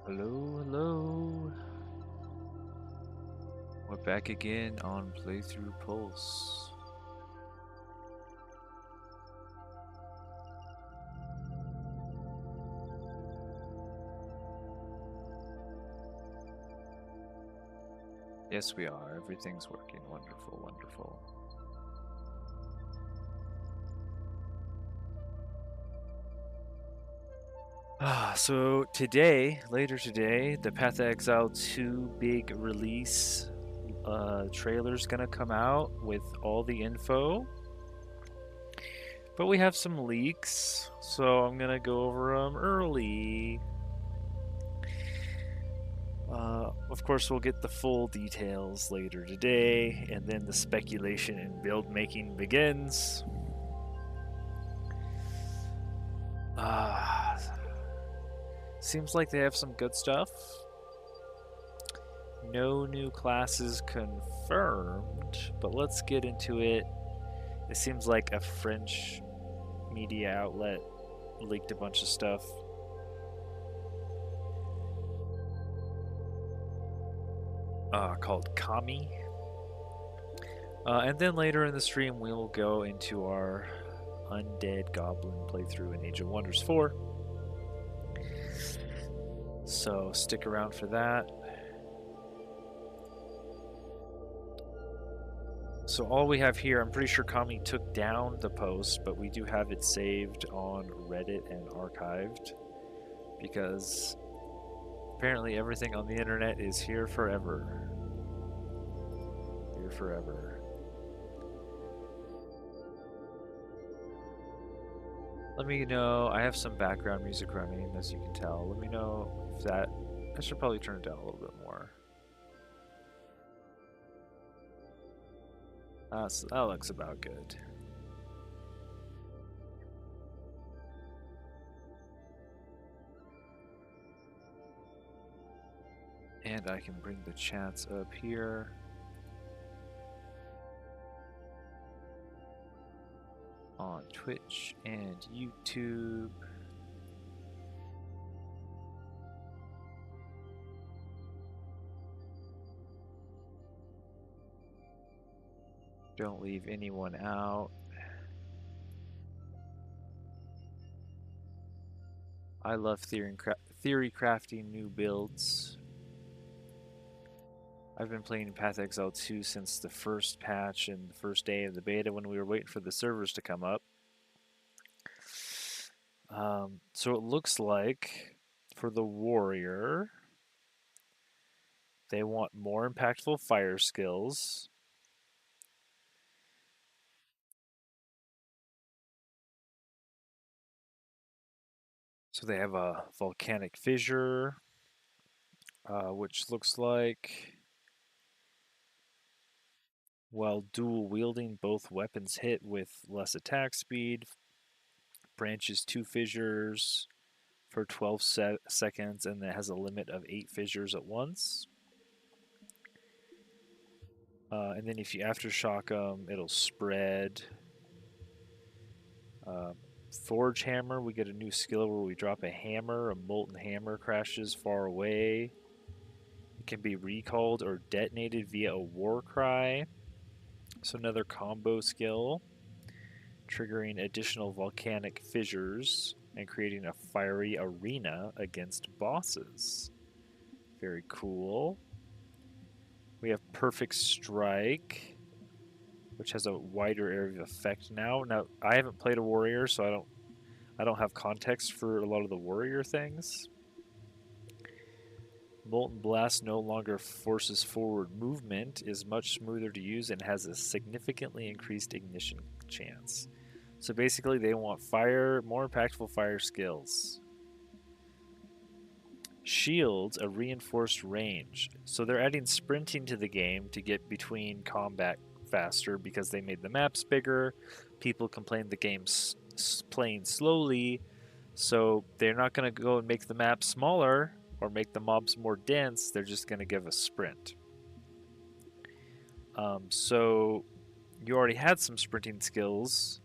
Hello, hello. We're back again on Playthrough Pulse. Yes, we are. Everything's working. Wonderful, wonderful. So today, later today, the Path of Exile 2 big release trailer's gonna come out with all the info. But we have some leaks, so I'm gonna go over them early. Of course, we'll get the full details later today, and then the speculation and build making begins. Seems like they have some good stuff. No new classes confirmed, but let's get into it. It seems like a French media outlet leaked a bunch of stuff. Called Kami. And then later in the stream, we'll go into our Undead Goblin playthrough in Age of Wonders 4. So stick around for that. So all we have here, I'm pretty sure Kami took down the post, but we do have it saved on Reddit and archived, because apparently everything on the internet is here forever. Here forever. Let me know, I have some background music running, as you can tell. Let me know if that, I should probably turn it down a little bit more. So that looks about good. And I can bring the chats up here. On Twitch and YouTube. Don't leave anyone out. I love theory crafting new builds. I've been playing Path of Exile 2 since the first patch and the first day of the beta when we were waiting for the servers to come up. So it looks like for the warrior, they want more impactful fire skills. So they have a volcanic fissure, which looks like while dual wielding, both weapons hit with less attack speed. Branches 2 fissures for 12 seconds, and it has a limit of 8 fissures at once. And then if you aftershock them, it'll spread. Forge Hammer, we get a new skill where we drop a hammer, a molten hammer crashes far away. It can be recalled or detonated via a war cry. So another combo skill, triggering additional volcanic fissures and creating a fiery arena against bosses. Very cool. We have Perfect Strike, which has a wider area of effect now. Now, I haven't played a warrior, so I don't have context for a lot of the warrior things. Molten Blast no longer forces forward movement, is much smoother to use, and has a significantly increased ignition chance. So basically they want fire, more impactful fire skills. Shields, a reinforced range. So they're adding sprinting to the game to get between combat faster because they made the maps bigger. People complain the game's playing slowly, so they're not going to go and make the map smaller or make the mobs more dense. They're just going to give a sprint. So you already had some sprinting skills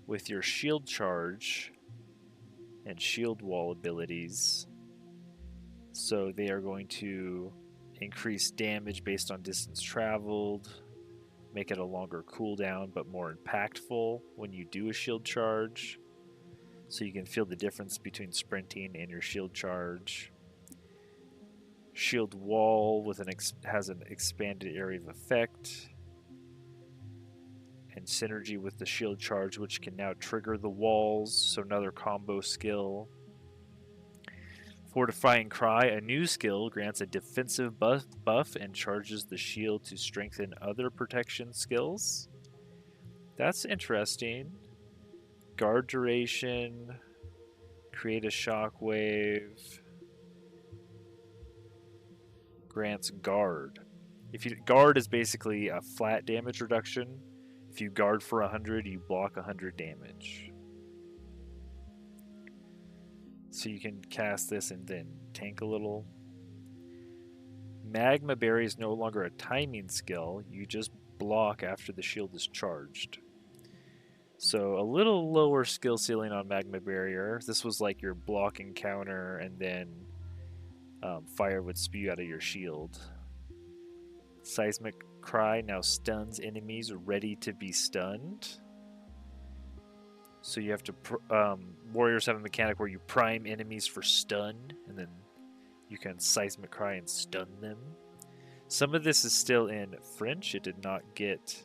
with your shield charge and shield wall abilities. So they are going to increase damage based on distance traveled, make it a longer cooldown but more impactful when you do a shield charge. So you can feel the difference between sprinting and your shield charge. Shield wall with has an expanded area of effect. And synergy with the shield charge, which can now trigger the walls, so another combo skill. Fortifying Cry, a new skill, grants a defensive buff and charges the shield to strengthen other protection skills. That's interesting. Guard duration, create a shockwave, grants guard. Guard is basically a flat damage reduction. If you guard for 100, you block 100 damage. So you can cast this and then tank a little. Magma Berry is no longer a timing skill. You just block after the shield is charged. So a little lower skill ceiling on Magma Barrier. This was like your blocking counter, and then fire would spew out of your shield. Seismic Cry now stuns enemies ready to be stunned. So you have to... warriors have a mechanic where you prime enemies for stun, and then you can Seismic Cry and stun them. Some of this is still in French. It did not get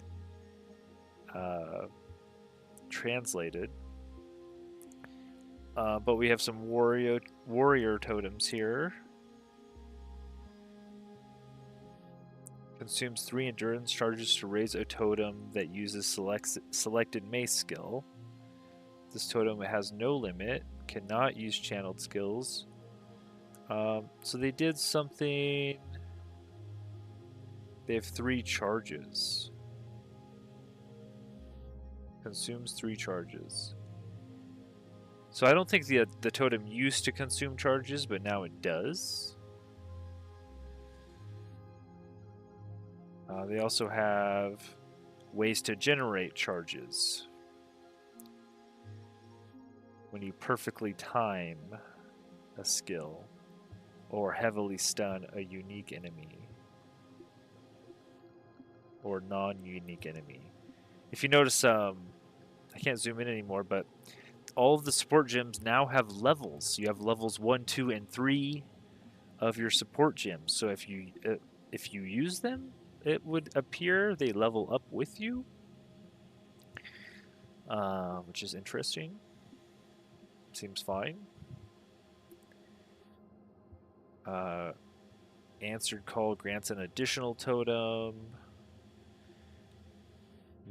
translated. But we have some warrior totems here. Consumes 3 endurance charges to raise a totem that uses selected mace skill. This totem has no limit, cannot use channeled skills. So they did something... They have 3 charges. Consumes 3 charges. So I don't think the totem used to consume charges, but now it does. They also have ways to generate charges. When you perfectly time a skill or heavily stun a unique enemy or non-unique enemy. If you notice, I can't zoom in anymore, but all of the support gems now have levels. You have levels 1, 2, and 3 of your support gems. So if you use them, it would appear they level up with you, which is interesting. Seems fine. Answered Call grants an additional totem.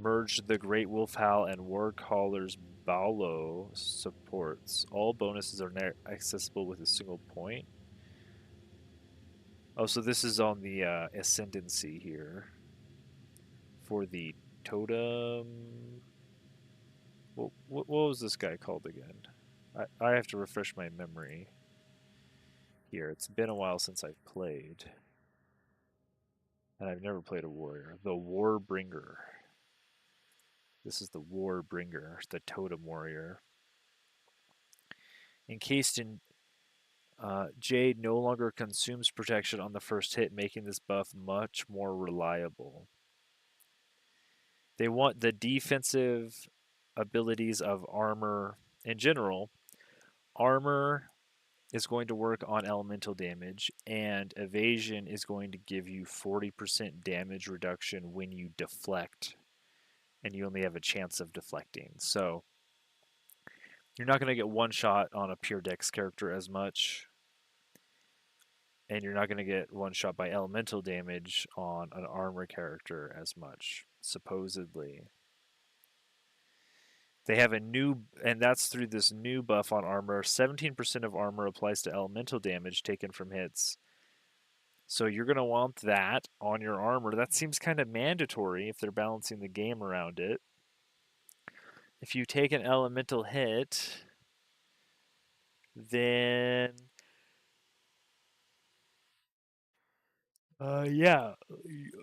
Merge the Great Wolf Howl and War Caller's Balo supports. All bonuses are accessible with a single point. Oh, so this is on the ascendancy here. For the totem... What was this guy called again? I have to refresh my memory here. It's been a while since I've played. And I've never played a warrior. The Warbringer. This is the Warbringer, the totem warrior. Encased in Jade no longer consumes protection on the first hit, making this buff much more reliable. They want the defensive abilities of armor in general. Armor is going to work on elemental damage, and evasion is going to give you 40% damage reduction when you deflect, and you only have a chance of deflecting. So you're not going to get one shot on a pure dex character as much, and you're not going to get one shot by elemental damage on an armor character as much, supposedly. They have a new, and that's through this new buff on armor. 17% of armor applies to elemental damage taken from hits. So you're going to want that on your armor. That seems kind of mandatory if they're balancing the game around it. If you take an elemental hit, then... yeah.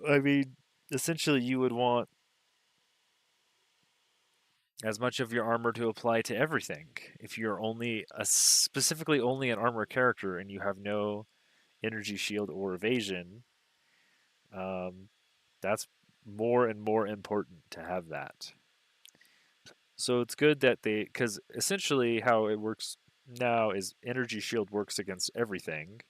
I mean, essentially you would want as much of your armor to apply to everything. If you're only specifically only an armor character and you have no energy shield or evasion, that's more and more important to have that. So it's good that because essentially how it works now is energy shield works against everything.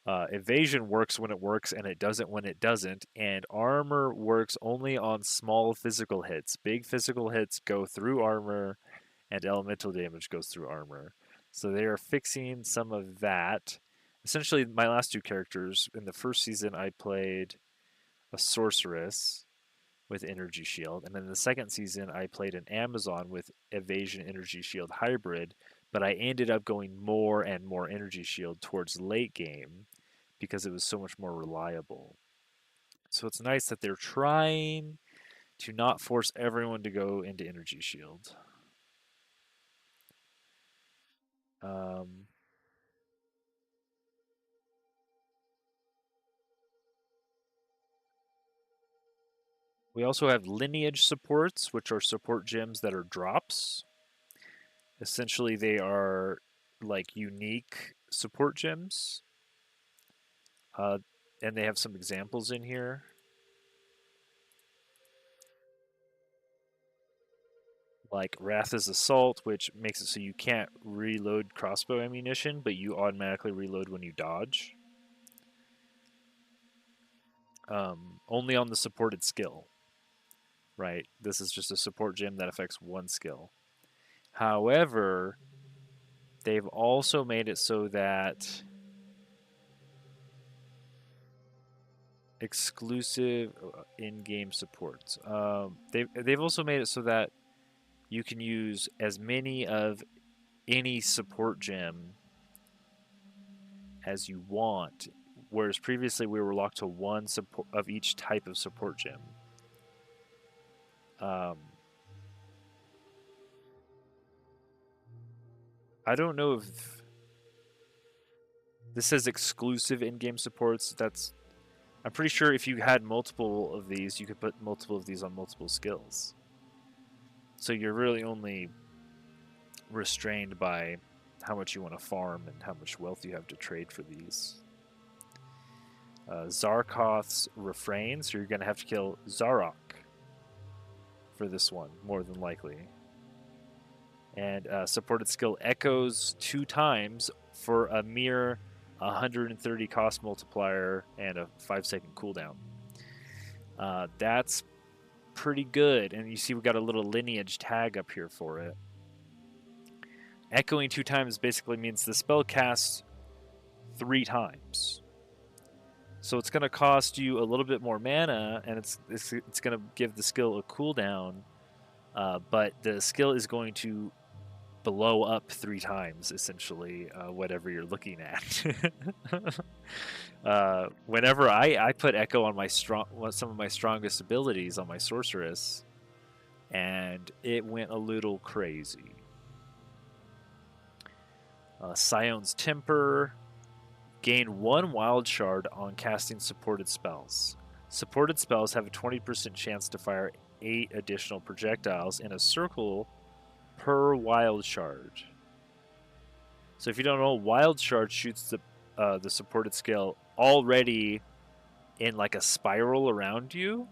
Evasion works when it works and it doesn't when it doesn't. And armor works only on small physical hits. Big physical hits go through armor, and elemental damage goes through armor. So they are fixing some of that. Essentially, my last two characters in the first season, I played a sorceress with energy shield, and in the second season, I played an Amazon with evasion energy shield hybrid. But I ended up going more and more energy shield towards late game because it was so much more reliable. So it's nice that they're trying to not force everyone to go into energy shield. Um, we also have lineage supports, which are support gems that are drops. Essentially, they are like unique support gems. Uh, and they have some examples in here. Like Wrath's Assault, which makes it so you can't reload crossbow ammunition, but you automatically reload when you dodge. Only on the supported skill, right? This is just a support gem that affects one skill. However, they've also made it so that exclusive in-game supports. They've also made it so that you can use as many of any support gem as you want, whereas previously we were locked to one support of each type of support gem. I don't know if this says exclusive in-game supports. I'm pretty sure if you had multiple of these, you could put multiple of these on multiple skills. So you're really only restrained by how much you want to farm and how much wealth you have to trade for these. Zarkoth's Refrain, so you're going to have to kill Zarok for this one, more than likely. And supported skill Echoes 2 times for a mere 130 cost multiplier and a 5-second cooldown. That's pretty good. And you see we got a little lineage tag up here for it. Echoing 2 times basically means the spell casts 3 times. So it's going to cost you a little bit more mana, and it's going to give the skill a cooldown, but the skill is going to blow up 3 times, essentially, whatever you're looking at. Whenever I put Echo on some of my strongest abilities on my sorceress, and it went a little crazy. Sion's Temper. Gain 1 wild shard on casting supported spells. Supported spells have a 20% chance to fire 8 additional projectiles in a circle per wild shard. So if you don't know, wild shard shoots the supported skill already in like a spiral around you,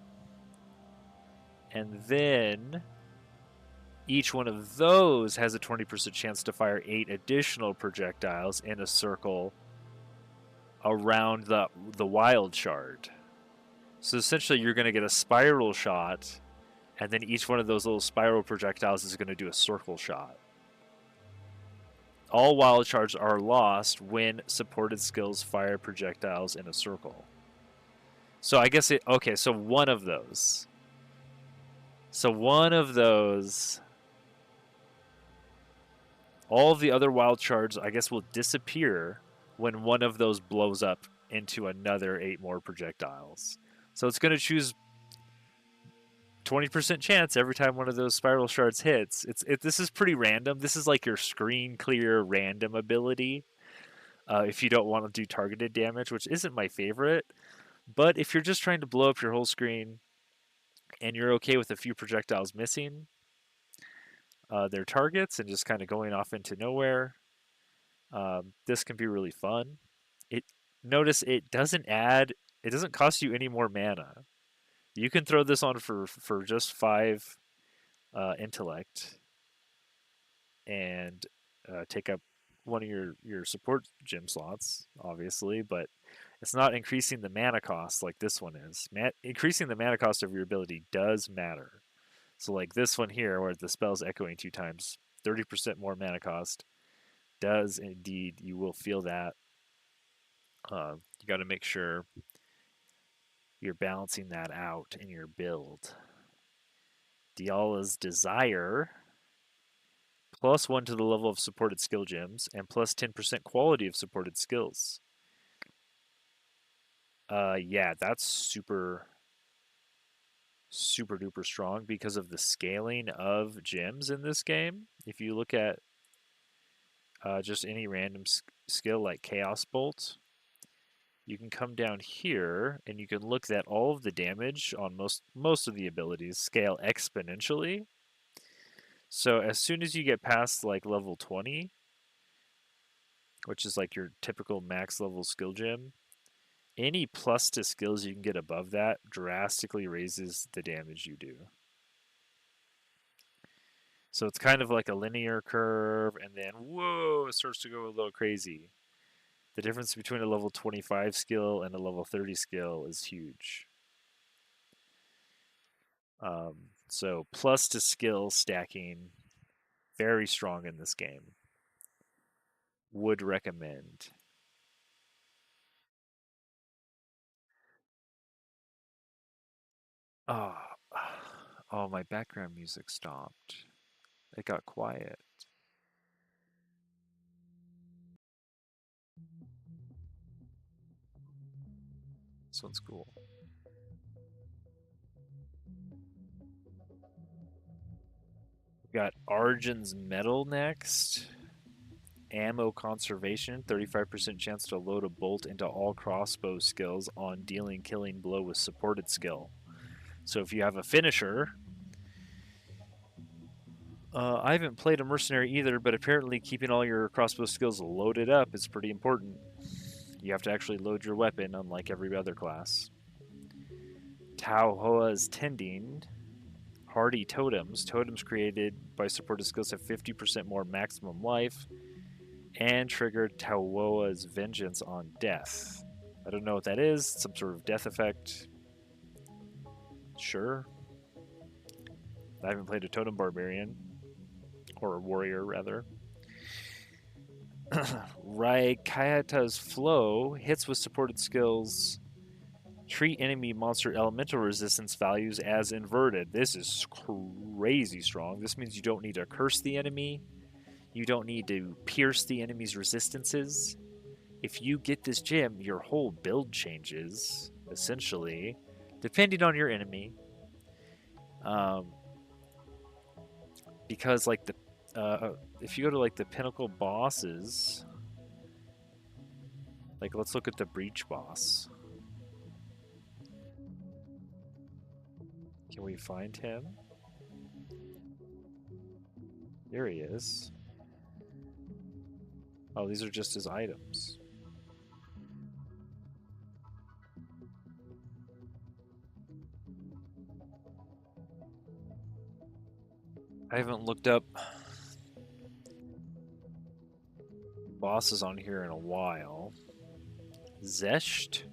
and then each one of those has a 20% chance to fire 8 additional projectiles in a circle around the wild shard. So essentially you're going to get a spiral shot, and then each one of those little spiral projectiles is going to do a circle shot. All wild shards are lost when supported skills fire projectiles in a circle. So I guess okay, so one of those. So one of those, all of the other wild shards I guess will disappear when one of those blows up into another 8 more projectiles. So it's going to choose 20% chance every time one of those spiral shards hits. This is pretty random. This is like your screen clear random ability. If you don't want to do targeted damage, which isn't my favorite. But if you're just trying to blow up your whole screen and you're okay with a few projectiles missing their targets and just kind of going off into nowhere, this can be really fun. notice it doesn't cost you any more mana. You can throw this on for just 5 intellect and take up one of your support gym slots, obviously, but it's not increasing the mana cost like this one is. Increasing the mana cost of your ability does matter. So like this one here, where the spell's echoing 2 times, 30% more mana cost does indeed, you will feel that. You got to make sure you're balancing that out in your build. Diala's Desire, +1 to the level of supported skill gems, and plus 10% quality of supported skills. Yeah, that's super duper strong because of the scaling of gems in this game. If you look at just any random skill like Chaos Bolt, you can come down here and you can look at all of the damage on most of the abilities scale exponentially. So as soon as you get past like level 20, which is like your typical max level skill gem, any plus to skills you can get above that drastically raises the damage you do. So it's kind of like a linear curve, and then whoa, it starts to go a little crazy. The difference between a level 25 skill and a level 30 skill is huge. So plus to skill stacking, very strong in this game. Would recommend. Oh, oh, my background music stopped. It got quiet. This one's cool. We got Arjun's Metal next. Ammo conservation, 35% chance to load a bolt into all crossbow skills on dealing killing blow with supported skill. So if you have a finisher, I haven't played a mercenary either, but apparently keeping all your crossbow skills loaded up is pretty important. You have to actually load your weapon, unlike every other class. Tau Hoa's Tending, Hardy Totems. Totems created by supported skills have 50% more maximum life, and triggered Tawoa's Vengeance on death. I don't know what that is. Some sort of death effect. Sure. I haven't played a Totem Barbarian. Or a Warrior, rather. Raikayata's Flow hits with supported skills. Treat enemy monster elemental resistance values as inverted. This is crazy strong. This means you don't need to curse the enemy. You don't need to pierce the enemy's resistances. If you get this gem, your whole build changes, essentially, depending on your enemy. Because like if you go to like the pinnacle bosses, like let's look at the breach boss. Can we find him? There he is. Oh, these are just his items. I haven't looked up bosses on here in a while. Zesht?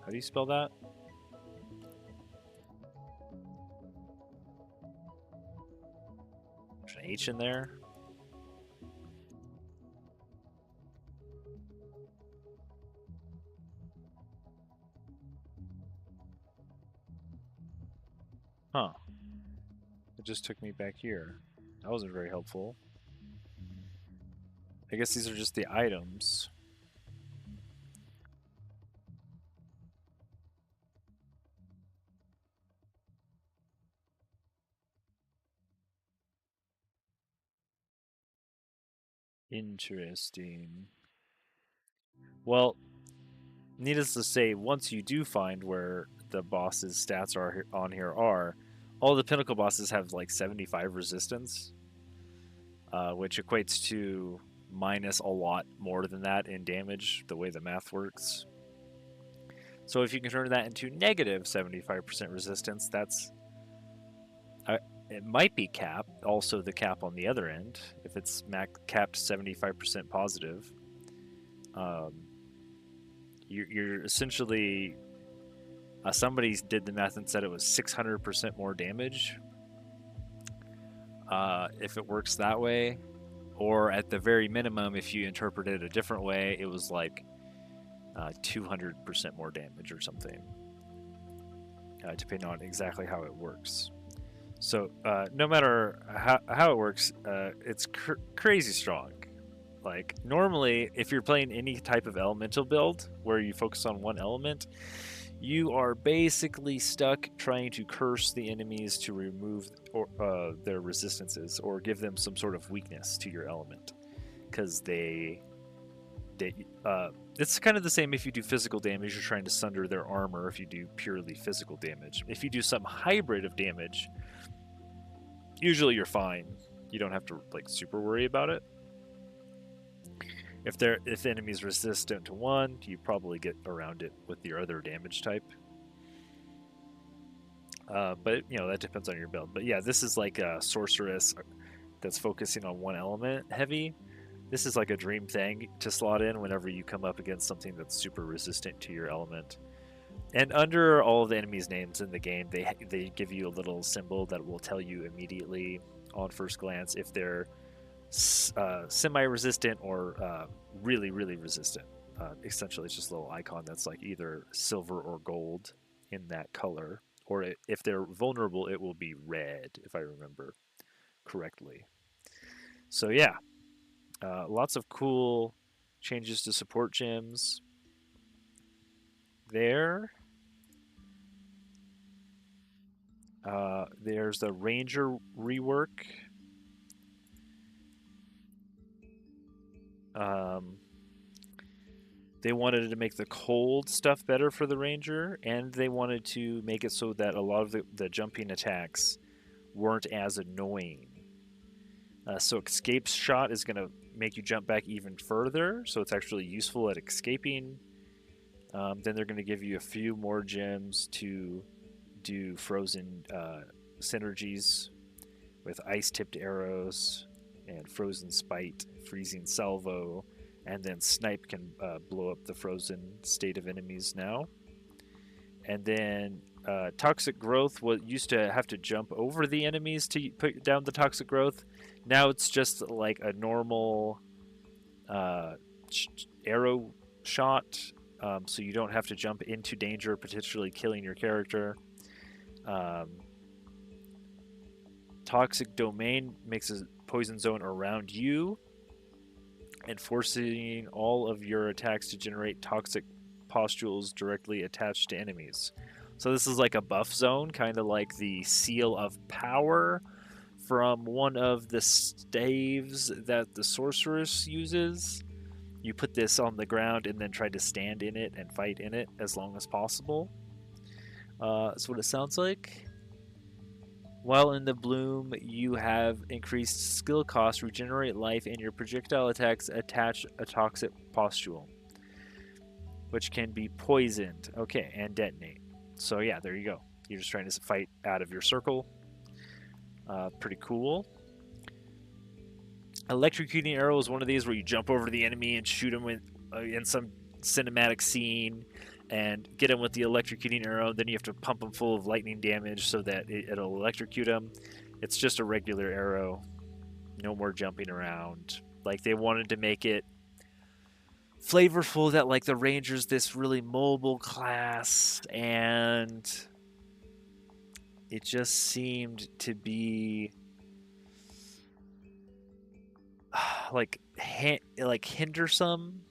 How do you spell that? There's an H in there. Huh. It just took me back here. That wasn't very helpful. I guess these are just the items. Interesting. Well, needless to say, once you do find where the boss's stats are on here are, all the pinnacle bosses have like 75 resistance, which equates to minus a lot more than that in damage, the way the math works. So if you can turn that into negative 75% resistance, that's it might be capped. Also, the cap on the other end, if it's capped 75% positive, you're essentially somebody did the math and said it was 600% more damage if it works that way, or at the very minimum, if you interpret it a different way, it was like 200% more damage or something, depending on exactly how it works. So no matter how it works, it's crazy strong. Like normally, if you're playing any type of elemental build where you focus on one element, you are basically stuck trying to curse the enemies to remove their resistances or give them some sort of weakness to your element, because it's kind of the same if you do physical damage. You're trying to sunder their armor if you do purely physical damage. If you do some hybrid of damage, usually you're fine. You don't have to like super worry about it. If the enemy's resistant to one, you probably get around it with your other damage type. But you know, that depends on your build. But yeah, this is like a sorceress that's focusing on one element heavy. This is like a dream thing to slot in whenever you come up against something that's super resistant to your element. And under all of the enemies' names in the game, they give you a little symbol that will tell you immediately on first glance if they're semi-resistant or really, really resistant. Essentially, it's just a little icon that's like either silver or gold in that color. Or if they're vulnerable, it will be red, if I remember correctly. So yeah, lots of cool changes to support gems there. There's the Ranger rework. They wanted to make the cold stuff better for the Ranger, and they wanted to make it so that a lot of the jumping attacks weren't as annoying. So Escape Shot is going to make you jump back even further, so it's actually useful at escaping. Then they're going to give you a few more gems to do frozen synergies with ice-tipped arrows and frozen spite, freezing salvo, and then snipe can blow up the frozen state of enemies now. And then toxic growth used to have to jump over the enemies to put down the toxic growth. Now it's just like a normal arrow shot, so you don't have to jump into danger, potentially killing your character. Toxic Domain makes a poison zone around you and forcing all of your attacks to generate toxic pustules directly attached to enemies. So this is like a buff zone, kind of like the Seal of Power from one of the staves that the sorceress uses. You put this on the ground and then try to stand in it and fight in it as long as possible. That's what it sounds like. While in the bloom, you have increased skill cost, regenerate life, and your projectile attacks attach a toxic pustule, which can be poisoned. Okay, and detonate. So yeah, there you go. You're just trying to fight out of your circle. Pretty cool. Electrocuting arrow is one of these where you jump over the enemy and shoot him in some cinematic scene and get him with the electrocuting arrow. Then you have to pump him full of lightning damage so that it'll electrocute him. It's just a regular arrow. No more jumping around. Like, they wanted to make it flavorful that, like, the Ranger's this really mobile class, and it just seemed to be like hindersome.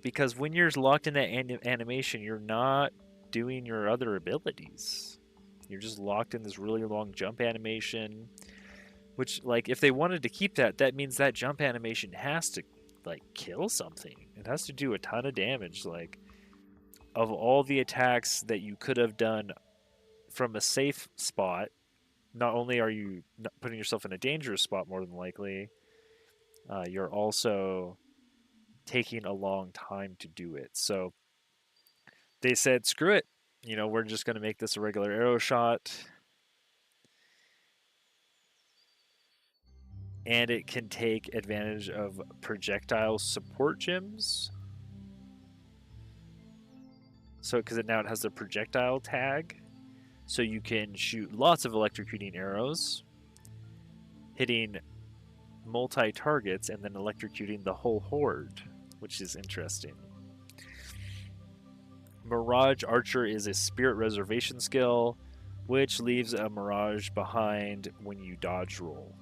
Because when you're locked in that animation, you're not doing your other abilities. You're just locked in this really long jump animation, which, like, if they wanted to keep that, that means that jump animation has to, like, kill something. It has to do a ton of damage. Like, of all the attacks that you could have done from a safe spot, not only are you putting yourself in a dangerous spot more than likely, you're also taking a long time to do it. So they said, screw it. We're just going to make this a regular arrow shot. And it can take advantage of projectile support gems. So, because now it has the projectile tag. So you can shoot lots of electrocuting arrows, hitting multi-targets, and then electrocuting the whole horde, which is interesting. Mirage Archer is a spirit reservation skill, which leaves a mirage behind when you dodge roll.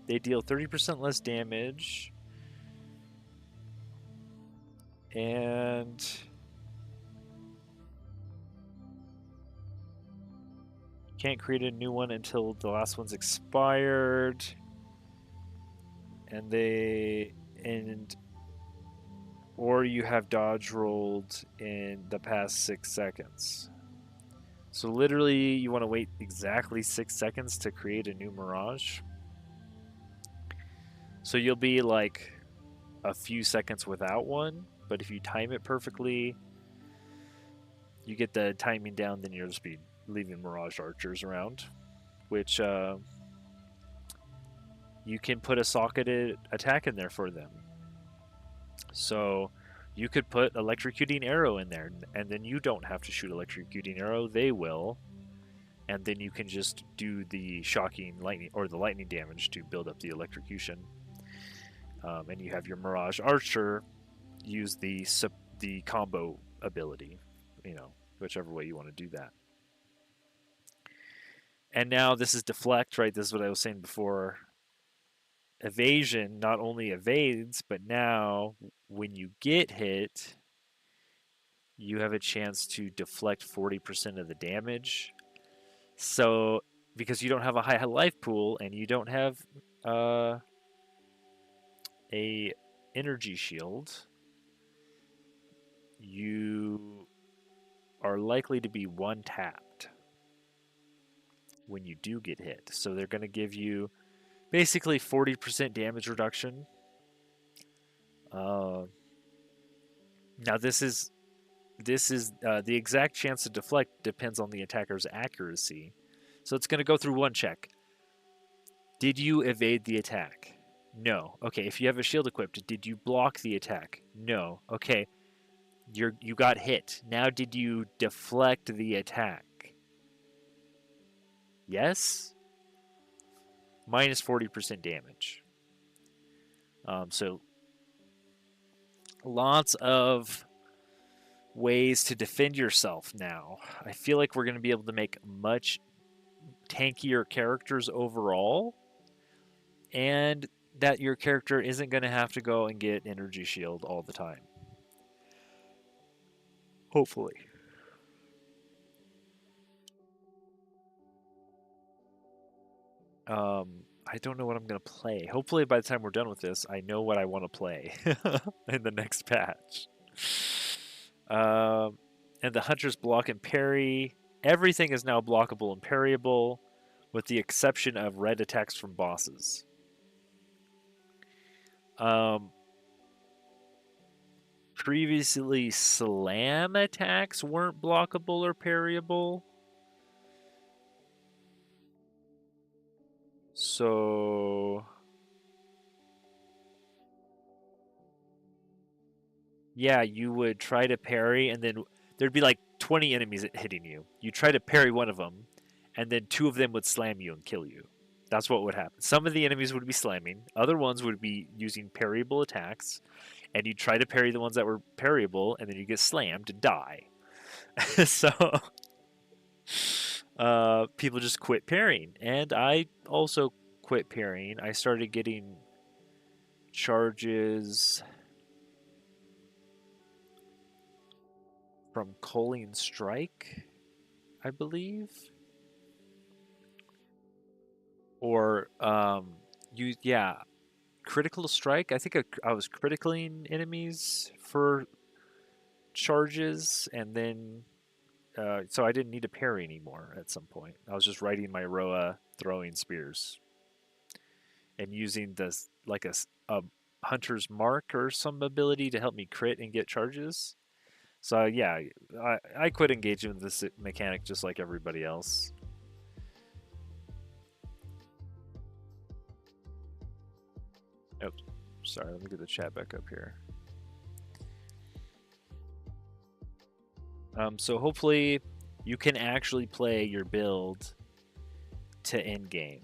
They deal 30% less damage, and can't create a new one until the last one's expired. Or you have dodge rolled in the past 6 seconds. So literally, you want to wait exactly 6 seconds to create a new mirage. So you'll be like a few seconds without one, but if you time it perfectly, you get the timing down, then you'll just be leaving mirage archers around, which you can put a socketed attack in there for them. So you could put electrocuting arrow in there, and then you don't have to shoot electrocuting arrow, they will. And then you can just do the shocking lightning or the lightning damage to build up the electrocution. And you have your Mirage Archer use the combo ability, whichever way you want to do that. And now this is deflect, right? This is what I was saying before. Evasion not only evades, but now when you get hit, you have a chance to deflect 40% of the damage. So, because you don't have a high life pool and you don't have a energy shield, you are likely to be one tapped when you do get hit. So they're going to give you basically 40% damage reduction. Now this is the exact chance to deflect depends on the attacker's accuracy. So it's going to go through one check. Did you evade the attack? No. Okay, if you have a shield equipped, did you block the attack? No. Okay, you got hit. Now did you deflect the attack? Yes? Minus 40% damage. So lots of ways to defend yourself now. I feel like we're going to be able to make much tankier characters overall, and that your character isn't going to have to go and get energy shield all the time. Hopefully. I don't know what I'm going to play. Hopefully by the time we're done with this, I know what I want to play in the next patch. And the hunters block and parry. Everything is now blockable and parryable, with the exception of red attacks from bosses. Previously, slam attacks weren't blockable or parryable. So yeah, you would try to parry, and then there'd be like 20 enemies hitting you. You try to parry one of them, and then 2 of them would slam you and kill you. That's what would happen. Some of the enemies would be slamming. Other ones would be using parryable attacks, and you try to parry the ones that were parryable, and then you get slammed and die. So people just quit parrying, and I also quit parrying. I started getting charges from Colleen Strike, I believe, or critical strike. I think I was criticaling enemies for charges, and then so I didn't need to parry anymore at some point. I was just riding my Roa, throwing spears, and using this like a hunter's mark or some ability to help me crit and get charges. So yeah, I quit engaging with this mechanic just like everybody else. Oops, sorry. Let me get the chat back up here. So hopefully you can actually play your build to end game.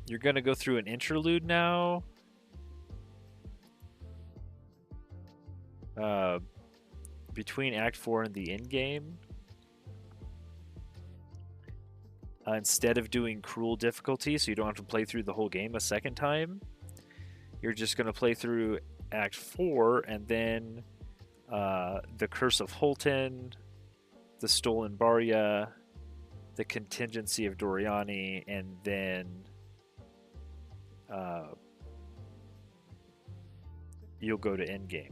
You're gonna go through an interlude now. Between Act 4 and the end game. Instead of doing cruel difficulty, so you don't have to play through the whole game a second time, you're just gonna play through Act 4 and then the Curse of Holton, the Stolen Barya, the Contingency of Doriani, and then you'll go to endgame.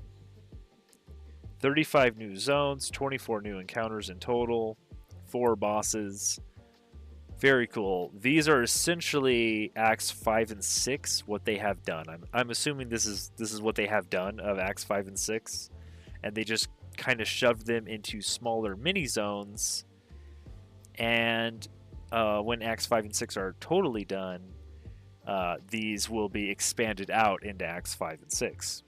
35 new zones, 24 new encounters in total, 4 bosses. Very cool. These are essentially Acts 5 and 6, what they have done. I'm assuming this is what they have done of Acts 5 and 6, and they just kind of shoved them into smaller mini zones. And when Acts 5 and 6 are totally done, these will be expanded out into Acts 5 and 6.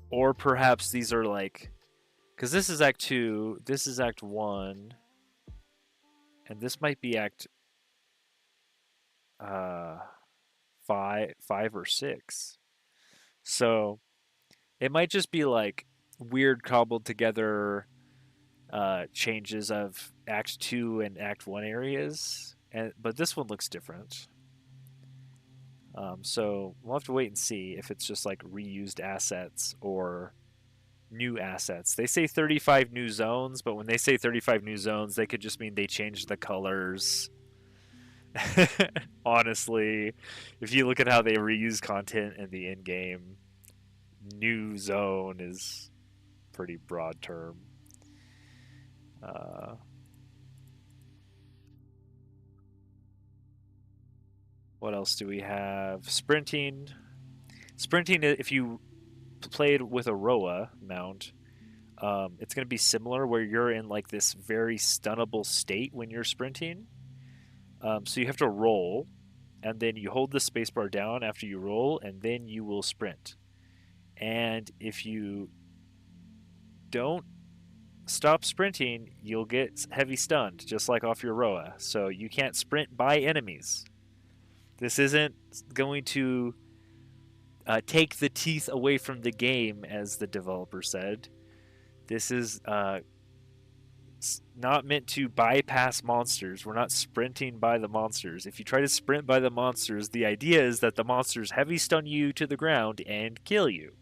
Or perhaps these are like, because this is Act 2, this is Act 1, and this might be Act 5 or 6. So it might just be like weird cobbled together changes of Act 2 and Act 1 areas, but this one looks different. So we'll have to wait and see if it's just like reused assets or new assets. They say 35 new zones, but when they say 35 new zones, they could just mean they changed the colors. Honestly, if you look at how they reuse content in the in-game, new zone is a pretty broad term. What else do we have? Sprinting. Sprinting, if you played with a Roa mount, it's going to be similar where you're in like this very stunnable state when you're sprinting. So you have to roll, and then you hold the spacebar down after you roll, and then you will sprint. And if you don't stop sprinting, you'll get heavy stunned, just like off your Roa. So you can't sprint by enemies. This isn't going to take the teeth away from the game, as the developer said. This is not meant to bypass monsters. We're not sprinting by the monsters. If you try to sprint by the monsters, the idea is that the monsters heavy stun you to the ground and kill you.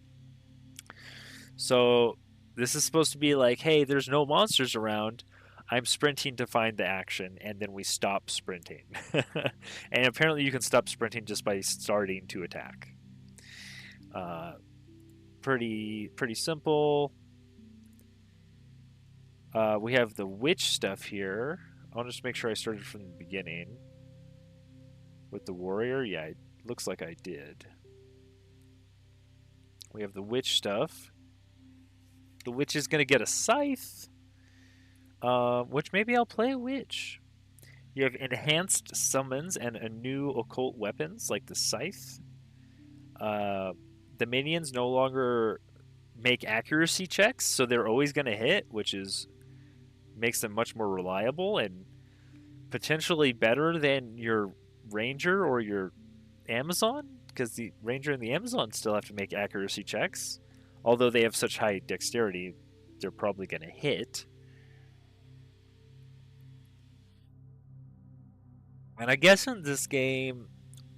So this is supposed to be like, hey, there's no monsters around. I'm sprinting to find the action, and then we stop sprinting. And apparently you can stop sprinting just by starting to attack. Pretty simple. We have the witch stuff here. I'll just make sure I started from the beginning. With the warrior, yeah, it looks like I did. We have the witch stuff. The witch is going to get a scythe. Which maybe I'll play a witch. You have enhanced summons and a new occult weapons like the scythe. The minions no longer make accuracy checks, so they're always going to hit, which makes them much more reliable and potentially better than your ranger or your Amazon, because the ranger and the Amazon still have to make accuracy checks. Although they have such high dexterity, they're probably going to hit. And I guess in this game,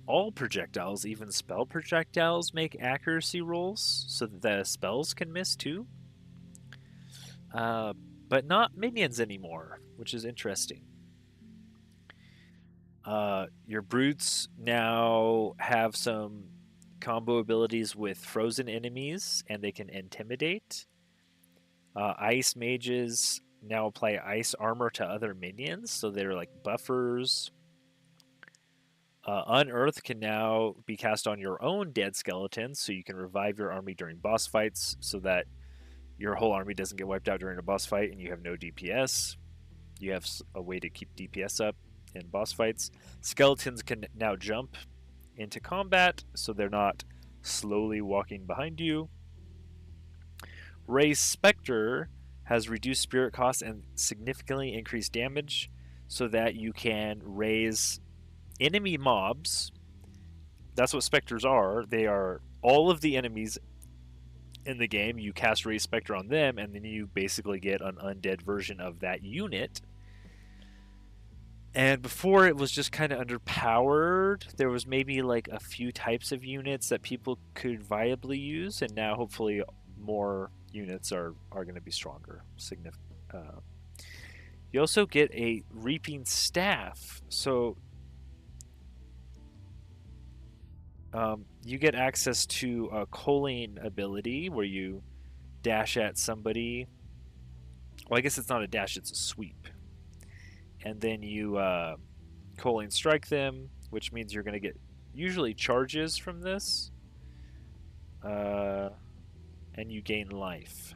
all projectiles, even spell projectiles, make accuracy rolls so that the spells can miss too. But not minions anymore, which is interesting. Your brutes now have some combo abilities with frozen enemies, and they can intimidate. Ice mages now apply ice armor to other minions, so they're like buffers. Unearth can now be cast on your own dead skeletons, so you can revive your army during boss fights, so that your whole army doesn't get wiped out during a boss fight and you have no DPS. You have a way to keep DPS up in boss fights. Skeletons can now jump into combat, so they're not slowly walking behind you. Raise Spectre has reduced spirit costs and significantly increased damage, so that you can raise enemy mobs. That's what Spectres are. They are all of the enemies in the game. You cast Raise Spectre on them, and then you basically get an undead version of that unit. And before, it was just kind of underpowered. There was maybe like a few types of units that people could viably use, and now hopefully more units are going to be stronger. You also get a Reaping Staff. So you get access to a culling ability where you dash at somebody. Well, I guess it's not a dash, it's a sweep. And then you culling strike them, which means you're going to get usually charges from this. And you gain life.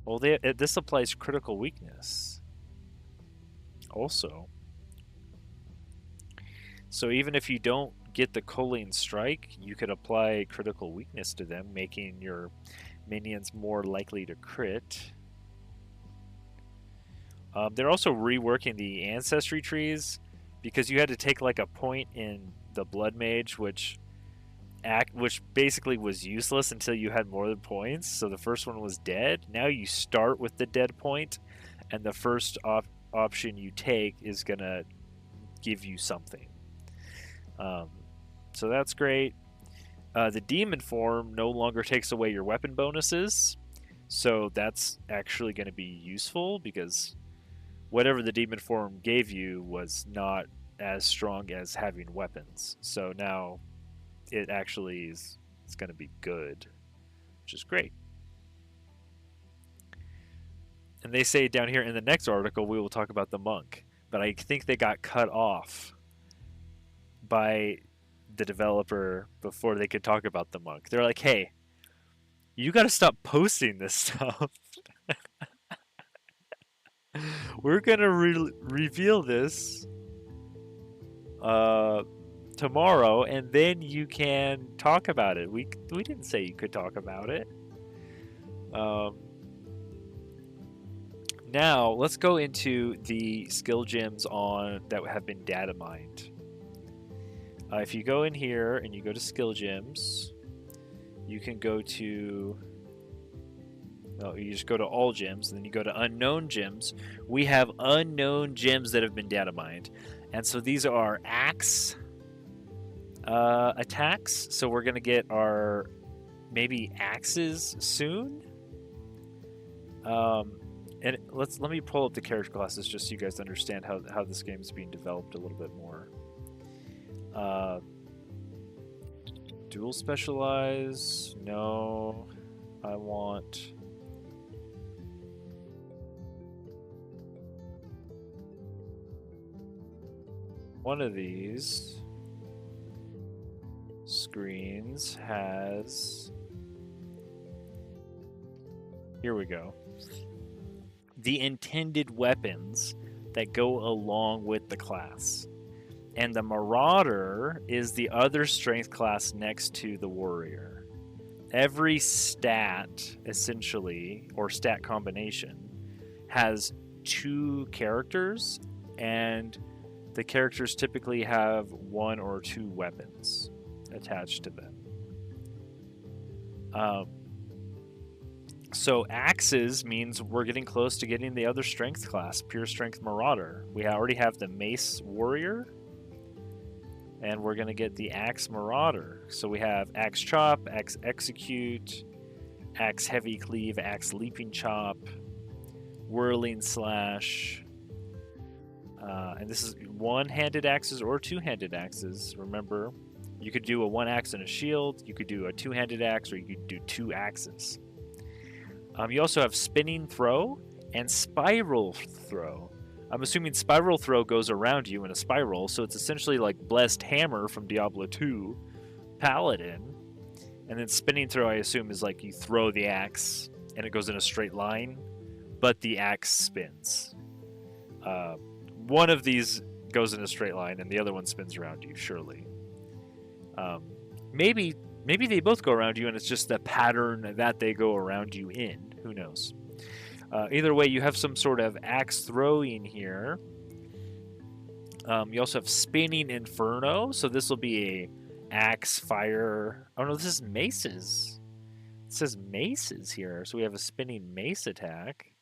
Well, this applies critical weakness also. So even if you don't get the culling strike, you could apply critical weakness to them, making your minions more likely to crit. They're also reworking the ancestry trees, because you had to take like a point in the Blood Mage, which basically was useless until you had more than points. So the first one was dead. Now you start with the dead point, and the first option you take is gonna give you something. So that's great. The demon form no longer takes away your weapon bonuses, so that's actually going to be useful, because whatever the demon form gave you was not as strong as having weapons. So now it actually is going to be good, which is great. And they say down here in the next article we will talk about the monk, but I think they got cut off by the developer before they could talk about the monk. They're like, hey, you got to stop posting this stuff. We're going to reveal this tomorrow, and then you can talk about it. We didn't say you could talk about it. Now, let's go into the skill gems that have been data mined. If you go in here and you go to skill gems, you can go to... you just go to all gems, and then you go to unknown gems. We have unknown gems that have been data mined. And so these are axe attacks. So we're going to get our maybe axes soon. And let me pull up the character classes just so you guys understand how this game is being developed a little bit more. Dual specialize? No. I want... one of these screens has... here we go. The intended weapons that go along with the class. And the Marauder is the other strength class next to the Warrior. Every stat, essentially, or stat combination, has 2 characters, and the characters typically have 1 or 2 weapons attached to them. So axes means we're getting close to getting the other strength class, Pure Strength Marauder. We already have the Mace Warrior, and we're going to get the Axe Marauder. So we have Axe Chop, Axe Execute, Axe Heavy Cleave, Axe Leaping Chop, Whirling Slash, And this is one-handed axes or two-handed axes. Remember, you could do a one axe and a shield. You could do a two-handed axe, or you could do two axes. You also have spinning throw and spiral throw. I'm assuming spiral throw goes around you in a spiral, so it's essentially like Blessed Hammer from Diablo 2 Paladin. And then spinning throw, I assume, is like you throw the axe and it goes in a straight line, but the axe spins. One of these goes in a straight line and the other one spins around you, surely. Maybe they both go around you and it's just the pattern that they go around you in. Who knows? Either way, you have some sort of axe throwing here. You also have spinning inferno, so this will be a axe fire. Oh no, this is maces. It says maces here, so we have a spinning mace attack.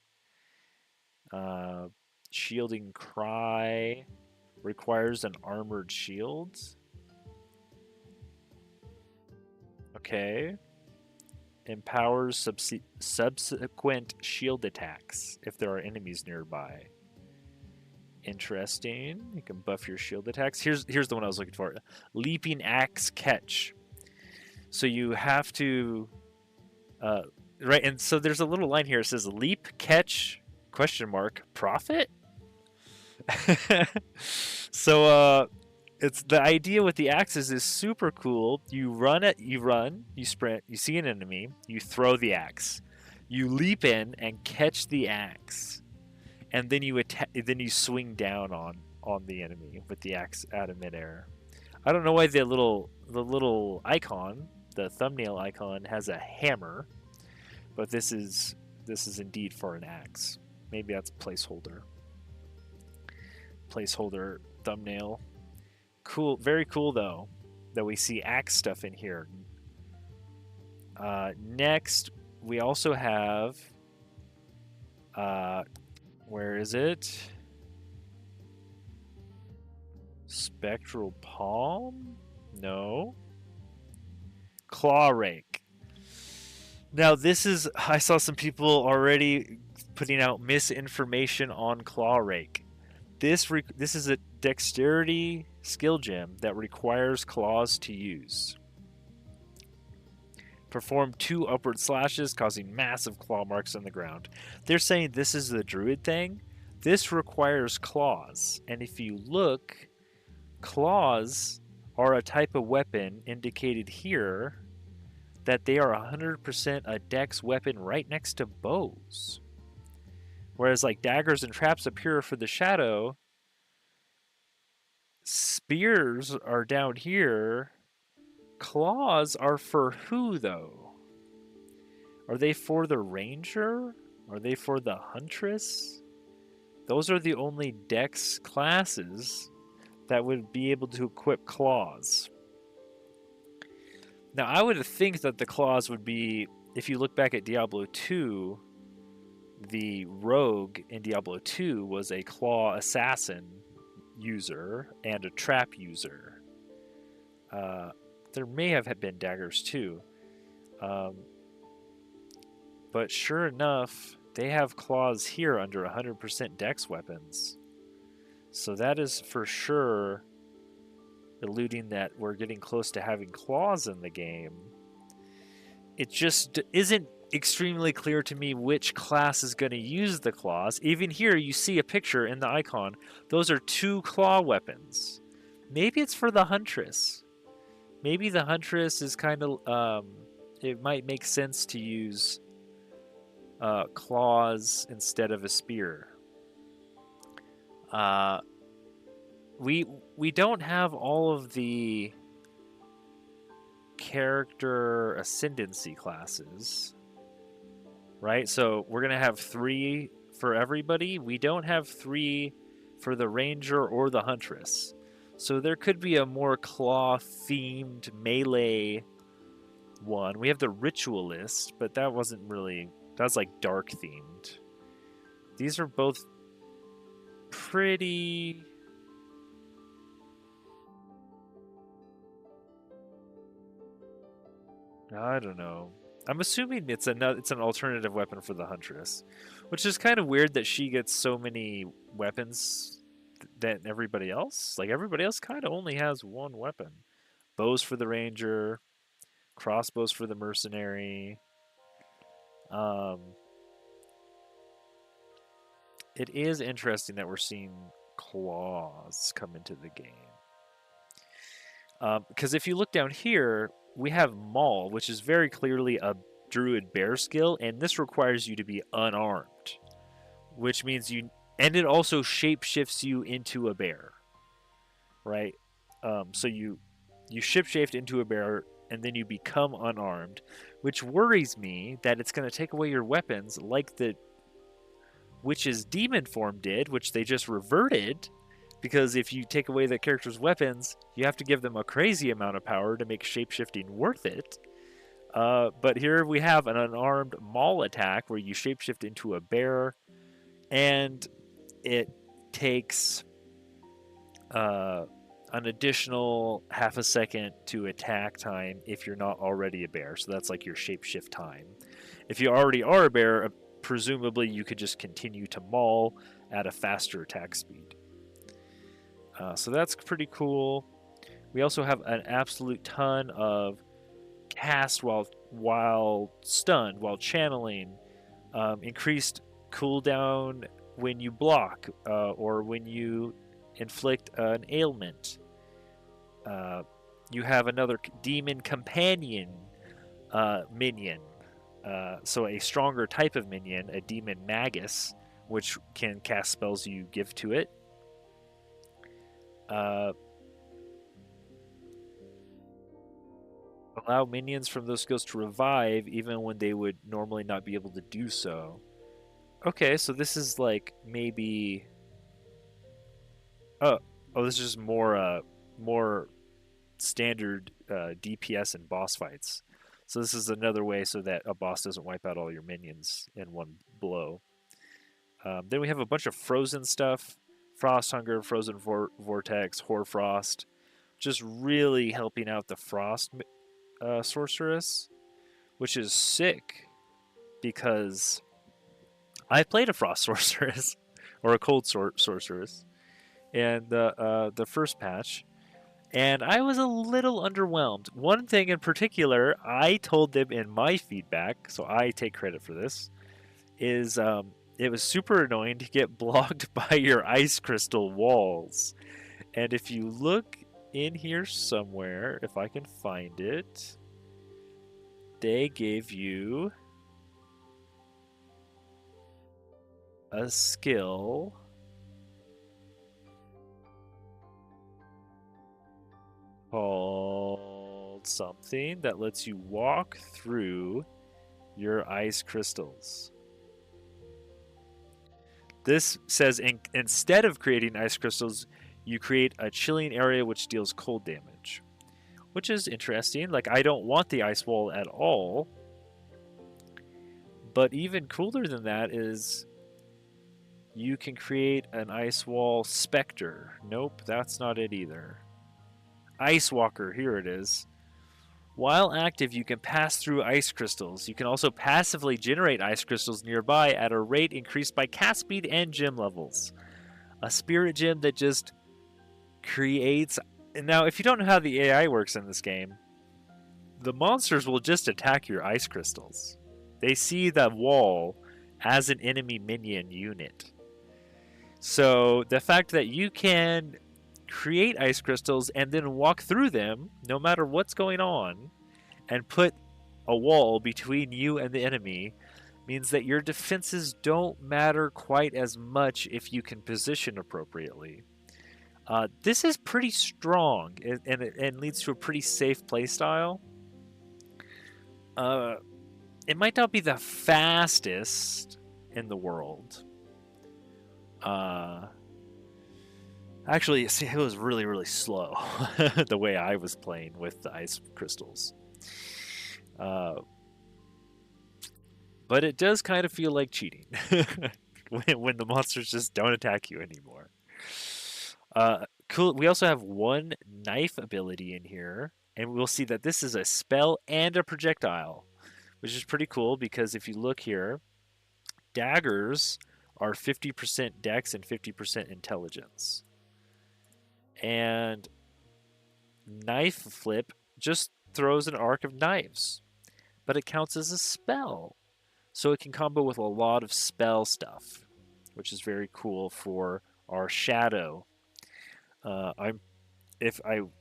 Shielding cry requires an armored shield. Okay. Empowers subsequent shield attacks if there are enemies nearby. Interesting. You can buff your shield attacks. Here's the one I was looking for. Leaping axe catch. So you have to right, and so there's a little line here. It says leap catch question mark profit. So it's the idea with the axes is super cool. You run, you sprint, you see an enemy, you throw the axe, you leap in and catch the axe, and then you swing down on the enemy with the axe out of midair. I don't know why the little icon, the thumbnail icon, has a hammer, but this is indeed for an axe. Maybe that's placeholder thumbnail. Cool, very cool though that we see axe stuff in here. Next, we also have where is it? Spectral Palm? No. Claw Rake. Now this is, I saw some people already putting out misinformation on Claw Rake. This is a dexterity skill gem that requires claws to use. Perform 2 upward slashes, causing massive claw marks on the ground. They're saying this is the druid thing. This requires claws, and if you look, claws are a type of weapon indicated here that they are 100% a dex weapon right next to bows. Whereas like daggers and traps appear for the shadow, spears are down here. Claws are for who though? Are they for the ranger? Are they for the huntress? Those are the only dex classes that would be able to equip claws. Now I would think that the claws would be, if you look back at Diablo 2, the rogue in Diablo 2 was a claw assassin user and a trap user. There may have been daggers too. But sure enough, they have claws here under 100% dex weapons. So that is for sure alluding that we're getting close to having claws in the game. It just isn't extremely clear to me which class is going to use the claws. Even here, you see a picture in the icon. Those are 2 claw weapons. Maybe it's for the huntress. Maybe the huntress is kind of... it might make sense to use claws instead of a spear. We don't have all of the character ascendancy classes, right? So we're gonna have 3 for everybody. We don't have 3 for the ranger or the huntress. So there could be a more claw themed melee one. We have the ritualist, but that wasn't really, that was like dark themed. These are both pretty... I don't know. I'm assuming it's an alternative weapon for the huntress, which is kind of weird that she gets so many weapons than everybody else. Like everybody else kind of only has one weapon. Bows for the ranger, crossbows for the mercenary. Um, it is interesting that we're seeing claws come into the game. Because if you look down here, we have Maul, which is very clearly a druid bear skill, and this requires you to be unarmed, which means you, and it also shapeshifts you into a bear, right? So you shapeshift into a bear, and then you become unarmed, which worries me that it's going to take away your weapons, like the witch's demon form did, which they just reverted. Because if you take away the character's weapons, you have to give them a crazy amount of power to make shapeshifting worth it. But here we have an unarmed maul attack where you shapeshift into a bear, and it takes an additional half a second to attack time if you're not already a bear. So that's like your shapeshift time. If you already are a bear, presumably you could just continue to maul at a faster attack speed. So that's pretty cool. We also have an absolute ton of cast while stunned, while channeling, increased cooldown when you block or when you inflict an ailment. You have another demon companion minion. So a stronger type of minion, a demon magus, which can cast spells you give to it. Allow minions from those skills to revive even when they would normally not be able to do so. Okay, so this is like maybe... Oh, this is just more standard DPS and boss fights. So this is another way so that a boss doesn't wipe out all your minions in one blow. Then we have a bunch of frozen stuff. Frost Hunger, Frozen Vortex, Hoarfrost. Just really helping out the Frost Sorceress, which is sick because I played a Frost Sorceress or a Cold Sorceress and the first patch, and I was a little underwhelmed. One thing in particular, I told them in my feedback, so I take credit for this, is it was super annoying to get blocked by your ice crystal walls. And if you look in here somewhere, if I can find it, they gave you a skill called something that lets you walk through your ice crystals. This says instead of creating ice crystals, you create a chilling area which deals cold damage, which is interesting. Like, I don't want the ice wall at all, but even cooler than that is you can create an ice wall specter. Nope, that's not it either. Ice Walker, here it is. While active, you can pass through ice crystals. You can also passively generate ice crystals nearby at a rate increased by cast speed and gem levels. A spirit gem that just creates... And now, if you don't know how the AI works in this game, the monsters will just attack your ice crystals. They see the wall as an enemy minion unit. So the fact that you can create ice crystals and then walk through them, no matter what's going on, and put a wall between you and the enemy, means that your defenses don't matter quite as much if you can position appropriately. This is pretty strong and leads to a pretty safe playstyle. It might not be the fastest in the world. Actually, see, it was really, really slow the way I was playing with the ice crystals. But it does kind of feel like cheating when the monsters just don't attack you anymore. Cool. We also have one knife ability in here, and we'll see that this is a spell and a projectile, which is pretty cool because if you look here, daggers are 50% dex and 50% intelligence. And Knife Flip just throws an arc of knives, but it counts as a spell. So it can combo with a lot of spell stuff, which is very cool for our shadow. I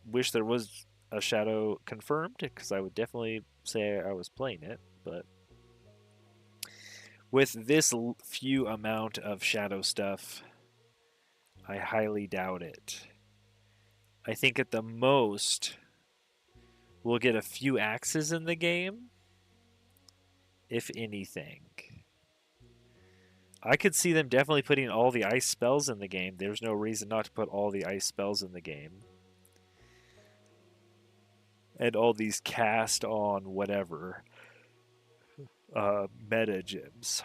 wish there was a shadow confirmed, because I would definitely say I was playing it, but with this few amount of shadow stuff, I highly doubt it. I think at the most we'll get a few axes in the game, if anything. I could see them definitely putting all the ice spells in the game. There's no reason not to put all the ice spells in the game. And all these cast on whatever meta gems.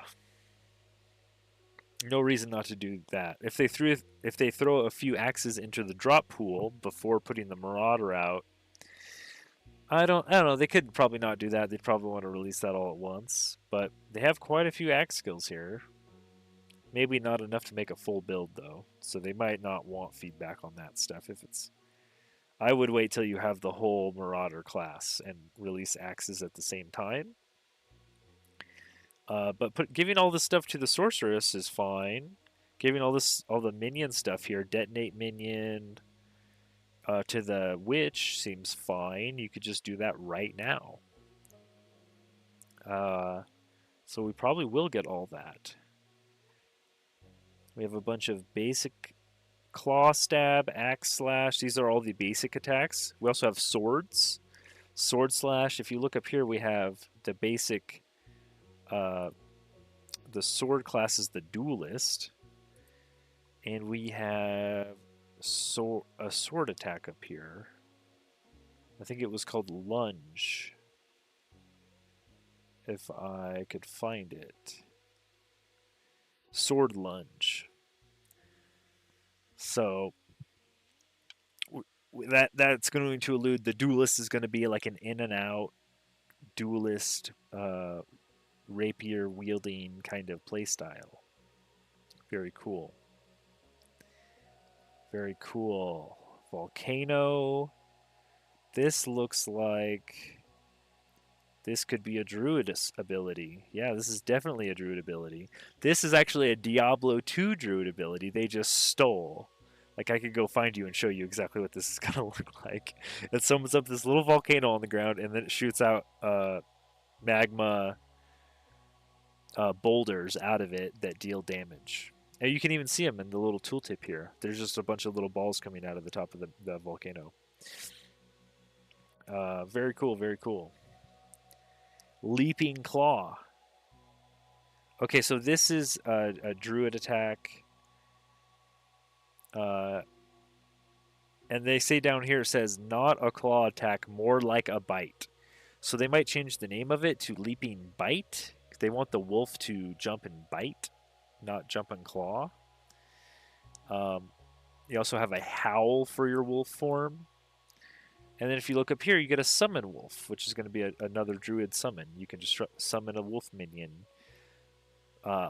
No reason not to do that. If they throw a few axes into the drop pool before putting the Marauder out, I don't know. They could probably not do that. They'd probably want to release that all at once. But they have quite a few axe skills here. Maybe not enough to make a full build though. So they might not want feedback on that stuff if it's. I would wait till you have the whole Marauder class and release axes at the same time. But giving all this stuff to the sorceress is fine. Giving all the minion stuff here, detonate minion to the witch seems fine. You could just do that right now. So we probably will get all that. We have a bunch of basic claw stab, axe slash. These are all the basic attacks. We also have swords, sword slash. If you look up here, we have the basic. The sword class is the duelist, and we have a sword attack up here. I think it was called lunge, if I could find it. Sword lunge. So that's going to elude. The duelist is going to be like an in and out duelist, rapier wielding kind of playstyle. Very cool. Very cool. Volcano. This looks like this could be a druid ability. Yeah, this is definitely a druid ability. This is actually a Diablo 2 druid ability they just stole. Like, I could go find you and show you exactly what this is going to look like. It summons up this little volcano on the ground, and then it shoots out magma boulders out of it that deal damage. And you can even see them in the little tooltip here. There's just a bunch of little balls coming out of the top of the volcano. Very cool, very cool. Leaping Claw. Okay, so this is a druid attack. And they say down here, it says, not a claw attack, more like a bite. So they might change the name of it to Leaping Bite. They want the wolf to jump and bite, not jump and claw. You also have a howl for your wolf form. And then if you look up here, you get a summon wolf, which is going to be another druid summon. You can just summon a wolf minion.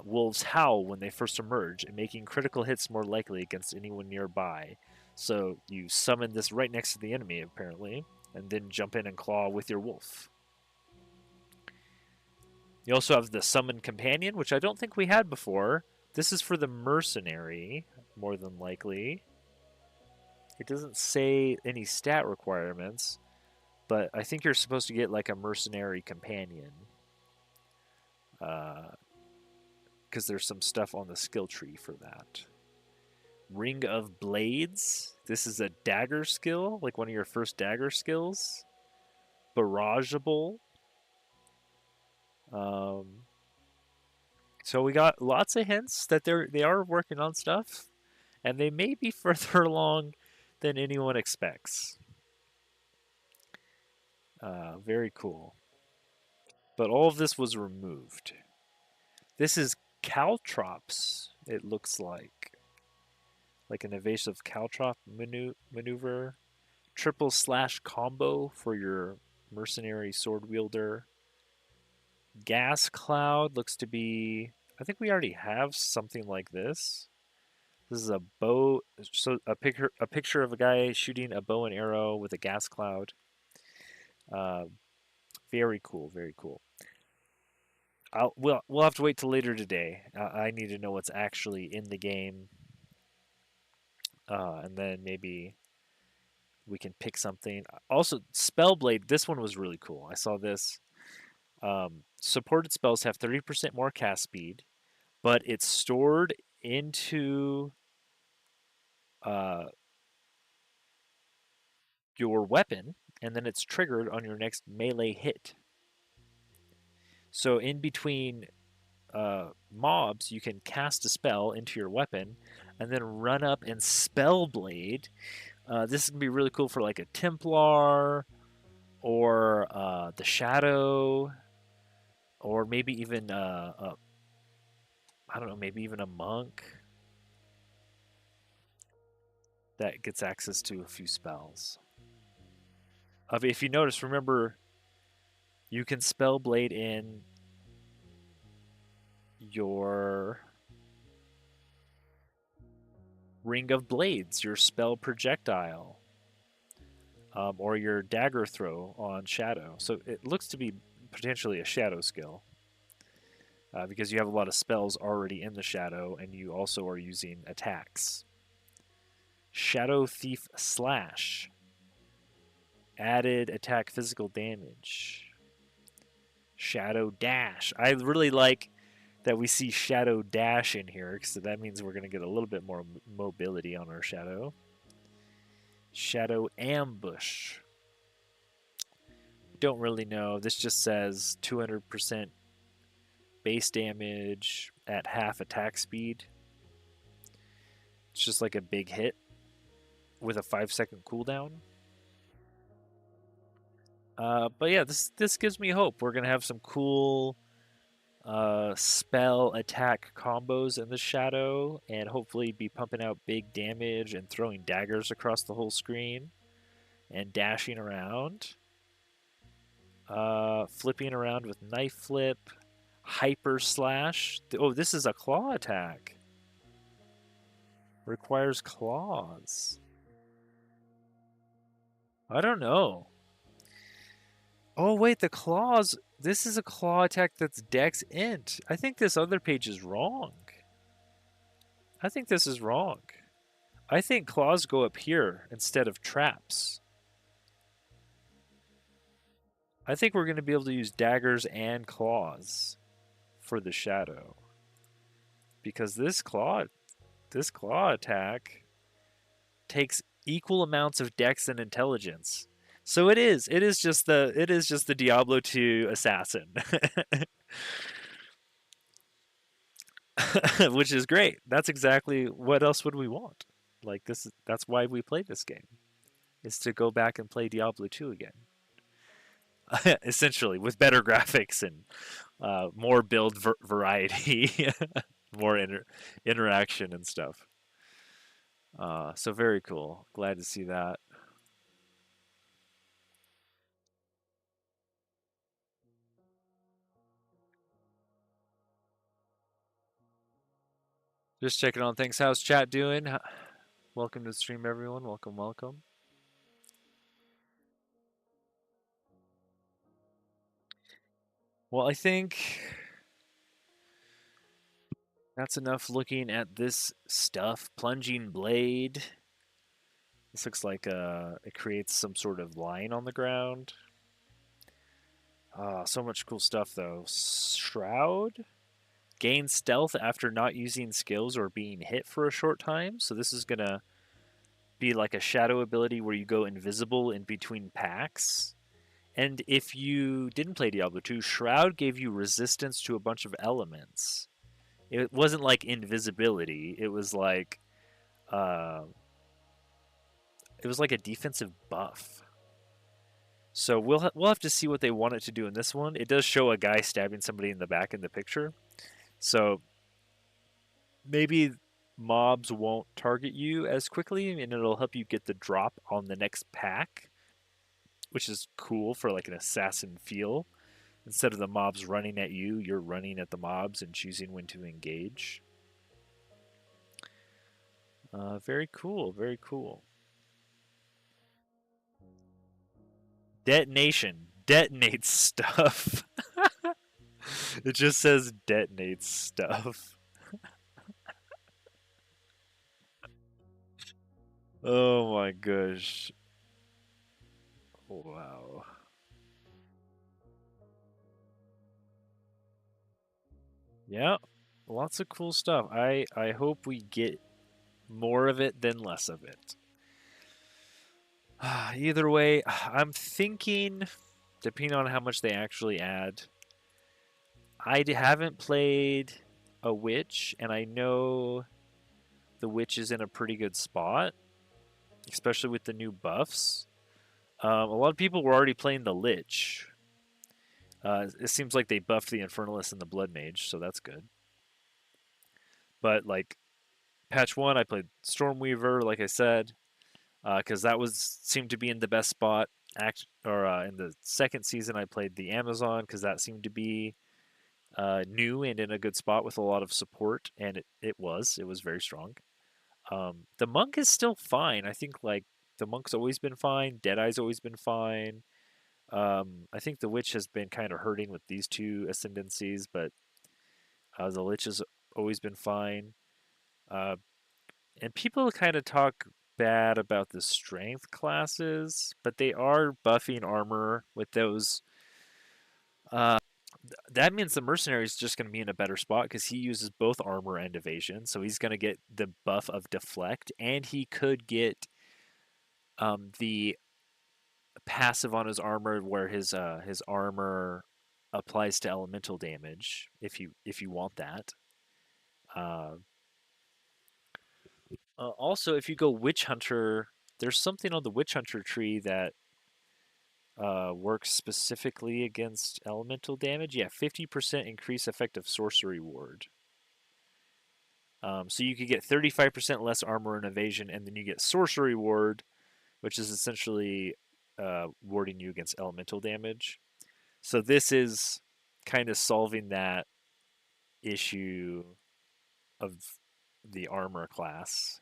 Wolves howl when they first emerge, and making critical hits more likely against anyone nearby. So you summon this right next to the enemy, apparently, and then jump in and claw with your wolf. You also have the Summon Companion, which I don't think we had before. This is for the mercenary, more than likely. It doesn't say any stat requirements, but I think you're supposed to get like a mercenary companion. Because there's some stuff on the skill tree for that. Ring of Blades. This is a dagger skill, like one of your first dagger skills. Barrageable. So we got lots of hints that they are working on stuff, and they may be further along than anyone expects. Very cool. But all of this was removed. This is Caltrops, it looks like an evasive Caltrop maneuver. Triple slash combo for your mercenary sword wielder. Gas Cloud looks to be... I think we already have something like this. This is a bow. So a picture of a guy shooting a bow and arrow with a gas cloud. Uh, very cool. Very cool. We'll have to wait till later today. I need to know what's actually in the game, and then maybe we can pick something. Also, Spellblade. This one was really cool. I saw this. Supported spells have 30% more cast speed, but it's stored into uh, your weapon, and then it's triggered on your next melee hit. So in between mobs, you can cast a spell into your weapon, and then run up and Spellblade. This is gonna be really cool for like a Templar, or the Shadow, or maybe even I don't know, maybe even a monk that gets access to a few spells. If you notice, remember, you can Spellblade in your Ring of Blades, your spell projectile, or your dagger throw on Shadow. So it looks to be potentially a Shadow skill, because you have a lot of spells already in the Shadow, and you also are using attacks. Shadow Thief Slash. Added attack physical damage. Shadow Dash. I really like that we see Shadow Dash in here, because that means we're going to get a little bit more mobility on our Shadow. Shadow Ambush. Don't really know. This just says 200% base damage at half attack speed. It's just like a big hit with a 5-second cooldown. But yeah, this gives me hope. We're gonna have some cool spell attack combos in the Shadow, and hopefully be pumping out big damage and throwing daggers across the whole screen, and dashing around, flipping around with knife flip, hyper slash. Oh, this is a claw attack. Requires claws. I don't know. Oh wait, the claws. This is a claw attack that's Dex Int. I think this other page is wrong. I think this is wrong. I think claws go up here instead of traps. I think we're going to be able to use daggers and claws for the Shadow, because this claw attack takes equal amounts of Dex and Intelligence. So it is just the Diablo 2 assassin. Which is great. That's exactly, what else would we want? Like, that's why we play this game, is to go back and play Diablo 2 again. Essentially, with better graphics and more build variety, more interaction and stuff. So very cool. Glad to see that. Just checking on things. How's chat doing? Welcome to the stream, everyone. Welcome, welcome. Well, I think that's enough looking at this stuff. Plunging Blade. This looks like it creates some sort of line on the ground. So much cool stuff, though. Shroud. Gain stealth after not using skills or being hit for a short time. So this is going to be like a shadow ability where you go invisible in between packs. And if you didn't play Diablo 2, Shroud gave you resistance to a bunch of elements. It wasn't like invisibility. It was like a defensive buff. So we'll have to see what they want it to do in this one. It does show a guy stabbing somebody in the back in the picture. So maybe mobs won't target you as quickly, and it'll help you get the drop on the next pack, which is cool for like an assassin feel. Instead of the mobs running at you, you're running at the mobs and choosing when to engage. Very cool. Very cool. Detonation. Detonates stuff. It just says detonates stuff. Oh my gosh. Wow. Yeah. Lots of cool stuff. I hope we get more of it than less of it. Either way, I'm thinking, depending on how much they actually add, haven't played a witch, and I know the witch is in a pretty good spot, especially with the new buffs. A lot of people were already playing the lich. It seems like they buffed the infernalist and the blood mage, so that's good. But like patch 1, I played Stormweaver, like I said, because that was seemed to be in the best spot. In the second season, I played the Amazon because that seemed to be new and in a good spot with a lot of support, and it was very strong. The monk is still fine. I think like the monk's always been fine. Deadeye's always been fine. I think the witch has been kind of hurting with these two ascendancies, but the lich has always been fine. Uh, and people kind of talk bad about the strength classes, but they are buffing armor with those. That means the mercenary is just going to be in a better spot because he uses both armor and evasion, so he's going to get the buff of deflect, and he could get the passive on his armor where his armor applies to elemental damage if you want that. Uh, Also, if you go witch hunter, there's something on the witch hunter tree that works specifically against elemental damage. Yeah, 50% increase effective sorcery ward. So you could get 35% less armor and evasion, and then you get sorcery ward, which is essentially warding you against elemental damage. So this is kind of solving that issue of the armor classes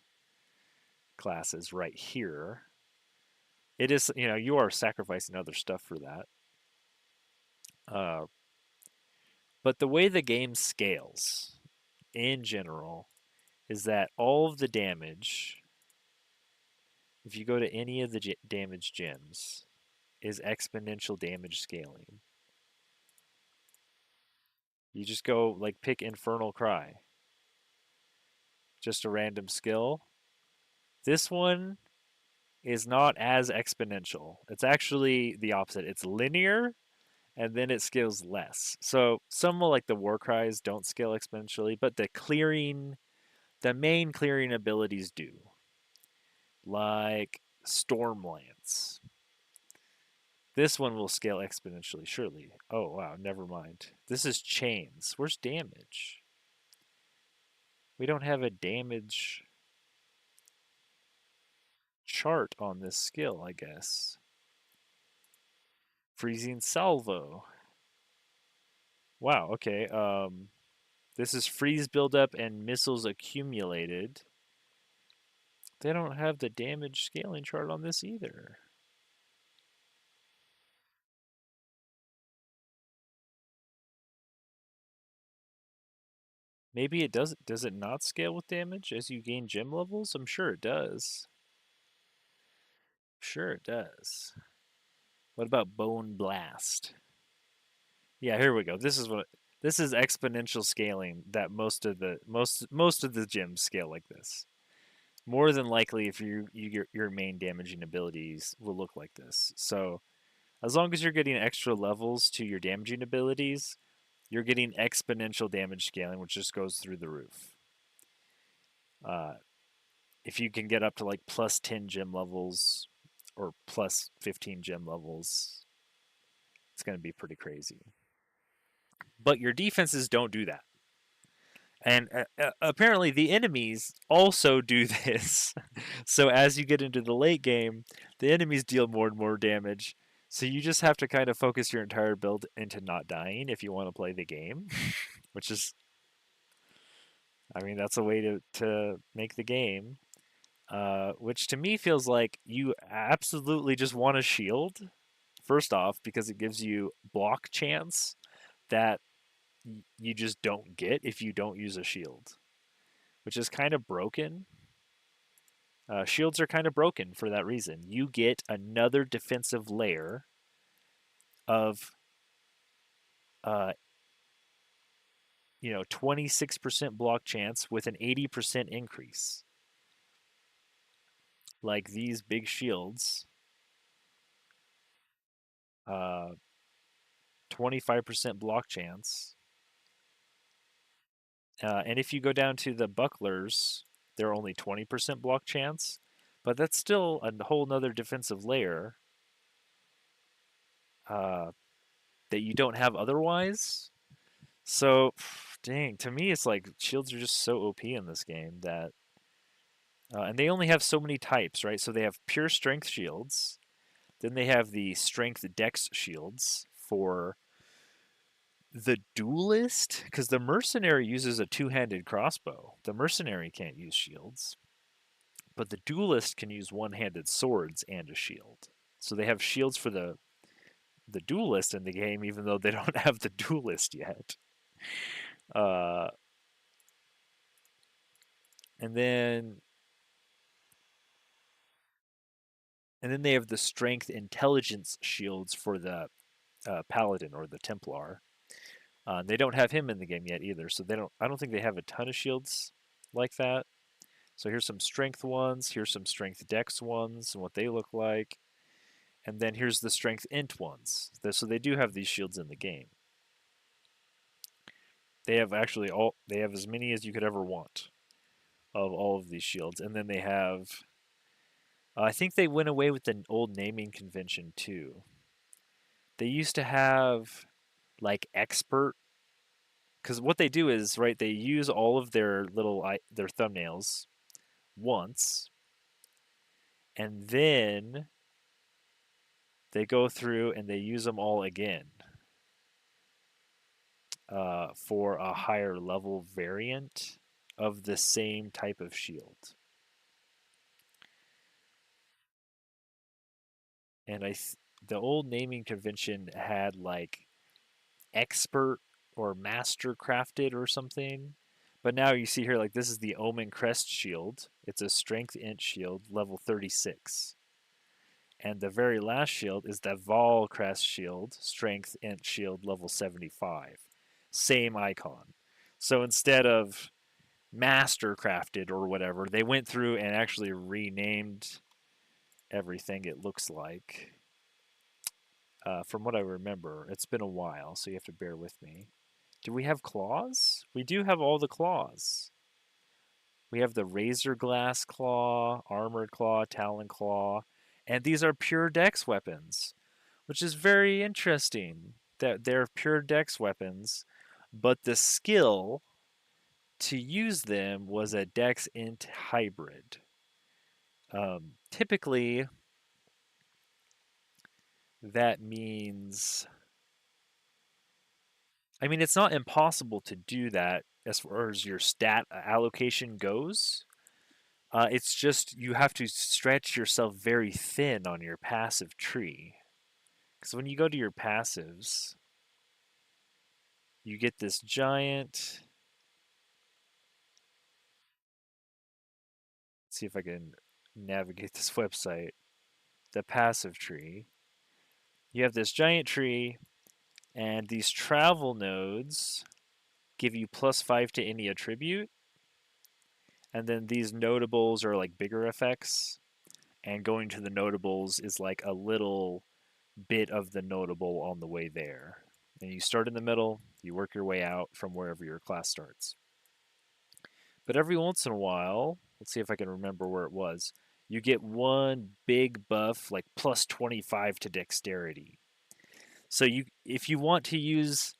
right here. It is, you are sacrificing other stuff for that. Uh, but the way the game scales in general is that all of the damage, if you go to any of the damage gems, is exponential damage scaling. You just go, like, pick Infernal Cry. Just a random skill. This one is not as exponential. It's actually the opposite. It's linear, and then it scales less. So some will, like the war cries, don't scale exponentially, but the main clearing abilities do, like Stormlance. This one will scale exponentially, surely. Oh wow, never mind. This is chains. Where's damage? We don't have a damage chart on this skill, I guess. Freezing salvo. Wow, okay. This is freeze buildup and missiles accumulated. They don't have the damage scaling chart on this either. Maybe it does it not scale with damage as you gain gem levels? I'm sure it does. Sure it does. What about Bone Blast? Yeah, here we go. This is exponential scaling that most of the gems scale like this. More than likely if your main damaging abilities will look like this. So, as long as you're getting extra levels to your damaging abilities, you're getting exponential damage scaling, which just goes through the roof. Uh, if you can get up to like plus 10 gem levels or plus 15 gem levels, it's going to be pretty crazy. But your defenses don't do that. And apparently the enemies also do this. So as you get into the late game, the enemies deal more and more damage. So you just have to kind of focus your entire build into not dying if you want to play the game, which is, I mean, that's a way to make the game. which to me feels like you absolutely just want a shield. First off, because it gives you block chance that you just don't get if you don't use a shield, which is kind of broken. Shields are kind of broken for that reason. You get another defensive layer of, uh, 26% block chance with an 80% increase. Like these big shields, uh, 25% block chance. And if you go down to the bucklers, they're only 20% block chance, but that's still a whole nother defensive layer uh, that you don't have otherwise. So, dang, to me, it's like shields are just so OP in this game that, and they only have so many types, right? So they have pure strength shields, then they have the strength dex shields for the duelist, because the mercenary uses a two-handed crossbow. The mercenary can't use shields, but the duelist can use one-handed swords and a shield. So they have shields for the duelist in the game, even though they don't have the duelist yet. Uh, and then they have the strength intelligence shields for the paladin or the Templar. They don't have him in the game yet either, so they don't. I don't think they have a ton of shields like that. So here's some strength ones. Here's some strength dex ones and what they look like. And then here's the strength int ones. So they do have these shields in the game. They have actually they have as many as you could ever want of all of these shields. And then they have, I think they went away with the old naming convention too. They used to have like expert, because what they do is, right, they use all of their their thumbnails once, and then they go through and they use them all again for a higher level variant of the same type of shield. And the old naming convention had like expert or master crafted or something. But now you see here, like, this is the Omen Crest shield. It's a strength int shield, level 36. And the very last shield is the Vol Crest shield, strength int shield, level 75. Same icon. So instead of master crafted or whatever, they went through and actually renamed everything, it looks like. From what I remember, it's been a while, so you have to bear with me. Do we have claws? We do have all the claws. We have the Razor Glass Claw, Armored Claw, Talon Claw, and these are pure dex weapons, which is very interesting that they're pure dex weapons, but the skill to use them was a dex int hybrid. Typically, that means, I mean, it's not impossible to do that as far as your stat allocation goes. It's just you have to stretch yourself very thin on your passive tree. Because when you go to your passives, you get this giant. Let's see if I can navigate this website. The passive tree. You have this giant tree, and these travel nodes give you +5 to any attribute. And then these notables are like bigger effects. And going to the notables is like a little bit of the notable on the way there. And you start in the middle, you work your way out from wherever your class starts. But every once in a while, let's see if I can remember where it was, you get one big buff like +25 to dexterity. So if you want to use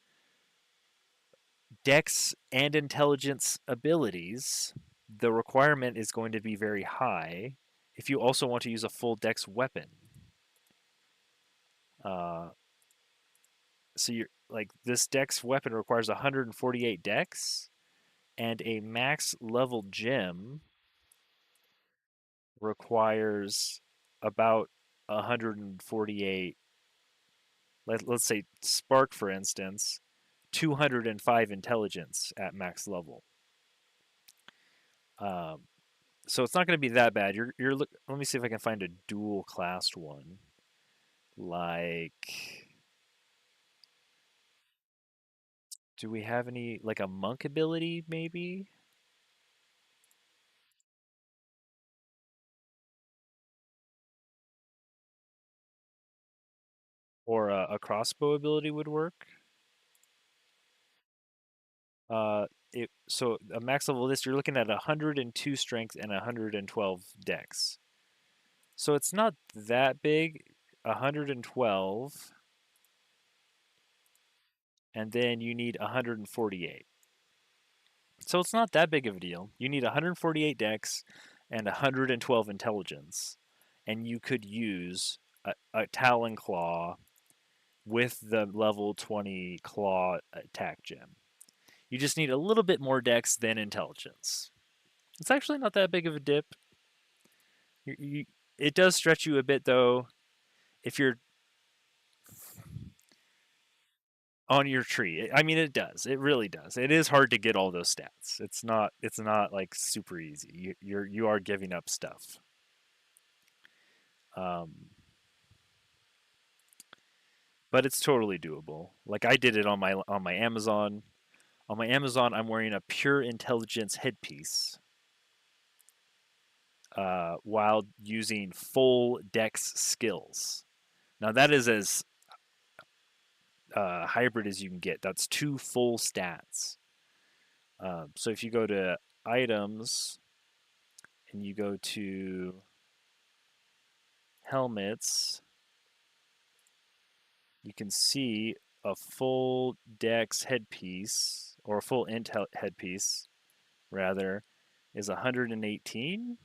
dex and intelligence abilities, the requirement is going to be very high if you also want to use a full dex weapon. So you're like, this dex weapon requires 148 dex and a max level gem requires about 148. Let's say Spark, for instance, 205 intelligence at max level. Um, so it's not going to be that bad. Let me see if I can find a dual classed one. Like, do we have any like a monk ability maybe, or a crossbow ability would work? So a max level of this, you're looking at 102 strength and 112 dex. So it's not that big. 112, and then you need 148. So it's not that big of a deal. You need 148 dex and 112 intelligence, and you could use a Talon Claw with the level 20 Claw attack gem. You just need a little bit more dex than intelligence. It's actually not that big of a dip. You, it does stretch you a bit though if you're on your tree. I mean, it does. It really does. It is hard to get all those stats. It's not. It's not like super easy. You are giving up stuff. Um, but it's totally doable. Like I did it on my Amazon. On my Amazon, I'm wearing a pure intelligence headpiece while using full dex skills. Now that is as hybrid as you can get. That's 2 full stats. So if you go to items and you go to helmets, you can see a full dex headpiece, or a full intel headpiece rather, is 118.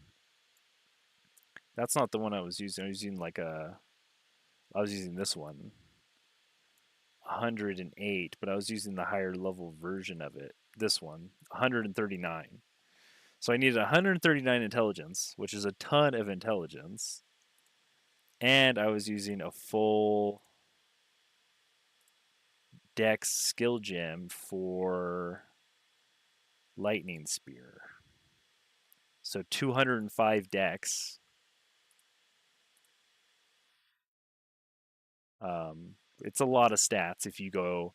That's not the one I was using. I was using this one, 108, but I was using the higher level version of it. This one, 139. So I needed 139 intelligence, which is a ton of intelligence, and I was using a full dex skill gem for lightning spear. So 205 dex. It's a lot of stats if you go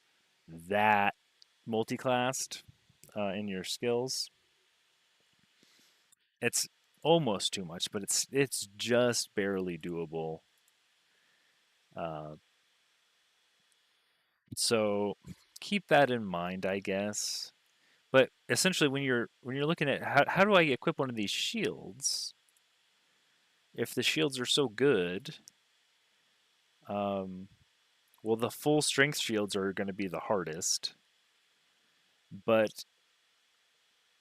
that multi-classed in your skills. It's almost too much, but it's just barely doable. Uh, so keep that in mind, I guess. But essentially, when you're looking at how do I equip one of these shields, if the shields are so good, um, well, the full strength shields are going to be the hardest, but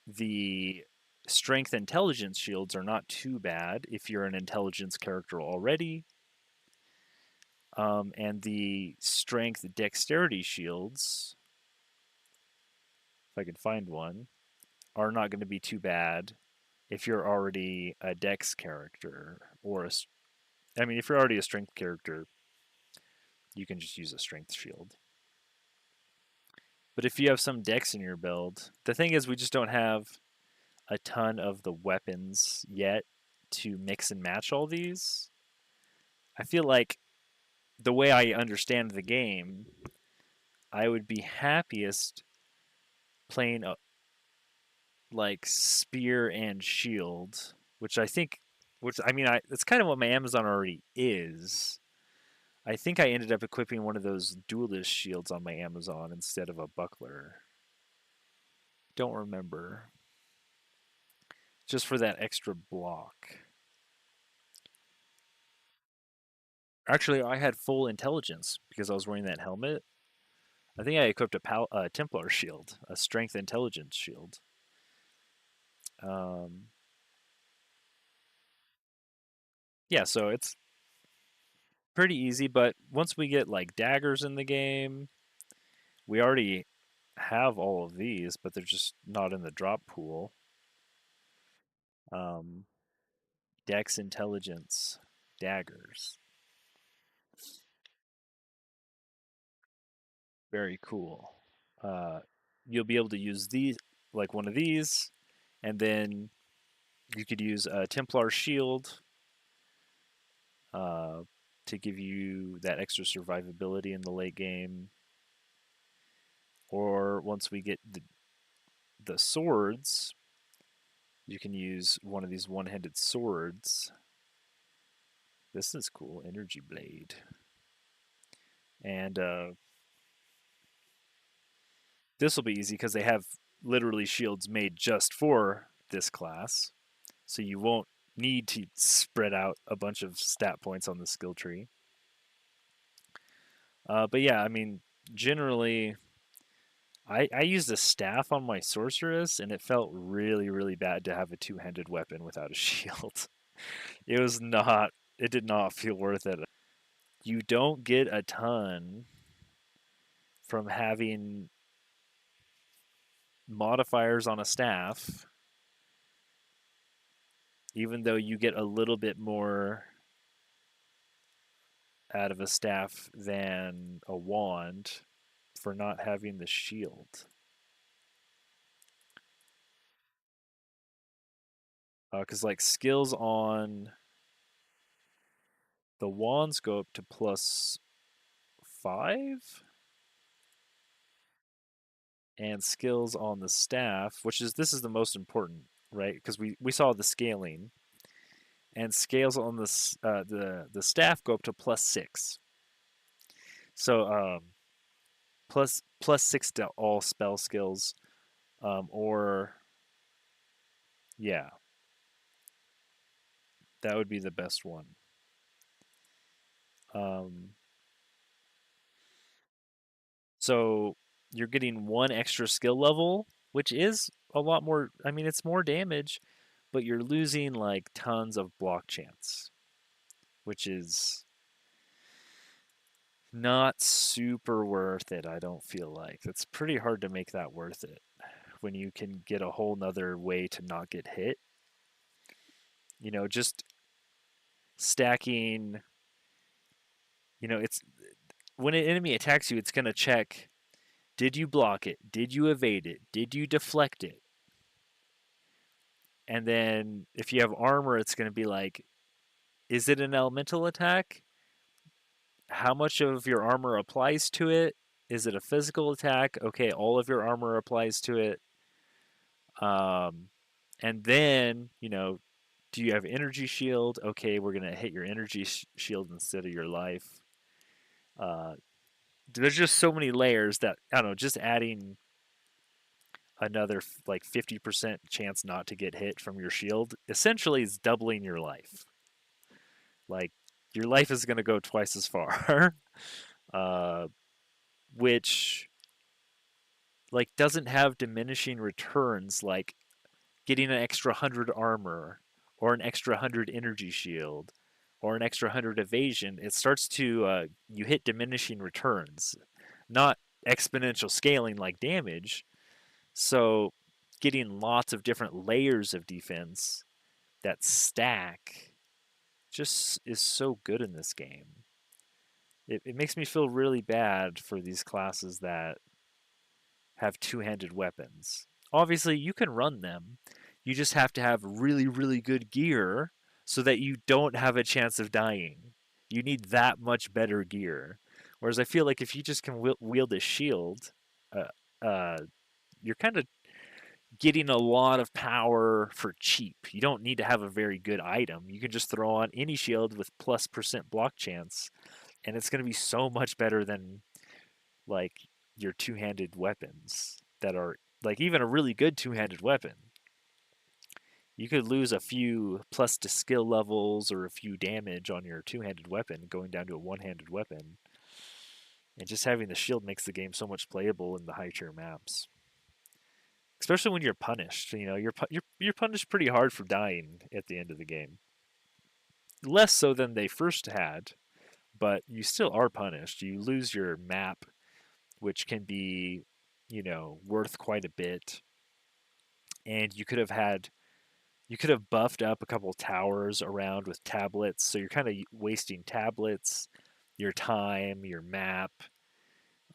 the strength intelligence shields are not too bad if you're an intelligence character already. And the strength dexterity shields, if I can find one, are not going to be too bad if you're already a dex character or I mean, if you're already a strength character, you can just use a strength shield. But if you have some dex in your build, the thing is, we just don't have a ton of the weapons yet to mix and match all these. I feel like the way I understand the game, I would be happiest playing a like spear and shield, which I think, which I mean, it's kind of what my Amazon already is. I think I ended up equipping one of those duelist shields on my Amazon instead of a buckler. Don't remember. Just for that extra block. Actually, I had full intelligence because I was wearing that helmet. I think I equipped a Templar shield, a strength intelligence shield. Um, yeah, so it's pretty easy, but once we get like daggers in the game, we already have all of these, but they're just not in the drop pool. Um, Dex Intelligence. Daggers. Very cool. You'll be able to use these, like one of these, and then you could use a Templar Shield to give you that extra survivability in the late game. Or once we get the swords, you can use one of these one-handed swords. This is cool, Energy Blade. And this will be easy because they have literally shields made just for this class. So you won't need to spread out a bunch of stat points on the skill tree. But yeah, I mean, generally, I used a staff on my sorceress, and it felt really, really bad to have a two-handed weapon without a shield. It was not. It did not feel worth it. You don't get a ton from having modifiers on a staff, even though you get a little bit more out of a staff than a wand for not having the shield. Because like skills on the wands go up to +5, and skills on the staff, this is the most important, right? Because we saw the scaling, and scales on the staff go up to +6. So +6 to all spell skills, or yeah, that would be the best one. So you're getting one extra skill level, which is a lot more. I mean, it's more damage, but you're losing like tons of block chance, which is not super worth it. I don't feel like it's pretty hard to make that worth it when you can get a whole nother way to not get hit. You know, just stacking. You know, it's when an enemy attacks you, it's going to check, did you block it? Did you evade it? Did you deflect it? And then if you have armor, it's going to be like, is it an elemental attack? How much of your armor applies to it? Is it a physical attack? Okay, all of your armor applies to it. And then, you know, do you have energy shield? Okay, we're going to hit your energy shield instead of your life. There's just so many layers that, I don't know, just adding another like 50% chance not to get hit from your shield essentially is doubling your life. Like, your life is going to go twice as far. Which like doesn't have diminishing returns, like getting an extra 100 armor or an extra 100 energy shield or an extra 100 evasion. It starts to you hit diminishing returns, not exponential scaling like damage. So getting lots of different layers of defense that stack just is so good in this game. It makes me feel really bad for these classes that have two-handed weapons. Obviously, you can run them. You just have to have really, really good gear so that you don't have a chance of dying. You need that much better gear. Whereas I feel like if you just can wield a shield, uh, uh, you're kind of getting a lot of power for cheap. You don't need to have a very good item. You can just throw on any shield with +% block chance, and it's going to be so much better than like your two-handed weapons that are like even a really good two-handed weapon. You could lose a few plus to skill levels or a few damage on your two-handed weapon going down to a one-handed weapon. And just having the shield makes the game so much playable in the high tier maps. Especially when you're punished, you know, you're punished pretty hard for dying at the end of the game. Less so than they first had, but you still are punished. You lose your map, which can be, you know, worth quite a bit. And you could have had You could have buffed up a couple towers around with tablets, so you're kind of wasting tablets, your time, your map,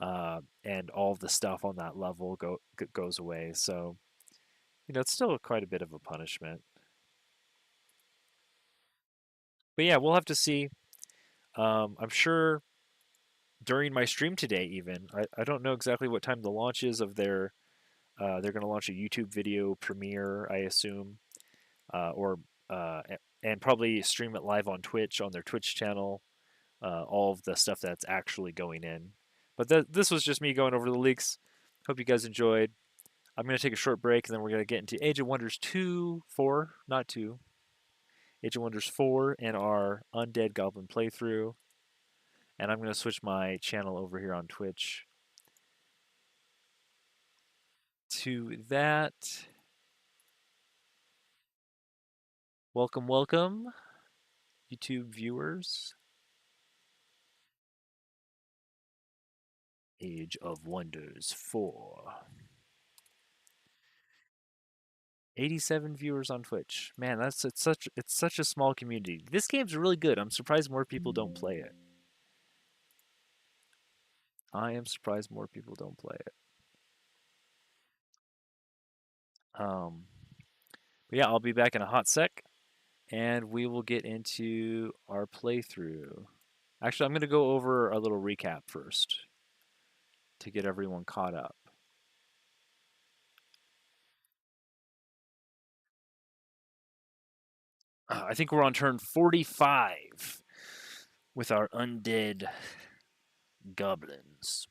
and all the stuff on that level goes away. So it's still quite a bit of a punishment. But yeah, we'll have to see. I'm sure during my stream today, even I don't know exactly what time the launch is of their. They're going to launch a YouTube video premiere, I assume, or and probably stream it live on Twitch on their Twitch channel. All of the stuff that's actually going in. But this was just me going over the leaks. Hope you guys enjoyed. I'm going to take a short break, and then we're going to get into Age of Wonders 2, 4, not 2. Age of Wonders 4 and our Undead Goblin playthrough. And I'm going to switch my channel over here on Twitch to that. Welcome, welcome, YouTube viewers. Age of Wonders 4. 87 viewers on Twitch. Man, it's such a small community. This game's really good. I'm surprised more people don't play it. I am surprised more people don't play it. But yeah, I'll be back in a hot sec, and we will get into our playthrough. Actually, I'm going to go over a little recap first to get everyone caught up. I think we're on turn 45 with our undead goblins.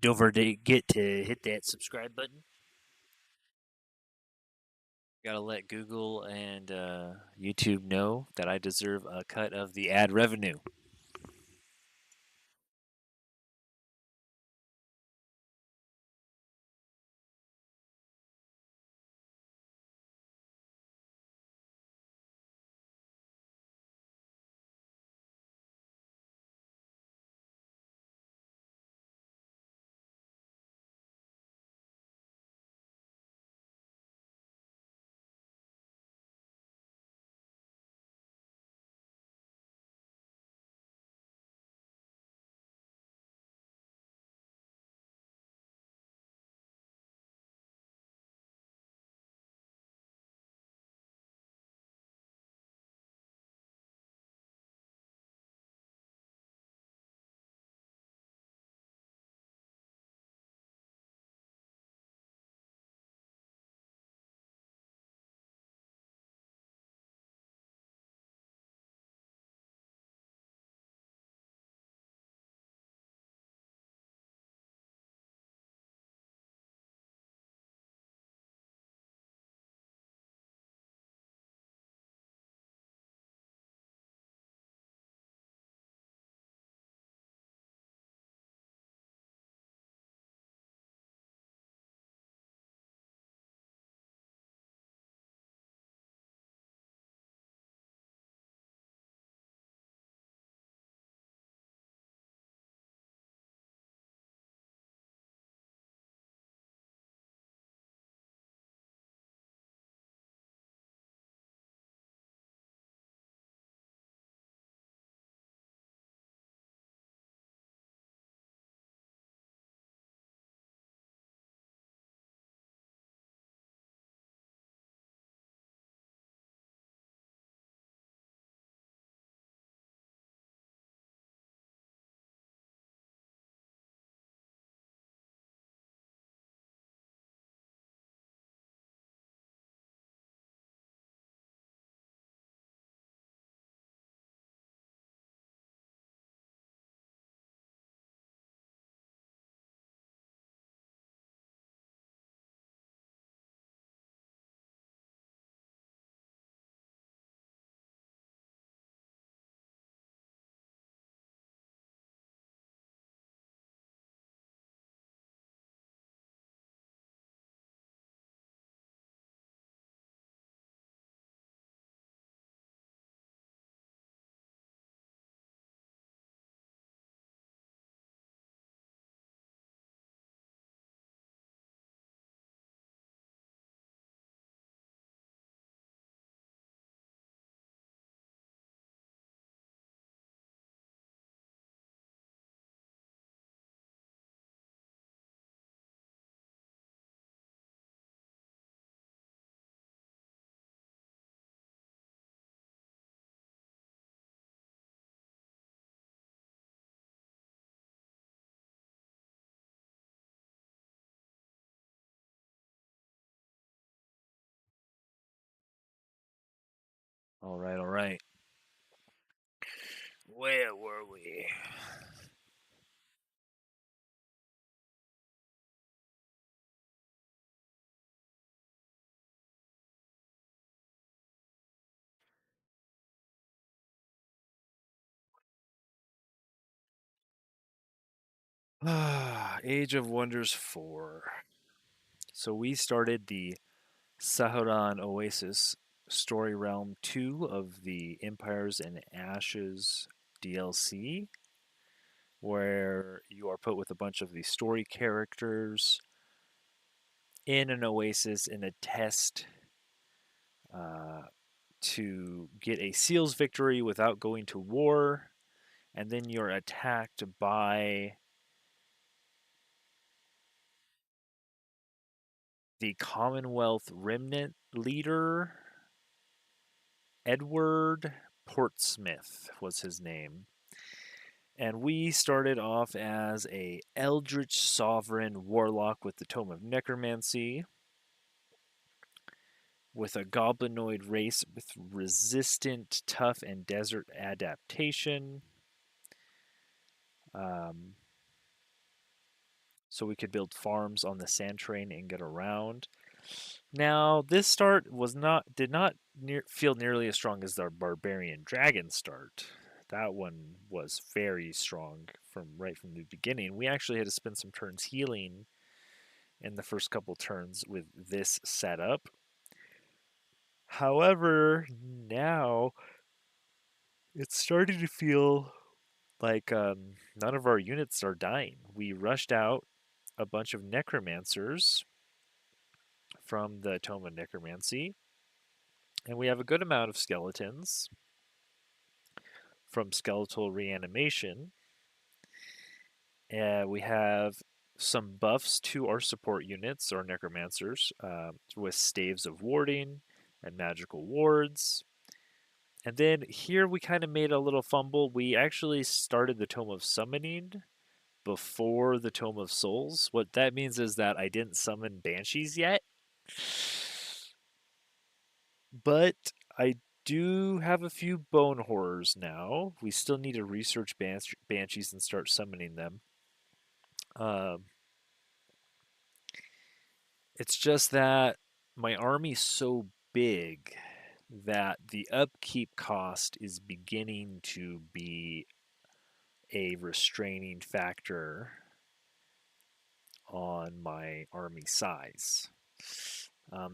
Don't forget to hit that subscribe button. Gotta let Google and YouTube know that I deserve a cut of the ad revenue. All right, all right. Where were we? Age of Wonders 4. So we started the Saharin Oasis Story Realm 2 of the Empires and Ashes DLC, where you are put with a bunch of the story characters in an oasis in a test uh, to get a seals victory without going to war, and then you're attacked by the Commonwealth Remnant leader, Edward Portsmouth was his name. And we started off as a Eldritch Sovereign Warlock with the Tome of Necromancy, with a goblinoid race with resistant, tough, and desert adaptation. Um, so we could build farms on the sand train and get around. Now, this start did not feel nearly as strong as our barbarian dragon start. That one was very strong right from the beginning. We actually had to spend some turns healing in the first couple turns with this setup. However, now it's starting to feel like none of our units are dying. We rushed out a bunch of necromancers from the Tome of Necromancy, and we have a good amount of skeletons from skeletal reanimation. We have some buffs to our support units, or necromancers, with staves of warding and magical wards. And then here we kind of made a little fumble. We actually started the Tome of Summoning before the Tome of Souls. What that means is that I didn't summon banshees yet. But I do have a few bone horrors now. We still need to research banshees and start summoning them. It's just that my army's so big that the upkeep cost is beginning to be a restraining factor on my army size.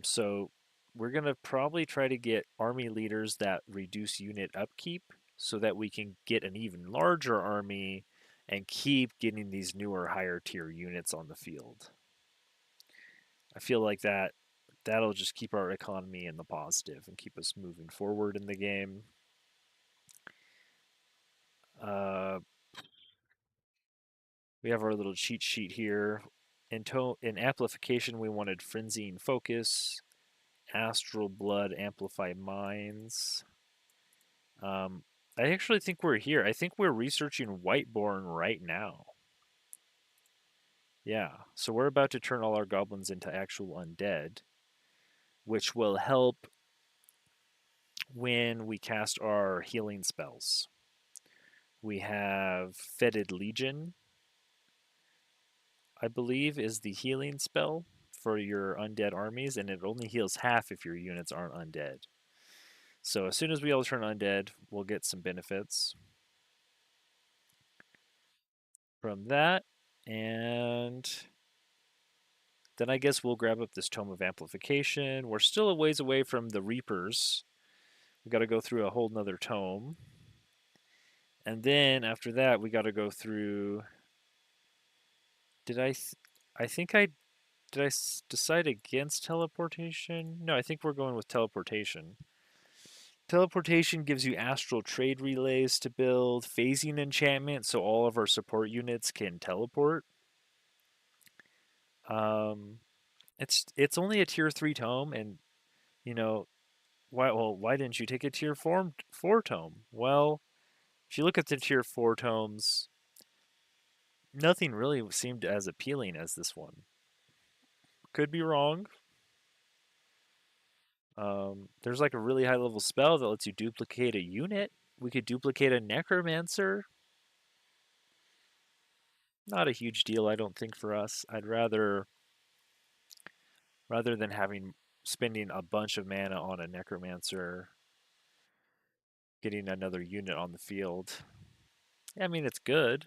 So we're going to probably try to get army leaders that reduce unit upkeep so that we can get an even larger army and keep getting these newer higher tier units on the field. I feel like that'll just keep our economy in the positive and keep us moving forward in the game. We have our little cheat sheet here. In amplification, we wanted frenzying focus, astral blood, amplify minds. I actually think we're here. I think we're researching Whiteborn right now. Yeah, so we're about to turn all our goblins into actual undead, which will help when we cast our healing spells. We have Fetid Legion, I believe, is the healing spell for your undead armies, and it only heals half if your units aren't undead. So as soon as we all turn undead, we'll get some benefits from that, and then I guess we'll grab up this Tome of Amplification. We're still a ways away from the Reapers. We got to go through a whole nother tome. And then after that, we got to go through. Did I? I think I did. I decide against teleportation? No, I think we're going with teleportation. Teleportation gives you astral trade relays to build, phasing enchantment, so all of our support units can teleport. Um, it's only a tier 3 tome, and you know why didn't you take a tier 4 tome? Well, if you look at the tier 4 tomes, nothing really seemed as appealing as this one. Could be wrong. There's like a really high level spell that lets you duplicate a unit. We could duplicate a necromancer. Not a huge deal, I don't think, for us. I'd rather than spending a bunch of mana on a necromancer, getting another unit on the field. I mean, it's good,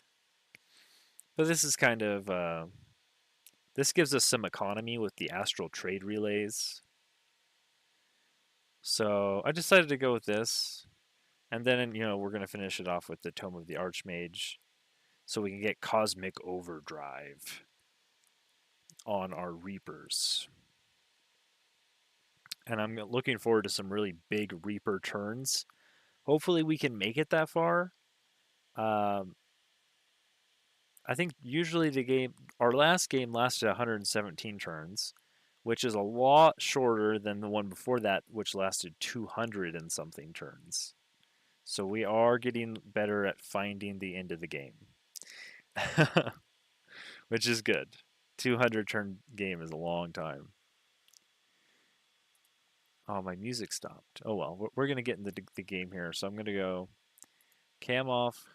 but this is kind of this gives us some economy with the astral trade relays. So I decided to go with this, and then we're gonna finish it off with the Tome of the Archmage, so we can get Cosmic Overdrive on our Reapers. And I'm looking forward to some really big Reaper turns. Hopefully we can make it that far. I think usually our last game lasted 117 turns, which is a lot shorter than the one before that, which lasted 200 and something turns. So we are getting better at finding the end of the game, which is good. 200 turn game is a long time. Oh, my music stopped. Oh well, we're going to get into the game here. So I'm going to go cam off,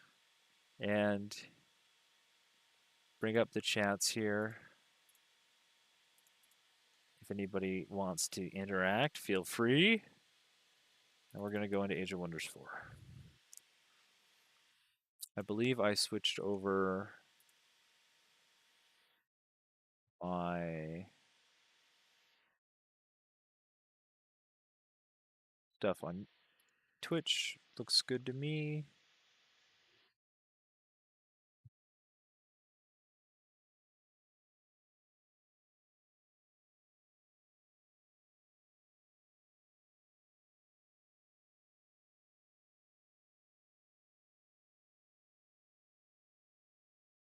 and bring up the chats here. If anybody wants to interact, feel free. And we're going to go into Age of Wonders 4. I believe I switched over my stuff on Twitch. Looks good to me.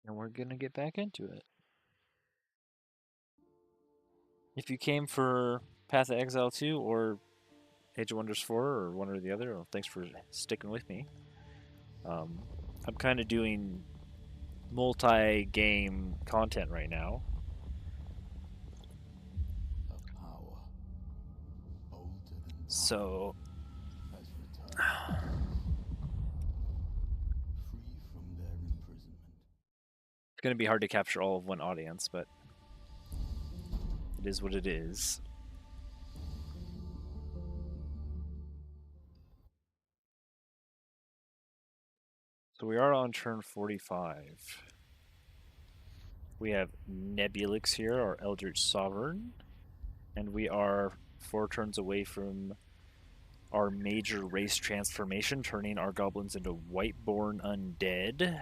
And we're going to get back into it. If you came for Path of Exile 2 or Age of Wonders 4 or one or the other, well, thanks for sticking with me. I'm kind of doing multi-game content right now. So it's going to be hard to capture all of one audience, but it is what it is. So we are on turn 45. We have Nebulix here, our Eldritch Sovereign, and we are 4 turns away from our major race transformation, turning our goblins into Whiteborn Undead.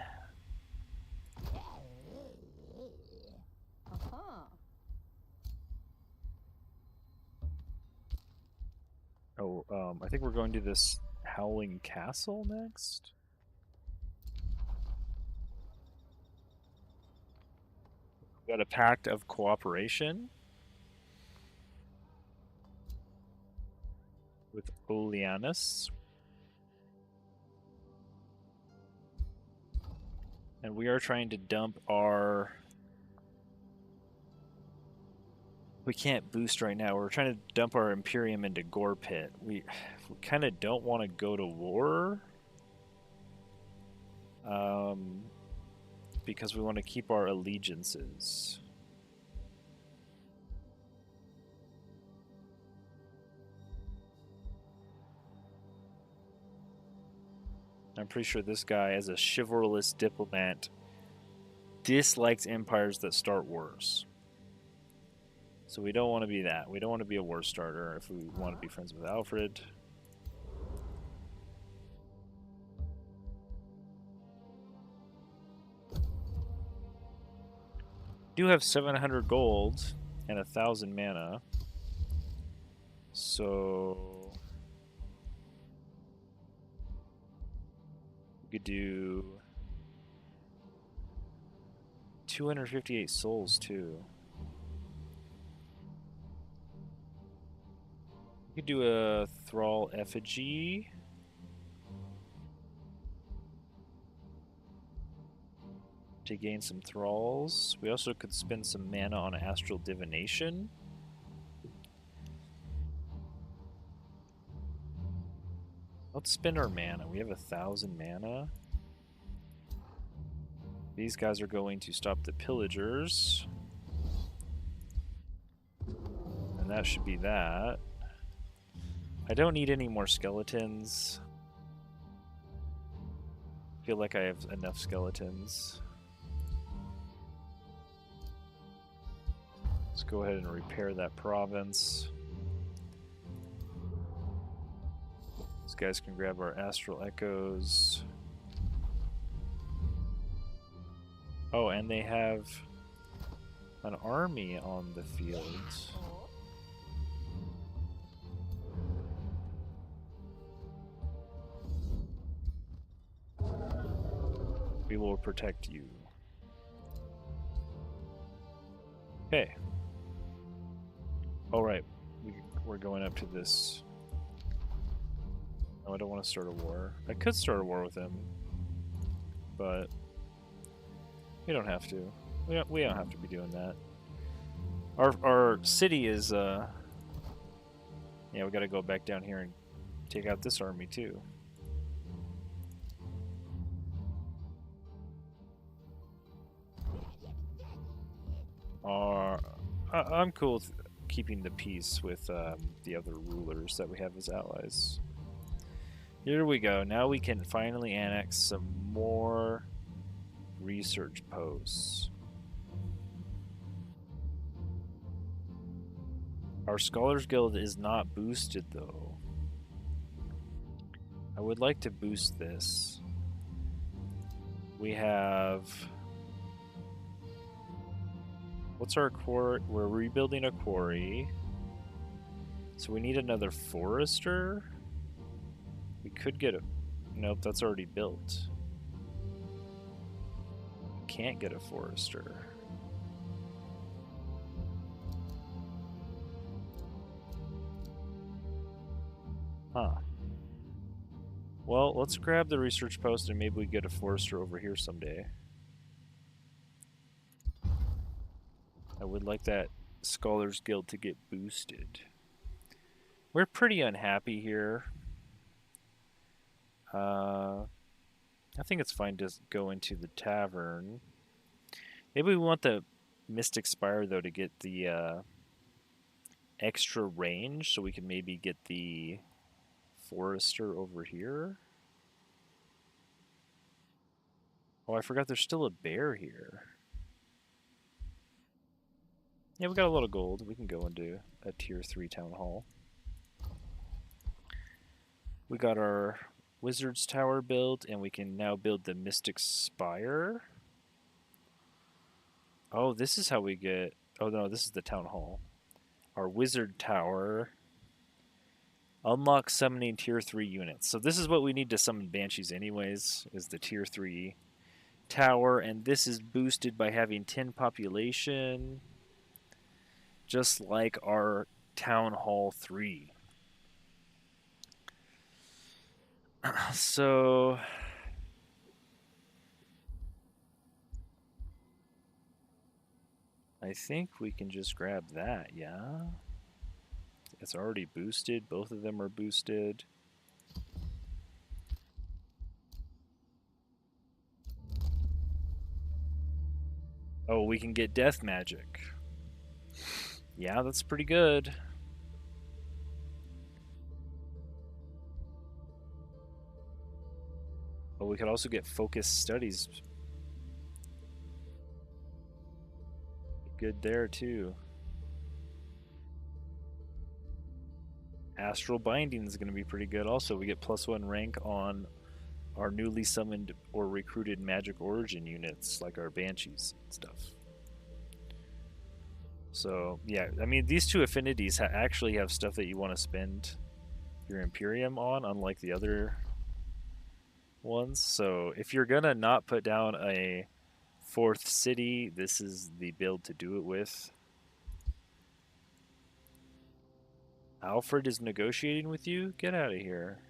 I think we're going to this Howling Castle next. We got a Pact of Cooperation with Oleanus. And we are trying to dump our... We can't boost right now. We're trying to dump our Imperium into Gore Pit. We kind of don't want to go to war. Because we want to keep our allegiances. I'm pretty sure this guy, as a chivalrous diplomat, dislikes empires that start wars. So we don't want to be that. We don't want to be a war starter if we want to be friends with Alfred. Do have 700 gold and 1,000 mana. So we could do 258 souls too. We could do a Thrall Effigy. To gain some thralls. We also could spend some mana on Astral Divination. Let's spend our mana. We have 1,000 mana. These guys are going to stop the pillagers. And that should be that. I don't need any more skeletons. I feel like I have enough skeletons. Let's go ahead and repair that province. These guys can grab our Astral Echoes. Oh, and they have an army on the field. We will protect you. Okay. Alright, we're going up to this. No, I don't want to start a war. I could start a war with him, but we don't have to. We don't have to be doing that. Our city is yeah, we got to go back down here and take out this army too. I'm cool with keeping the peace with the other rulers that we have as allies. Here we go. Now we can finally annex some more research posts. Our Scholars Guild is not boosted though. I would like to boost this. We have... What's our quarry? We're rebuilding a quarry. So we need another forester. We could get a... Nope, that's already built. Can't get a forester. Huh. Well, let's grab the research post and maybe we get a forester over here someday. I would like that Scholars Guild to get boosted. We're pretty unhappy here. I think it's fine to go into the tavern. Maybe we want the Mystic Spire, though, to get the extra range, so we can maybe get the Forester over here. Oh, I forgot there's still a bear here. Yeah, we got a lot of gold. We can go into a tier 3 town hall. We got our Wizard's Tower built, and we can now build the Mystic Spire. Oh, this is how we get... Oh, no, this is the town hall. Our Wizard Tower. Unlock summoning tier 3 units. So this is what we need to summon Banshees anyways, is the tier 3 tower. And this is boosted by having 10 population, just like our Town Hall 3. So... I think we can just grab that, yeah? It's already boosted. Both of them are boosted. Oh, we can get death magic. Yeah, that's pretty good. But we could also get focused studies. Good there too. Astral Binding is going to be pretty good also. We get +1 rank on our newly summoned or recruited Magic Origin units, like our Banshees and stuff. So, yeah, I mean, these two affinities actually have stuff that you want to spend your Imperium on, unlike the other ones. So, if you're going to not put down a 4th city, this is the build to do it with. Alfred is negotiating with you? Get out of here.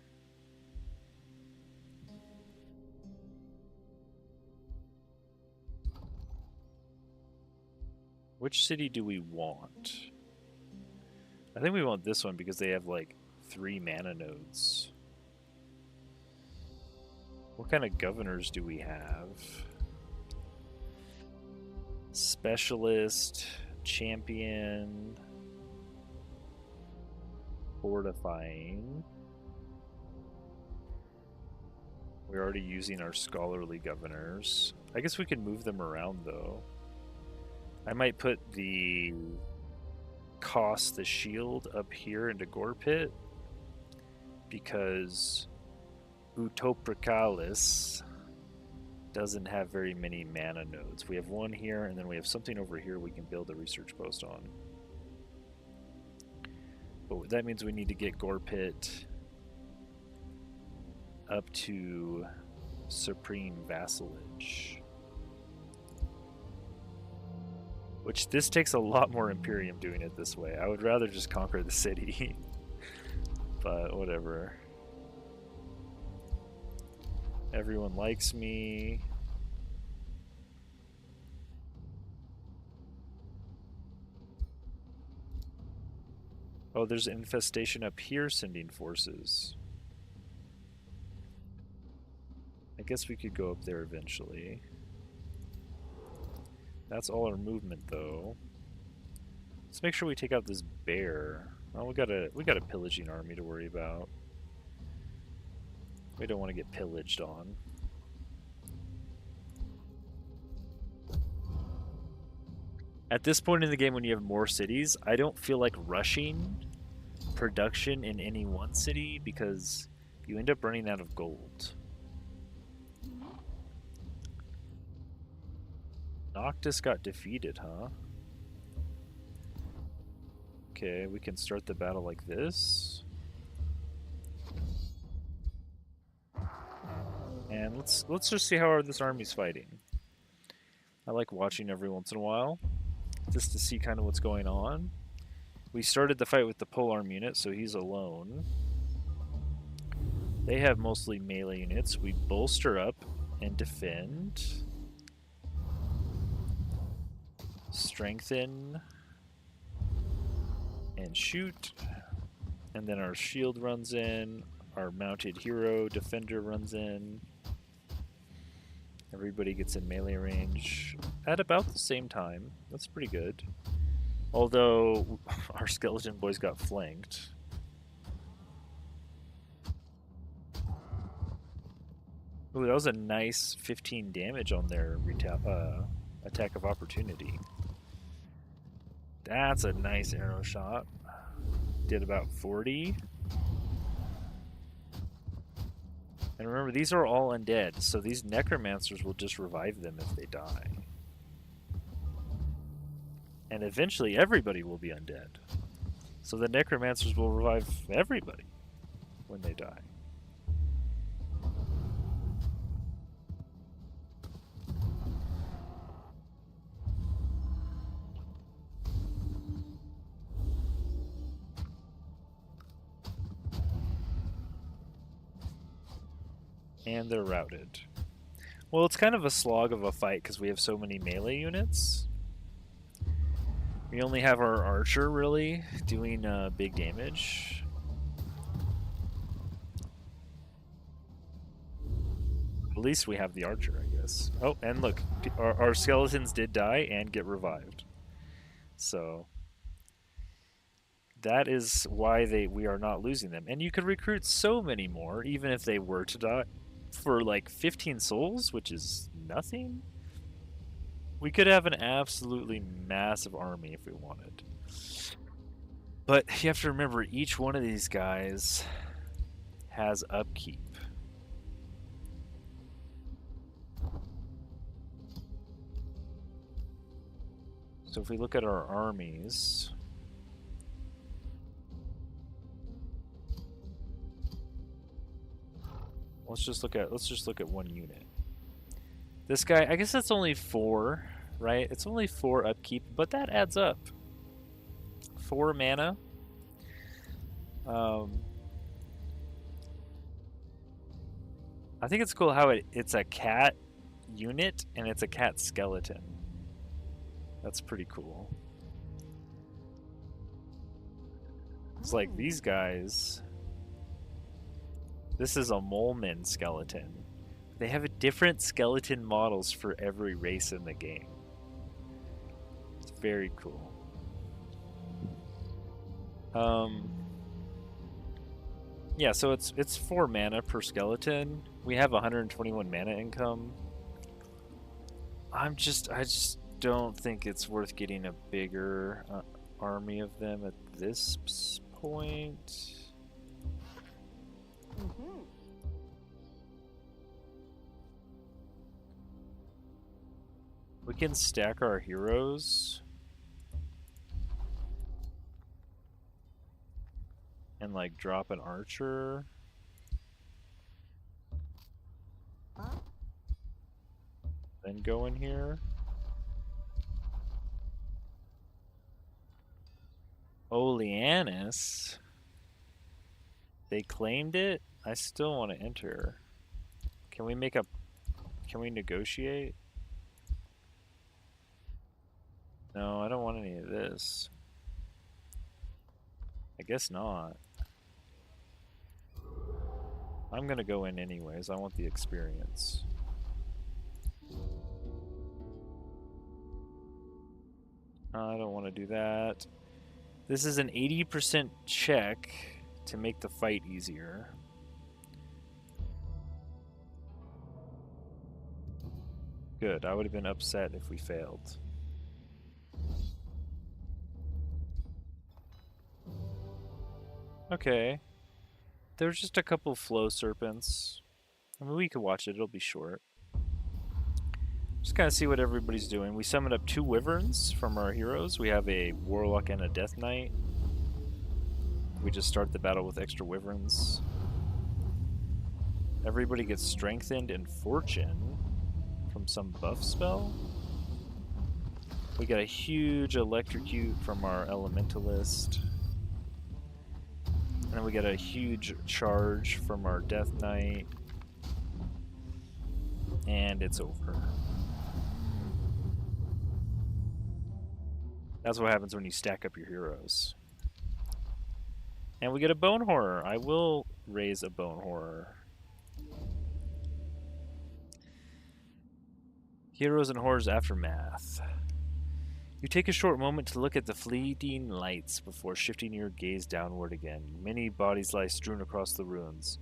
Which city do we want? I think we want this one because they have like 3 mana nodes. What kind of governors do we have? Specialist, champion, fortifying. We're already using our scholarly governors. I guess we could move them around though. I might put the cost the shield up here into Gore Pit because Utopricalis doesn't have very many mana nodes. We have one here, and then we have something over here we can build a research post on. But that means we need to get Gore Pit up to Supreme Vassalage. Which this takes a lot more Imperium doing it this way. I would rather just conquer the city. But whatever. Everyone likes me. Oh, there's an infestation up here sending forces. I guess we could go up there eventually. That's all our movement, though. Let's make sure we take out this bear. Well, we got a pillaging army to worry about. We don't want to get pillaged on. At this point in the game, when you have more cities, I don't feel like rushing production in any one city because you end up running out of gold. Noctis got defeated, huh? Okay, we can start the battle like this. And let's just see how this army's fighting. I like watching every once in a while, just to see kind of what's going on. We started the fight with the polearm unit, so he's alone. They have mostly melee units. We bolster up and defend. Strengthen. And shoot. And then our shield runs in. Our mounted hero defender runs in. Everybody gets in melee range at about the same time. That's pretty good. Although our skeleton boys got flanked. Ooh, that was a nice 15 damage on their attack of opportunity. That's a nice arrow shot. Did about 40. And remember, these are all undead, so these necromancers will just revive them if they die. And eventually everybody will be undead. So the necromancers will revive everybody when they die. And they're routed. Well, it's kind of a slog of a fight because we have so many melee units. We only have our archer, really, doing big damage. At least we have the archer, I guess. Oh, and look, our skeletons did die and get revived. So that is why we are not losing them. And you could recruit so many more, even if they were to die. For like 15 souls, which is nothing, we could have an absolutely massive army if we wanted. But you have to remember, each one of these guys has upkeep. So if we look at our armies, let's just look at one unit. This guy, I guess that's only 4, right? It's only 4 upkeep, but that adds up. 4 mana. I think it's cool how it's a cat unit and it's a cat skeleton. That's pretty cool. It's like these guys. This is a Moleman skeleton. They have different skeleton models for every race in the game. It's very cool. Yeah, so it's 4 mana per skeleton. We have 121 mana income. I just don't think it's worth getting a bigger army of them at this point. We can stack our heroes and like drop an archer. Then go in here. Oleanis. They claimed it? I still want to enter. Can we negotiate? No, I don't want any of this. I guess not. I'm gonna go in anyways. I want the experience. I don't want to do that. This is an 80% check to make the fight easier. Good. I would have been upset if we failed. Okay. There's just a couple flow serpents. I mean, we could watch it. It'll be short. Just kind of see what everybody's doing. We summoned up 2 wyverns from our heroes. We have a warlock and a death knight. We just start the battle with extra wyverns. Everybody gets strengthened and fortune from some buff spell. We got a huge electrocute from our elementalist. And then we got a huge charge from our death knight. And it's over. That's what happens when you stack up your heroes. And we get a bone horror. I will raise a bone horror. Heroes and Horrors Aftermath. You take a short moment to look at the fleeting lights before shifting your gaze downward again. Many bodies lie strewn across the ruins.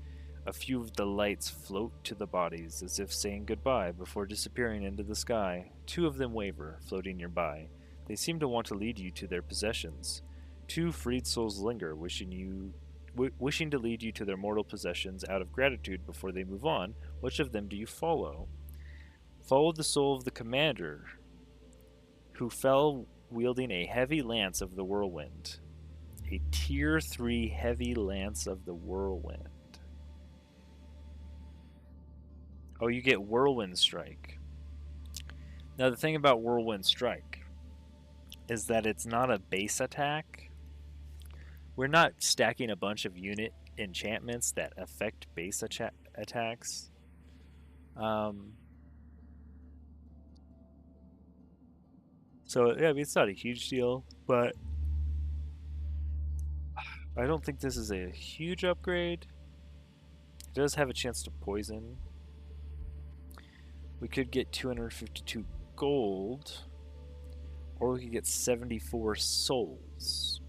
A few of the lights float to the bodies, as if saying goodbye before disappearing into the sky. 2 of them waver, floating nearby. They seem to want to lead you to their possessions. 2 freed souls linger, wishing to lead you to their mortal possessions out of gratitude before they move on. Which of them do you follow? Follow the soul of the commander, who fell wielding a heavy lance of the whirlwind. A tier 3 heavy lance of the whirlwind. Oh, you get whirlwind strike. Now the thing about whirlwind strike is that it's not a base attack. We're not stacking a bunch of unit enchantments that affect base attacks. So, yeah, I mean, it's not a huge deal, but I don't think this is a huge upgrade. It does have a chance to poison. We could get 252 gold, or we could get 74 souls.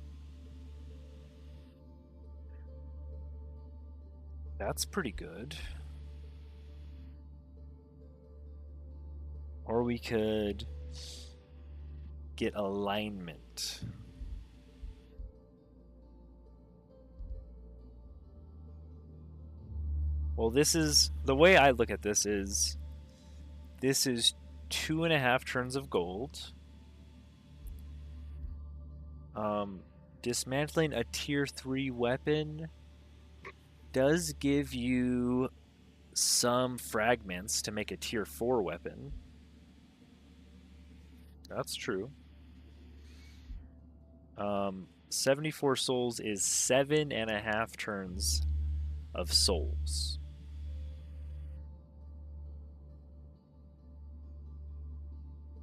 That's pretty good. Or we could get alignment. Well, this is the way I look at this is 2.5 turns of gold. Dismantling a tier 3 weapon does give you some fragments to make a tier 4 weapon. That's true. 74 souls is 7.5 turns of souls.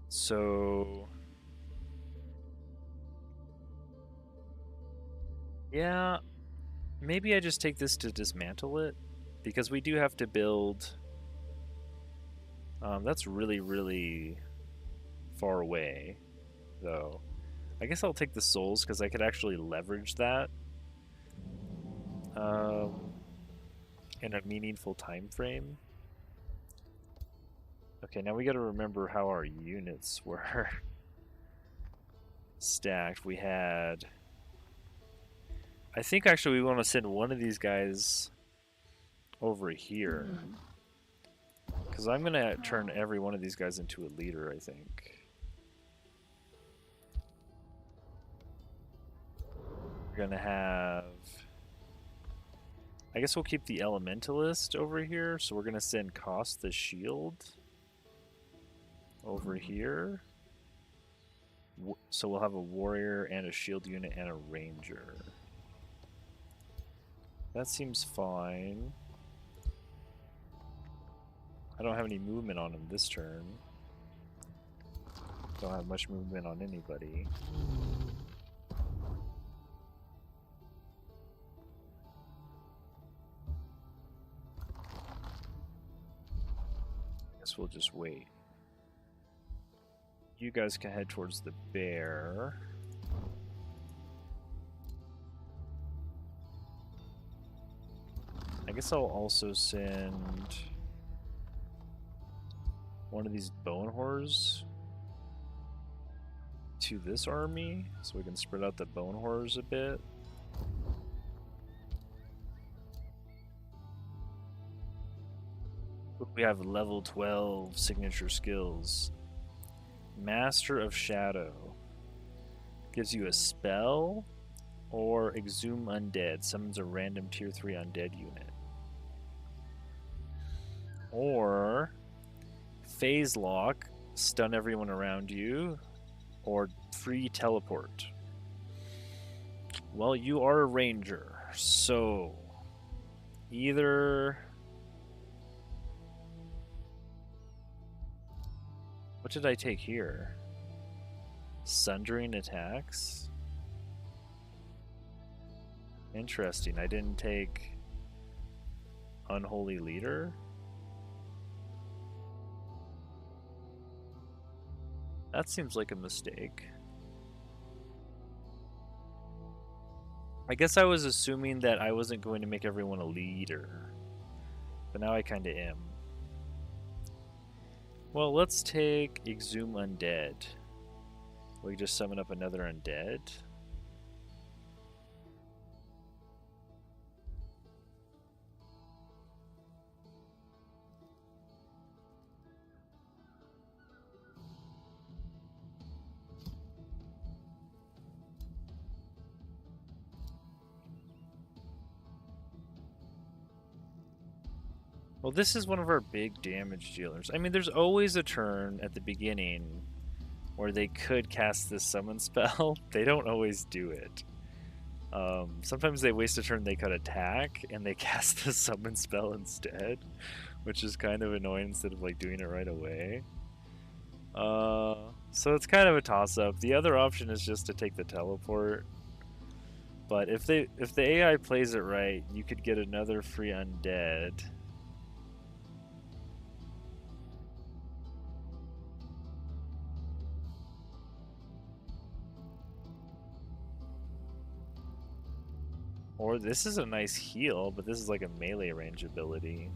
So yeah, maybe I just take this to dismantle it, because we do have to build. That's really, really far away, though. I guess I'll take the souls because I could actually leverage that in a meaningful time frame. Okay, now we got to remember how our units were stacked. We had, I think actually we want to send one of these guys over here, because I'm going to turn every one of these guys into a leader, I think. We're going to have, I guess we'll keep the elementalist over here, so we're going to send Cost the Shield over here. So we'll have a warrior and a shield unit and a ranger. That seems fine. I don't have any movement on him this turn. Don't have much movement on anybody. I guess we'll just wait. You guys can head towards the bear. I guess I'll also send one of these bone horrors to this army so we can spread out the bone horrors a bit. We have level 12 signature skills. Master of Shadow gives you a spell, or Exhume Undead summons a random tier 3 undead unit. Or Phase Lock, stun everyone around you, or free teleport. Well, you are a ranger, so either... What did I take here? Sundering attacks? Interesting, I didn't take Unholy Leader? That seems like a mistake. I guess I was assuming that I wasn't going to make everyone a leader. But now I kinda am. Well, let's take Exhume Undead. We just summon up another undead. Well, this is one of our big damage dealers. I mean, there's always a turn at the beginning where they could cast this summon spell. They don't always do it. Sometimes they waste a turn, they could attack, and they cast the summon spell instead, which is kind of annoying instead of like doing it right away. So it's kind of a toss-up. The other option is just to take the teleport. But if the AI plays it right, you could get another free undead. Or this is a nice heal, but this is like a melee range ability.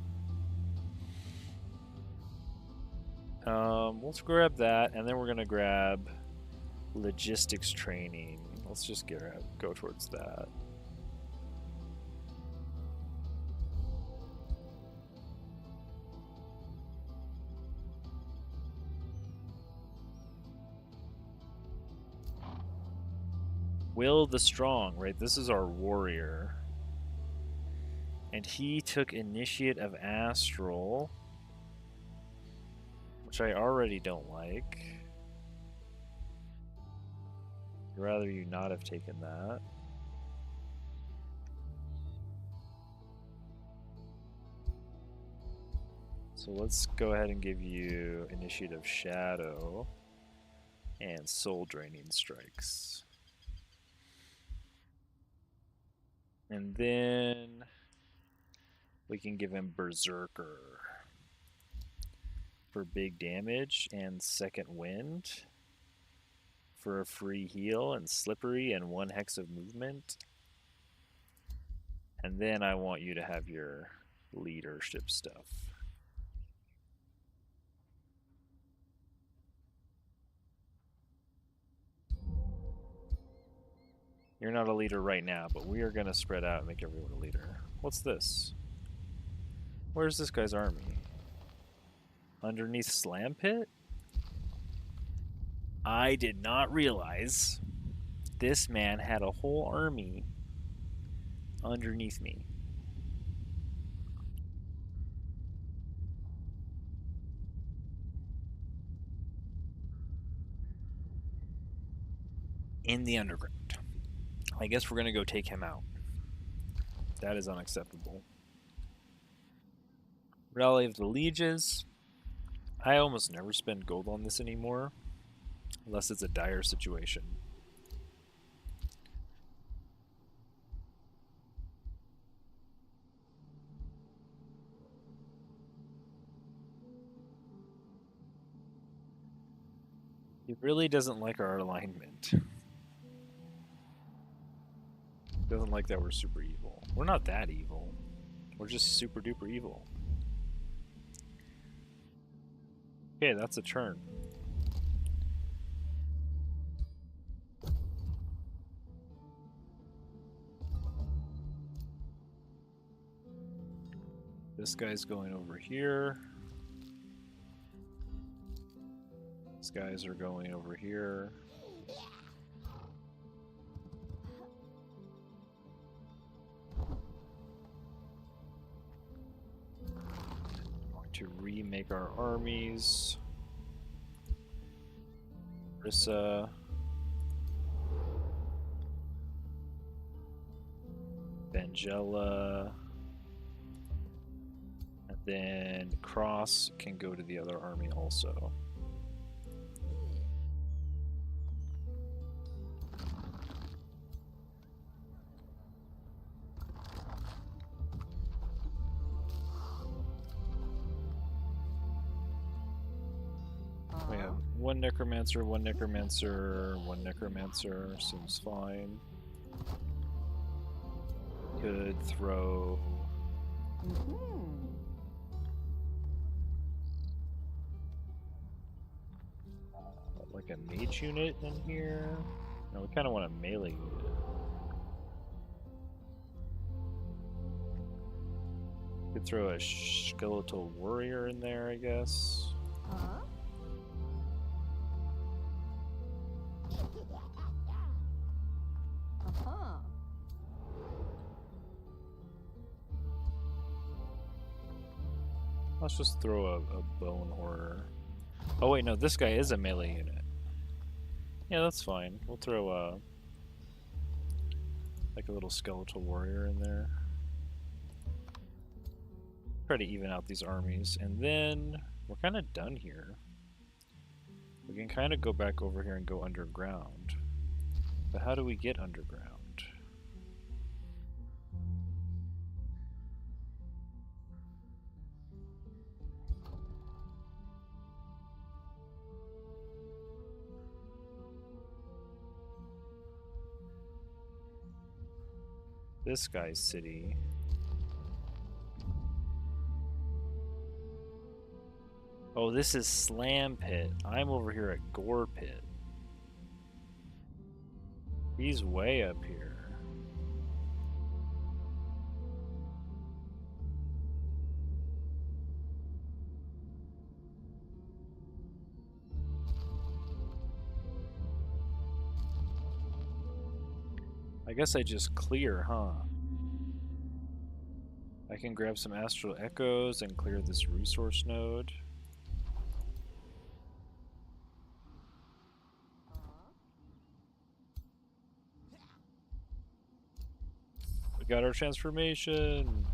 Let's grab that, and then we're gonna grab logistics training. Let's just go towards that. Will the Strong, right? This is our warrior. And he took Initiate of Astral, which I already don't like. I'd rather you not have taken that. So let's go ahead and give you Initiate of Shadow and Soul Draining Strikes. And then we can give him Berserker for big damage and Second Wind for a free heal and Slippery and 1 hex of movement. And then I want you to have your leadership stuff. You're not a leader right now, but we are going to spread out and make everyone a leader. What's this? Where's this guy's army? Underneath Slam Pit? I did not realize this man had a whole army underneath me. In the underground. I guess we're going to go take him out. That is unacceptable. Rally of the Lieges. I almost never spend gold on this anymore, unless it's a dire situation. He really doesn't like our alignment. Doesn't like that we're super evil. We're not that evil. We're just super duper evil. Okay, that's a turn. This guy's going over here. These guys are going over here. Going to remake our armies. Rissa. Vangela. And then Cross can go to the other army also. We have one Necromancer, one Necromancer, one Necromancer. Seems fine. Could throw... like a mage unit in here? No, we kind of want a melee unit. Could throw a skeletal warrior in there, I guess. Let's just throw a bone horror. Oh wait, no, this guy is a melee unit. Yeah, that's fine. We'll throw like a little skeletal warrior in there. Try to even out these armies, and then we're kind of done here. We can kind of go back over here and go underground. But how do we get underground? This guy's city. Oh, this is Slam Pit. I'm over here at Gore Pit. He's way up here. I guess I just clear, huh? I can grab some Astral Echoes and clear this resource node. We got our transformation!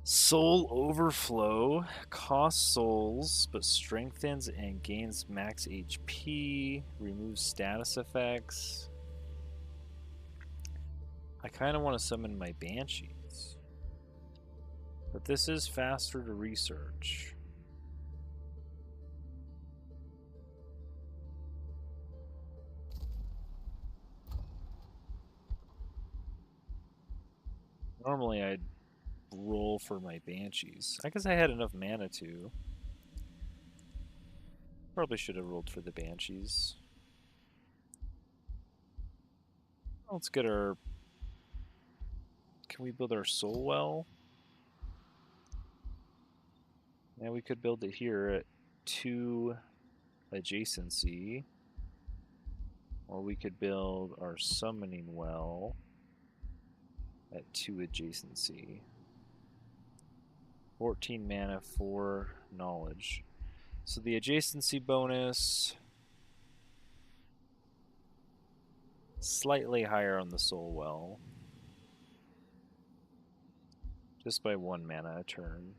Soul Overflow costs souls, but strengthens and gains max HP, removes status effects. I kind of want to summon my Banshees, but this is faster to research. Normally I'd roll for my Banshees. I guess I had enough mana to. Probably should have rolled for the Banshees. Let's get our... Can we build our soul well? Yeah, we could build it here at 2 adjacency. Or we could build our summoning well at 2 adjacency. 14 mana, 4 knowledge. So the adjacency bonus, slightly higher on the soul well. Just by 1 mana a turn.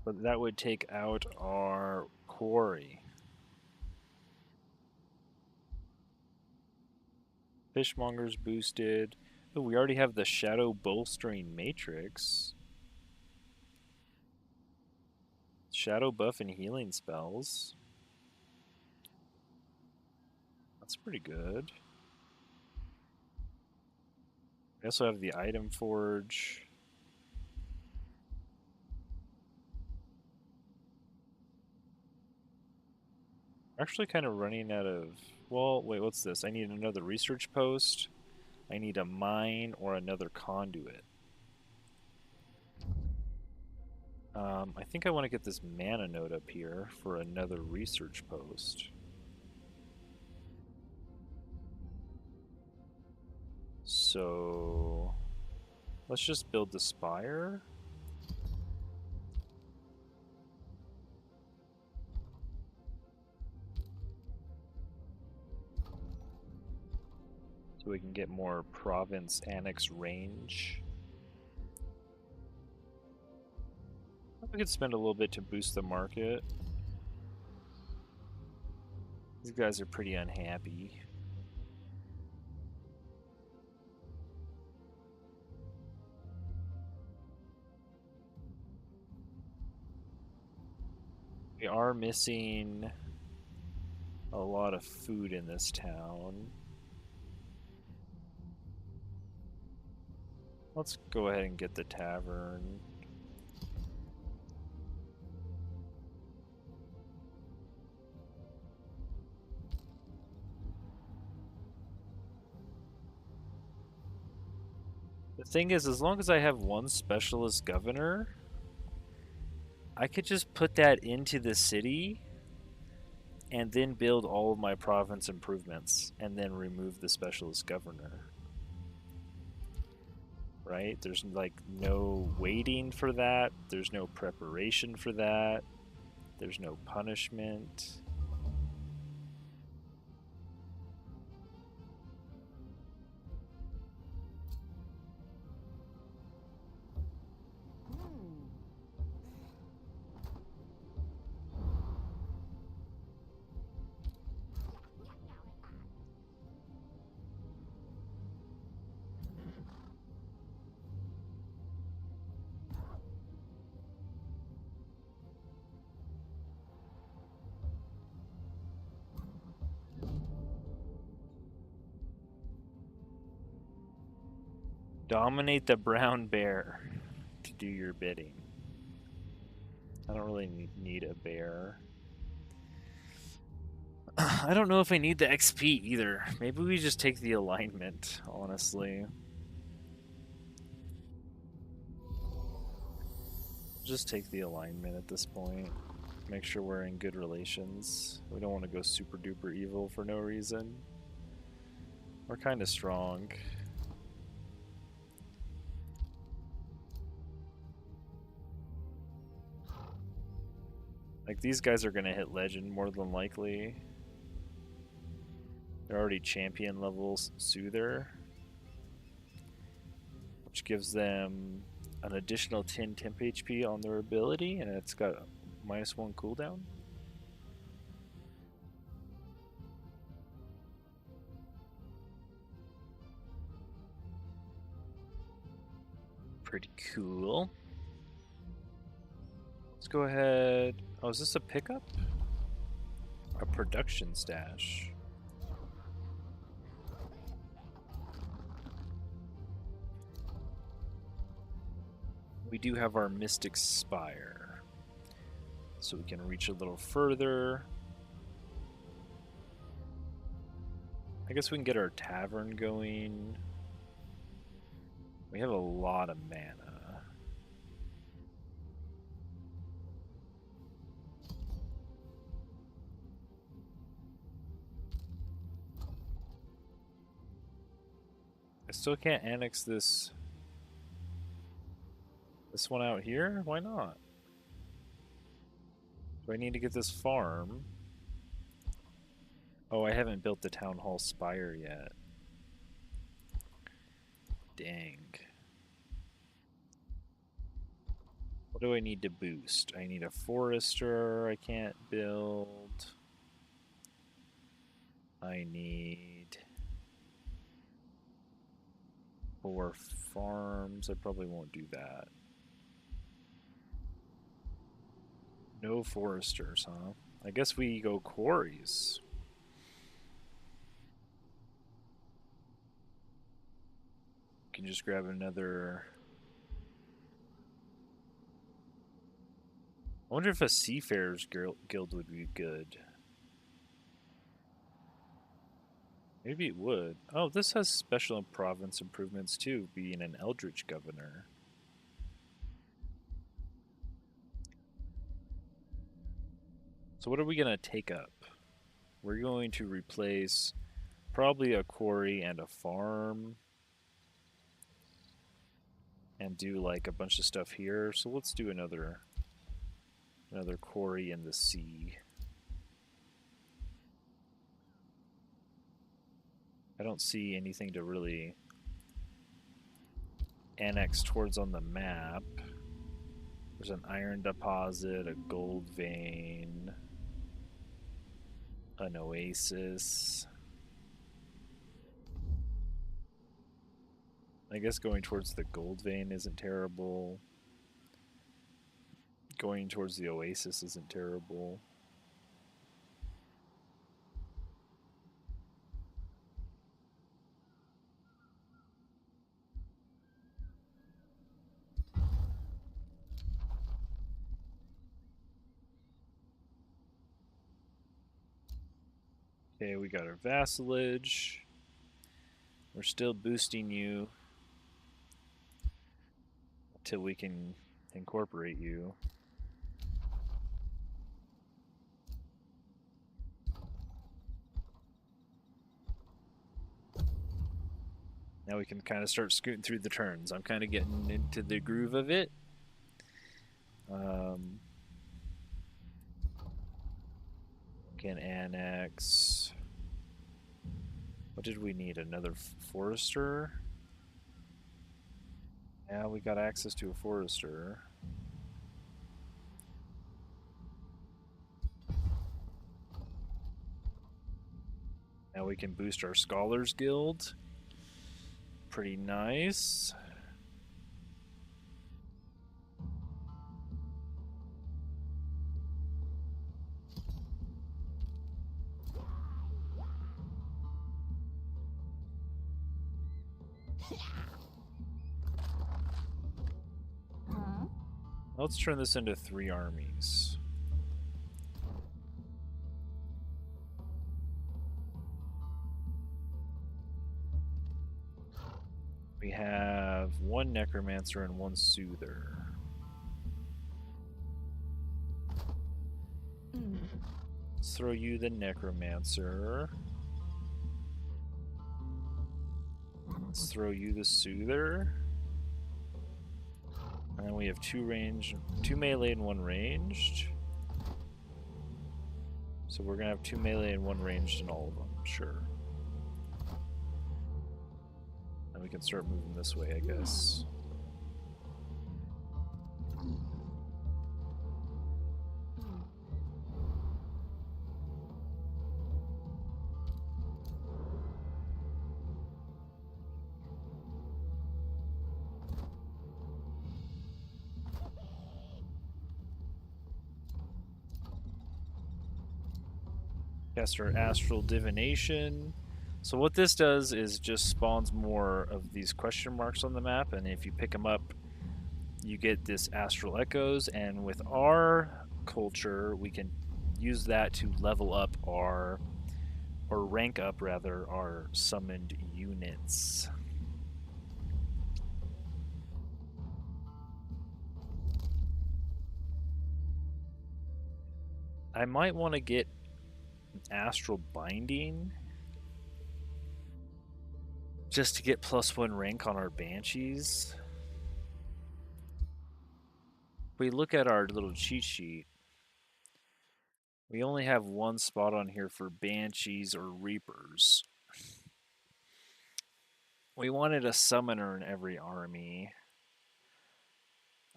But that would take out our quarry. Fishmonger's boosted. Oh, we already have the Shadow Bolstering Matrix. shadow buff and healing spells. That's pretty good. We also have the item forge. We're actually kind of running out of... Well, wait, what's this? I need another research post. I need a mine or another conduit. I think I want to get this mana node up here for another research post. So let's just build the spire. So we can get more province annex range. We could spend a little bit to boost the market. These guys are pretty unhappy. We are missing a lot of food in this town. Let's go ahead and get the tavern. The thing is, as long as I have one specialist governor, I could just put that into the city and then build all of my province improvements and then remove the specialist governor. Right? There's like no waiting for that. There's no preparation for that. There's no punishment. Dominate the brown bear to do your bidding. I don't really need a bear. I don't know if I need the XP either. Maybe we just take the alignment, honestly. Just take the alignment at this point. Make sure we're in good relations. We don't want to go super duper evil for no reason. We're kind of strong. Like, these guys are going to hit legend more than likely. They're already champion levels Soother, which gives them an additional 10 temp HP on their ability, and it's got a -1 cooldown. Pretty cool. Let's go ahead. Oh, is this a pickup? A production stash. We do have our Mystic Spire, so we can reach a little further. I guess we can get our tavern going. We have a lot of mana. I still can't annex this one out here? Why not? Do I need to get this farm? Oh, I haven't built the Town Hall Spire yet. Dang. What do I need to boost? I need a Forester I can't build. I need 4 farms. I probably won't do that. No foresters, huh? I guess we go quarries. Can just grab another. I wonder if a Seafarers Guild would be good. Maybe it would. Oh, this has special province improvements too, being an Eldritch Governor. So what are we going to take up? We're going to replace probably a quarry and a farm. And do like a bunch of stuff here. So let's do another quarry in the sea. I don't see anything to really annex towards on the map. There's an iron deposit, a gold vein, an oasis. I guess going towards the gold vein isn't terrible. Going towards the oasis isn't terrible. Okay, we got our vassalage. We're still boosting you until we can incorporate you. Now we can kind of start scooting through the turns. I'm kind of getting into the groove of it. Can annex. What did we need? Another forester? Yeah, we got access to a forester. Now we can boost our Scholars Guild. Pretty nice. Let's turn this into 3 armies. We have 1 Necromancer and 1 Soother. Let's throw you the Necromancer. Let's throw you the Soother. And then we have 2 melee and 1 ranged. So we're gonna have 2 melee and 1 ranged in all of them, sure. And we can start moving this way, I guess. Cast our Astral Divination. So what this does is just spawns more of these question marks on the map, and if you pick them up, you get this Astral Echoes, and with our culture, we can use that to level up or rank up, rather, our summoned units. I might want to get Astral Binding just to get +1 rank on our banshees. If we look at our little cheat sheet, we only have 1 spot on here for banshees or reapers. We wanted a summoner in every army.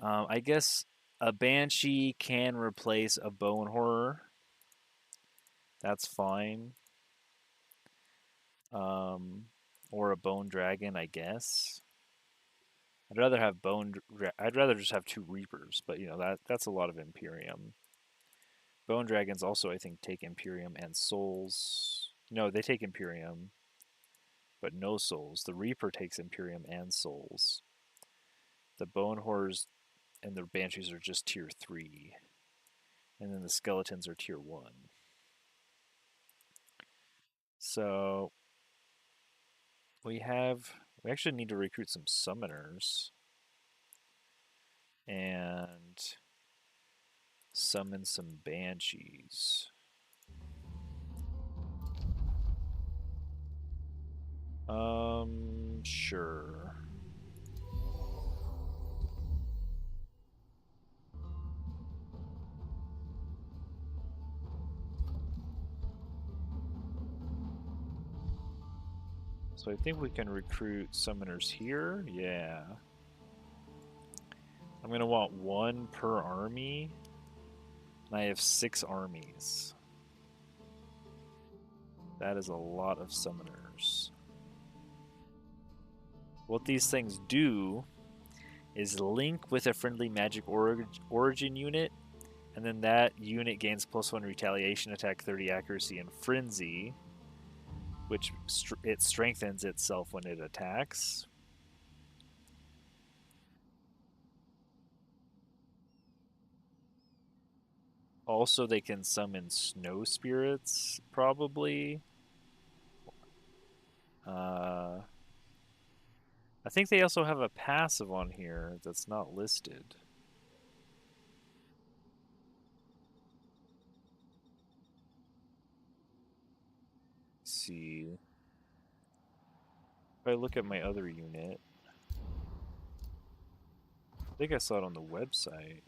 I guess a banshee can replace a bone horror. That's fine. Or a bone dragon, I guess. I'd rather have I'd rather just have 2 reapers, but you know that's a lot of Imperium. Bone Dragons also, I think, take Imperium and Souls. No, they take Imperium, but no Souls. The Reaper takes Imperium and Souls. The Bone Horrors and the Banshees are just tier 3. And then the Skeletons are tier 1. So we actually need to recruit some Summoners. And summon some Banshees. Sure. So I think we can recruit Summoners here. Yeah. I'm going to want 1 per army. And I have 6 armies. That is a lot of Summoners. What these things do is link with a friendly magic origin unit, and then that unit gains +1 retaliation, attack, 30 accuracy, and frenzy, which it strengthens itself when it attacks. Also, they can summon snow spirits, probably. I think they also have a passive on here that's not listed. Let's see. If I look at my other unit, I think I saw it on the website.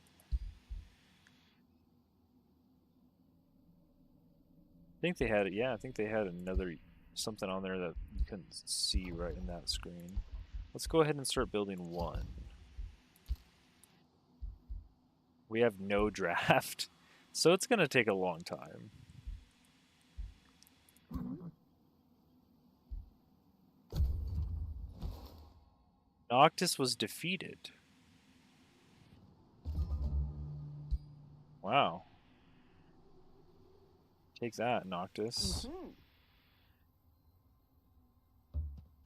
I think they had it. Yeah, I think they had something on there that you couldn't see right in that screen. Let's go ahead and start building 1. We have no draft, so it's going to take a long time. Noctis was defeated. Wow. Take that, Noctis.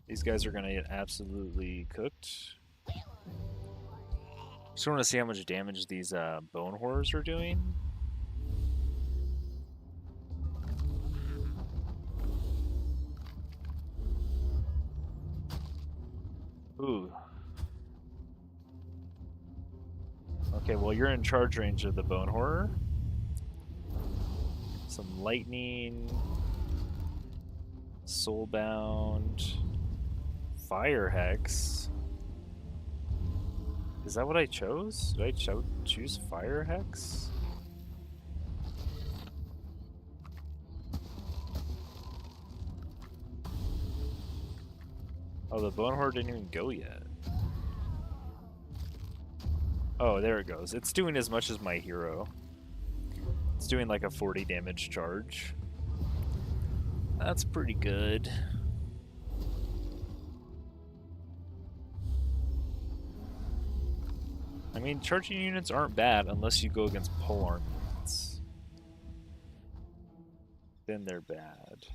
These guys are going to get absolutely cooked. Just want to see how much damage these Bone Horrors are doing. Ooh. Okay, well, you're in charge range of the Bone Horror. Some lightning. Soulbound. Fire Hex. Is that what I chose? Did I choose Fire Hex? Oh, the Bone Horde didn't even go yet. Oh, there it goes. It's doing as much as my hero. It's doing like a 40 damage charge. That's pretty good. I mean, charging units aren't bad unless you go against polearm units. Then they're bad.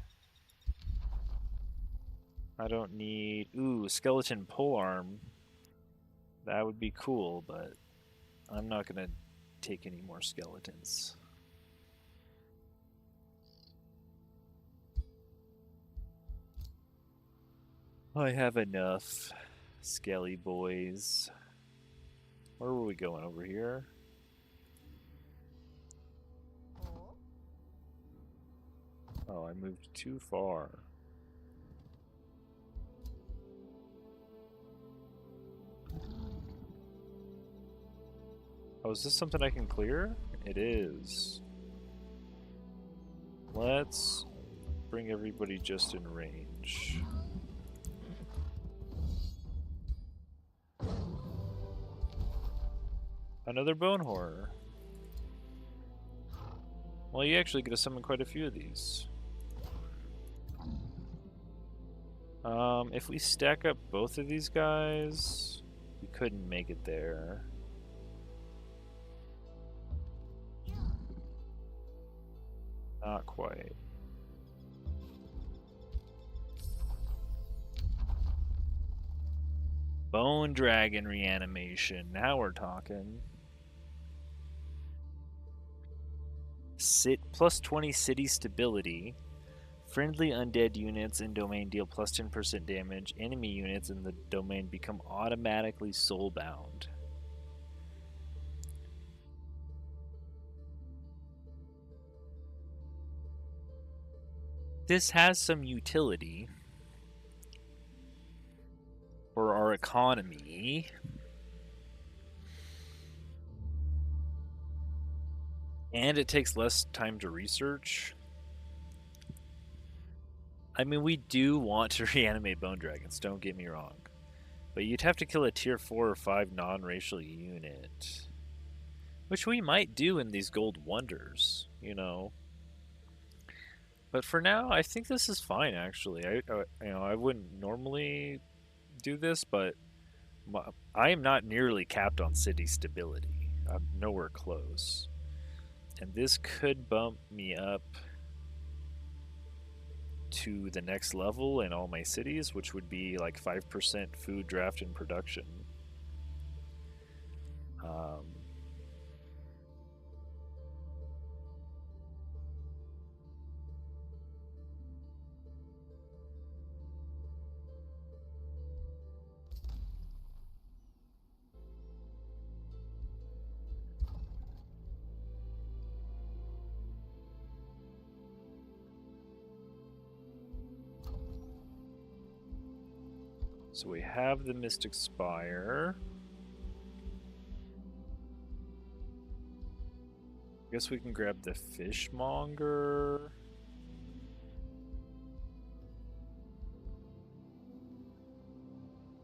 I don't need... Ooh, skeleton polearm. That would be cool, but I'm not going to take any more skeletons. I have enough skelly boys. Where were we going? Over here? Oh, I moved too far. Oh, is this something I can clear? It is. Let's bring everybody just in range. Another Bone Horror. Well, you actually get to summon quite a few of these. If we stack up both of these guys, we couldn't make it there. Not quite. Bone Dragon reanimation. Now we're talking. Plus 20 city stability. Friendly undead units in domain deal plus 10% damage. Enemy units in the domain become automatically soulbound. This has some utility for our economy. And it takes less time to research. I mean, we do want to reanimate bone dragons, don't get me wrong. But you'd have to kill a tier 4 or 5 non-racial unit. Which we might do in these gold wonders, you know. But for now, I think this is fine, actually. I wouldn't normally do this, but I am not nearly capped on city stability. I'm nowhere close. And this could bump me up to the next level in all my cities, which would be like 5% food draft and production. So we have the Mystic Spire. I guess we can grab the Fishmonger.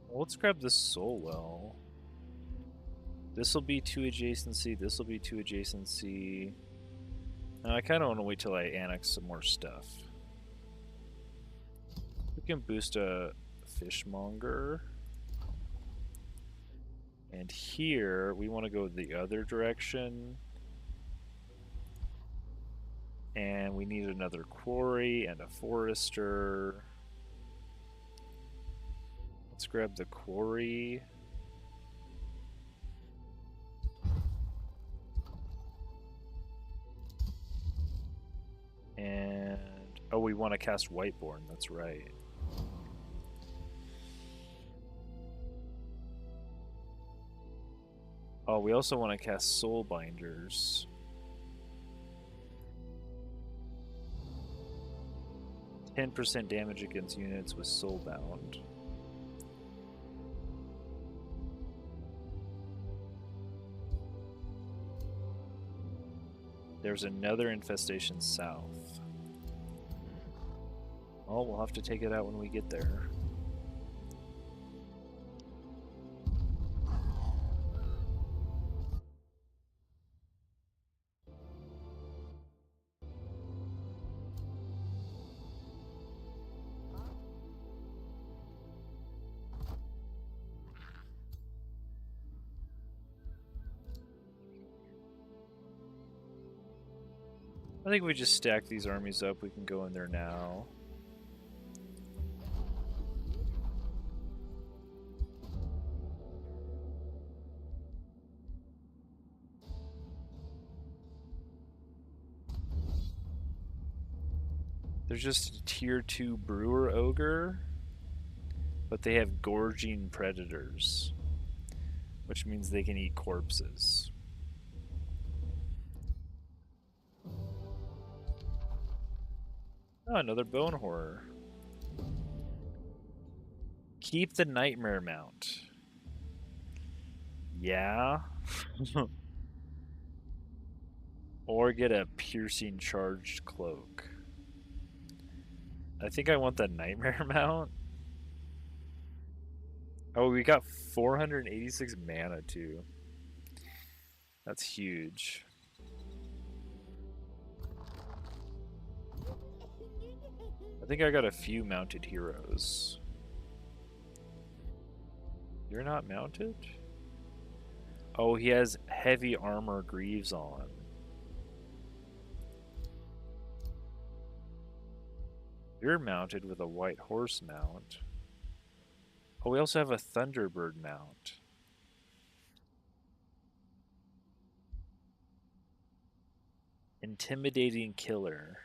Well, let's grab the Soulwell. This will be 2 adjacency, this will be 2 adjacency. Now, I kind of want to wait till I annex some more stuff. We can boost a Fishmonger. And here, we want to go the other direction. And we need another quarry and a forester. Let's grab the quarry. And, oh, we want to cast Whiteborn, that's right. Oh, we also want to cast Soulbinders. 10% damage against units with Soulbound. There's another infestation south. Oh, we'll have to take it out when we get there. I think we just stack these armies up. We can go in there now. There's just a tier 2 brewer ogre, but they have gorging predators, which means they can eat corpses. Oh, another bone horror. Keep the nightmare mount. Yeah. Or get a piercing charged cloak. I think I want the nightmare mount. Oh, we got 486 mana too. That's huge. I think I got a few mounted heroes. You're not mounted? Oh, he has heavy armor greaves on. You're mounted with a white horse mount. Oh, we also have a Thunderbird mount. Intimidating killer.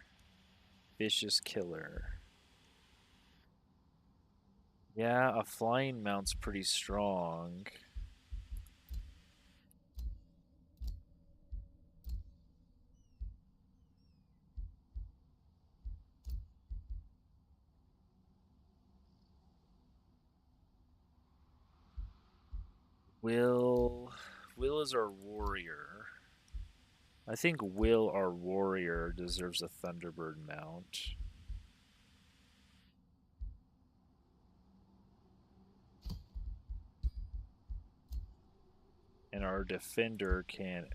Vicious killer. Yeah, a flying mount's pretty strong. Will is our warrior. I think Will, our warrior, deserves a Thunderbird mount. And our defender can...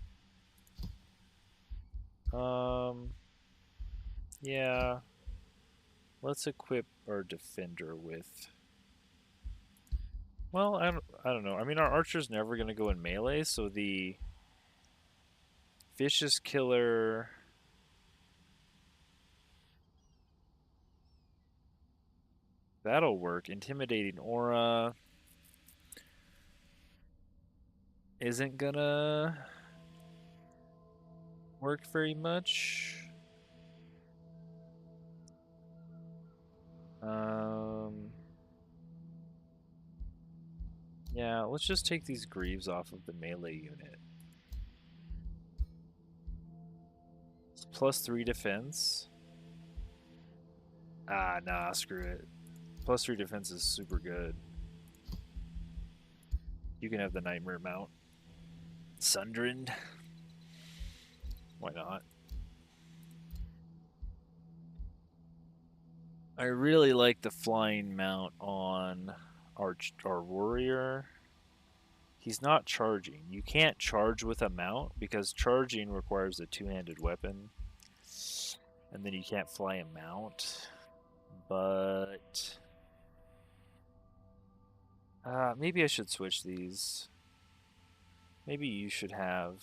yeah. Let's equip our defender with... Well, I don't know. I mean, our archer's never going to go in melee, so the vicious killer... That'll work. Intimidating aura isn't gonna work very much. Yeah, let's just take these greaves off of the melee unit. It's +3 defense. Ah, nah, screw it. +3 defense is super good. You can have the Nightmare mount. Sundrin. Why not? I really like the flying mount on our warrior. He's not charging. You can't charge with a mount because charging requires a two-handed weapon. And then you can't fly a mount. But... maybe I should switch these. Maybe you should have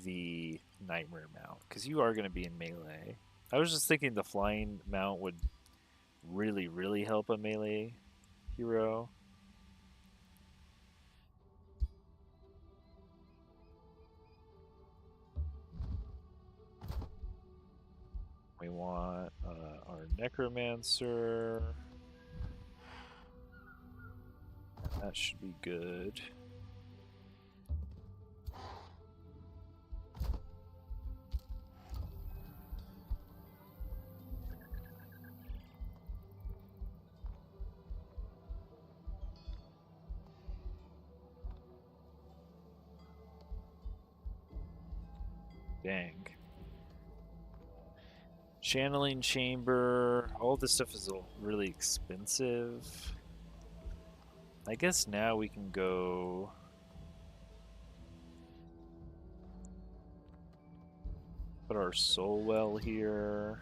the Nightmare mount, because you are going to be in melee. I was just thinking the flying mount would really, really help a melee hero. We want our Necromancer. That should be good. Dang. Channeling chamber. All this stuff is really expensive. I guess now we can go... Put our soul well here.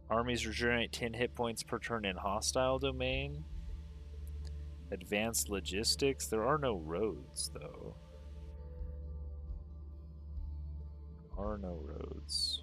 Armies regenerate 10 hit points per turn in hostile domain. Advanced logistics. There are no roads, though. There are no roads.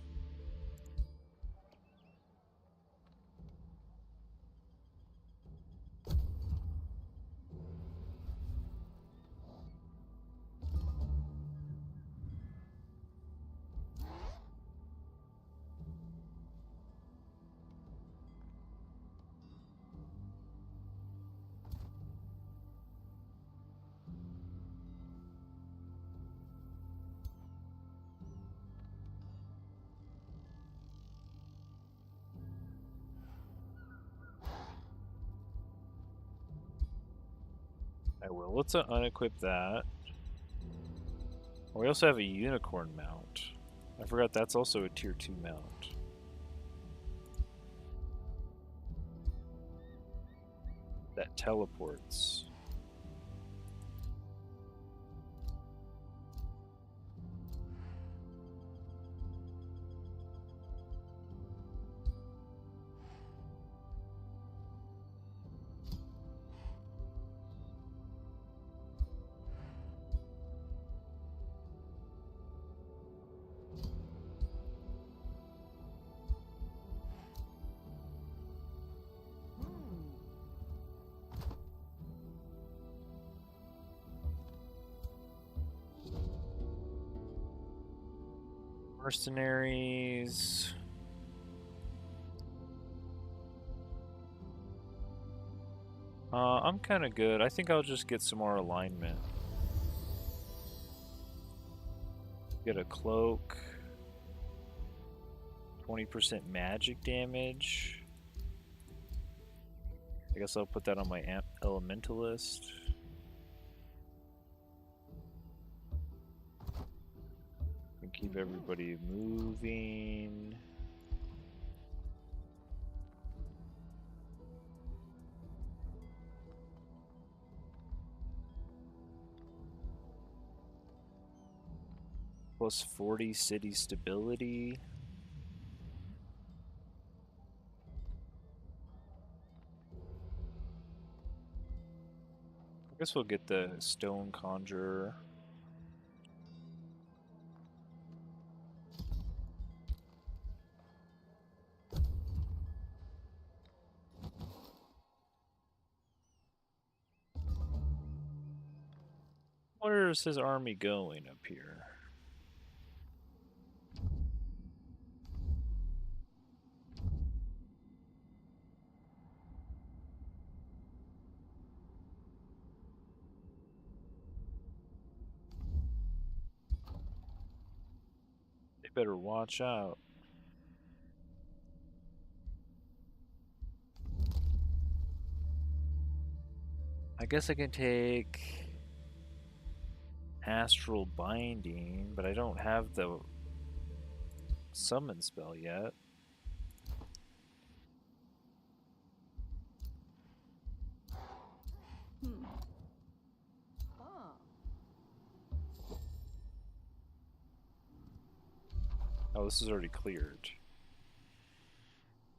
I will. Let's unequip that. We also have a unicorn mount. I forgot that's also a tier 2 mount. That teleports. Mercenaries. I'm kind of good. I think I'll just get some more alignment. Get a cloak. 20% magic damage. I guess I'll put that on my elementalist. And keep everybody moving. Plus 40 city stability. I guess we'll get the Stone Conjurer. Where is his army going up here? They better watch out. I guess I can take Astral Binding, but I don't have the summon spell yet. Oh, this is already cleared.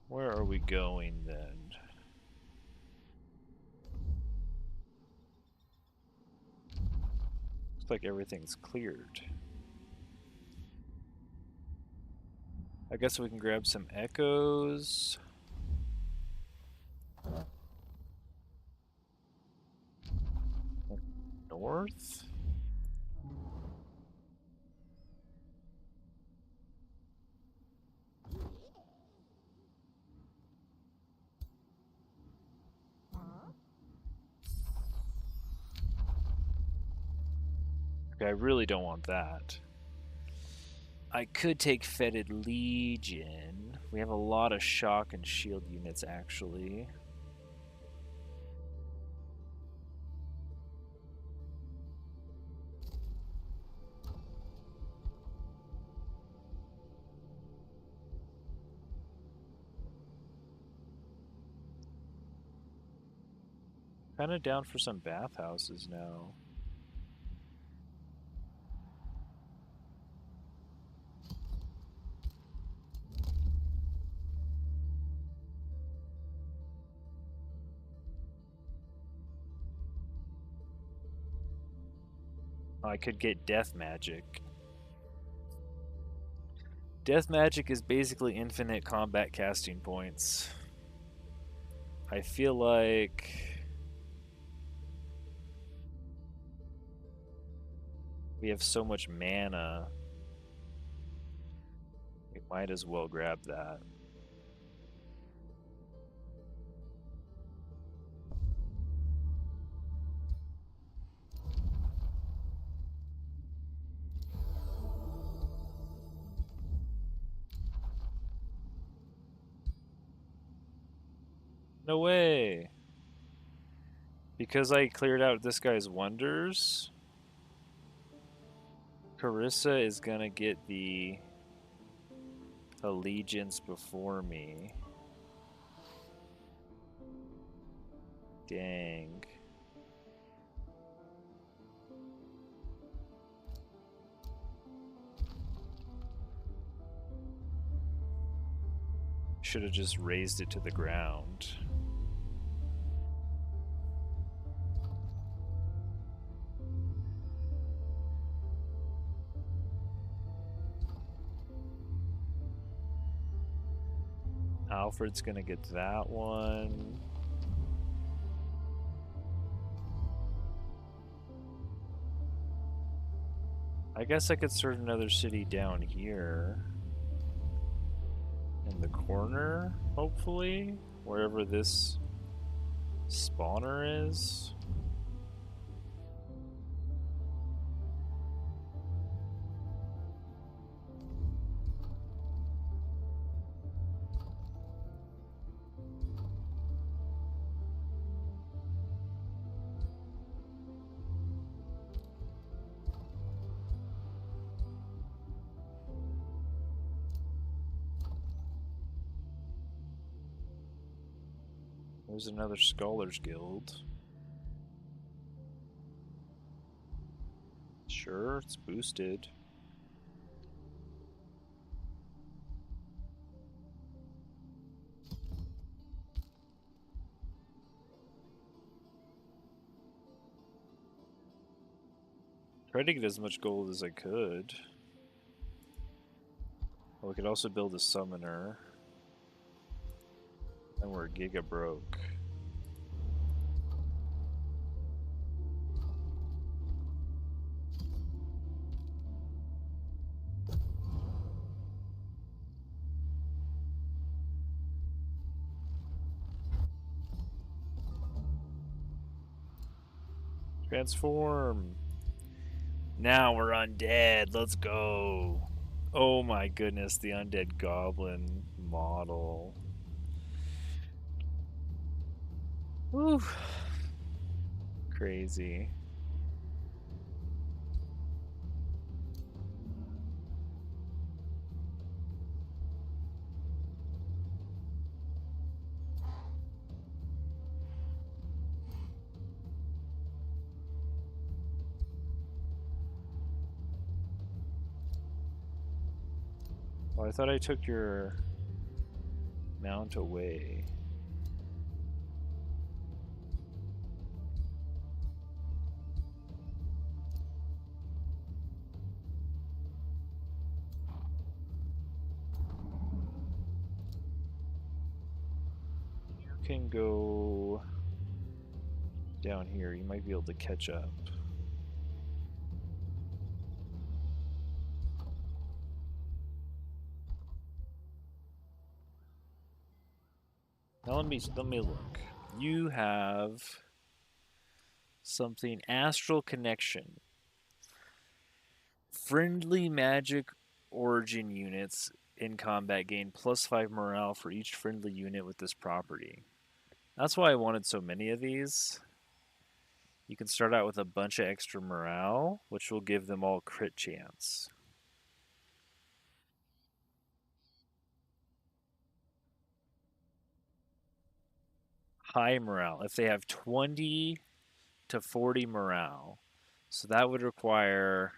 Where are we going then? Looks like everything's cleared. I guess we can grab some echoes. North? Okay, I really don't want that. I could take Fetid Legion. We have a lot of shock and shield units, actually. Kind of down for some bathhouses now. I could get Death Magic. Death Magic is basically infinite combat casting points. I feel like we have so much mana, we might as well grab that. No way! Because I cleared out this guy's wonders, Carissa is gonna get the allegiance before me. Dang. Should have just raised it to the ground. Alfred's gonna get that one. I guess I could start another city down here. In the corner, hopefully. Wherever this spawner is. There's another Scholars Guild. Sure, it's boosted. Tried to get as much gold as I could. Well, we could also build a summoner. And we're giga broke. Transform! Now we're undead, let's go! Oh my goodness, the Undead Goblin model. Woo! Crazy. Oh, I thought I took your mount away. You can go down here. You might be able to catch up. Now let me look. You have something, Astral Connection. Friendly magic origin units in combat gain +5 morale for each friendly unit with this property. That's why I wanted so many of these. You can start out with a bunch of extra morale, which will give them all crit chance. High morale. If they have 20 to 40 morale, so that would require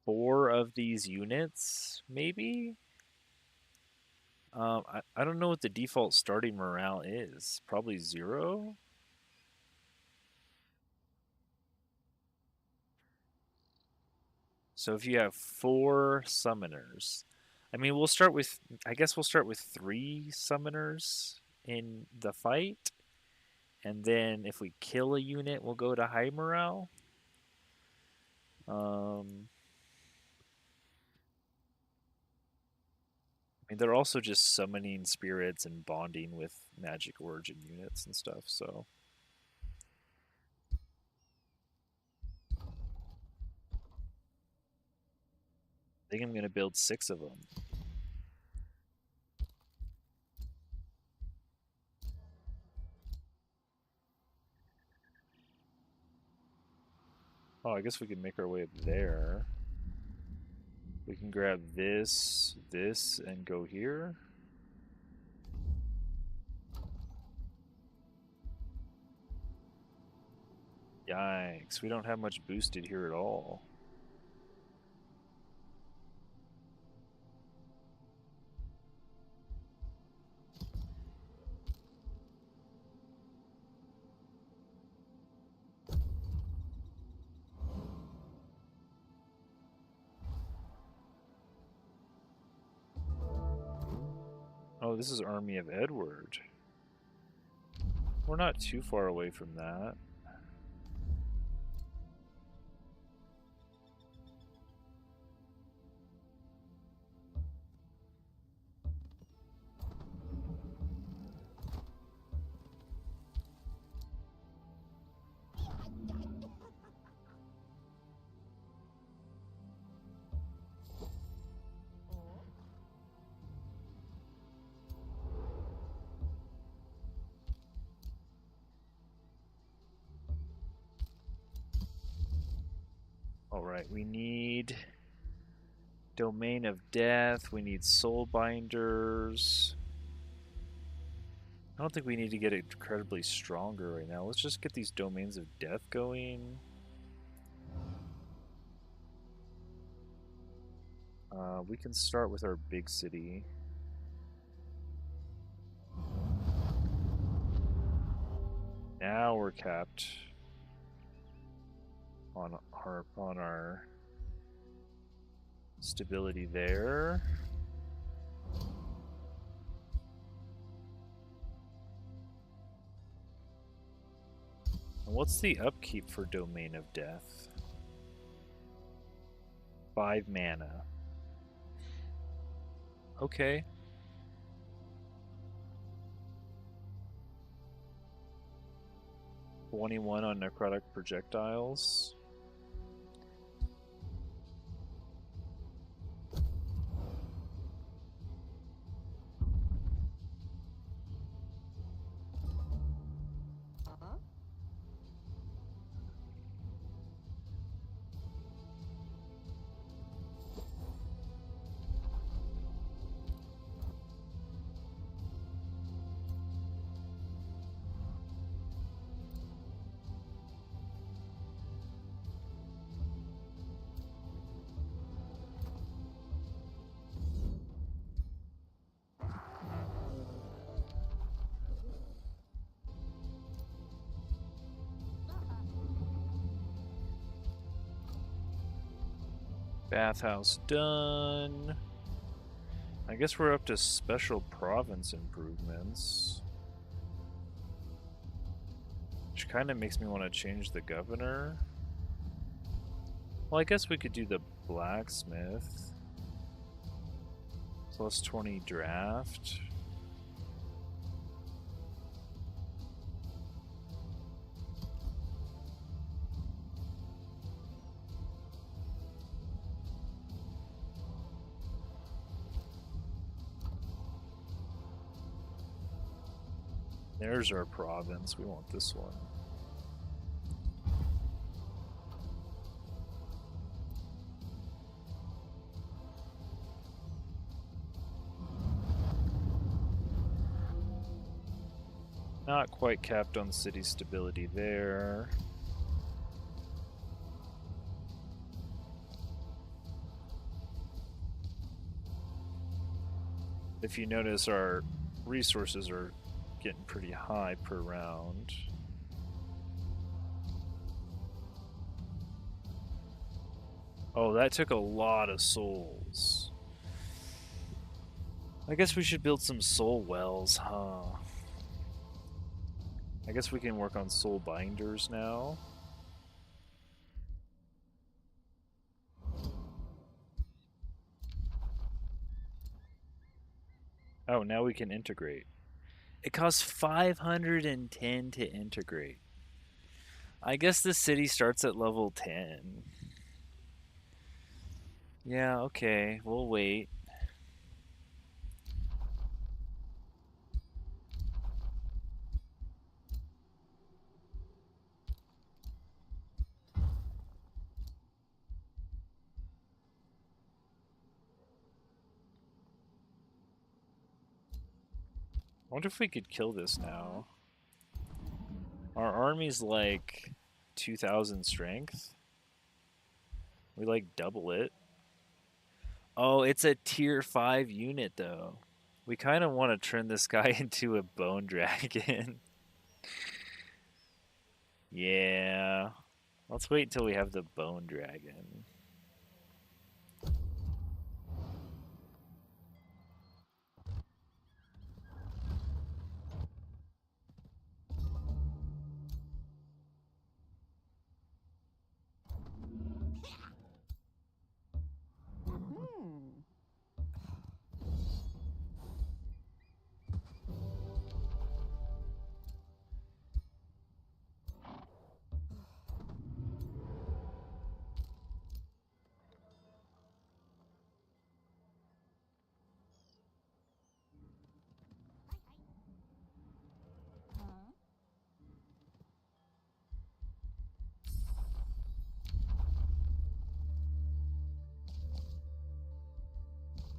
4 of these units, maybe? I don't know what the default starting morale is. Probably 0? So if you have 4 summoners, I mean, we'll start with, I guess we'll start with 3 summoners in the fight. And then if we kill a unit, we'll go to high morale. I mean, they're also just summoning spirits and bonding with magic origin units and stuff, so. I think I'm going to build 6 of them. Oh, I guess we can make our way up there. We can grab this, this, and go here. Yikes, we don't have much boosted here at all. Oh, this is Army of Edward. We're not too far away from that. Alright, we need Domain of Death, we need Soul Binders. I don't think we need to get incredibly stronger right now. Let's just get these Domains of Death going. We can start with our big city. Now we're capped on our stability there. And what's the upkeep for Domain of Death? 5 mana. Okay. $21 on necrotic projectiles. Bathhouse done. I guess we're up to special province improvements. Which kind of makes me want to change the governor. Well, I guess we could do the blacksmith. Plus 20 draft. There's our province. We want this one. Not quite capped on city stability there. If you notice, our resources are getting pretty high per round. Oh, that took a lot of souls. I guess we should build some soul wells, huh? I guess we can work on soul binders now. Oh, now we can integrate. It costs 510 to integrate. I guess the city starts at level 10. Yeah, okay, we'll wait. I wonder if we could kill this now. Our army's like 2,000 strength. We like double it. Oh, it's a tier 5 unit though. We kind of want to turn this guy into a bone dragon. Yeah. Let's wait until we have the bone dragon.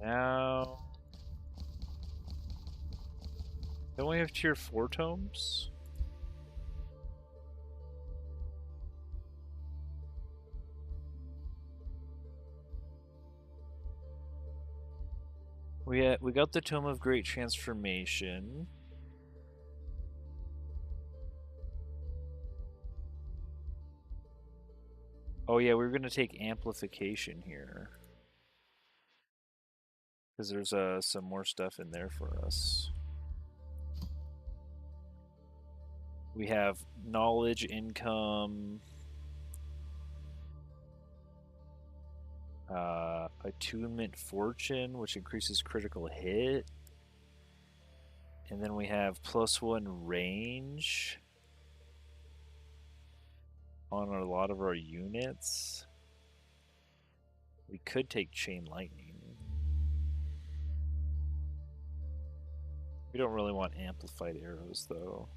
Now, don't we have tier 4 tomes? We got the Tome of Great Transformation. Oh yeah, we're gonna take amplification here. Because there's some more stuff in there for us. We have knowledge, income, attunement fortune, which increases critical hit. And then we have +1 range on a lot of our units. We could take chain lightning. We don't really want amplified arrows though.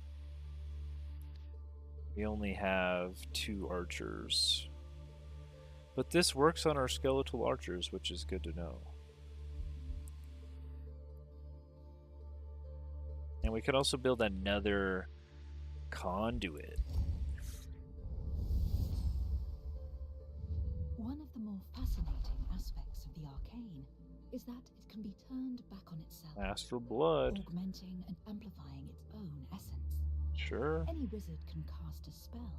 We only have 2 archers. But this works on our skeletal archers, which is good to know. And we could also build another conduit. One of the more fascinating aspects of the arcane is that it can be turned back on itself. Astral blood. Augmenting and amplifying its own essence. Sure. Any wizard can cast a spell.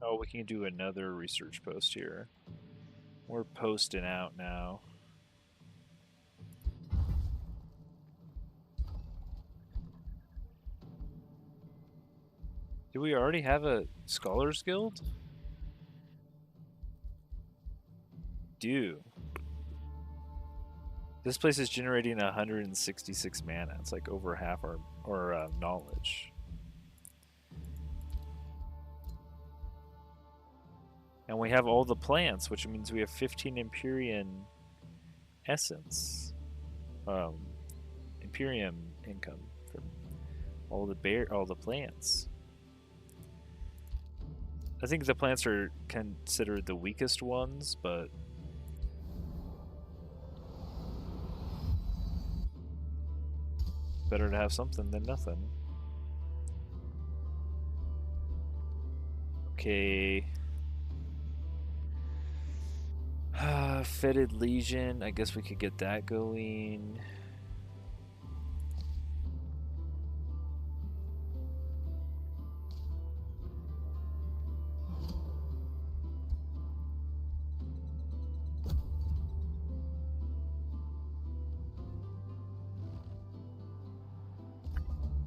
Oh, we can do another research post here. We're posting out now. Do we already have a Scholars Guild? Do. This place is generating 166 mana. It's like over half our knowledge. And we have all the plants, which means we have 15 Empyrean essence. Imperium income from all the plants. I think the plants are considered the weakest ones, but better to have something than nothing. Okay. Fetid Legion, I guess we could get that going.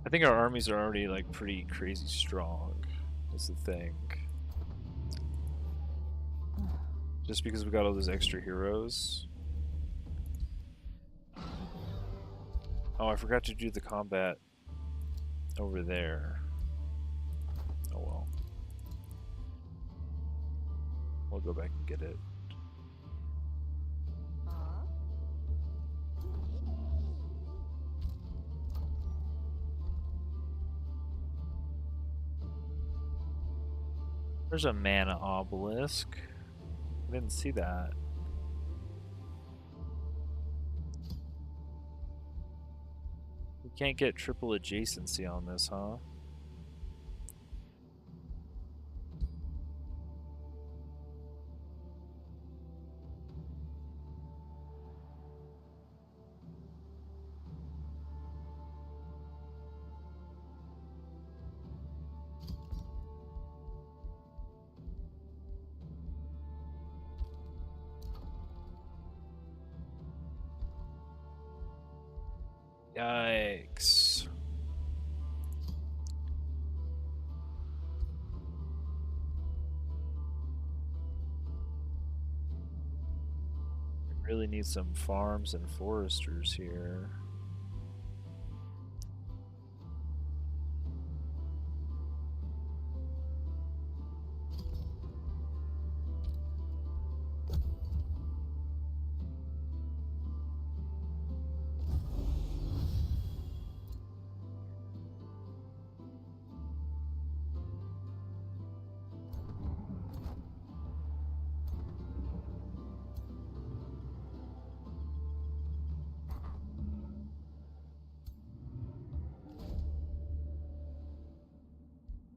I think our armies are already like pretty crazy strong, is the thing. Just because we got all those extra heroes. Oh, I forgot to do the combat over there. Oh well. We'll go back and get it. There's a mana obelisk. I didn't see that. We can't get triple adjacency on this, huh? Yikes. Really need some farms and foresters here.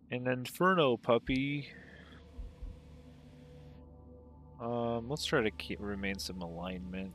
An Inferno puppy. Let's try to remain some alignment.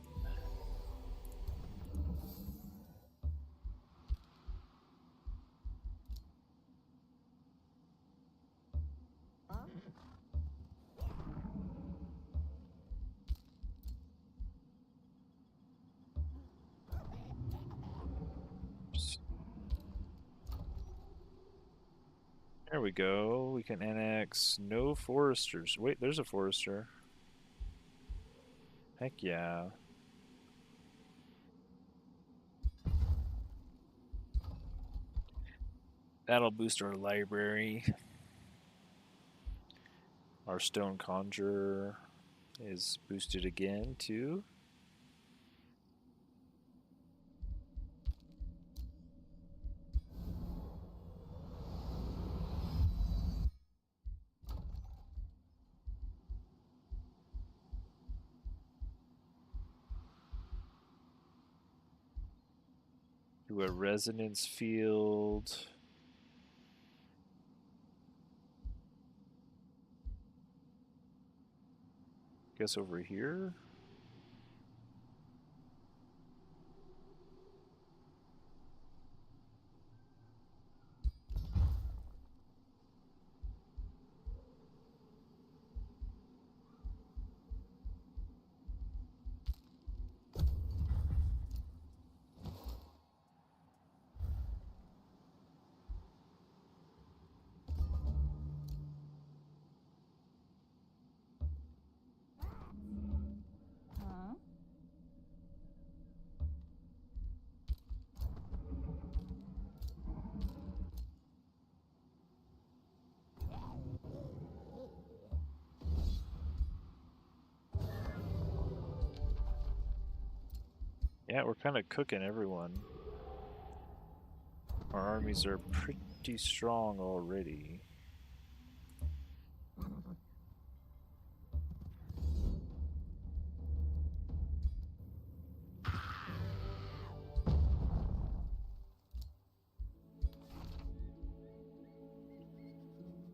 There we go. We can annex no foresters. Wait, there's a forester. Heck yeah. That'll boost our library. Our stone conjurer is boosted again too. Do a resonance field. Guess over here. Yeah, we're kind of cooking everyone. Our armies are pretty strong already.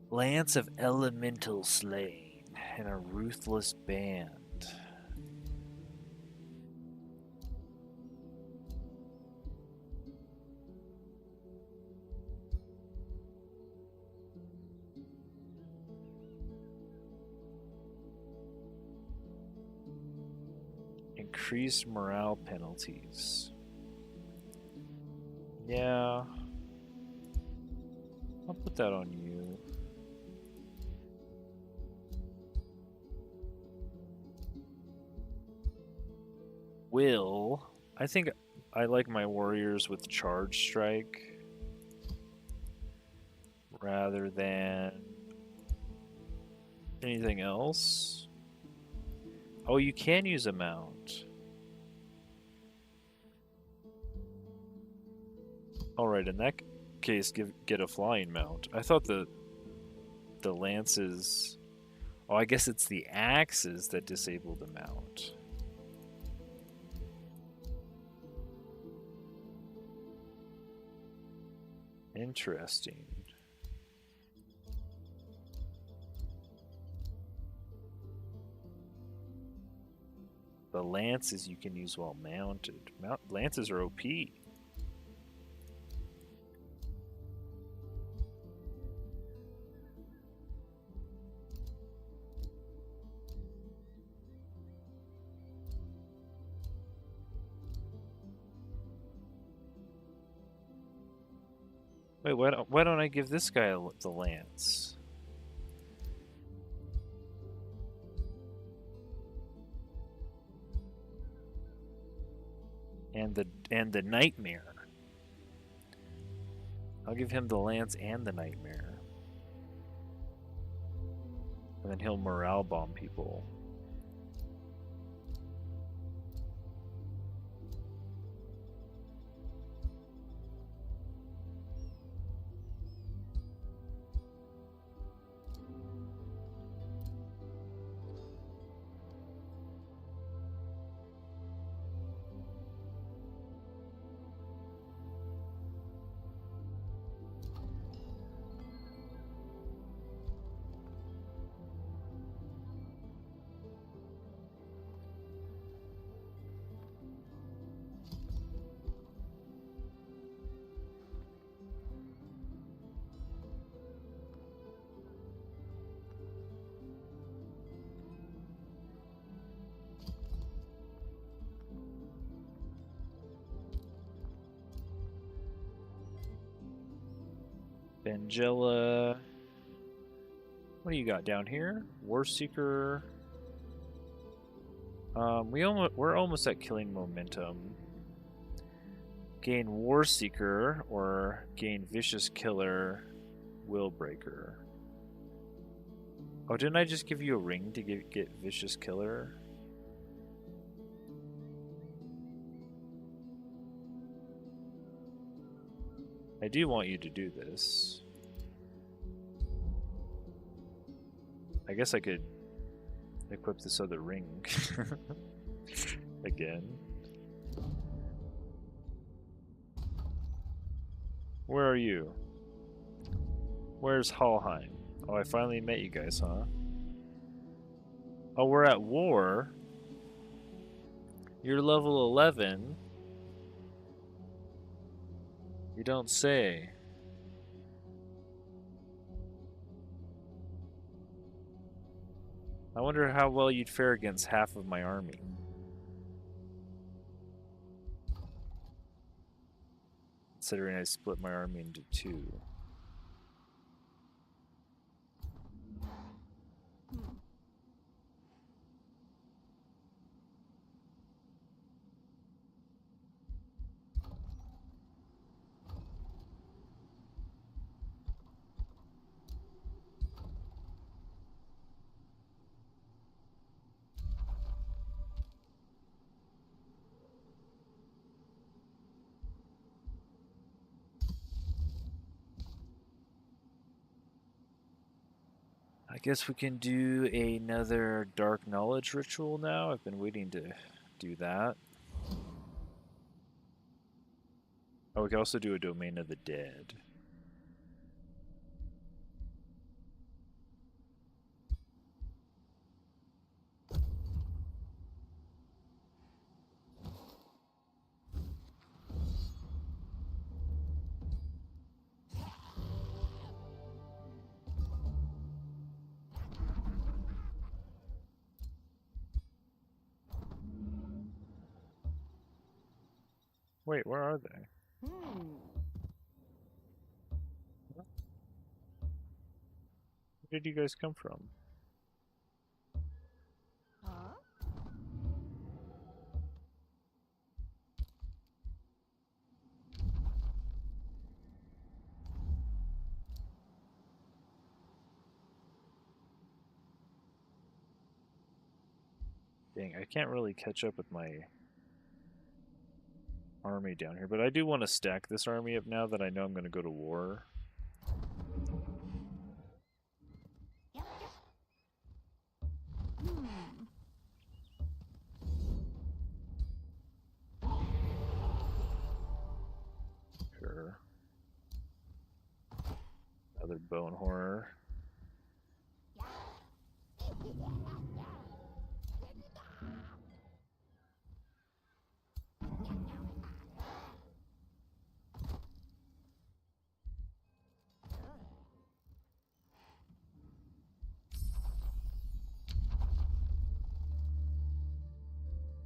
Lance of Elemental Slain and a Ruthless Band. Increased morale penalties. Yeah. I'll put that on you. Will. I think I like my warriors with charge strike rather than anything else. Oh, you can use a mount. Alright, in that case, get a flying mount. I thought the lances... Oh, I guess it's the axes that disable the mount. Interesting. The lances you can use while mounted. Lances are OP. Wait, why don't I give this guy the lance? and the nightmare. I'll give him the lance and the nightmare. And then he'll morale bomb people. Angela. What do you got down here? Warseeker. We're almost at killing momentum. Gain Warseeker or gain Vicious Killer, Willbreaker. Oh, didn't I just give you a ring to get Vicious Killer? I do want you to do this. I guess I could equip this other ring again. Where are you? Where's Hallheim? Oh, I finally met you guys, huh? Oh, we're at war? You're level 11? You don't say. I wonder how well you'd fare against half of my army. Considering I split my army into two. I guess we can do another Dark Knowledge ritual now. I've been waiting to do that. Oh, we can also do a Domain of the Dead. Wait, where are they? Where did you guys come from? Dang, I can't really catch up with my army down here, but I do want to stack this army up now that I know I'm going to go to war. Sure. Another bone horror.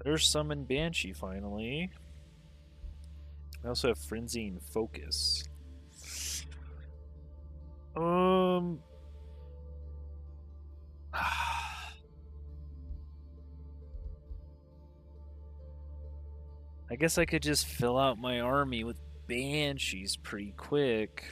There's Summon Banshee finally. I also have Frenzying Focus. I guess I could just fill out my army with banshees pretty quick.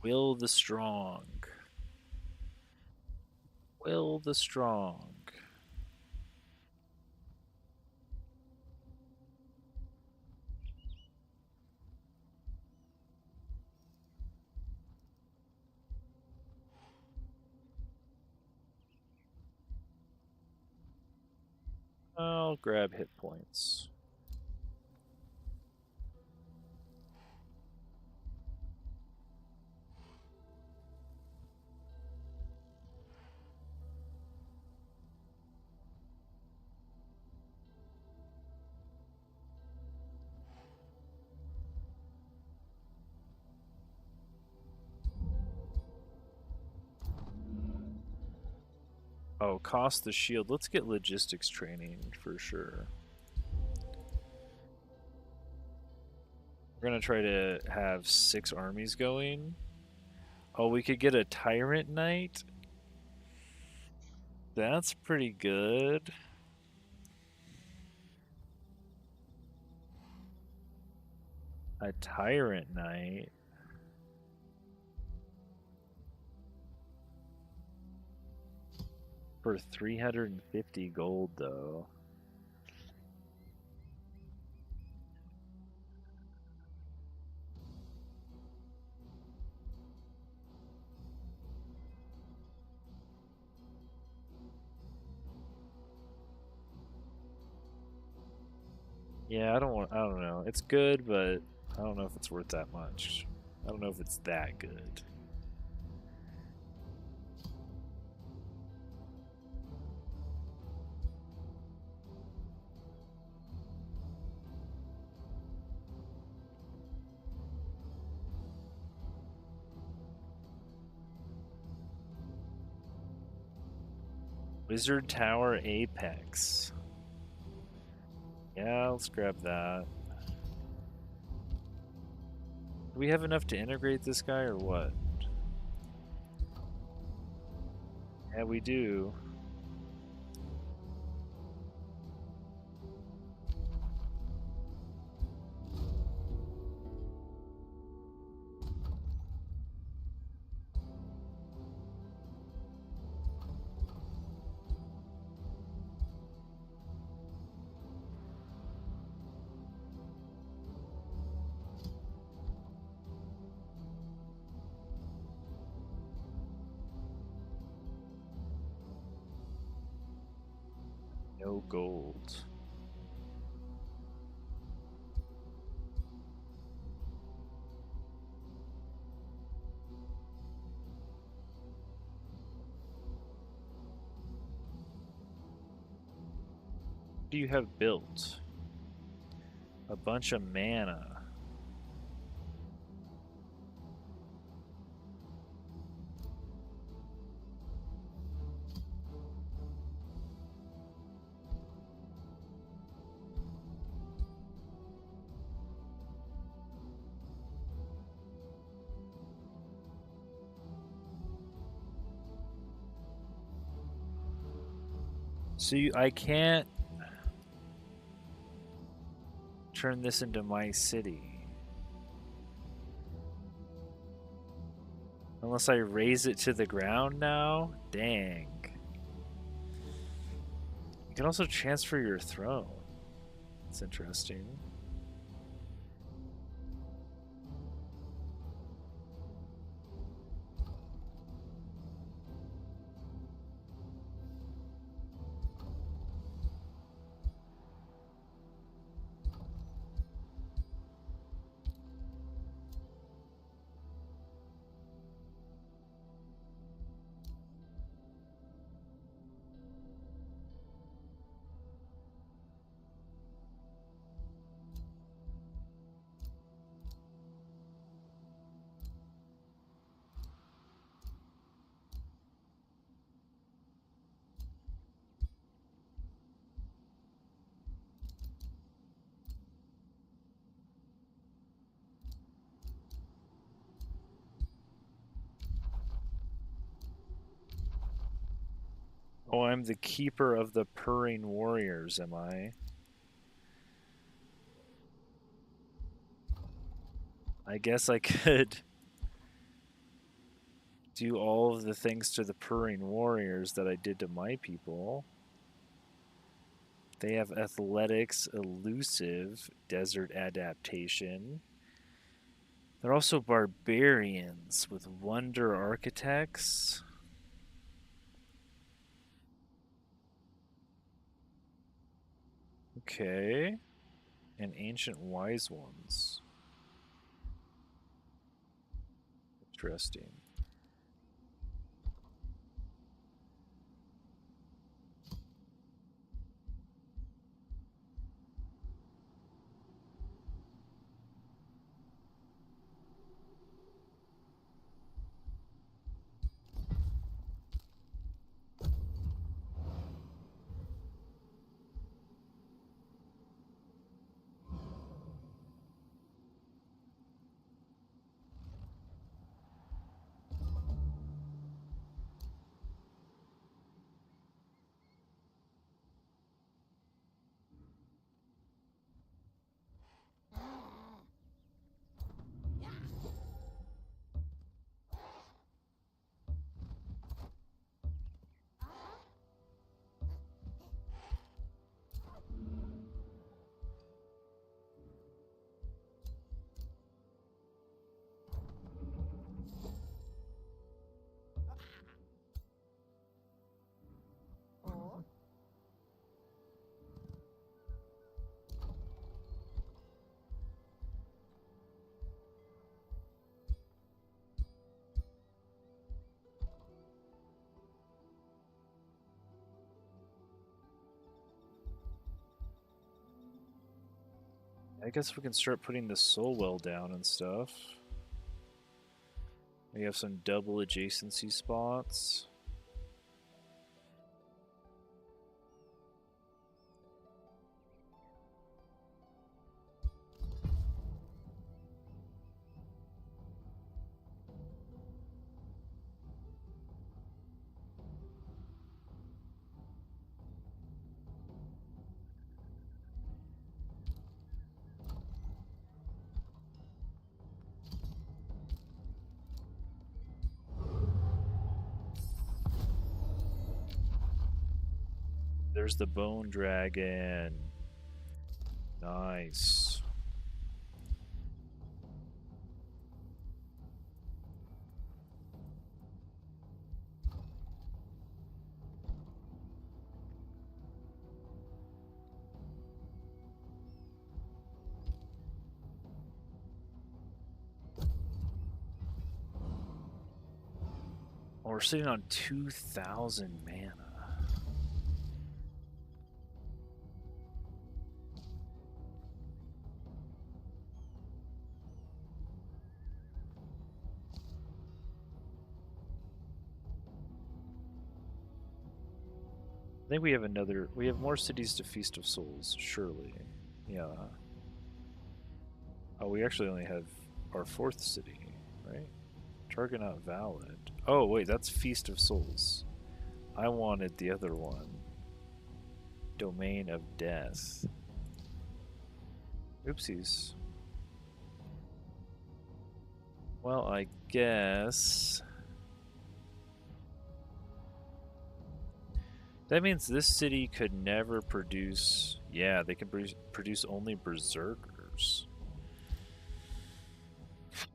Will the strong. Will the strong. I'll grab hit points. Oh, cost the shield. Let's get logistics training for sure. We're gonna try to have 6 armies going. Oh, we could get a Tyrant Knight. That's pretty good. A Tyrant Knight. For 350 gold, though. Yeah, I don't know. It's good, but I don't know if it's worth that much. I don't know if it's that good. Wizard Tower Apex. Yeah, let's grab that. Do we have enough to integrate this guy or what? Yeah, we do. No gold. What do you have built? A bunch of mana. So I can't turn this into my city. Unless I raise it to the ground now? Dang. You can also transfer your throne. That's interesting. Oh, I'm the keeper of the purring warriors, am I? I guess I could do all of the things to the purring warriors that I did to my people. They have athletics, elusive, desert adaptation. They're also barbarians with wonder architects. Okay. And ancient wise ones. Interesting. I guess we can start putting the soul well down and stuff. We have some double adjacency spots. There's the bone dragon. Nice. Oh, we're sitting on 2,000 mana. I think we have more cities to Feast of Souls, surely. Yeah. Oh, we actually only have our 4th city, right? Target not valid. Oh, wait, that's Feast of Souls. I wanted the other one. Domain of Death. Oopsies. Well, I guess... that means this city could never produce... yeah, they can produce only berserkers.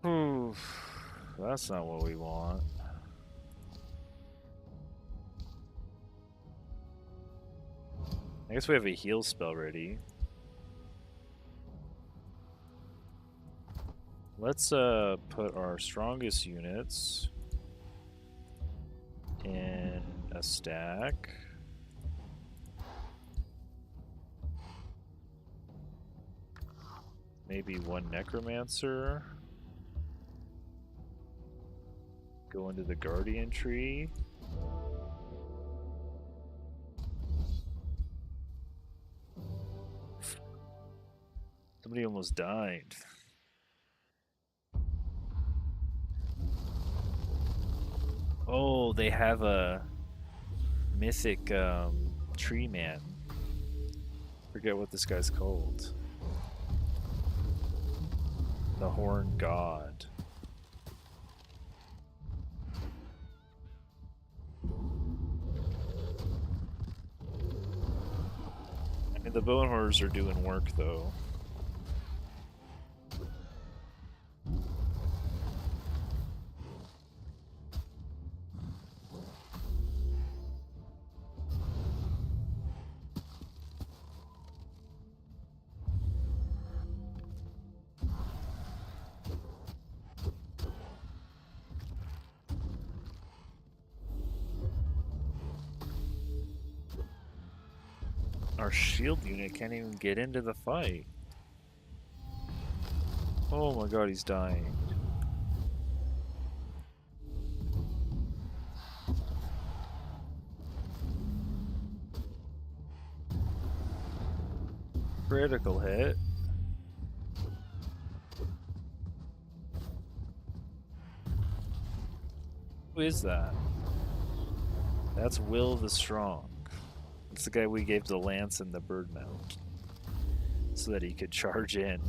That's not what we want. I guess we have a heal spell ready. Let's put our strongest units in a stack. Maybe one necromancer. Go into the guardian tree. Somebody almost died. Oh, they have a mythic tree man. Forget what this guy's called. The Horn God. I mean, the bone horrors are doing work though. Our shield unit can't even get into the fight. Oh my god, he's dying. Critical hit. Who is that? That's Will the Strong. It's the guy we gave the lance and the bird mount so that he could charge in.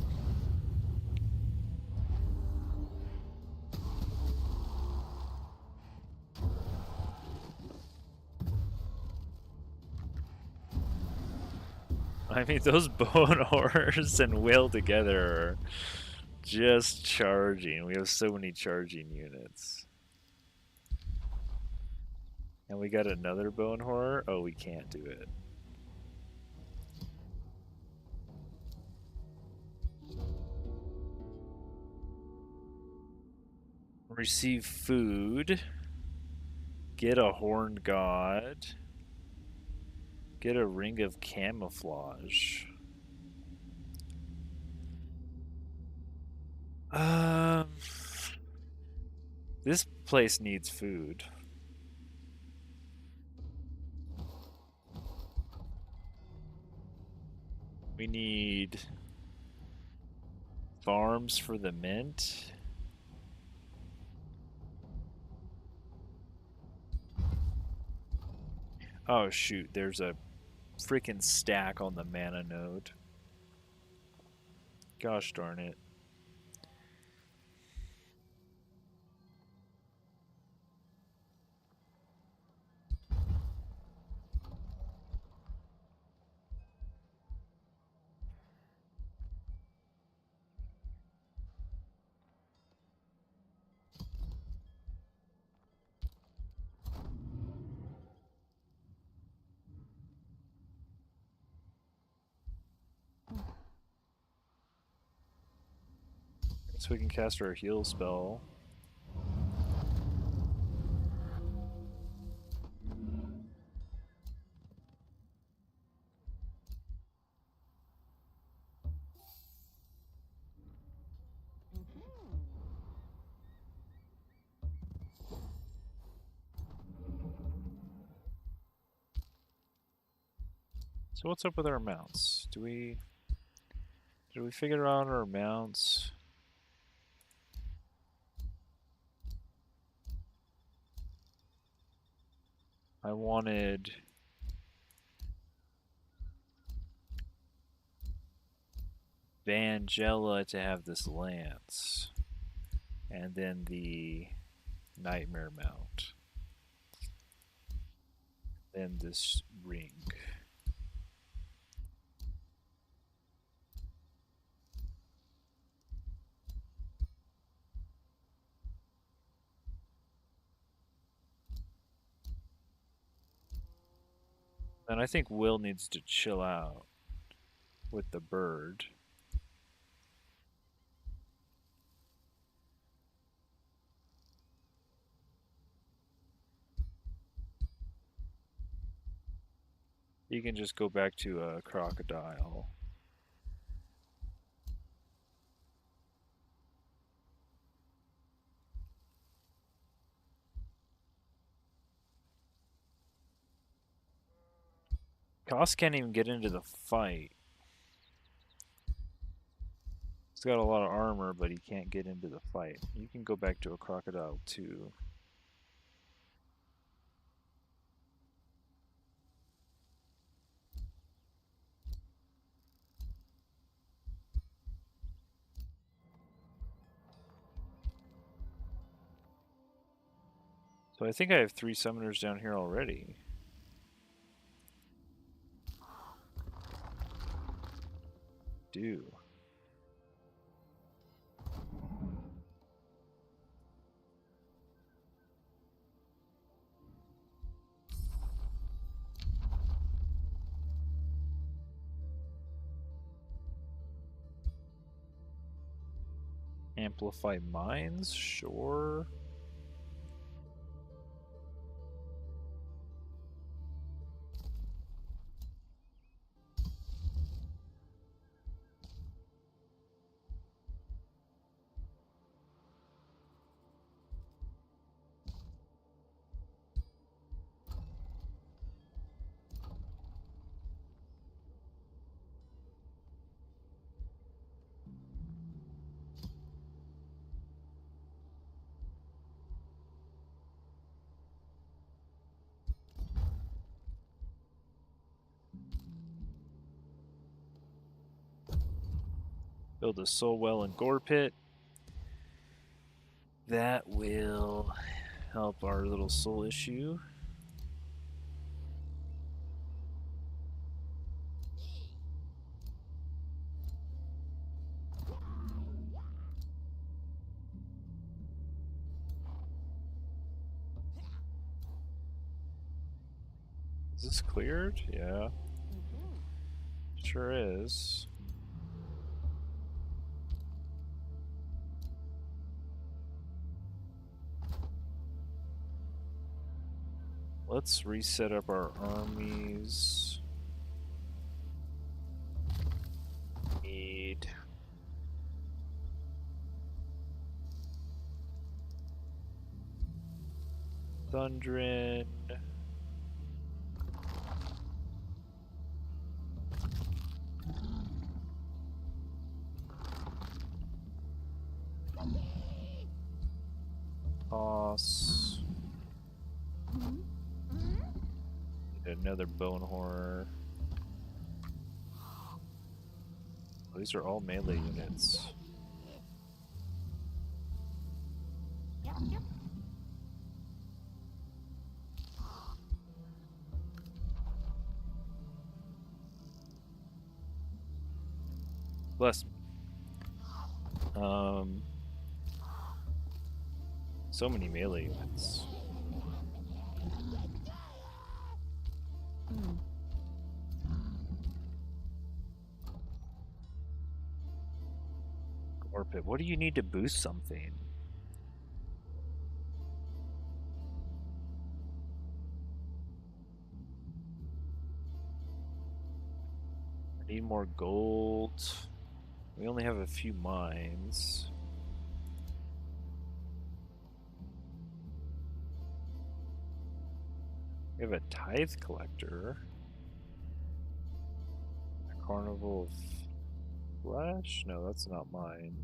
I mean, those bone horrors and Will together are just charging. We have so many charging units. And we got another bone horror? Oh, we can't do it. Receive food. Get a horned god. Get a ring of camouflage. This place needs food. We need farms for the mint. Oh shoot, there's a freaking stack on the mana node. Gosh darn it. So we can cast our heal spell. So what's up with our mounts? Did we figure out our mounts? I wanted Vangela to have this lance, and then the nightmare mount, then this ring. And I think Will needs to chill out with the bird. You can just go back to a crocodile. Koss can't even get into the fight. He's got a lot of armor, but he can't get into the fight. You can go back to a crocodile too. So I think I have 3 summoners down here already. Do. Amplify mines? Sure. Build a soul well and gore pit. That will help our little soul issue. Is this cleared? Yeah. Sure is. Let's reset up our armies. Need Thundrin. Toss. Another bone horror. Oh, these are all melee units. Bless me. So many melee units. Orbit, what do you need to boost something? I need more gold. We only have a few mines. We have a tithe collector. A carnival of flesh? No, that's not mine.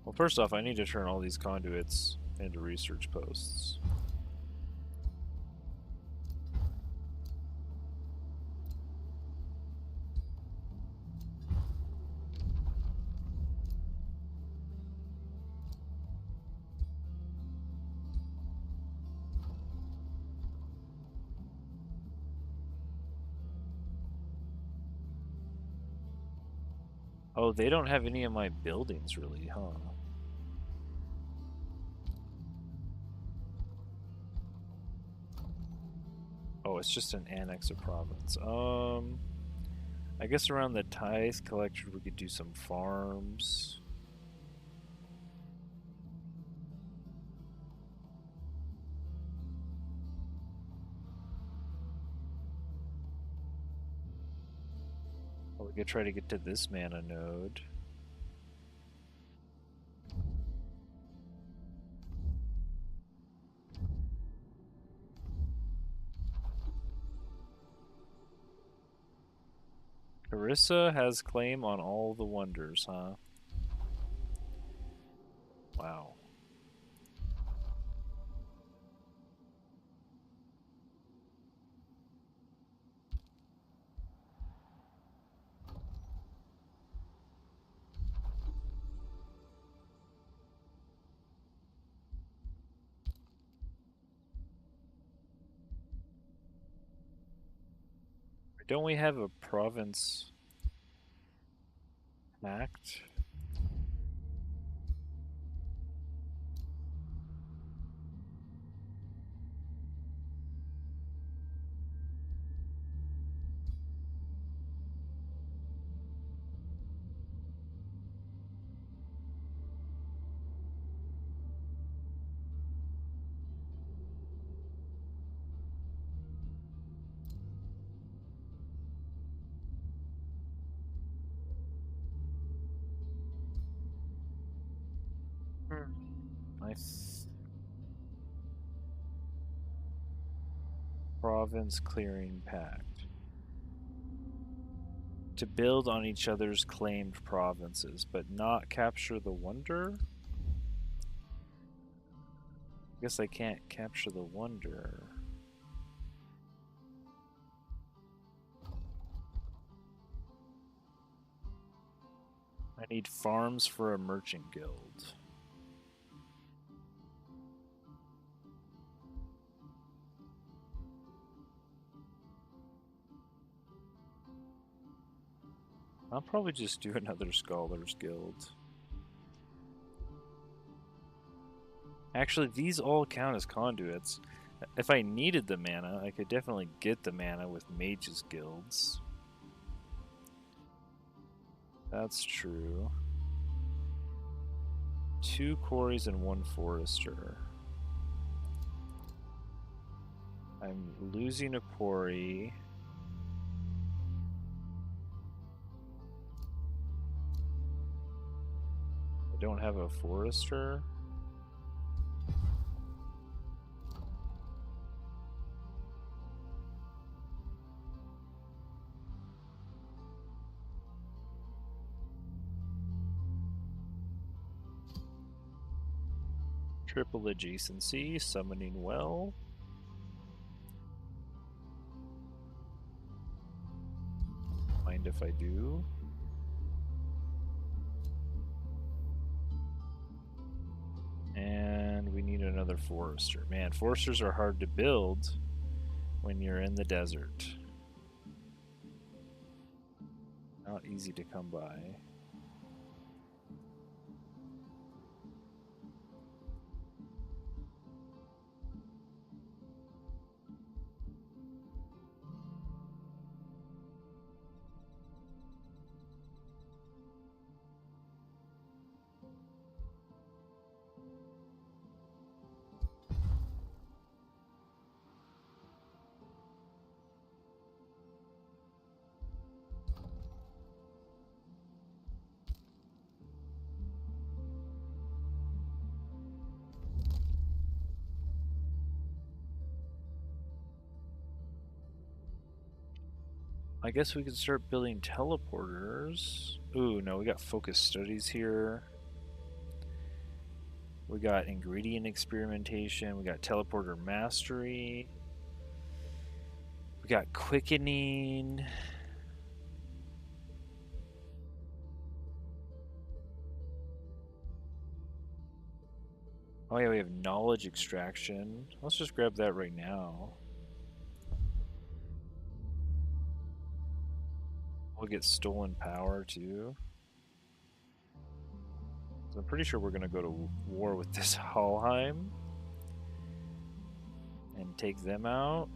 Well, first off, I need to turn all these conduits into research posts. Oh, they don't have any of my buildings really, huh? Oh, it's just an annex of province. I guess around the tithe collector we could do some farms. Or we could try to get to this mana node. Carissa has claim on all the wonders, huh? Wow. Don't we have a province pact? Nice. Province clearing pact. To build on each other's claimed provinces, but not capture the wonder? I guess I can't capture the wonder. I need farms for a merchant guild. I'll probably just do another Scholars Guild. Actually, these all count as conduits. If I needed the mana, I could definitely get the mana with Mages Guilds. That's true. 2 quarries and 1 forester. I'm losing a quarry. I don't have a forester. Triple adjacency, summoning well. Mind if I do? And we need another forester. Man, foresters are hard to build when you're in the desert. Not easy to come by. I guess we could start building teleporters. Ooh, no, we got focus studies here. We got ingredient experimentation. We got teleporter mastery. We got quickening. Oh yeah, we have knowledge extraction. Let's just grab that right now. We'll get stolen power too. So I'm pretty sure we're gonna go to war with this Halheim and take them out.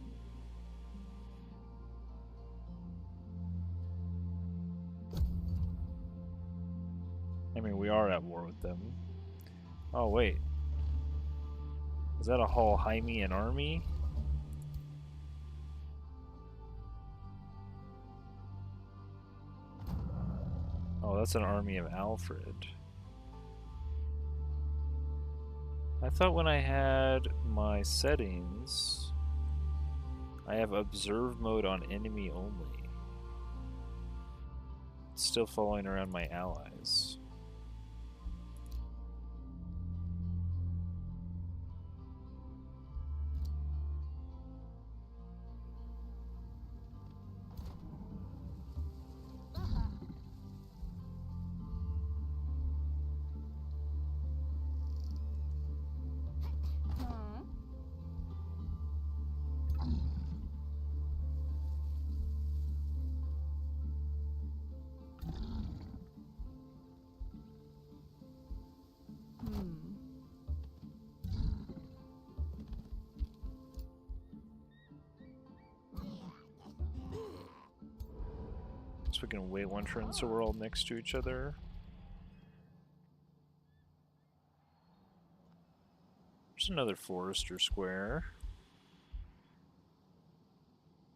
I mean, we are at war with them. Oh wait, is that a Halheimian army? Oh, that's an army of Alfred. I thought when I had my settings, I have observe mode on enemy only. It's still following around my allies. So we can wait one turn so we're all next to each other. There's another forester square.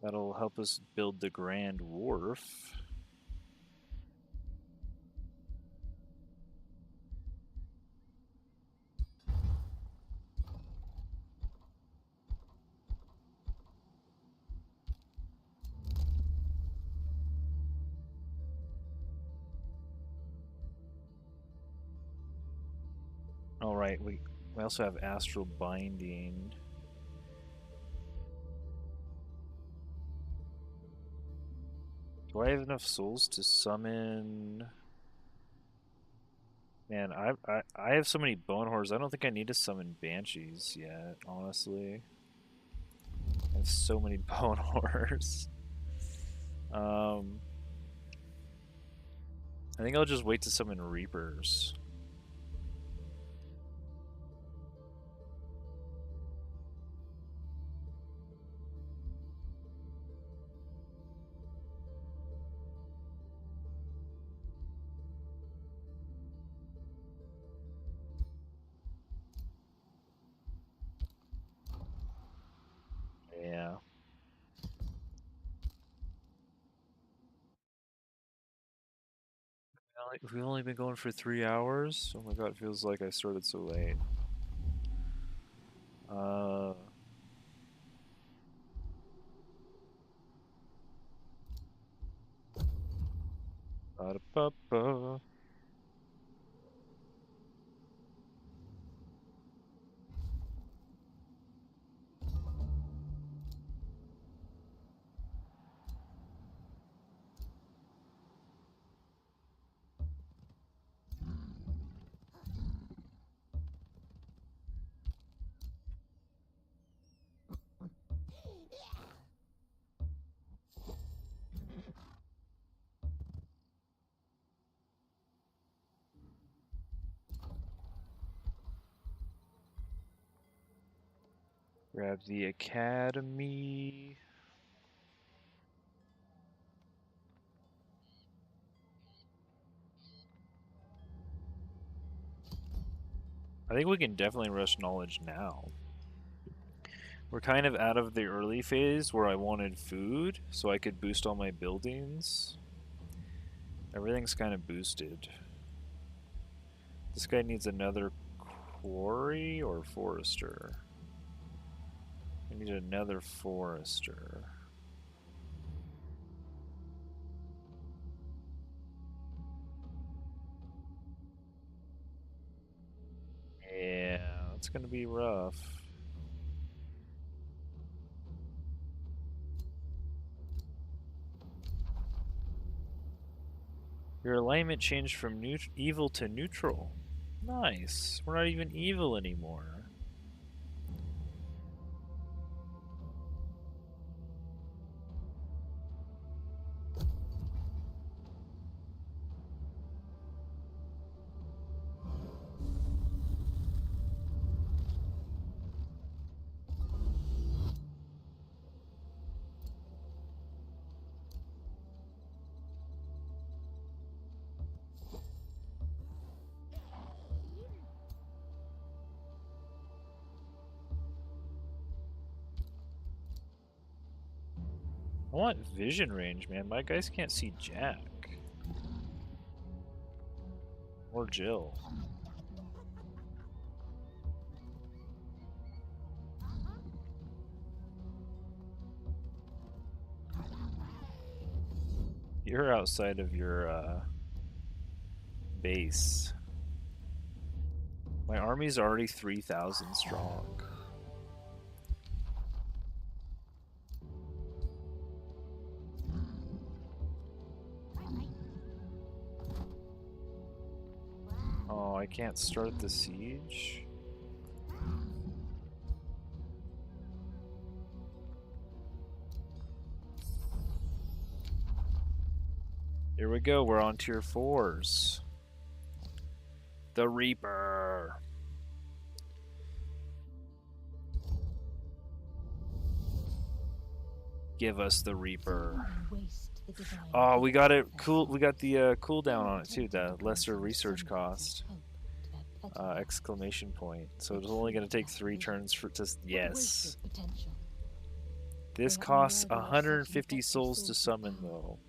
That'll help us build the Grand Wharf. All right, we also have Astral Binding. Do I have enough souls to summon? Man, I have so many bone horrors. I don't think I need to summon banshees yet. Honestly, I have so many bone horrors. I think I'll just wait to summon reapers. Yeah. We've only been going for 3 hours? Oh my god, it feels like I started so late. Ba-da-ba-ba. Grab the academy. I think we can definitely rush knowledge now. We're kind of out of the early phase where I wanted food so I could boost all my buildings. Everything's kind of boosted. This guy needs another quarry or forester. I need another forester. Yeah, it's gonna be rough. Your alignment changed from evil to neutral. Nice. We're not even evil anymore. I want vision range, man. My guys can't see jack. Or Jill. You're outside of your base. My army's already 3,000 strong. Oh, I can't start the siege? Here we go, we're on tier 4s. The Reaper. Give us the Reaper. Waste the divine Oh, we gift got of it. their Cool. We got the souls. cooldown on it too. The Tempted to lesser consume research some cost. hope to their petty Exclamation point. So The it's only going to true take 3 vision, turns for to. but Yes. wasted potential. This They are costs unworthy of such an 150 effective souls to source of summon power. though.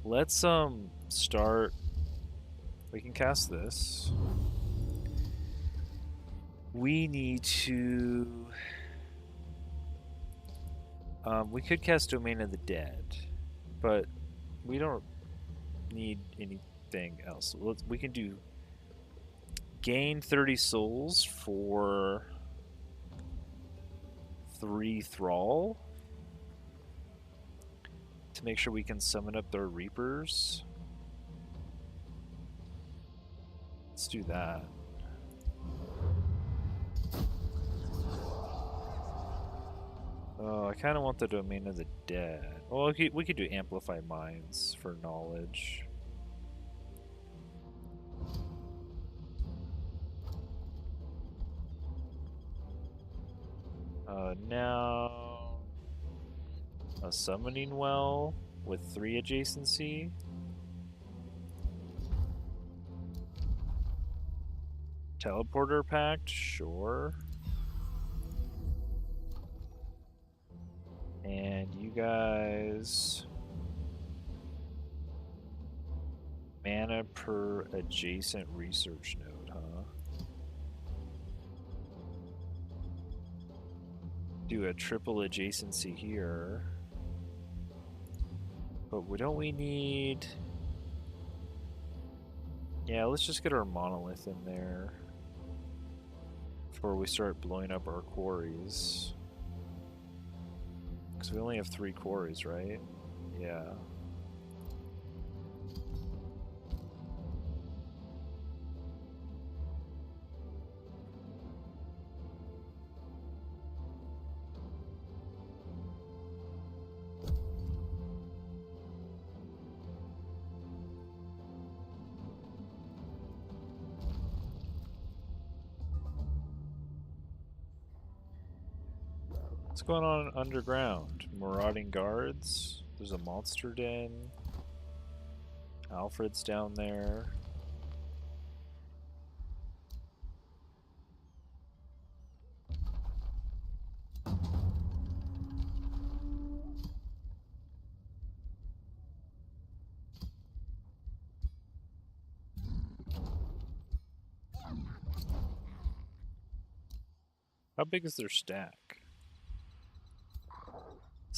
Let's start. We can cast this. We need to. We could cast Domain of the Dead, but we don't need anything else. We can do gain 30 souls for 3 Thrall to make sure we can summon up their Reapers. Let's do that. Oh, I kind of want the Domain of the Dead. Well, we could do Amplify Minds for knowledge. Now a Summoning Well with 3 adjacency. Teleporter Pact, sure. And you guys, mana per adjacent research node, huh? Do a triple adjacency here. But don't we need... Yeah, let's just get our monolith in there before we start blowing up our quarries. Because we only have 3 quarries, right? Yeah. What's going on underground? Marauding guards? There's a monster den. Alfred's down there. How big is their stack?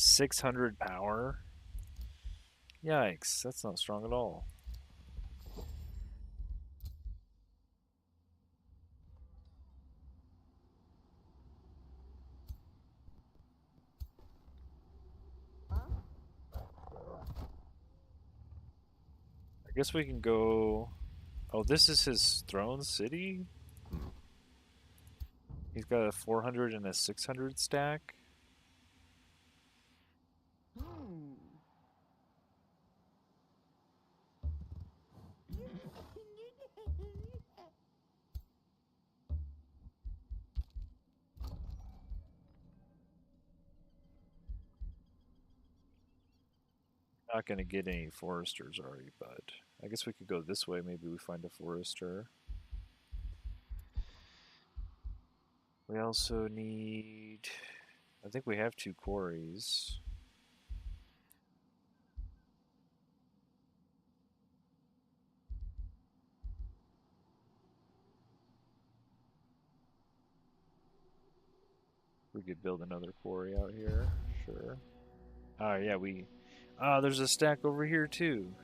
600 power? Yikes, that's not strong at all. I guess we can go... Oh, this is his throne city? He's got a 400 and a 600 stack? Not gonna get any foresters, are we, bud? I guess we could go this way, maybe we find a forester. We also need... I think we have 2 quarries. We could build another quarry out here, sure. Oh yeah, we... Ah, there's a stack over here too.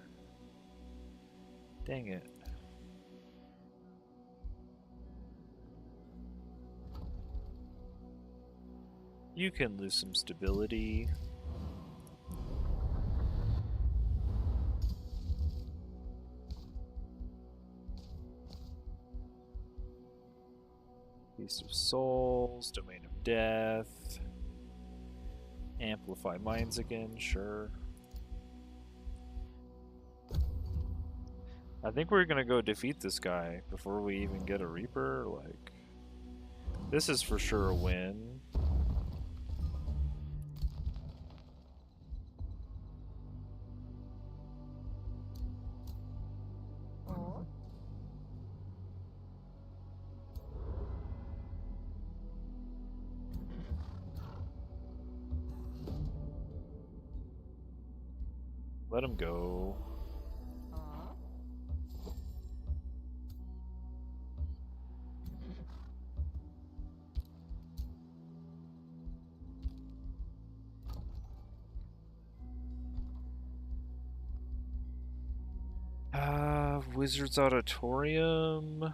Dang it. You can lose some stability. Feast of Souls, Domain of Death. Amplify Minds again, sure. I think we're gonna go defeat this guy before we even get a Reaper. Like, this is for sure a win. Let him go. Wizard's Auditorium.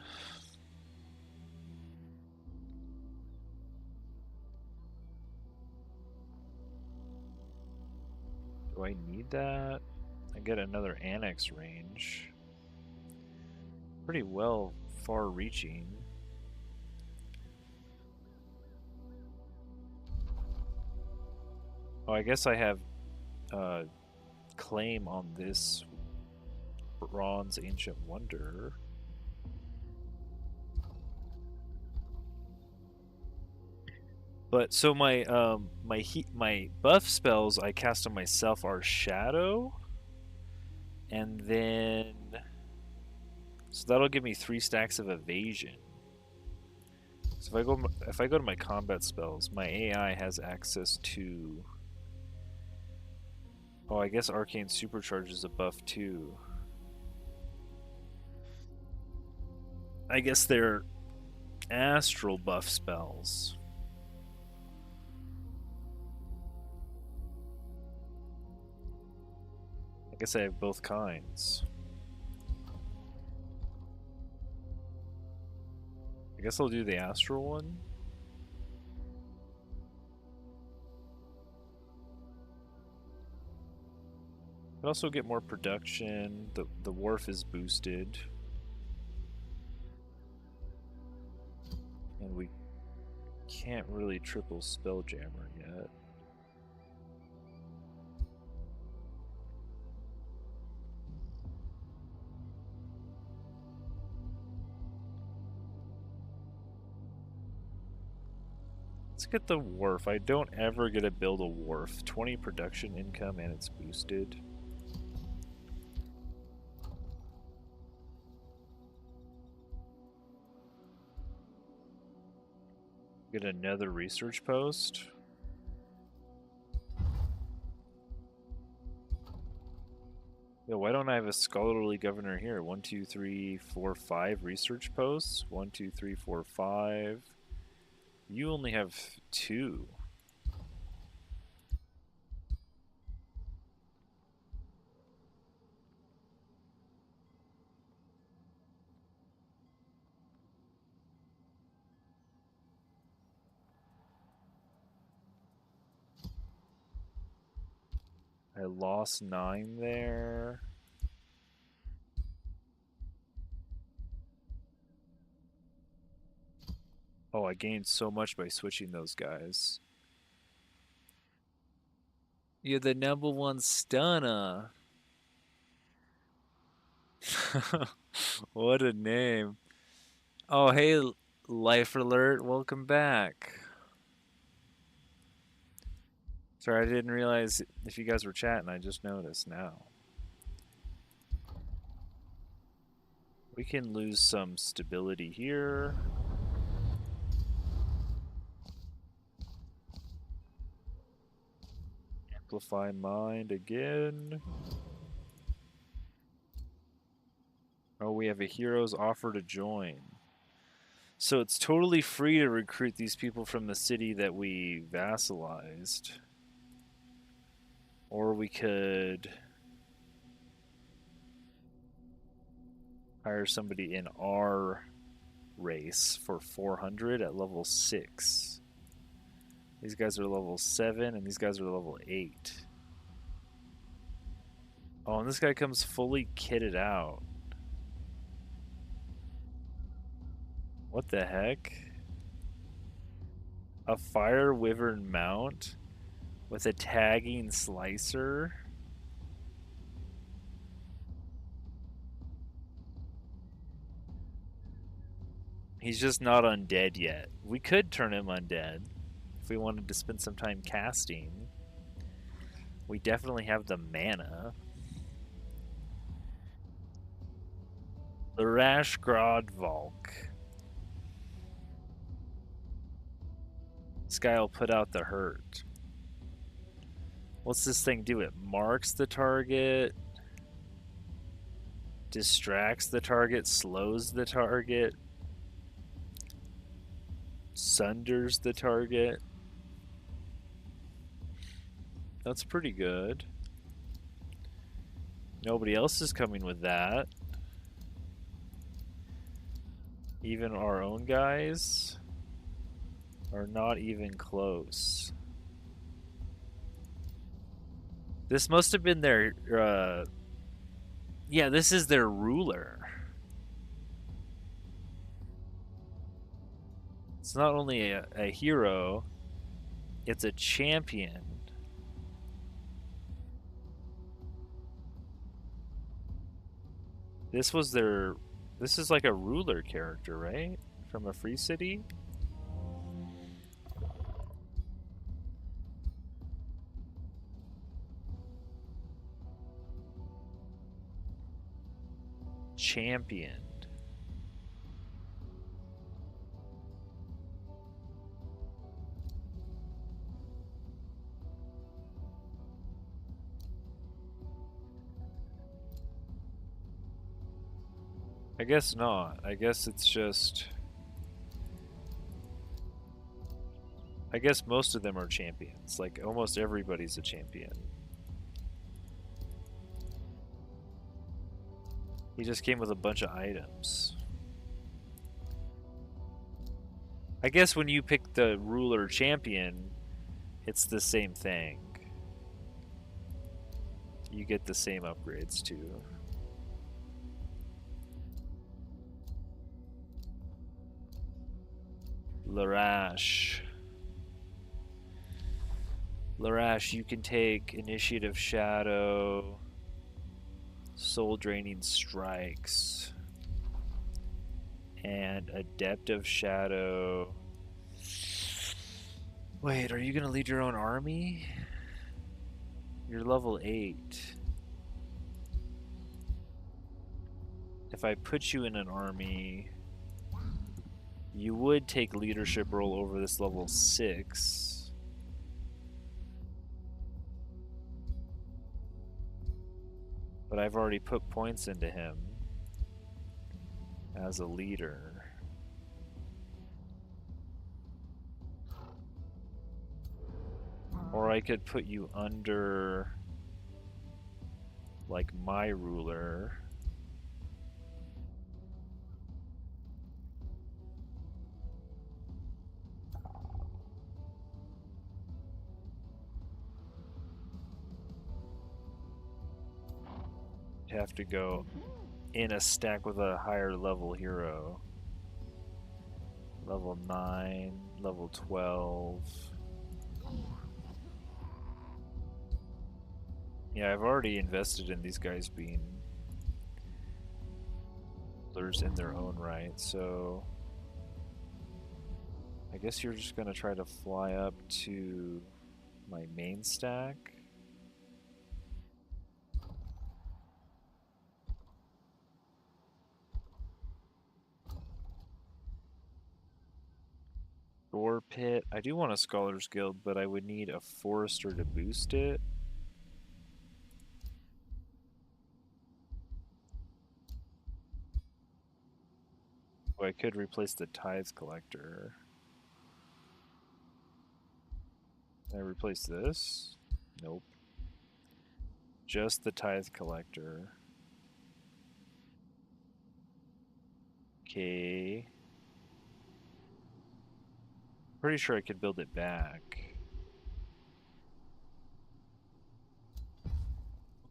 Do I need that? I get another annex range. Pretty well far-reaching. Oh, I guess I have claim on this bronze ancient wonder. But so my my buff spells I cast on myself are shadow, and then so that'll give me 3 stacks of evasion. So if I go to my combat spells, my AI has access to. Oh, I guess Arcane Supercharge is a buff too. I guess they're astral buff spells. I guess I have both kinds. I guess I'll do the astral one. But also get more production. The wharf is boosted. And we can't really triple Spelljammer yet. Let's get the wharf. I don't ever get to build a wharf. 20 production income and it's boosted. Get another research post. Yeah, why don't I have a scholarly governor here? 1, 2, 3, 4, 5 research posts. 1, 2, 3, 4, 5. You only have 2. I lost 9 there. Oh, I gained so much by switching those guys. You're the #1 stunner. What a name. Oh, hey, Life Alert, welcome back. Sorry, I didn't realize if you guys were chatting, I just noticed now. We can lose some stability here. Amplify Mind again. Oh, we have a hero's offer to join. So it's totally free to recruit these people from the city that we vassalized. Or we could hire somebody in our race for 400 at level 6. These guys are level 7 and these guys are level 8. Oh, and this guy comes fully kitted out. What the heck? A fire wyvern mount with a tagging slicer? He's just not undead yet. We could turn him undead if we wanted to spend some time casting. We definitely have the mana. The Rashgrad Valk. This guy will put out the hurt. What's this thing do? It marks the target, distracts the target, slows the target, sunders the target. That's pretty good. Nobody else is coming with that. Even our own guys are not even close. This must have been their, yeah, this is their ruler. It's not only a hero, it's a champion. This was their, this is like a ruler character, right? From a free city? Championed. I guess not. I guess it's just... I guess most of them are champions. Like, almost everybody's a champion. He just came with a bunch of items. I guess when you pick the ruler champion, it's the same thing. You get the same upgrades too. Larash. Larash, you can take Initiative Shadow, Soul Draining Strikes, and Adept of Shadow. Wait, are you gonna lead your own army? You're level 8. If I put you in an army, you would take leadership role over this level 6. But I've already put points into him as a leader. Or I could put you under, like, my ruler. You have to go in a stack with a higher level hero. Level 9, level 12. Yeah, I've already invested in these guys being rulers in their own right, so I guess you're just gonna try to fly up to my main stack. Gore Pit. I do want a Scholar's Guild, but I would need a Forester to boost it. Oh, I could replace the Tithe Collector. Can I replace this? Nope. Just the Tithe Collector. Okay. Pretty sure I could build it back.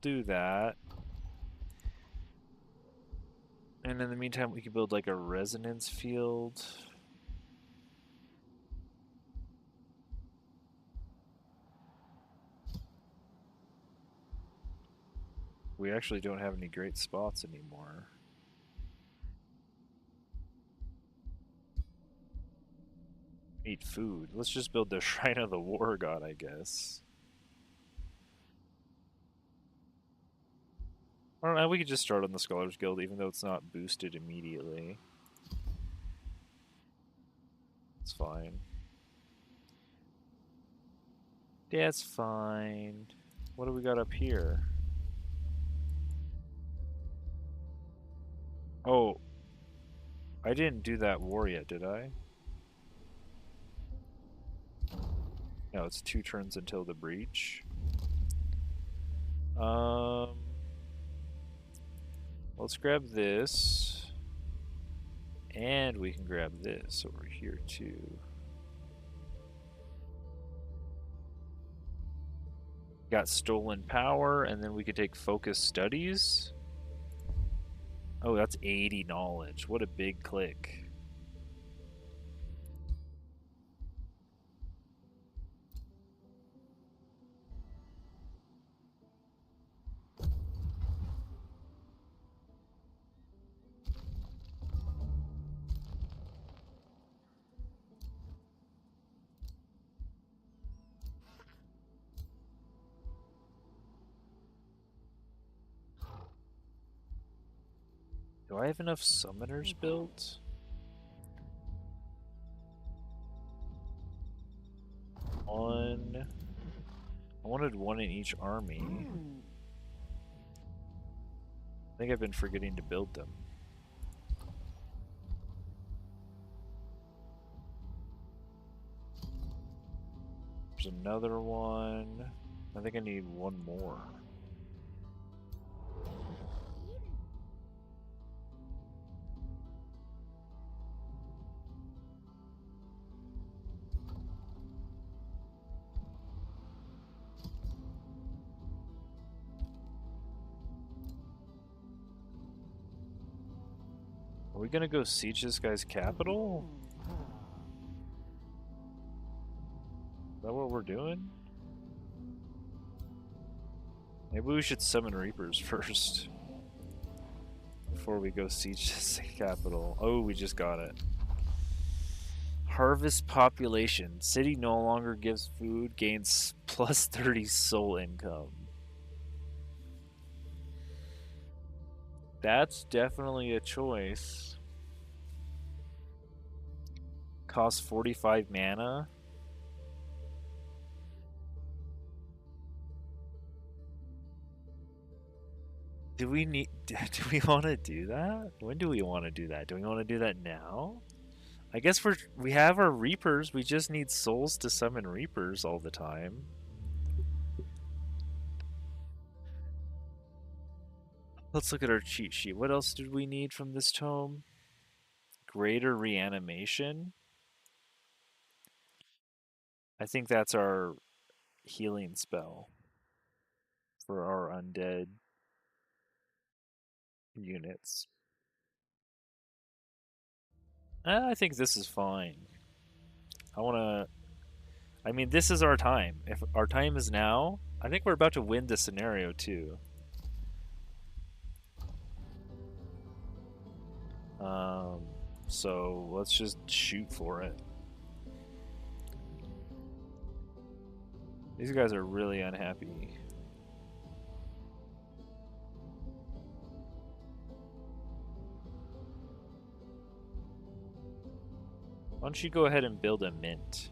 Do that. And in the meantime, we could build like a resonance field. We actually don't have any great spots anymore. Eat food. Let's just build the Shrine of the War God, I guess. I don't know, we could just start on the Scholars Guild, even though it's not boosted immediately. It's fine. Yeah, it's fine. What do we got up here? Oh, I didn't do that war yet, did I? No, it's 2 turns until the breach. Let's grab this. And we can grab this over here too. Got stolen power, and then we could take focus studies. Oh, that's 80 knowledge. What a big click. Do I have enough summoners built? One. I wanted 1 in each army. I think I've been forgetting to build them. There's another one. I think I need 1 more. Are we gonna go siege this guy's capital? Is that what we're doing? Maybe we should summon Reapers first. Before we go siege this capital. Oh, we just got it. Harvest population. City no longer gives food, gains plus 30 soul income. That's definitely a choice. Costs 45 mana. Do we want to do that? When do we want to do that? Do we want to do that now? I guess we have our Reapers. We just need souls to summon Reapers all the time. Let's look at our cheat sheet. What else did we need from this tome? Greater reanimation. I think that's our healing spell for our undead units. I think this is fine. I mean, this is our time. If our time is now, I think we're about to win this scenario too. So let's just shoot for it. These guys are really unhappy. Why don't you go ahead and build a mint?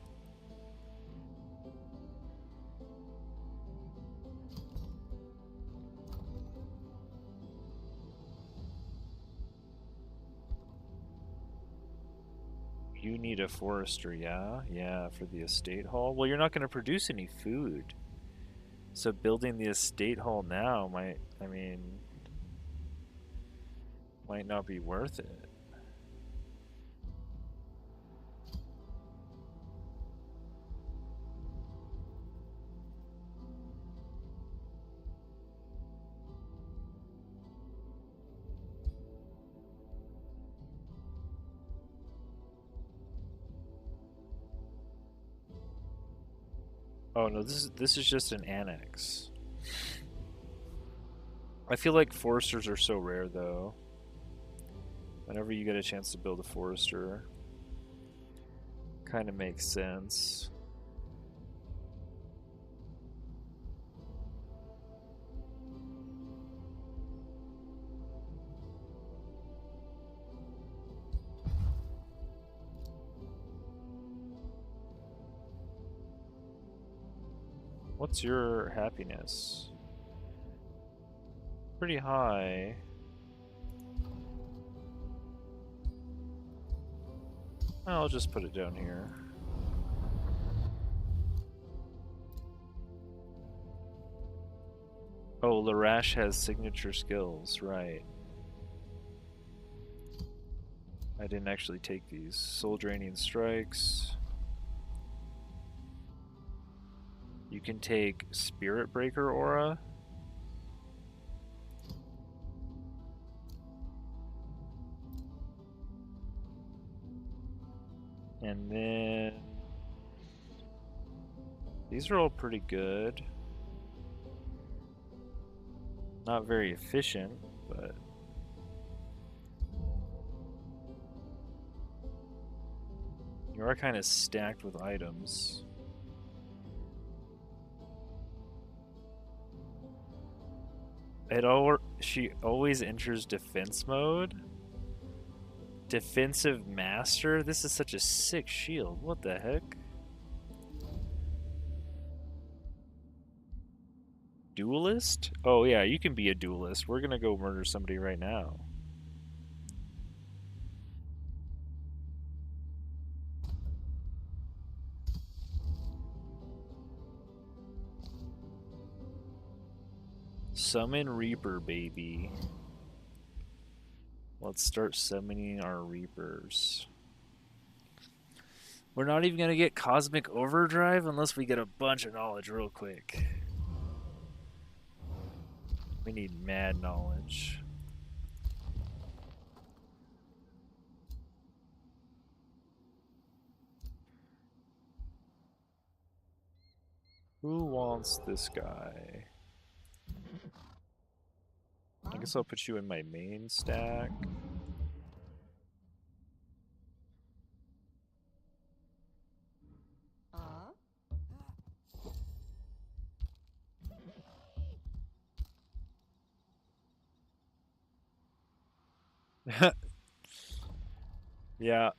You need a forester, yeah? Yeah, for the estate hall. Well, you're not going to produce any food. So building the estate hall now might not be worth it. Oh no, this is just an annex. I feel like foresters are so rare though. Whenever you get a chance to build a forester, kind of makes sense. What's your happiness? Pretty high. I'll just put it down here. Oh, Larash has signature skills, right. I didn't actually take these. Soul Draining Strikes. You can take Spirit Breaker Aura. And then these are all pretty good. Not very efficient, but you are kind of stacked with items. She always enters defense mode. Defensive Master? This is such a sick shield. What the heck? Duelist? Oh yeah, you can be a duelist. We're gonna go murder somebody right now. Summon Reaper, baby. Let's start summoning our Reapers. We're not even gonna get Cosmic Overdrive unless we get a bunch of knowledge real quick. We need mad knowledge. Who wants this guy? I guess I'll put you in my main stack. Yeah.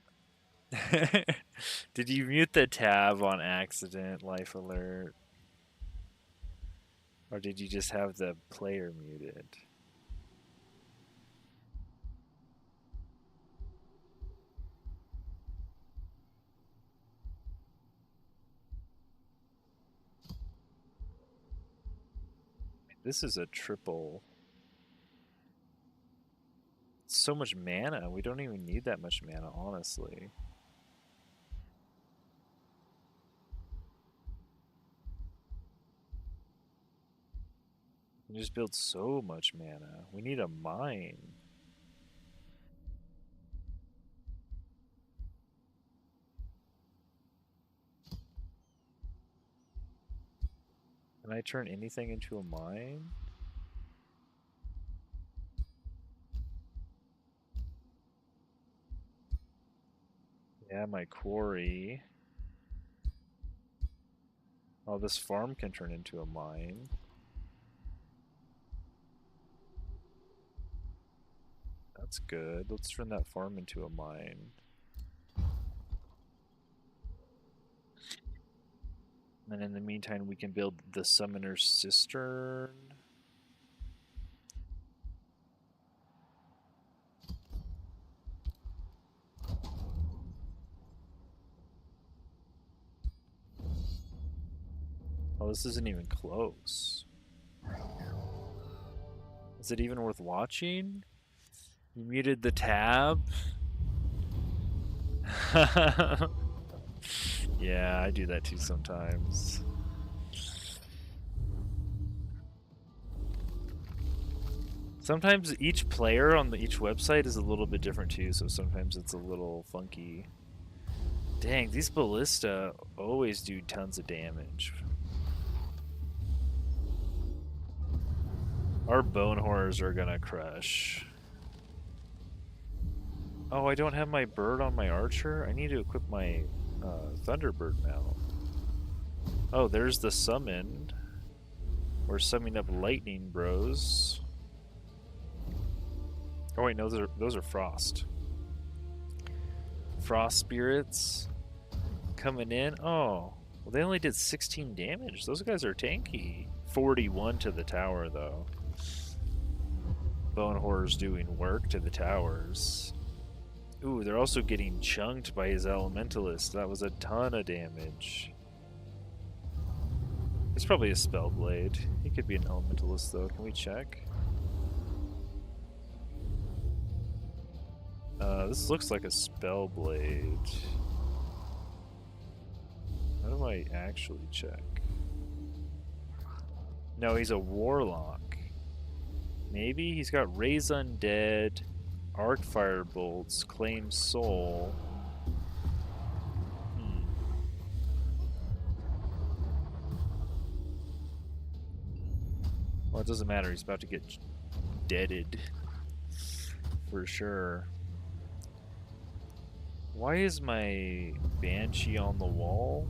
Did you mute the tab on accident, Life Alert? Or did you just have the player muted? This is a triple. So much mana. We don't even need that much mana, honestly. We just build so much mana. We need a mine. Can I turn anything into a mine? Yeah, my quarry. Oh, this farm can turn into a mine. That's good. Let's turn that farm into a mine. And in the meantime, we can build the Summoner's Cistern. Oh, this isn't even close. Is it even worth watching? You muted the tab? Yeah, I do that too sometimes. Sometimes each player on each website is a little bit different too, so sometimes it's a little funky. Dang, these ballista always do tons of damage. Our bone horrors are gonna crush. Oh, I don't have my bird on my archer? I need to equip my Thunderbird now. Oh, there's the summon. We're summoning up lightning bros. Oh wait, no, those are frost. Frost spirits coming in. Oh, Well, they only did 16 damage. Those guys are tanky. 41 to the tower, though. Bone Horror's doing work to the towers. Ooh, they're also getting chunked by his Elementalist. That was a ton of damage. It's probably a Spellblade. He could be an Elementalist, though. Can we check? This looks like a Spellblade. How do I actually check? No, he's a Warlock. Maybe he's got Raise Undead, Arc Fire Bolts, Claim Soul. Well, it doesn't matter. He's about to get deaded. For sure. Why is my Banshee on the wall?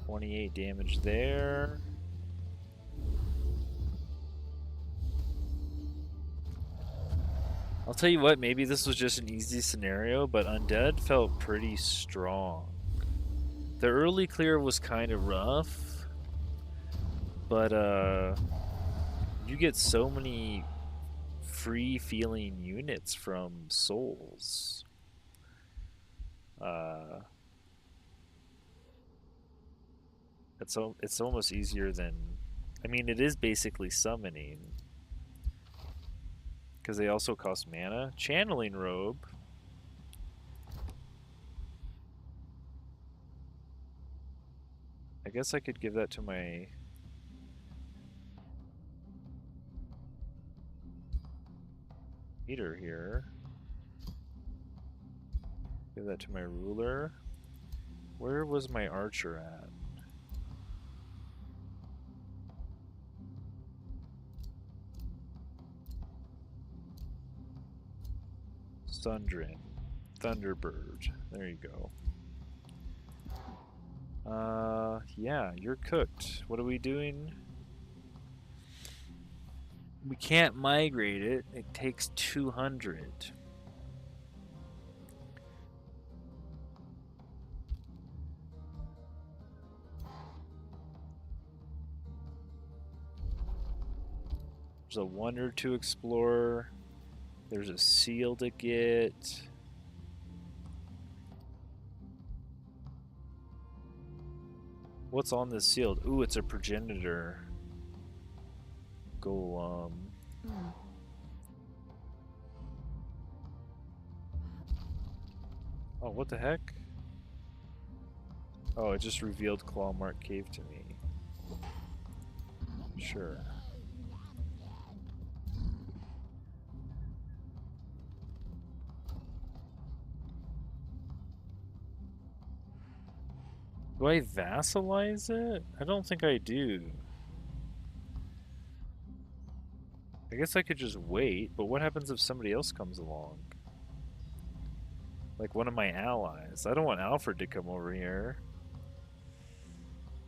28 damage there. I'll tell you what, maybe this was just an easy scenario, but Undead felt pretty strong. The early clear was kind of rough, but you get so many free-feeling units from souls. It's almost easier than... I mean, it is basically summoning. Because they also cost mana. Channeling Robe. I guess I could give that to my... leader here. Give that to my ruler. Where was my archer at? Sundrin. Thunderbird. There you go. Yeah, you're cooked. What are we doing? We can't migrate it. It takes 200. There's a wonder to explore. There's a seal to get. What's on this seal? Ooh, it's a progenitor. Golem. Oh, what the heck? Oh, it just revealed Clawmark Cave to me. Sure. Do I vassalize it? I don't think I do. I guess I could just wait, but what happens if somebody else comes along? Like one of my allies. I don't want Alfred to come over here.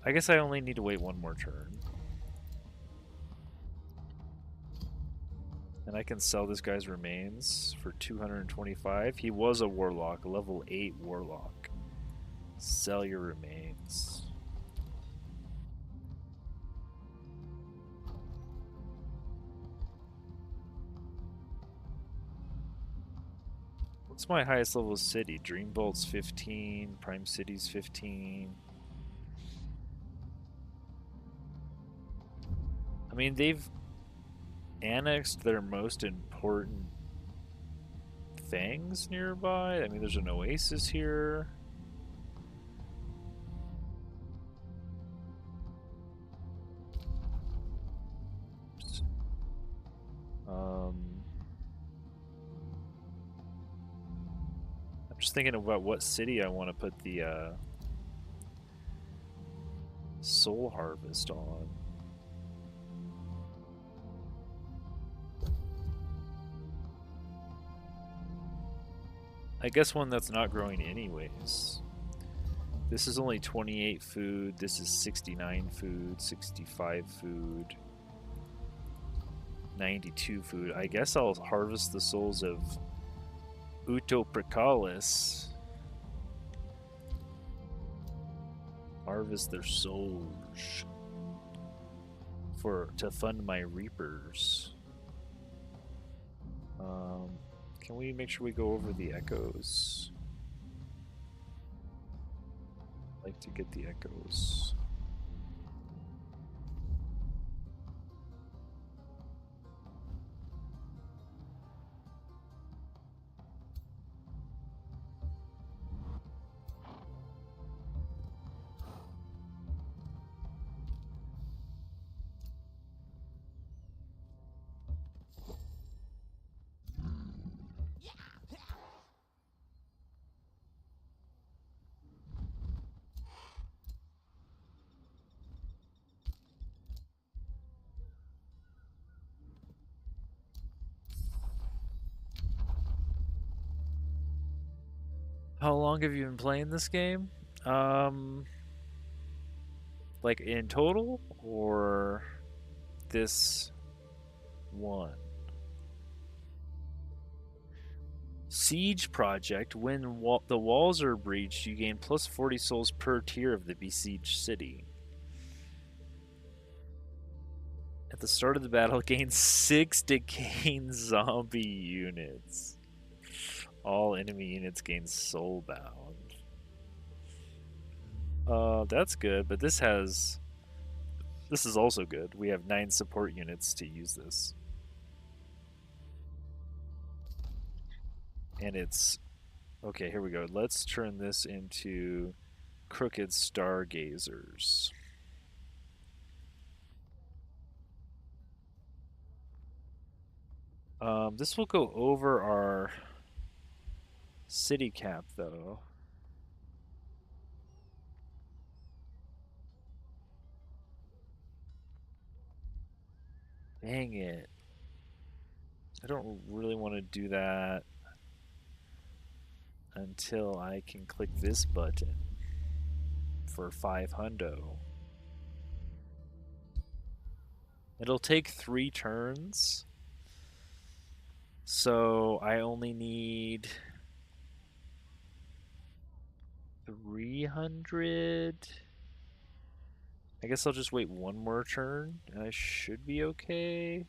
I guess I only need to wait one more turn. And I can sell this guy's remains for 225. He was a warlock, level 8 warlock. Sell your remains. What's my highest level city? Dreambolt's 15, Prime City's 15. I mean, they've annexed their most important things nearby. I mean, there's an oasis here. I'm just thinking about what city I want to put the Soul Harvest on. I guess one that's not growing anyways. This is only 28 food, this is 69 food, 65 food, 92 food. I guess I'll harvest the souls of Utoprecalis. Harvest their souls to fund my reapers. Can we make sure we go over the echoes? I'd like to get the echoes. How long have you been playing this game? Like in total, or this one? Siege Project. When the walls are breached, you gain plus 40 souls per tier of the besieged city. At the start of the battle, gain 6 decaying zombie units. All enemy units gain soulbound. That's good, but this is also good. We have 9 support units to use this. And it's... Okay, here we go. Let's turn this into Crooked Stargazers. This will go over our city cap, though. Dang it. I don't really want to do that until I can click this button for 500. It'll take 3 turns. So I only need 300. I guess I'll just wait 1 more turn and I should be okay.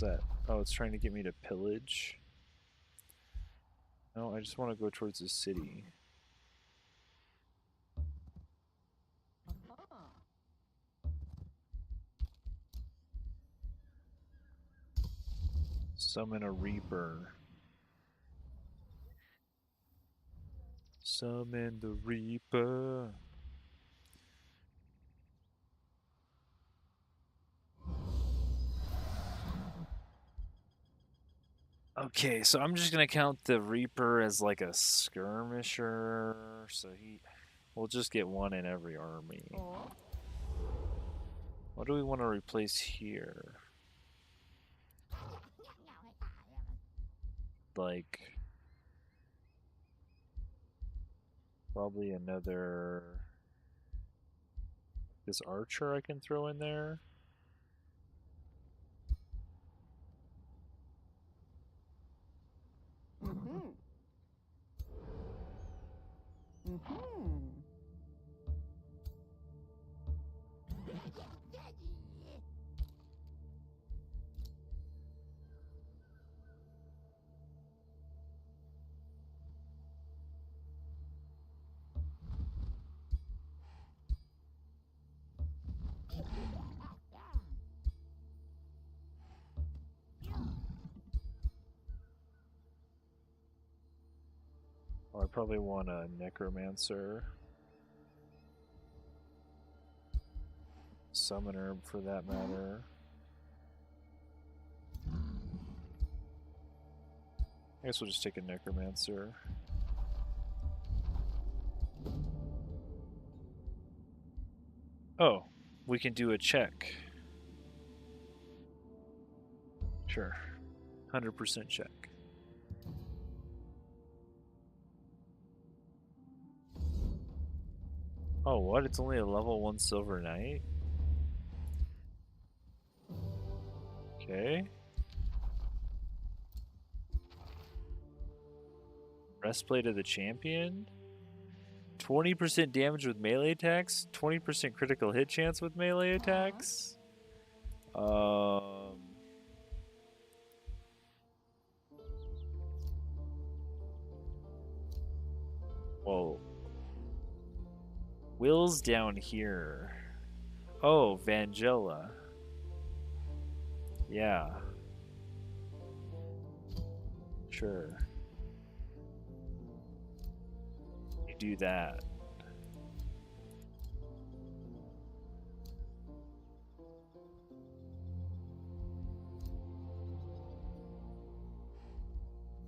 What's that? Oh, it's trying to get me to pillage. No, I just want to go towards the city. Summon a Reaper. Summon the Reaper. Okay, so I'm just gonna count the Reaper as like a skirmisher, so we'll just get 1 in every army. What do we want to replace here? Like, probably this archer I can throw in there. I probably want a Necromancer. Summoner, for that matter. I guess we'll just take a Necromancer. Oh, we can do a check. Sure. 100% check. Oh, what? It's only a level 1 Silver Knight? Okay. Breastplate of the Champion? 20% damage with melee attacks? 20% critical hit chance with melee attacks? Whoa. Will's down here. Oh, Vangela. Yeah. Sure. You do that.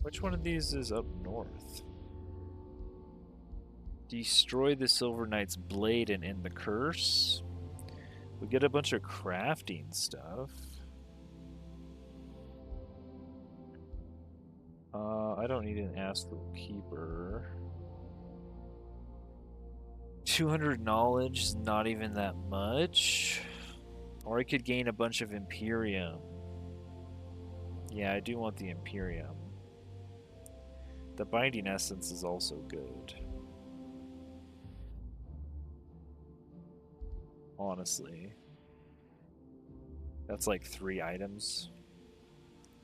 Which one of these is up north? Destroy the Silver Knight's blade and end the curse. We get a bunch of crafting stuff. I don't need an Astral Keeper. 200 knowledge is not even that much. Or I could gain a bunch of Imperium. Yeah, I do want the Imperium. The Binding Essence is also good. Honestly. That's like 3 items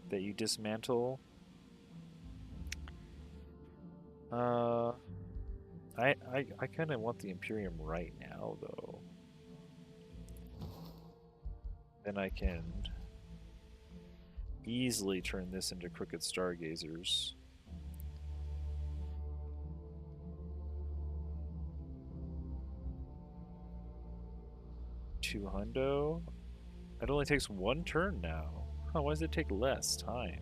that you dismantle. I kind of want the Imperium right now, though. Then I can easily turn this into Crooked Stargazers. $200. It only takes 1 turn now. Huh, why does it take less time?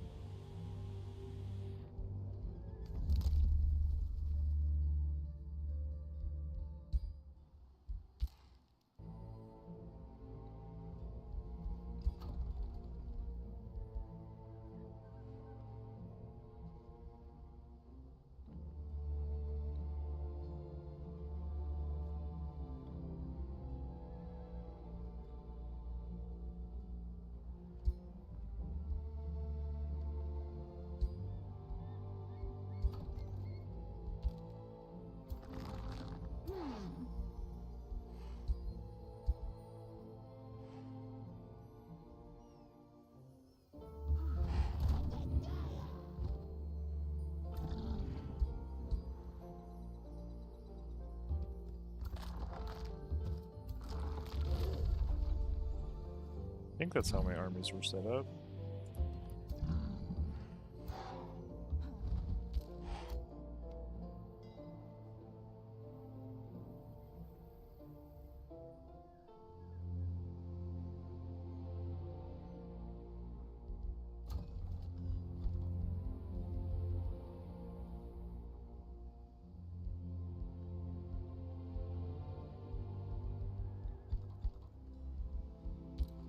I think that's how my armies were set up.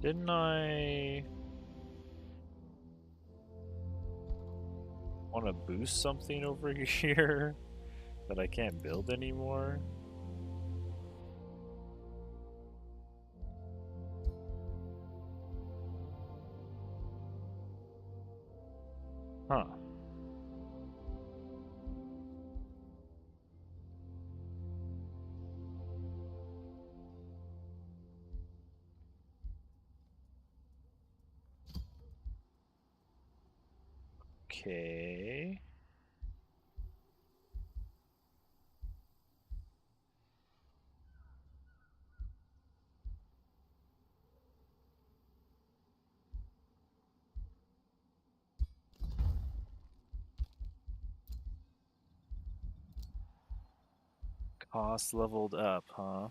Didn't I want to boost something over here that I can't build anymore? Huh. Okay. Cost leveled up, huh?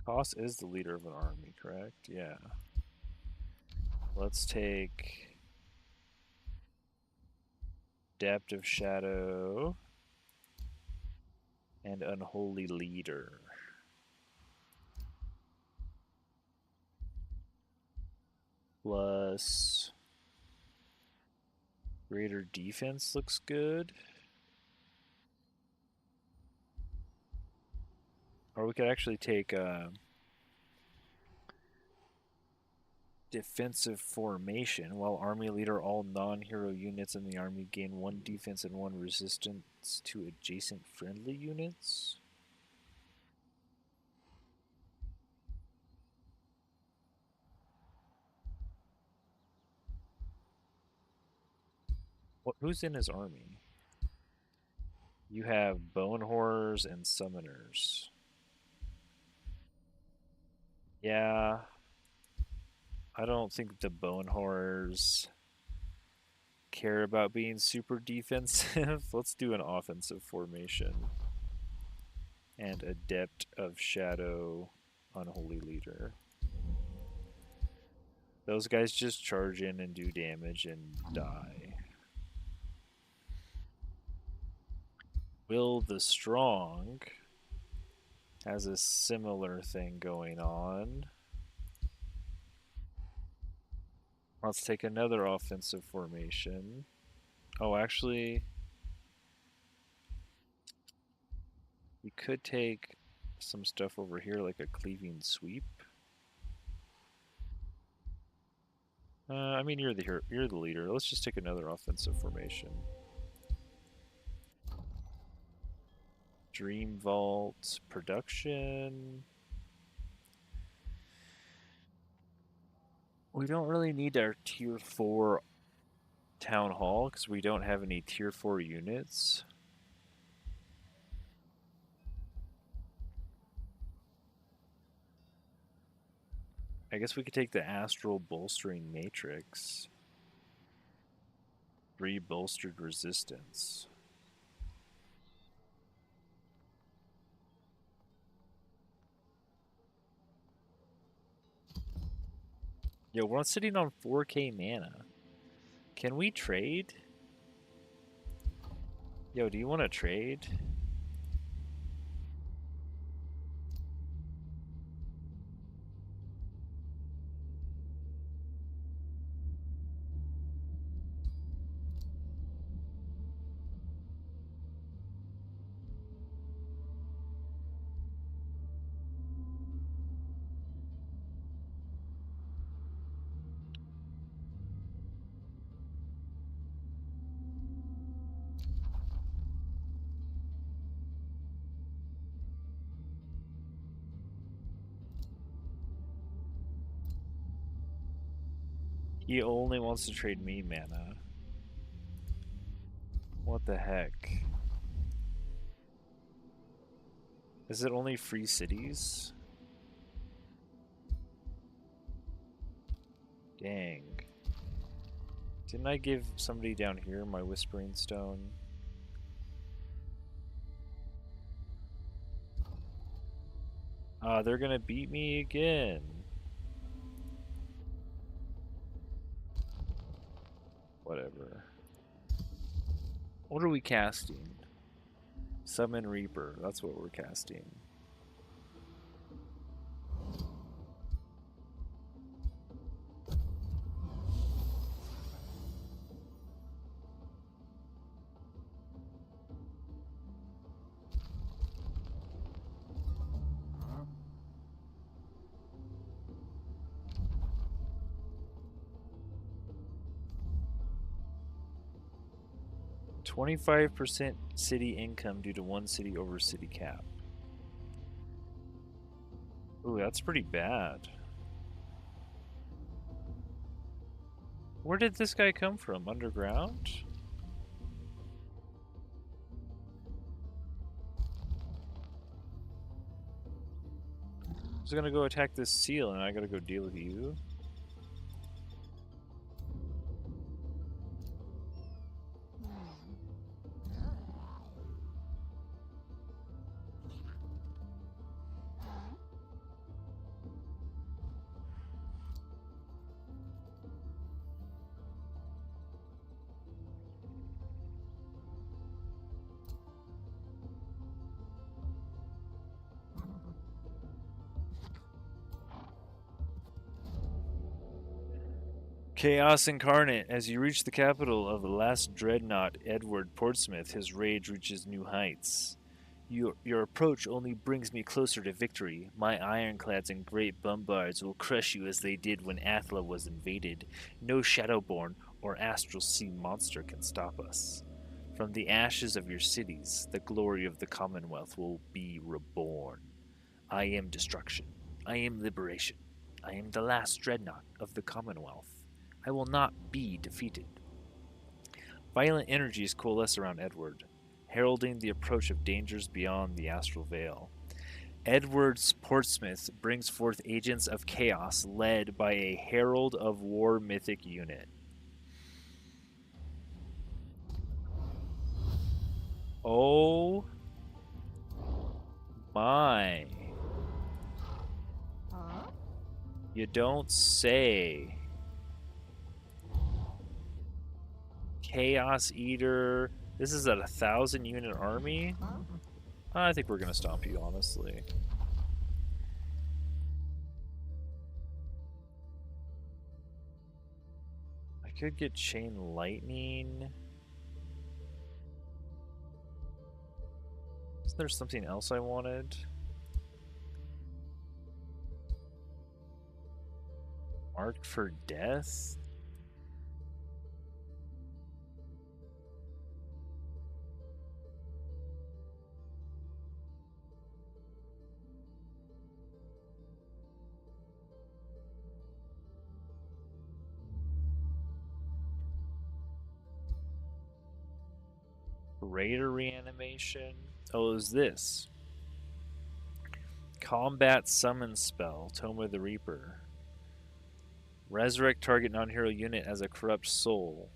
Cost is the leader of an army, correct? Yeah. Let's take Depth of Shadow. And Unholy Leader. Plus greater defense looks good. Or we could actually take defensive formation. While army leader, all non-hero units in the army gain 1 defense and 1 resistance to adjacent friendly units. Who's in his army? You have bone horrors and summoners. Yeah. I don't think the bone horrors care about being super defensive. Let's do an offensive formation. And Adept of Shadow, Unholy Leader. Those guys just charge in and do damage and die. Will the Strong has a similar thing going on. Let's take another offensive formation. Oh, actually, we could take some stuff over here like a Cleaving Sweep. I mean, you're the leader. Let's just take another offensive formation. Dream Vault production. We don't really need our tier 4 town hall because we don't have any tier 4 units. I guess we could take the Astral Bolstering Matrix. 3 bolstered resistance. Yo, we're sitting on 4k mana. Can we trade? Yo, do you want to trade? He only wants to trade me mana. What the heck? Is it only free cities? Dang. Didn't I give somebody down here my Whispering Stone? They're gonna beat me again. Whatever. What are we casting? Summon Reaper. That's what we're casting. %25 city income due to 1 city over city cap. Ooh, that's pretty bad. Where did this guy come from? Underground? I was gonna go attack this seal and I gotta go deal with you. Chaos incarnate. As you reach the capital of the last dreadnought, Edward Portsmouth, his rage reaches new heights. Your approach only brings me closer to victory. My ironclads and great bombards will crush you as they did when Athla was invaded. No Shadowborn or Astral Sea monster can stop us. From the ashes of your cities, the glory of the Commonwealth will be reborn. I am destruction. I am liberation. I am the last dreadnought of the Commonwealth. I will not be defeated. Violent energies coalesce around Edward, heralding the approach of dangers beyond the astral veil. Edward's Portsmouth brings forth agents of chaos led by a Herald of War mythic unit. Oh my. You don't say. Chaos Eater. This is a 1,000 unit army? I think we're going to stomp you, honestly. I could get Chain Lightning. Isn't there something else I wanted? Marked for Death? Raider reanimation. Oh, is this? Combat summon spell. Tome of the Reaper. Resurrect target non-hero unit as a corrupt soul.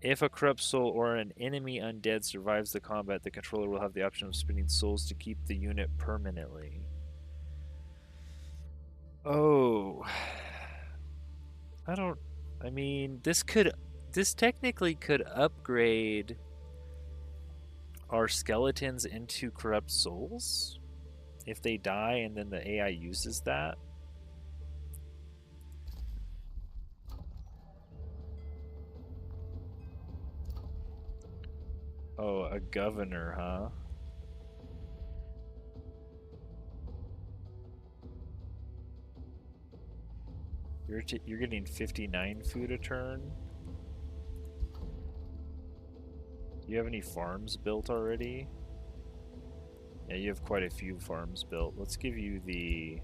If a corrupt soul or an enemy undead survives the combat, the controller will have the option of spinning souls to keep the unit permanently. Oh. I mean, this technically could upgrade our skeletons into corrupt souls if they die and then the AI uses that. Oh, a governor, huh? You're getting 59 food a turn. Do you have any farms built already? Yeah, you have quite a few farms built. Let's give you the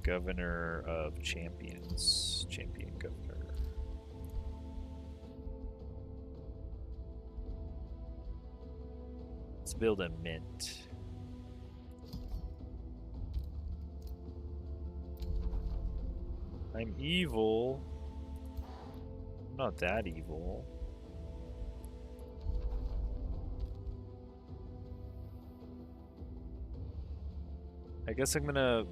Governor of Champions. Champion Governor. Let's build a mint. I'm evil. I'm not that evil. I guess I'm gonna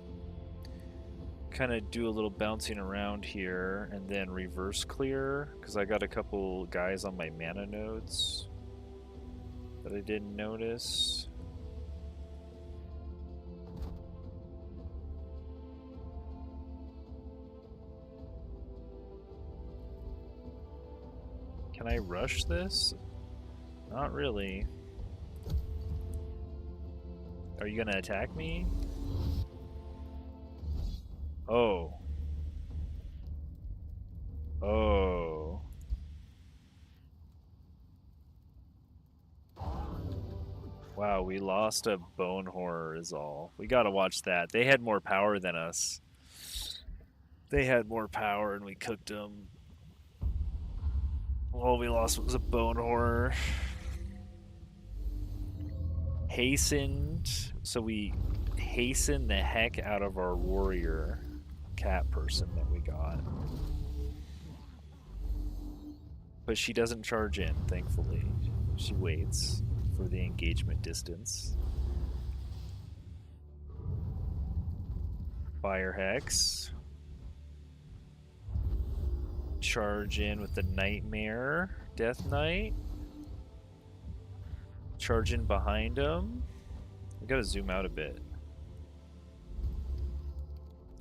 kind of do a little bouncing around here and then reverse clear because I got a couple guys on my mana nodes that I didn't notice. Can I rush this? Not really. Are you gonna attack me? Oh. Oh. Wow, we lost a bone horror is all. We gotta watch that. They had more power than us. They had more power and we cooked them. All we lost was a bone horror. Hastened. So we hastened the heck out of our warrior cat person that we got. But she doesn't charge in, thankfully. She waits for the engagement distance. Fire Hex. Charge in with the Nightmare, Death Knight. Charge in behind him We gotta zoom out a bit.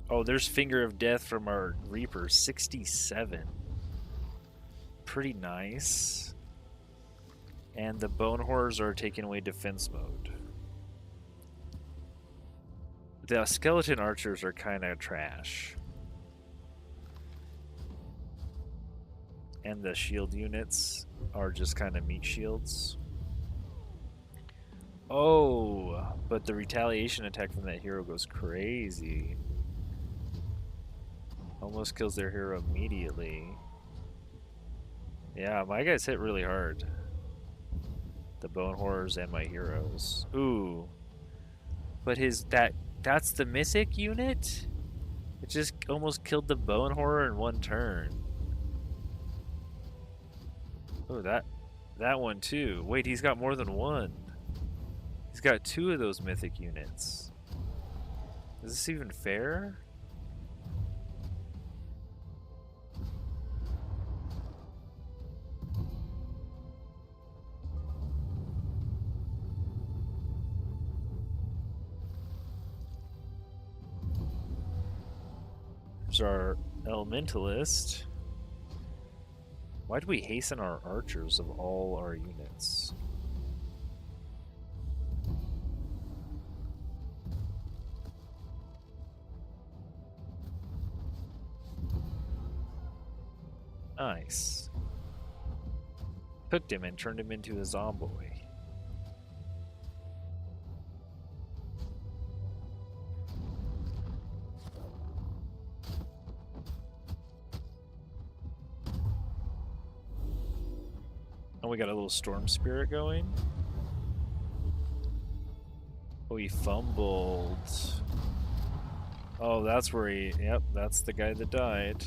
Oh, there's Finger of Death from our Reaper, 67. Pretty nice. And the Bone Horrors are taking away defense mode. The Skeleton Archers are kind of trash. And the shield units are just kind of meat shields. Oh, but the retaliation attack from that hero goes crazy. Almost kills their hero immediately. Yeah, my guys hit really hard. The Bone Horrors and my heroes. Ooh. But that's the Mythic unit? It just almost killed the Bone Horror in one turn. Oh, that one too. Wait, he's got more than one. He's got 2 of those Mythic units. Is this even fair? There's our Elementalist. Why do we hasten our archers of all our units? Nice. Cooked him and turned him into a zomboy. Oh, we got a little Storm Spirit going. Oh, he fumbled. Oh, that's where he... Yep, that's the guy that died.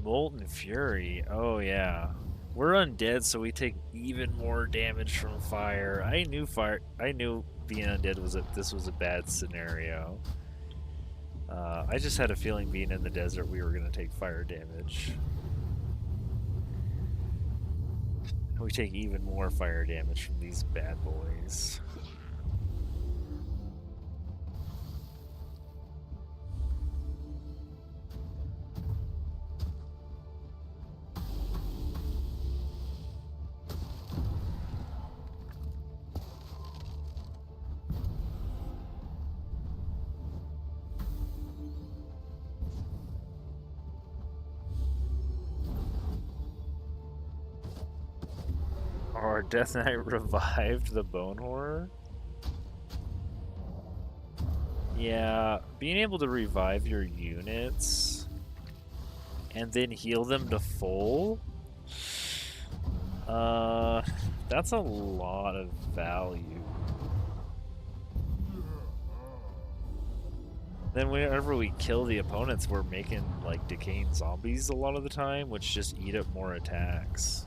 Molten Fury. Oh, yeah. We're undead, so we take even more damage from fire. I knew being undead this was a bad scenario. I just had a feeling being in the desert we were going to take fire damage. We take even more fire damage from these bad boys. Our Death Knight revived the Bone Horror. Yeah, being able to revive your units and then heal them to full, that's a lot of value. Then whenever we kill the opponents, we're making like decaying zombies a lot of the time, which just eat up more attacks.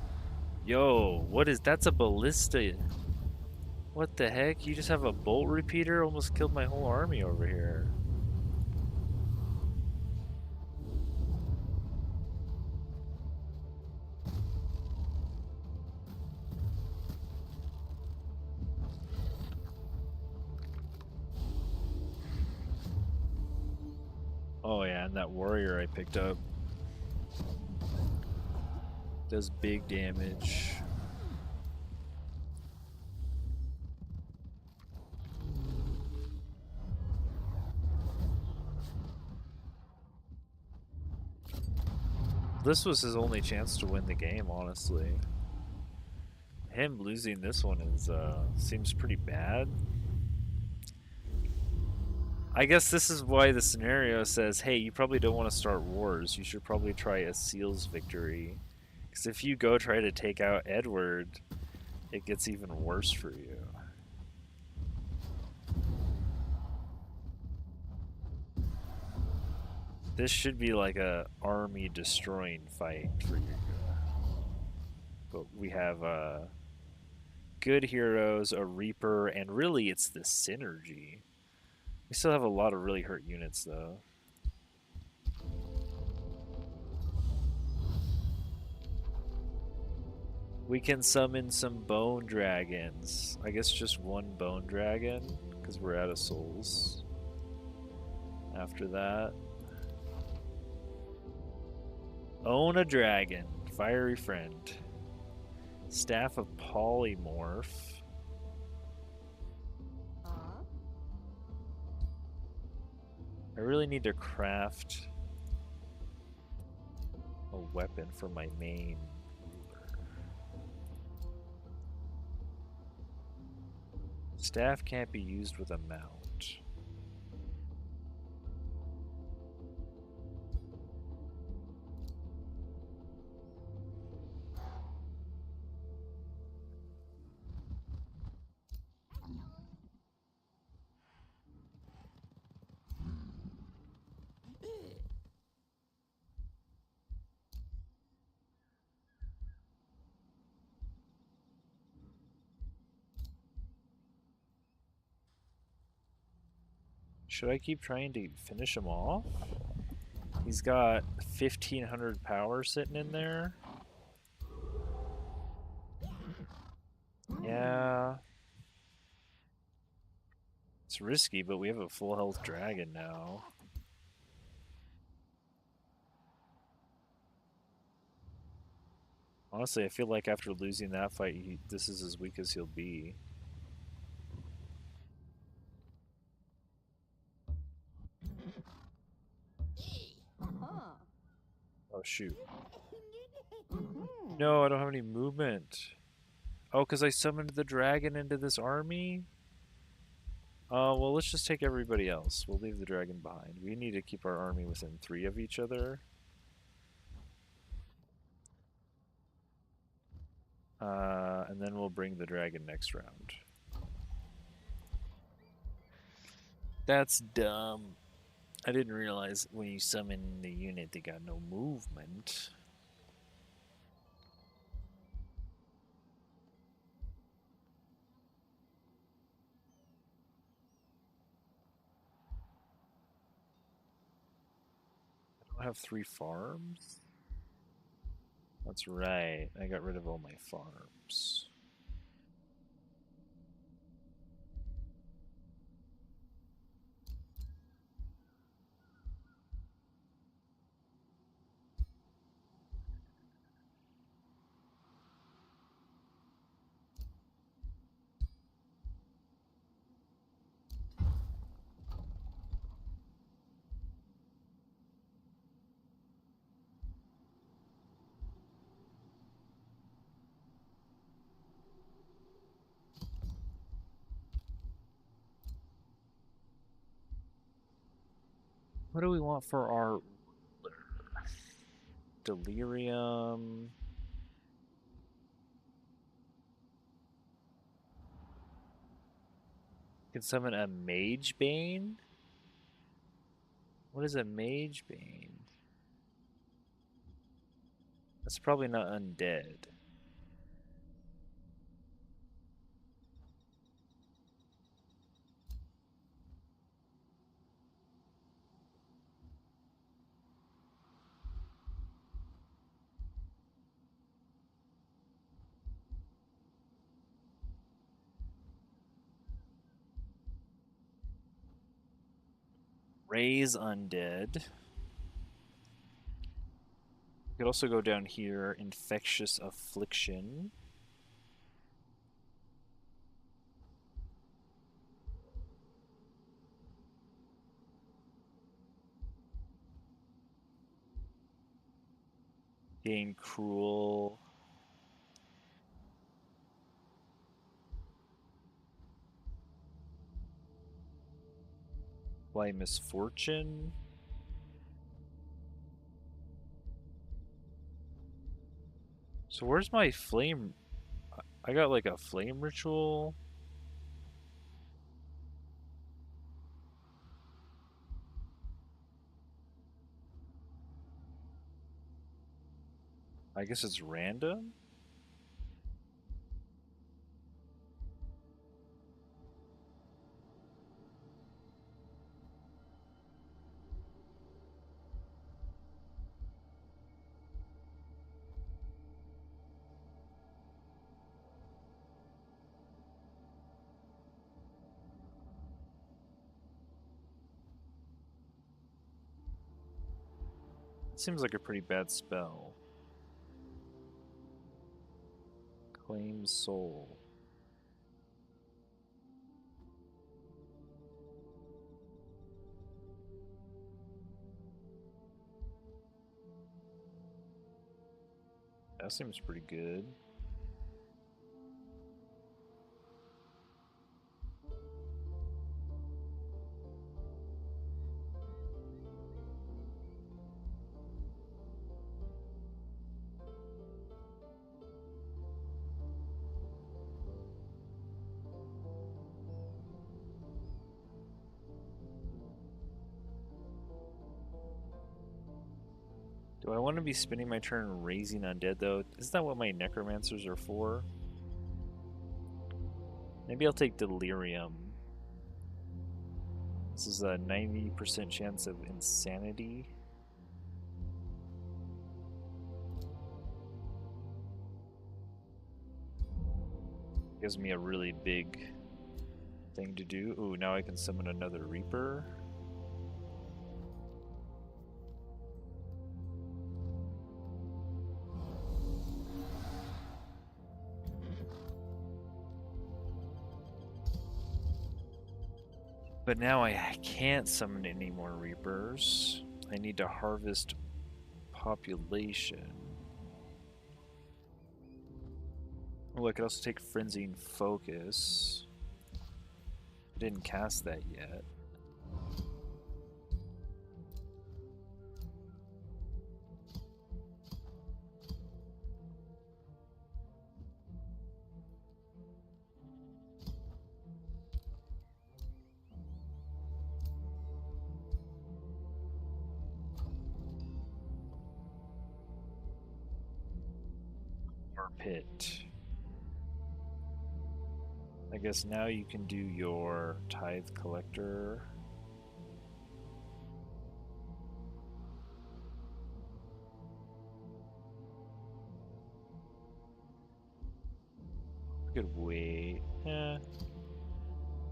Yo, that's a ballista. What the heck? You just have a bolt repeater? Almost killed my whole army over here. Oh yeah, and that warrior I picked up does big damage. This was his only chance to win the game, honestly. Him losing this one seems pretty bad. I guess this is why the scenario says, hey, you probably don't want to start wars. You should probably try a Seal's victory. Because if you go try to take out Edward, it gets even worse for you. This should be like a army destroying fight for you. But we have good heroes, a Reaper, and really it's the synergy. We still have a lot of really hurt units though. We can summon some bone dragons. I guess just one bone dragon, because we're out of souls. After that. Own a dragon. Fiery friend. Staff of polymorph. I really need to craft a weapon for my main ruler. Staff can't be used with a mount. Should I keep trying to finish him off? He's got 1,500 power sitting in there. Yeah. It's risky, but we have a full health dragon now. Honestly, I feel like after losing that fight, this is as weak as he'll be. Oh, shoot. No, I don't have any movement. Oh, because I summoned the dragon into this army? Well, let's just take everybody else. We'll leave the dragon behind. We need to keep our army within 3 of each other. And then we'll bring the dragon next round. That's dumb. I didn't realize when you summon the unit, they got no movement. I don't have 3 farms? That's right. I got rid of all my farms. What do we want for our delirium? Can summon a mage bane? What is a mage bane? That's probably not undead. Raise undead. We could also go down here, infectious affliction. Gain cruel. Apply misfortune. So where's my flame? I got like a flame ritual. I guess it's random. Seems like a pretty bad spell. Claim soul. That seems pretty good. Do I want to be spending my turn raising undead though? Isn't that what my necromancers are for? Maybe I'll take delirium. This is a 90% chance of insanity. Gives me a really big thing to do. Ooh, now I can summon another Reaper. But now I can't summon any more Reapers. I need to harvest population. Oh, I could also take Frenzying Focus. I didn't cast that yet. Pit. I guess now you can do your Tithe Collector. I could wait.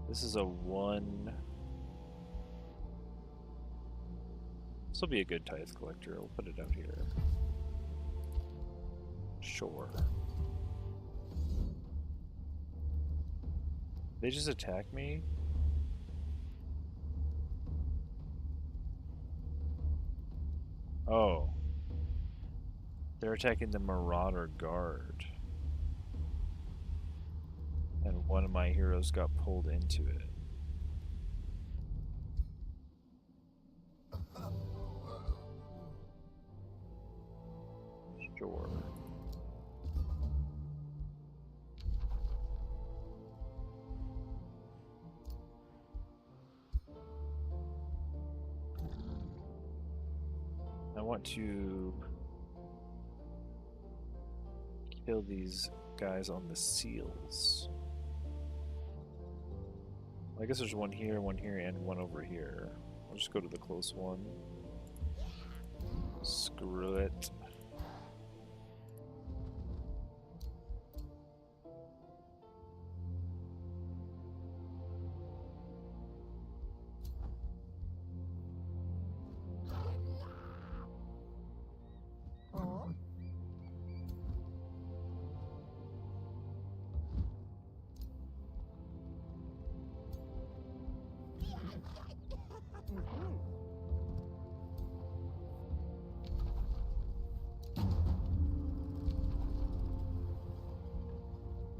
This is a 1. This will be a good Tithe Collector. I'll put it out here. Sure. They just attack me? Oh. They're attacking the Marauder Guard. And one of my heroes got pulled into it. Sure. I want to kill these guys on the seals. I guess there's one here, and one over here. I'll just go to the close one. Screw it.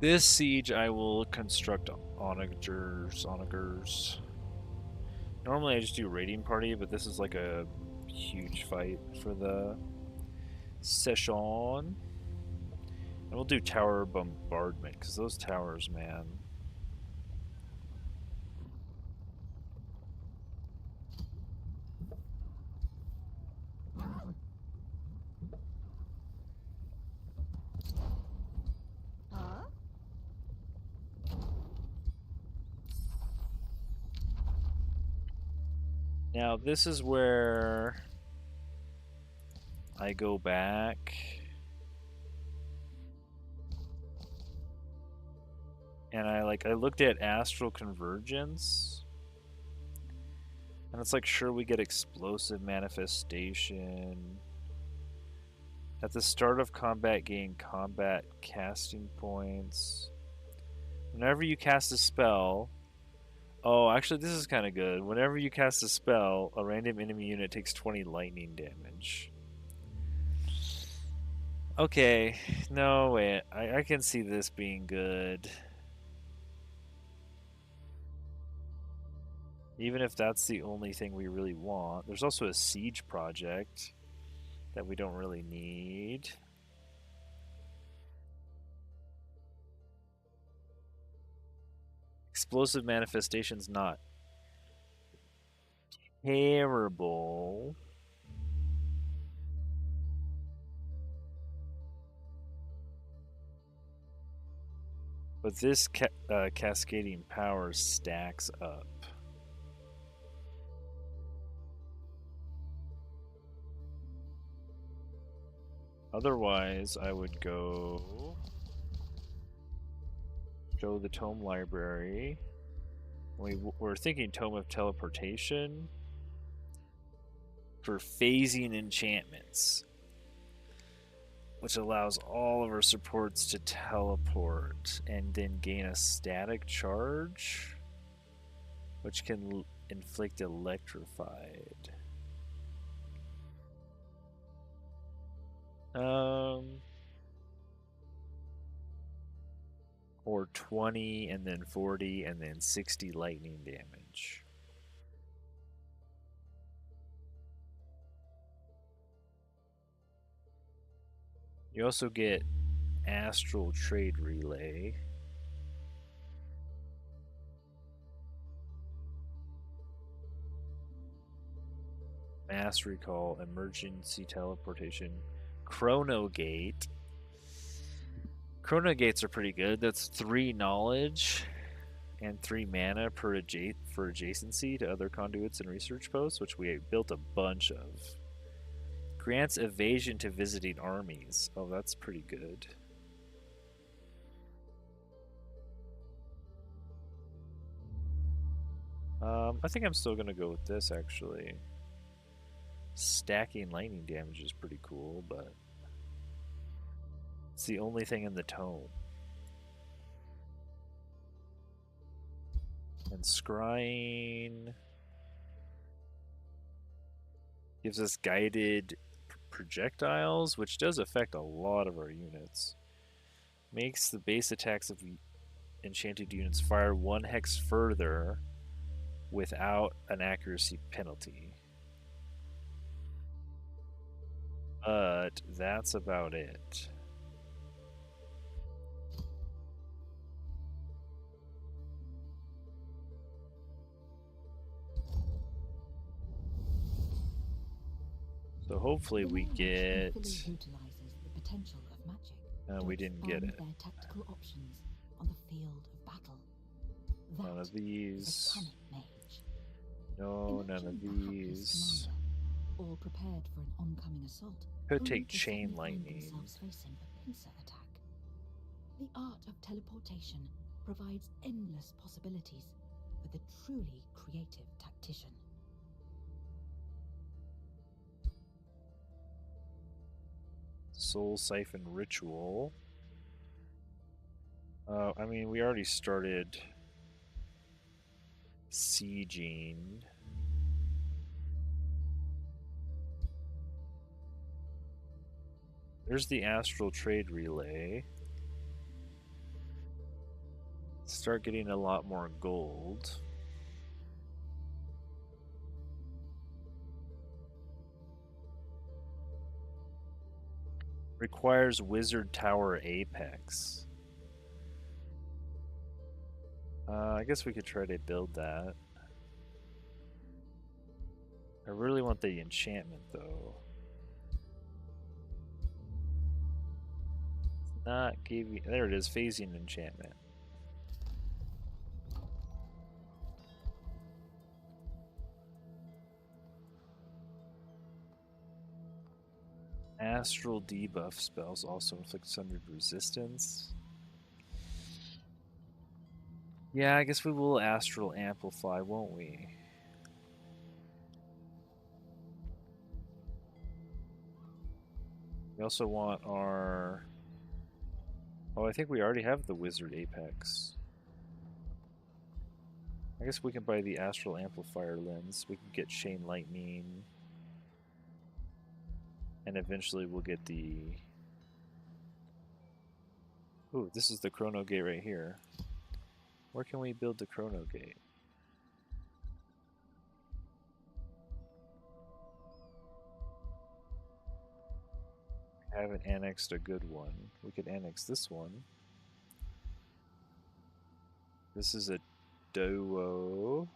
This siege I will construct onagers. Normally I just do raiding party, but this is like a huge fight for the session. And we'll do tower bombardment, because those towers, man. Now this is where I go back and I looked at Astral Convergence, and it's like, sure, we get Explosive Manifestation, At the start of combat, gain combat casting points. Whenever you cast a spell... Oh, actually, this is kind of good. Whenever you cast a spell, a random enemy unit takes 20 lightning damage. Okay, no, wait. I can see this being good. Even if that's the only thing we really want. There's also a siege project that we don't really need. Explosive manifestation's not terrible. But this cascading power stacks up. Otherwise, I would go show the tome library. We're thinking Tome of Teleportation for phasing enchantments, which allows all of our supports to teleport and then gain a static charge, which can inflict electrified. Or 20 and then 40 and then 60 lightning damage. You also get Astral Trade Relay. Mass Recall, Emergency Teleportation, Chrono Gate. Chrono Gates are pretty good. That's 3 knowledge and 3 mana for adjacency to other conduits and research posts, which we built a bunch of. Grants evasion to visiting armies. Oh, that's pretty good. I think I'm still gonna go with this actually. Stacking lightning damage is pretty cool, but it's the only thing in the tome. And scrying gives us guided projectiles, which does affect a lot of our units. Makes the base attacks of enchanted units fire 1 hex further without an accuracy penalty. But that's about it. So hopefully we get... we didn't get it. Their tactical options on the field of battle. None of these. No, none of these. All prepared for an oncoming assault. Could take chain lightning. Facing a pincer attack. The art of teleportation provides endless possibilities for the truly creative tactician. Soul Siphon Ritual. I mean, we already started sieging. There's the Astral Trade Relay. Start getting a lot more gold. Requires Wizard Tower Apex. I guess we could try to build that. I really want the enchantment though. It's not giving. There it is, phasing enchantment. Astral debuff spells also inflict sundered resistance. Yeah, I guess we will Astral Amplify, won't we? We also want our... Oh, I think we already have the Wizard Apex. I guess we can buy the Astral Amplifier lens. We can get Chain Lightning. And eventually we'll get the... Ooh, this is the Chrono Gate right here. Where can we build the Chrono Gate? I haven't annexed a good one. We could annex this one. This is a duo.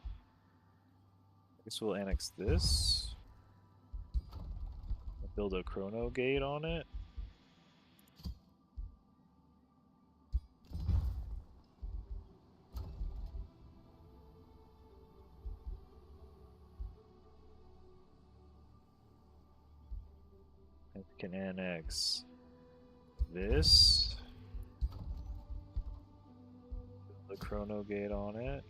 I guess we'll annex this. Build a Chrono Gate on it. And we can annex this. Build a Chrono Gate on it.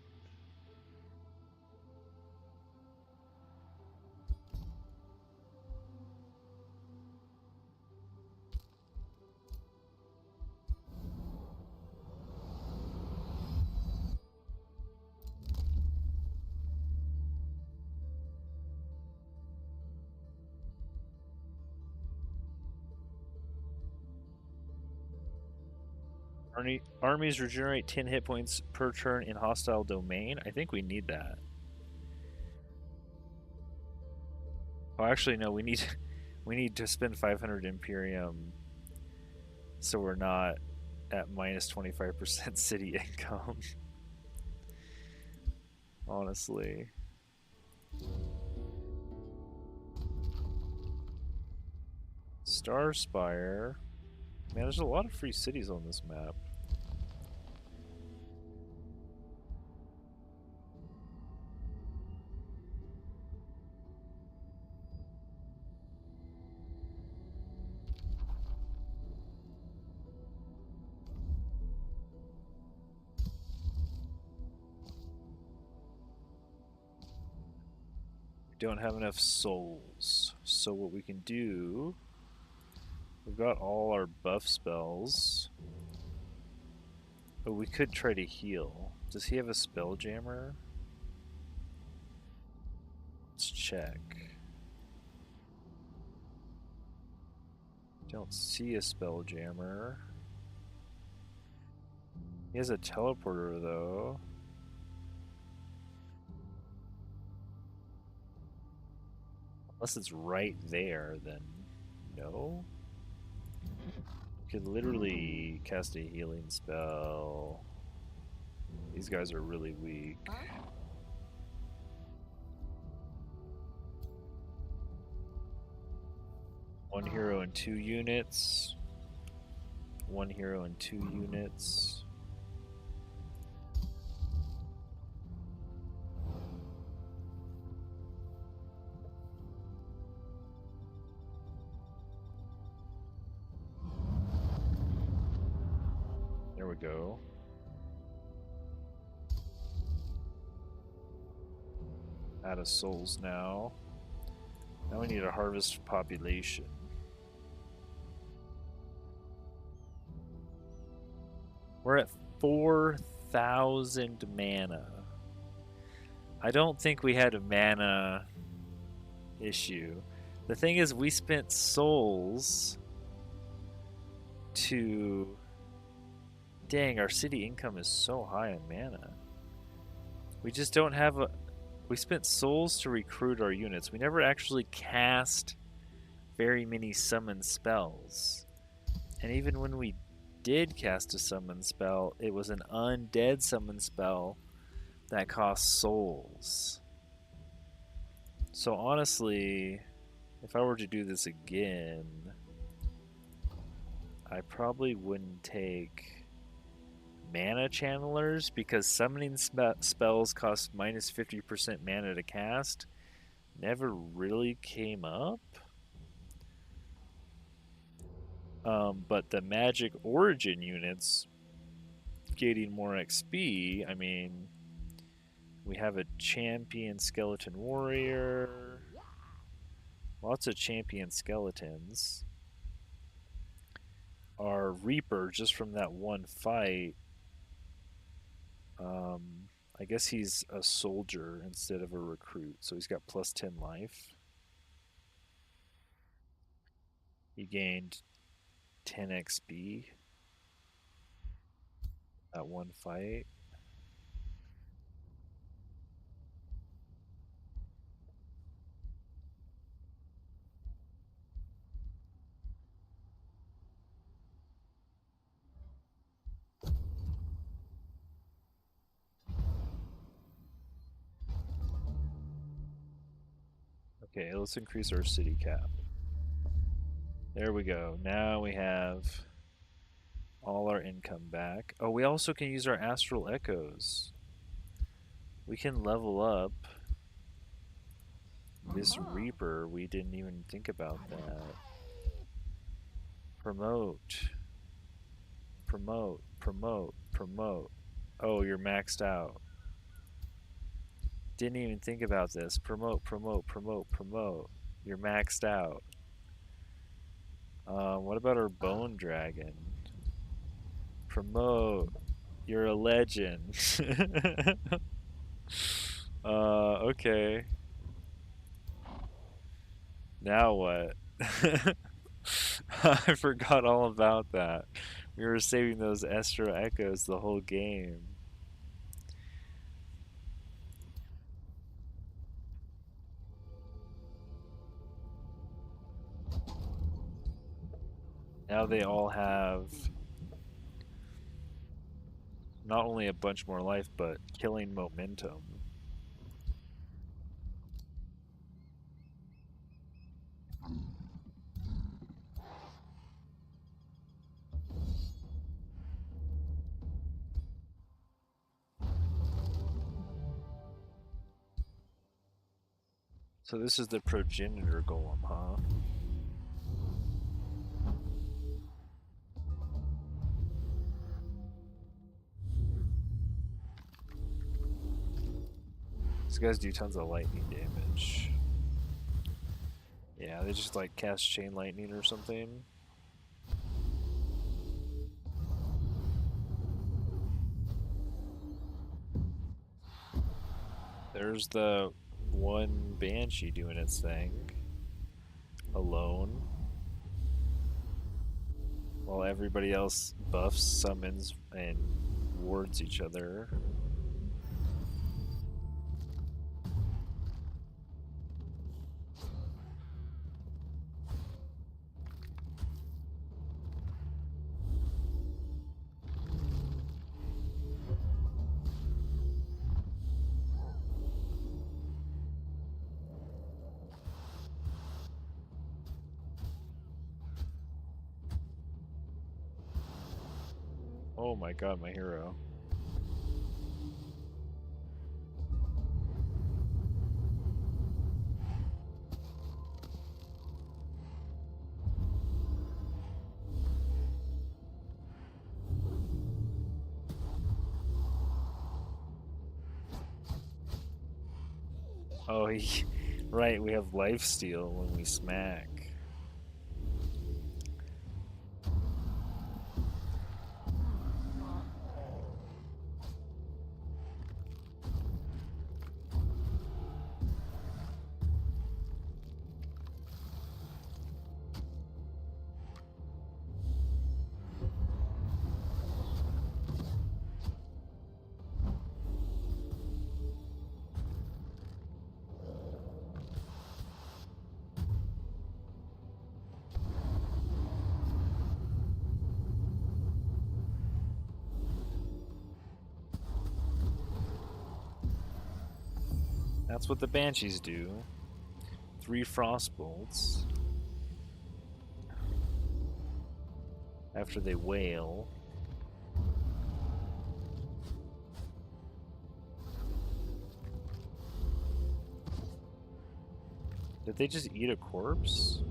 Armies regenerate 10 hit points per turn in hostile domain. I think we need that. Oh, actually, no. We need to spend 500 Imperium, so we're not at minus 25% city income. Honestly. Starspire. Man, there's a lot of free cities on this map. Don't have enough souls. So what we can do, we've got all our buff spells, but we could try to heal. Does he have a Spelljammer? Let's check. Don't see a Spelljammer. He has a teleporter though. Unless it's right there, then no. You could literally cast a healing spell. These guys are really weak. One hero and 2 units. One hero and 2 units. There we go. Out of souls now. Now we need to harvest population. We're at 4,000 mana. I don't think we had a mana issue. The thing is, we spent souls to... Dang, our city income is so high in mana. We just don't have a... We spent souls to recruit our units. We never actually cast very many summon spells. And even when we did cast a summon spell, it was an undead summon spell that cost souls. So honestly, if I were to do this again, I probably wouldn't take mana channelers, because summoning spells cost minus 50% mana to cast never really came up. But the magic origin units getting more XP, I mean, we have a champion skeleton warrior, lots of champion skeletons. our Reaper just from that one fight. I guess he's a soldier instead of a recruit, so he's got plus 10 life. He gained 10 XP that one fight. Okay, let's increase our city cap. There we go. Now we have all our income back. Oh, we also can use our astral echoes. We can level up this Reaper. We didn't even think about that. Promote. Promote. Promote. Promote. Oh, you're maxed out. Didn't even think about this. Promote, promote, promote, promote. You're maxed out. What about our Bone Dragon? Promote. You're a legend. Okay. Now what? I forgot all about that. We were saving those Estro Echoes the whole game. Now they all have not only a bunch more life, but killing momentum. So this is the progenitor golem, huh? These guys do tons of lightning damage. Yeah, they just like cast chain lightning or something. There's the one Banshee doing its thing. Alone. While everybody else buffs, summons, and wards each other. Oh my god, my hero. Oh, right, we have lifesteal when we smack. That's what the Banshees do. 3 Frostbolts. After they wail. Did they just eat a corpse?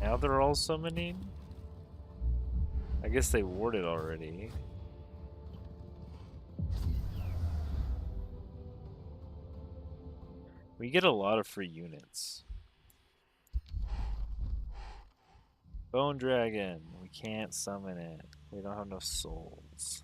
Now they're all summoning? I guess they warded already. We get a lot of free units. Bone Dragon. We can't summon it. We don't have enough souls.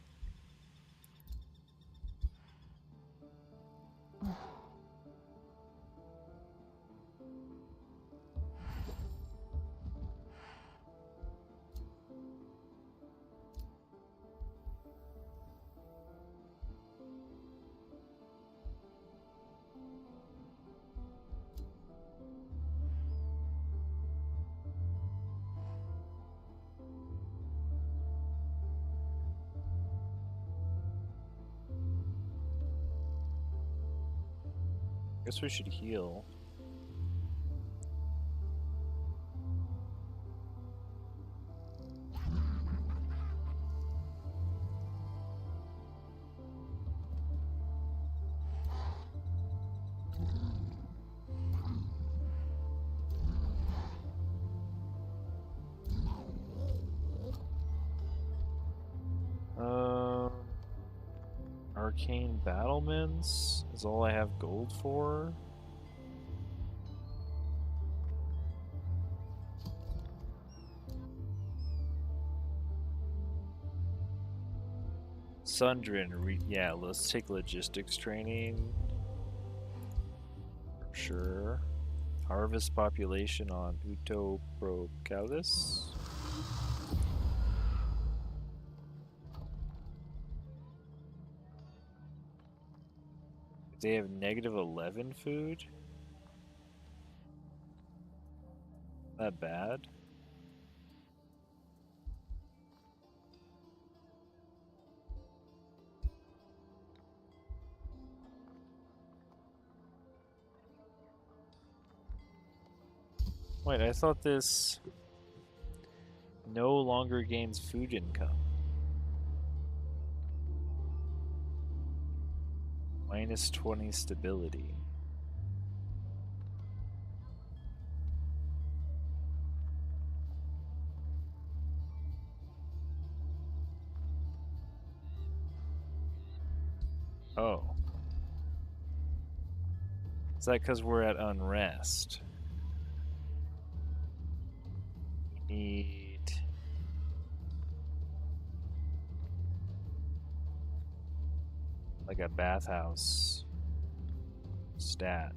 Guess we should heal. Arcane Battlements is all I have gold for. Sundrin, yeah, let's take logistics training. For sure. Harvest population on Utoprocalis. They have -11 food? Not bad. Wait, I thought this no longer gains food income. -20 stability. Oh. Is that because we're at unrest? We need... like a bathhouse stat.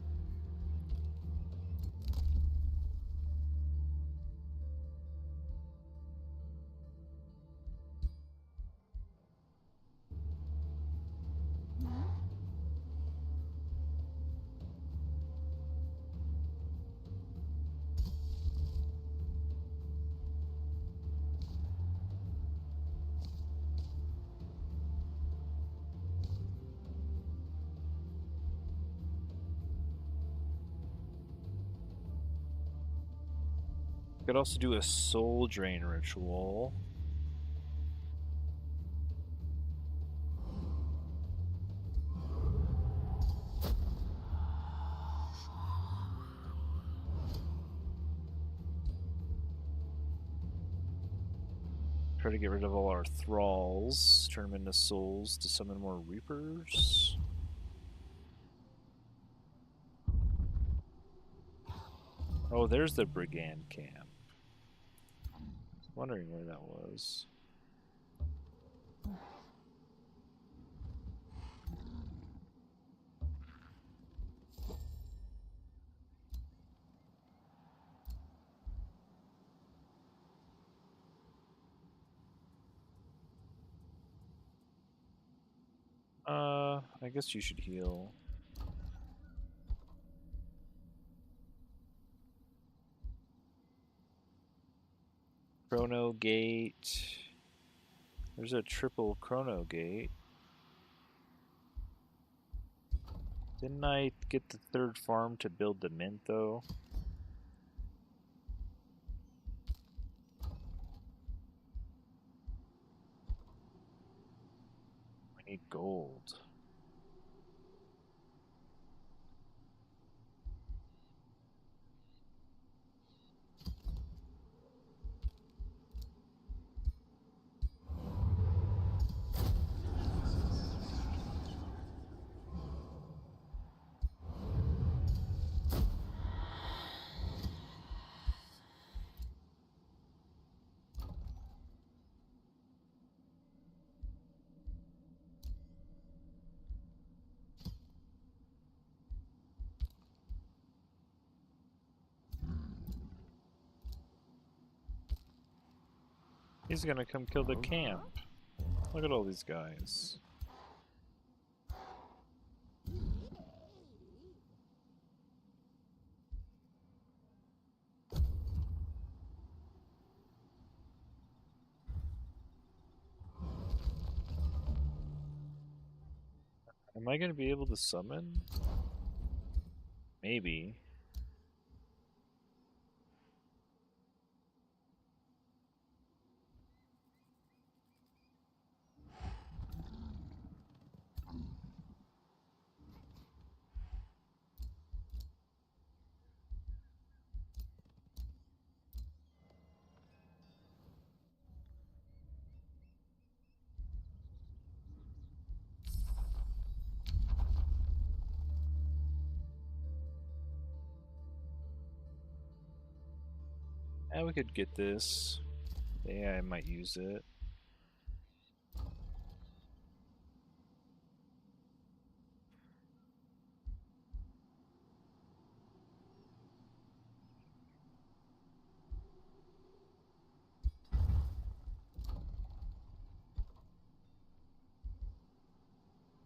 Could also do a soul drain ritual. Try to get rid of all our thralls, turn them into souls to summon more reapers. Oh, there's the brigand camp. Wondering where that was. I guess you should heal. Chrono Gate. There's a triple Chrono Gate. Didn't I get the third farm to build the mint though? We need gold. He's gonna come kill the camp. Look at all these guys. Am I gonna be able to summon? Maybe. Yeah, we could get this. Yeah, I might use it.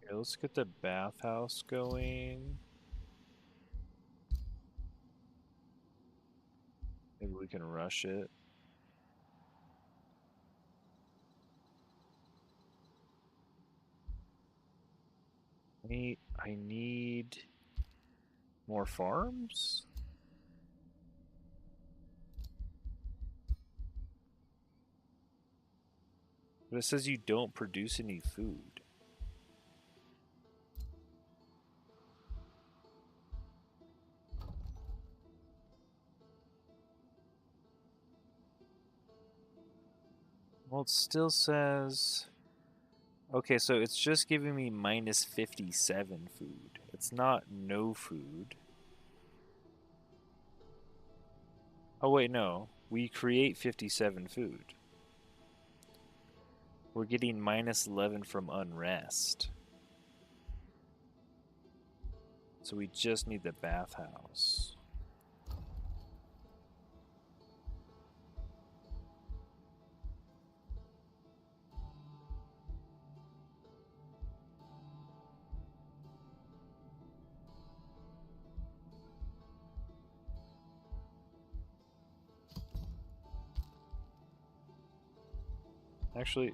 Okay, let's get the bathhouse going. Maybe we can rush it. I need more farms? But it says you don't produce any food. Well, it still says... Okay, so it's just giving me minus 57 food. It's not no food. Oh wait, no. We create 57 food. We're getting minus 11 from unrest. So we just need the bathhouse. Actually,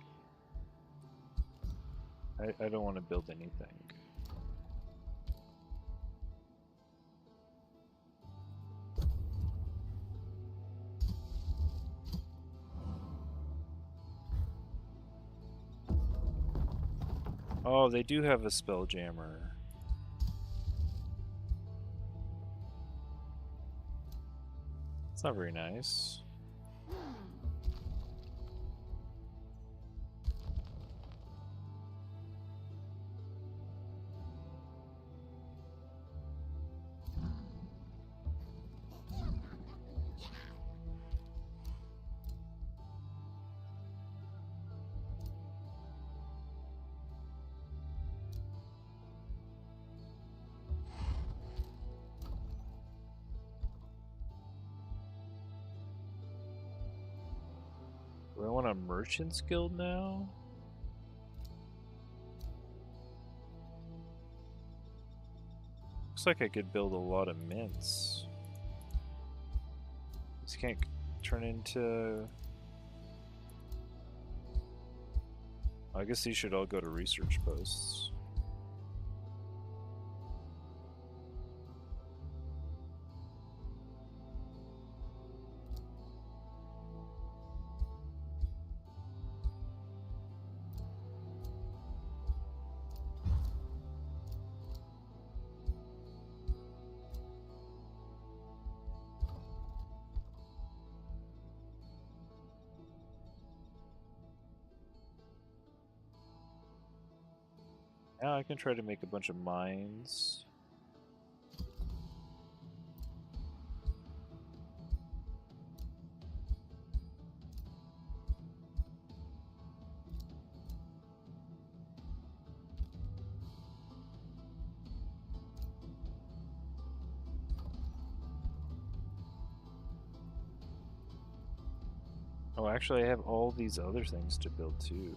I don't want to build anything. Oh, they do have a spelljammer. It's not very nice. Do I want a merchant's guild now? Looks like I could build a lot of mints. This can't turn into... I guess these should all go to research posts. Now I can try to make a bunch of mines. Oh, actually, I have all these other things to build too.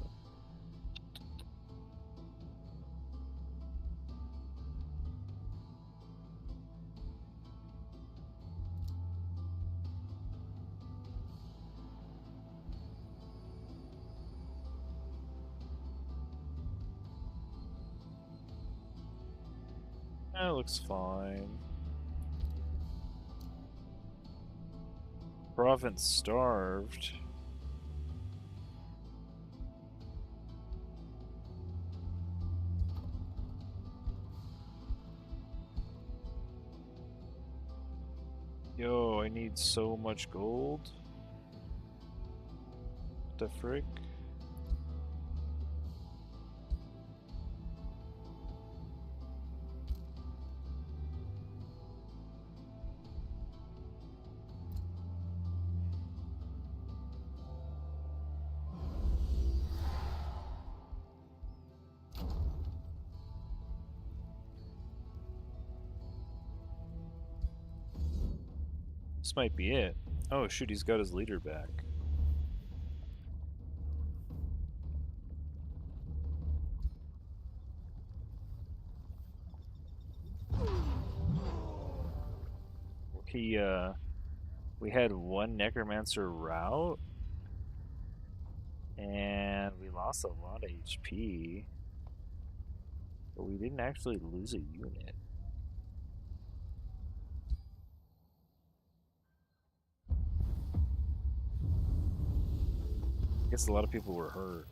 That looks fine. Province starved. Yo, I need so much gold. The frick? This might be it. Oh shoot, he's got his leader back. We had one Necromancer route, and we lost a lot of HP, but we didn't actually lose a unit. I guess a lot of people were hurt.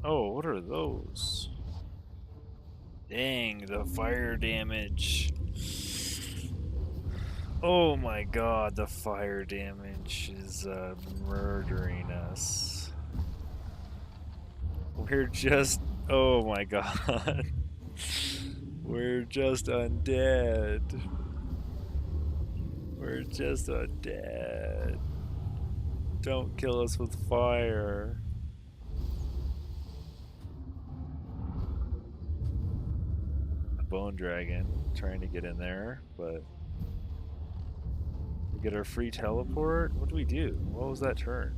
Oh, what are those? Dang, the fire damage. Oh my god, the fire damage is murdering us. We're just... Oh my god. We're just undead. We're just undead. Don't kill us with fire. Bone dragon trying to get in there, but we get our free teleport. What do we do? What was that turn?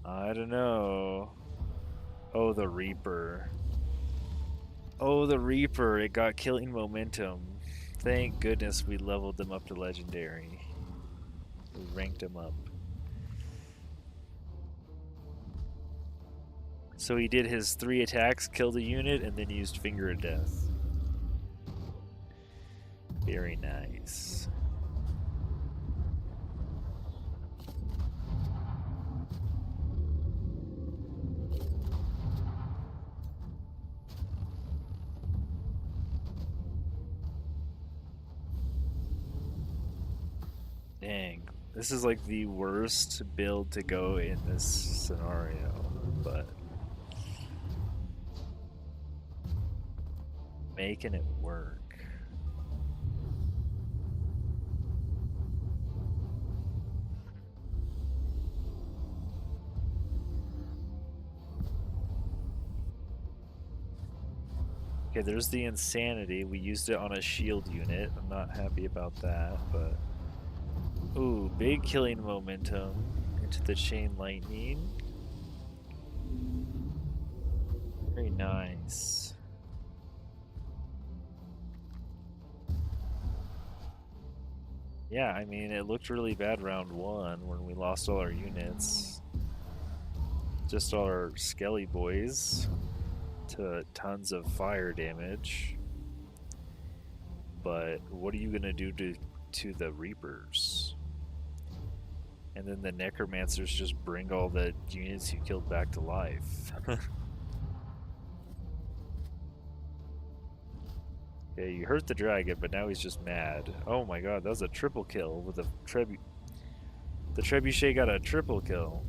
I don't know. Oh, the Reaper. Oh, the Reaper. It got killing momentum. Thank goodness we leveled them up to legendary. We ranked them up. So he did his 3 attacks, killed a unit, and then used Finger of Death. Very nice. Dang. This is like the worst build to go in this scenario, but making it work. Okay, there's the insanity. We used it on a shield unit. I'm not happy about that, but... Ooh, big killing momentum into the chain lightning. Very nice. Yeah, I mean, it looked really bad round 1 when we lost all our units. Just all our skelly boys to tons of fire damage. But what are you gonna do to the Reapers? And then the Necromancers just bring all the units you killed back to life. Yeah, you hurt the dragon, but now he's just mad. Oh my god, that was a triple kill with a The trebuchet got a triple kill.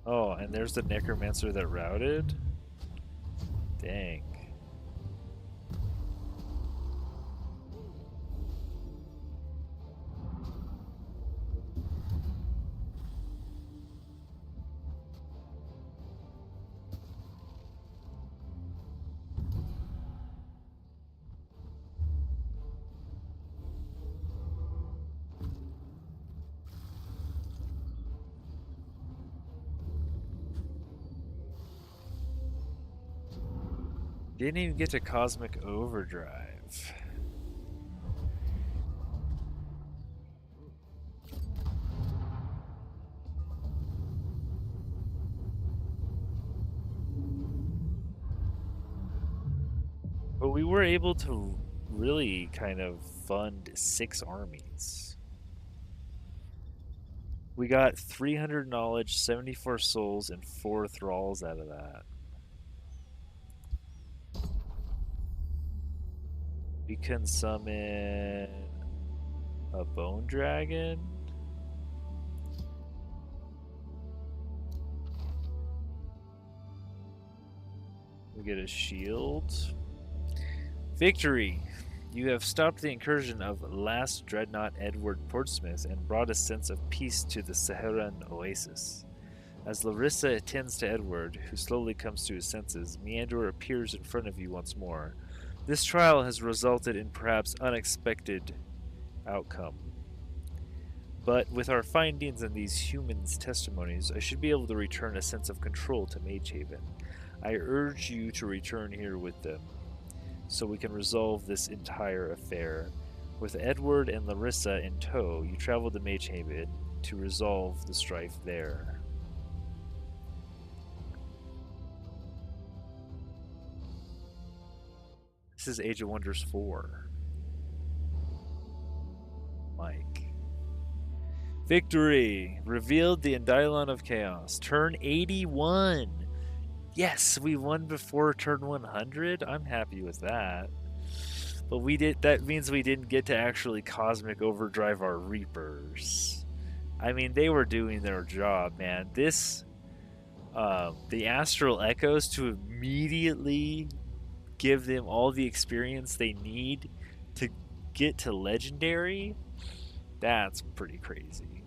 Oh, and there's the necromancer that routed. Dang. Didn't even get to Cosmic Overdrive. But we were able to really kind of fund 6 armies. We got 300 knowledge, 74 souls, and 4 thralls out of that. We can summon a bone dragon. We get a shield. Victory! You have stopped the incursion of last dreadnought Edward Portsmouth and brought a sense of peace to the Saharin Oasis. As Larissa attends to Edward, who slowly comes to his senses, Meander appears in front of you once more. This trial has resulted in perhaps unexpected outcome. But with our findings and these humans' testimonies, I should be able to return a sense of control to Magehaven. I urge you to return here with them, so we can resolve this entire affair. With Edward and Larissa in tow, you travel to Magehaven to resolve the strife there. This is Age of Wonders 4. Mike. Victory! Revealed the Endylon of Chaos. Turn 81! Yes, we won before turn 100. I'm happy with that. But we did. That means we didn't get to actually Cosmic Overdrive our Reapers. I mean, they were doing their job, man. This, the Astral Echoes to immediately give them all the experience they need to get to Legendary. That's pretty crazy.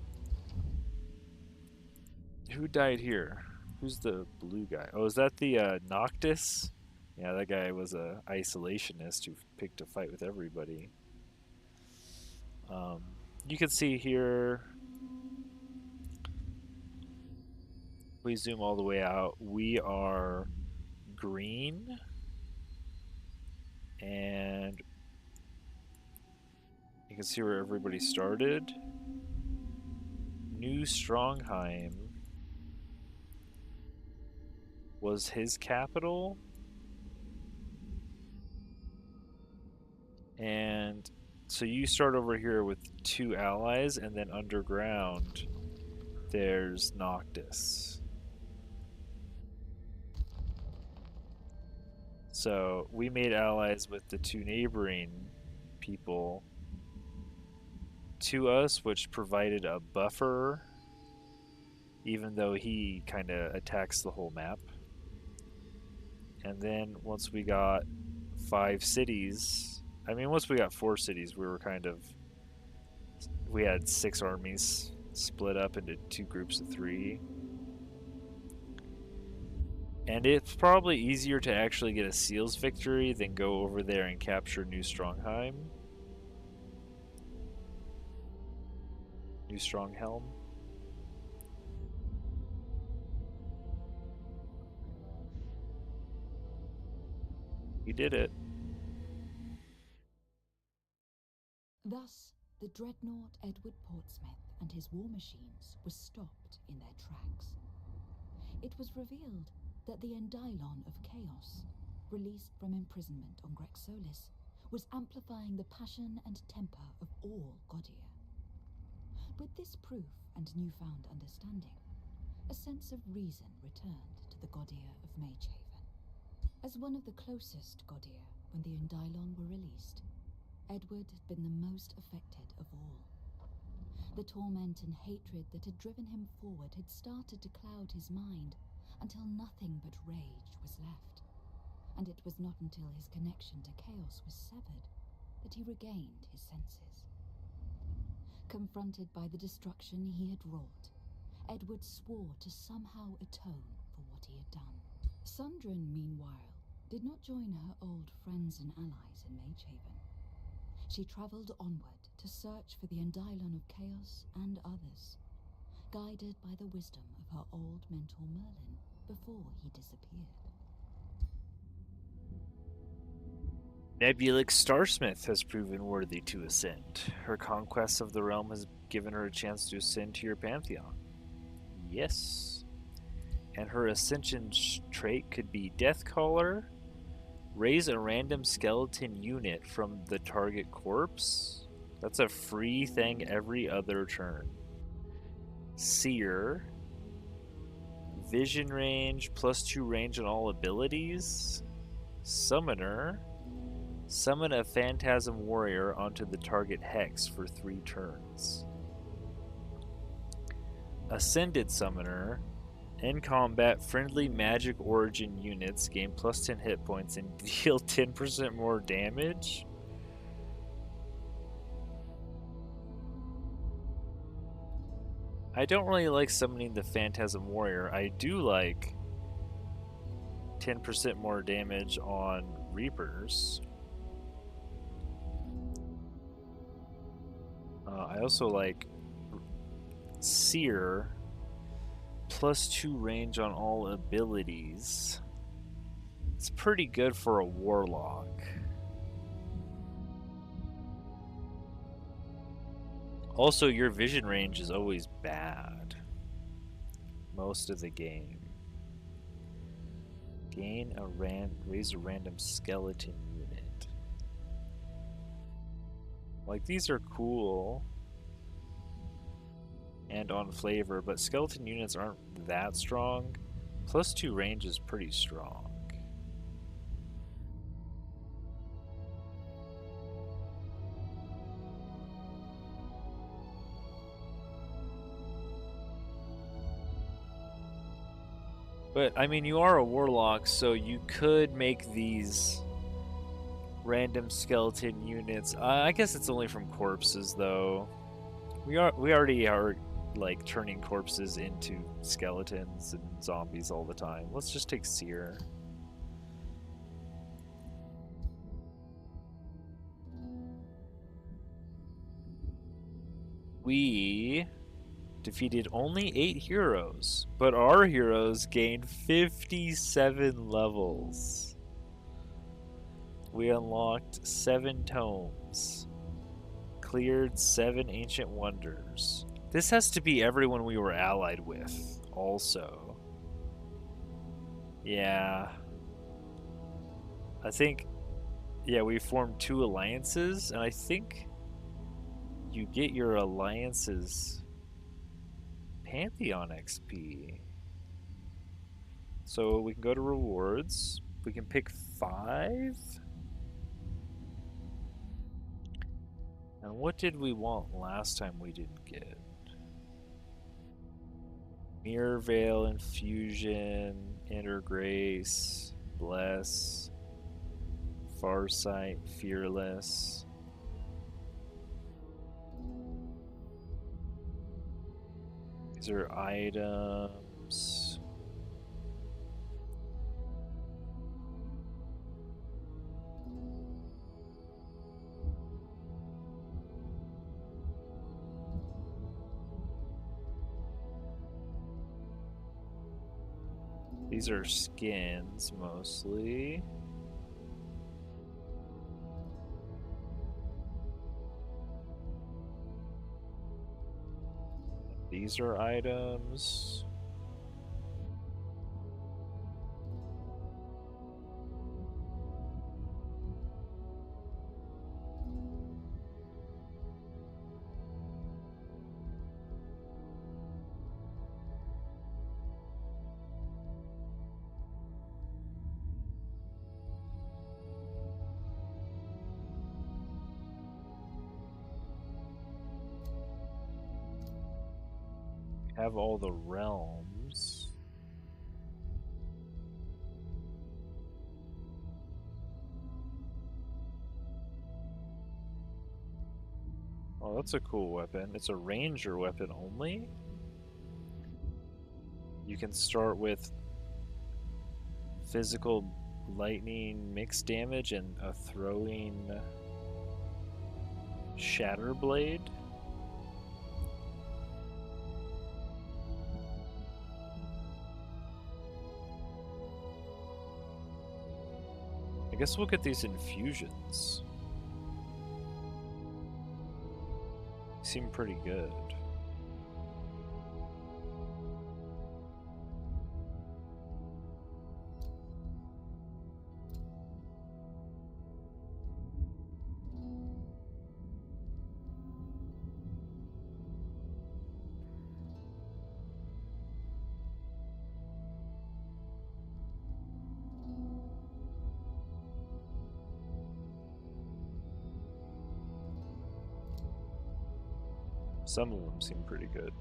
Who died here? Who's the blue guy? Oh, is that the Noctis? Yeah, that guy was a isolationist who picked a fight with everybody. You can see here, if we zoom all the way out, we are green, and you can see where everybody started. New Strongheim was his capital, and so you start over here with 2 allies, and then underground there's Noctis. So we made allies with the 2 neighboring people to us, which provided a buffer, even though he kind of attacks the whole map. And then once we got 5 cities, I mean, once we got 4 cities, we had 6 armies split up into 2 groups of 3. And it's probably easier to actually get a Seals victory than go over there and capture New Strongheim. New Stronghelm. We did it. Thus, the dreadnought Edward Portsmouth and his war machines were stopped in their tracks. It was revealed that the Endylon of Chaos, released from imprisonment on Grexolis, was amplifying the passion and temper of all Godia. With this proof and newfound understanding, a sense of reason returned to the Godia of Magehaven. As one of the closest Godir when the Undylon were released, Edward had been the most affected of all. The torment and hatred that had driven him forward had started to cloud his mind until nothing but rage was left. And it was not until his connection to chaos was severed that he regained his senses. Confronted by the destruction he had wrought, Edward swore to somehow atone for what he had done. Sundren, meanwhile, did not join her old friends and allies in Magehaven. She travelled onward to search for the Undylon of Chaos and others, guided by the wisdom of her old mentor Merlin before he disappeared. Nebulix Starsmith has proven worthy to ascend. Her conquest of the realm has given her a chance to ascend to your pantheon. Yes. And her ascension trait could be Deathcaller, raise a random skeleton unit from the target corpse. That's a free thing every other turn. Seer, vision range, +2 range on all abilities. Summoner, summon a phantasm warrior onto the target hex for 3 turns. Ascended Summoner, in combat, friendly magic origin units gain +10 hit points and deal 10% more damage. I don't really like summoning the Phantasm Warrior. I do like 10% more damage on Reapers. I also like Seer, +2 range on all abilities. It's pretty good for a Warlock. Also, your vision range is always bad most of the game. Raise a random skeleton unit. Like, these are cool and on flavor, but skeleton units aren't that strong. +2 range is pretty strong. But, I mean, you are a warlock, so you could make these random skeleton units. I guess it's only from corpses, though. We already are, like, turning corpses into skeletons and zombies all the time. Let's just take Seer. We defeated only 8 heroes, but our heroes gained 57 levels. We unlocked 7 tomes, cleared 7 ancient wonders. This has to be everyone we were allied with, also. Yeah. I think, yeah, we formed 2 alliances, and I think you get your alliances Pantheon XP. So we can go to rewards. We can pick 5. And what did we want last time we didn't get? Mirror Veil, Infusion, Inner Grace, Bless, Farsight, Fearless. These are items. These are skins, mostly. These are items. have all the realms. Oh, that's a cool weapon. It's a ranger weapon only. You can start with physical lightning mixed damage and a throwing shatter blade. I guess we'll get these infusions. Seem pretty good. Some of them seem pretty good.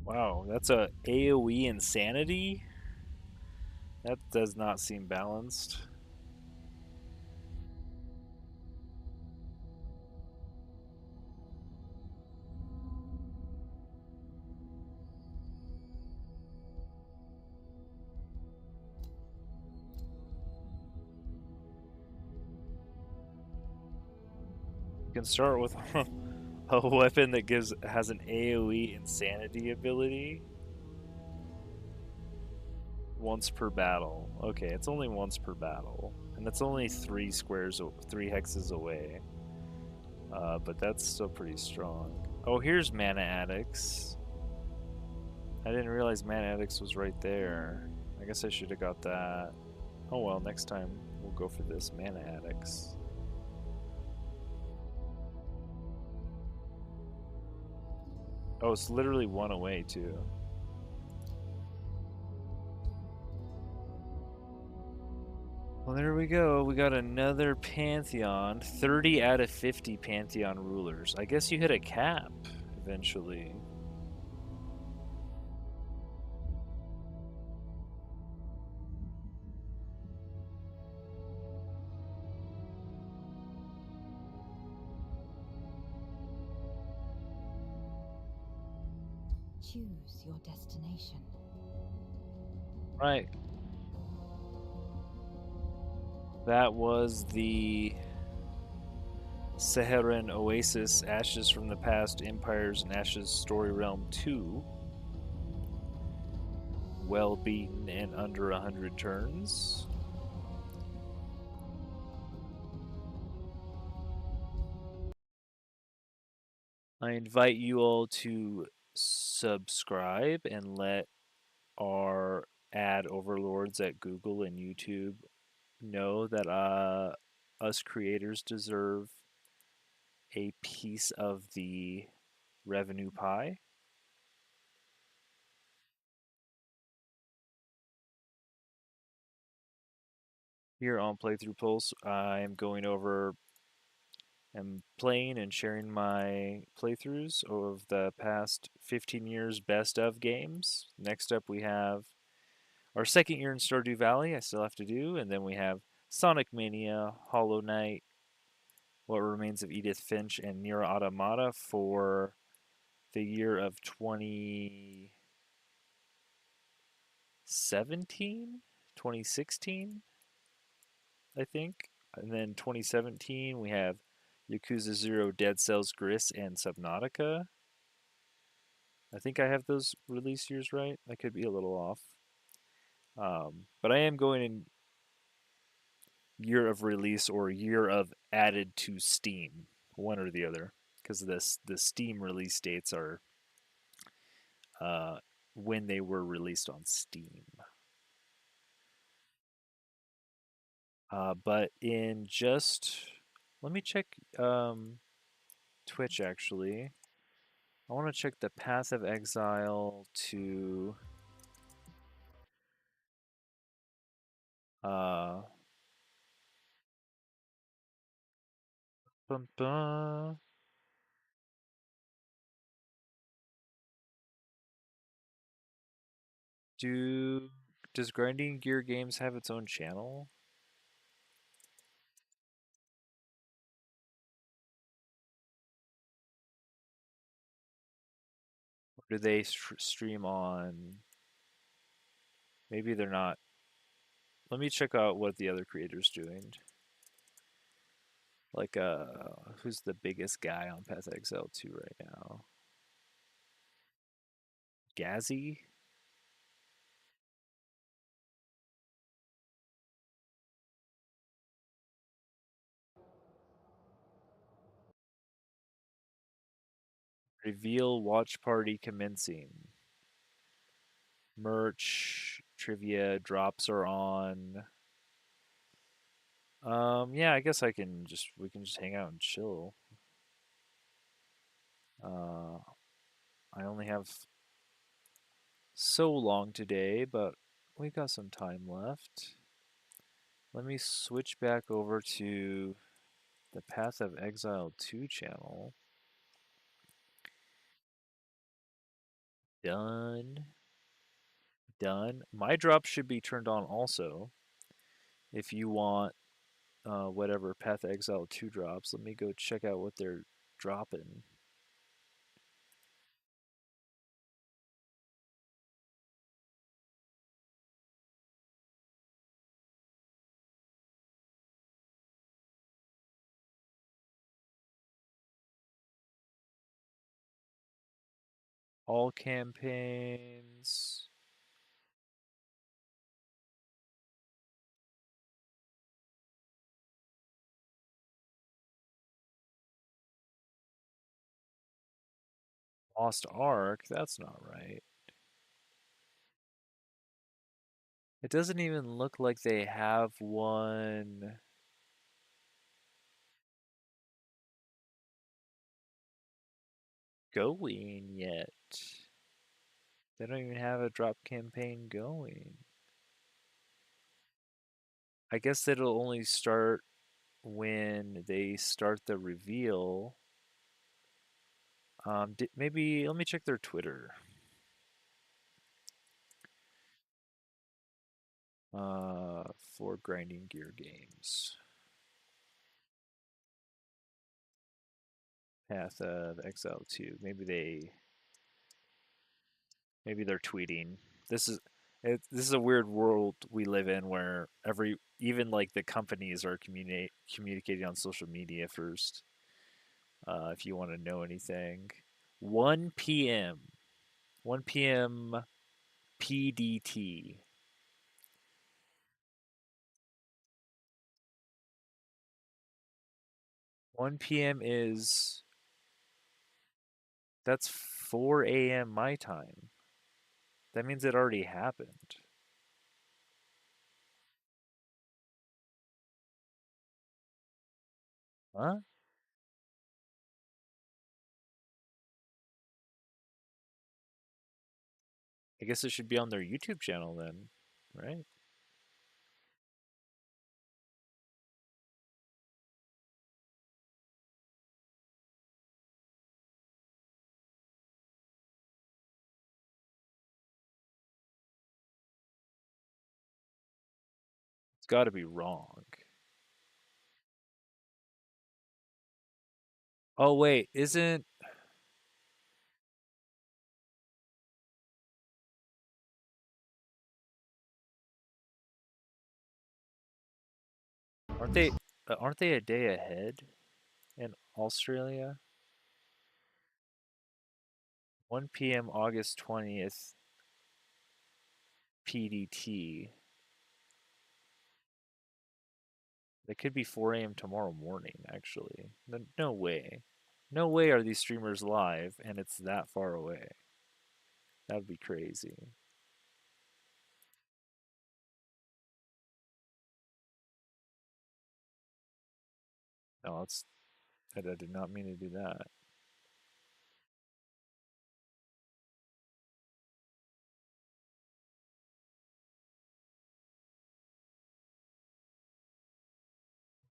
Wow, that's a AoE insanity? That does not seem balanced. You can start with a weapon that has an AoE insanity ability once per battle. Okay, it's only once per battle, and that's only 3 hexes away. But that's still pretty strong. Oh, here's Mana Addicts. I didn't realize Mana Addicts was right there. I guess I should have got that. Oh well, next time we'll go for this Mana Addicts. Oh, it's literally 1 away, too. Well, there we go. We got another Pantheon. 30 out of 50 Pantheon rulers. I guess you hit a cap eventually. Choose your destination. Right. That was the Saharin Oasis, Ashes from the Past, Empires and Ashes Story Realm 2. Well beaten in under 100 turns. I invite you all to subscribe and let our ad overlords at Google and YouTube know that us creators deserve a piece of the revenue pie. Here on Playthrough Pulse, I'm going over and playing and sharing my playthroughs of the past 15 years best of games. Next up, we have our second year in Stardew Valley, I still have to do, and then we have Sonic Mania, Hollow Knight, What Remains of Edith Finch, and Nier Automata for the year of 2017, 2016, I think. And then 2017, we have Yakuza 0, Dead Cells, Gris, and Subnautica. I think I have those release years right. I could be a little off. But I am going in year of release or year of added to Steam, one or the other, because the Steam release dates are when they were released on Steam. But in just let me check Twitch actually. I want to check the Path of Exile to uh bum, bum. Does Grinding Gear Games have its own channel? Or do they stream on? Maybe they're not. Let me check out what the other creator's doing. Like, who's the biggest guy on Path of Exile 2 right now? Gazzy? Reveal watch party commencing. Merch, trivia, drops are on. Yeah, I guess we can just hang out and chill. I only have so long today, but we got some time left. Let me switch back over to the Path of Exile 2 channel. Done. Done. My drop should be turned on also. If you want whatever Path of Exile 2 drops, let me go check out what they're dropping. All campaigns. Lost Ark, that's not right. It doesn't even look like they have one going yet. They don't even have a drop campaign going. I guess it'll only start when they start the reveal. Maybe let me check their Twitter. For Grinding Gear Games. Path of Exile 2. Maybe they're tweeting. This is this is a weird world we live in where even like the companies are communicating on social media first. If you want to know anything, 1 p.m. 1 p.m. PDT. 1 p.m. that's 4 a.m. my time. That means it already happened. Huh? I guess it should be on their YouTube channel then, right? It's got to be wrong. Oh wait, isn't aren't they a day ahead in Australia? 1 p.m. August 20th PDT. It could be 4 a.m. tomorrow morning, actually. No way. No way are these streamers live and it's that far away. That would be crazy. No, I did not mean to do that.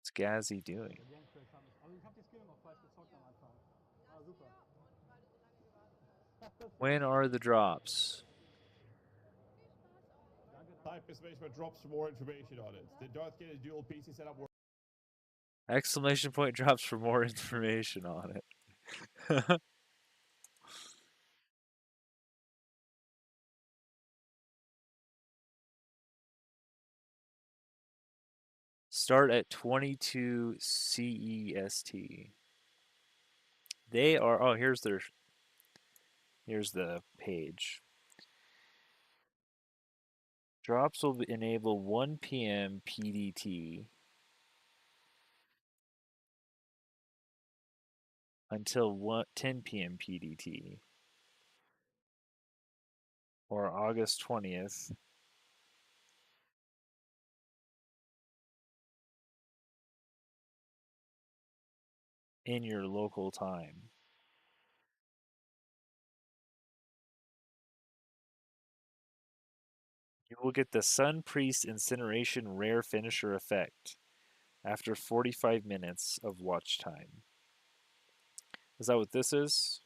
What's Gazzy doing? When are the drops? Type exclamation drops for more information on it. The Darth Kid is dual PC setup. Exclamation point drops for more information on it. Start at 22 CEST. They are, oh, here's the page. Drops will enable 1 p.m. PDT until 10 p.m. PDT, or August 20th. In your local time. You will get the Sun Priest Incineration Rare Finisher effect after 45 minutes of watch time. Is that what this is?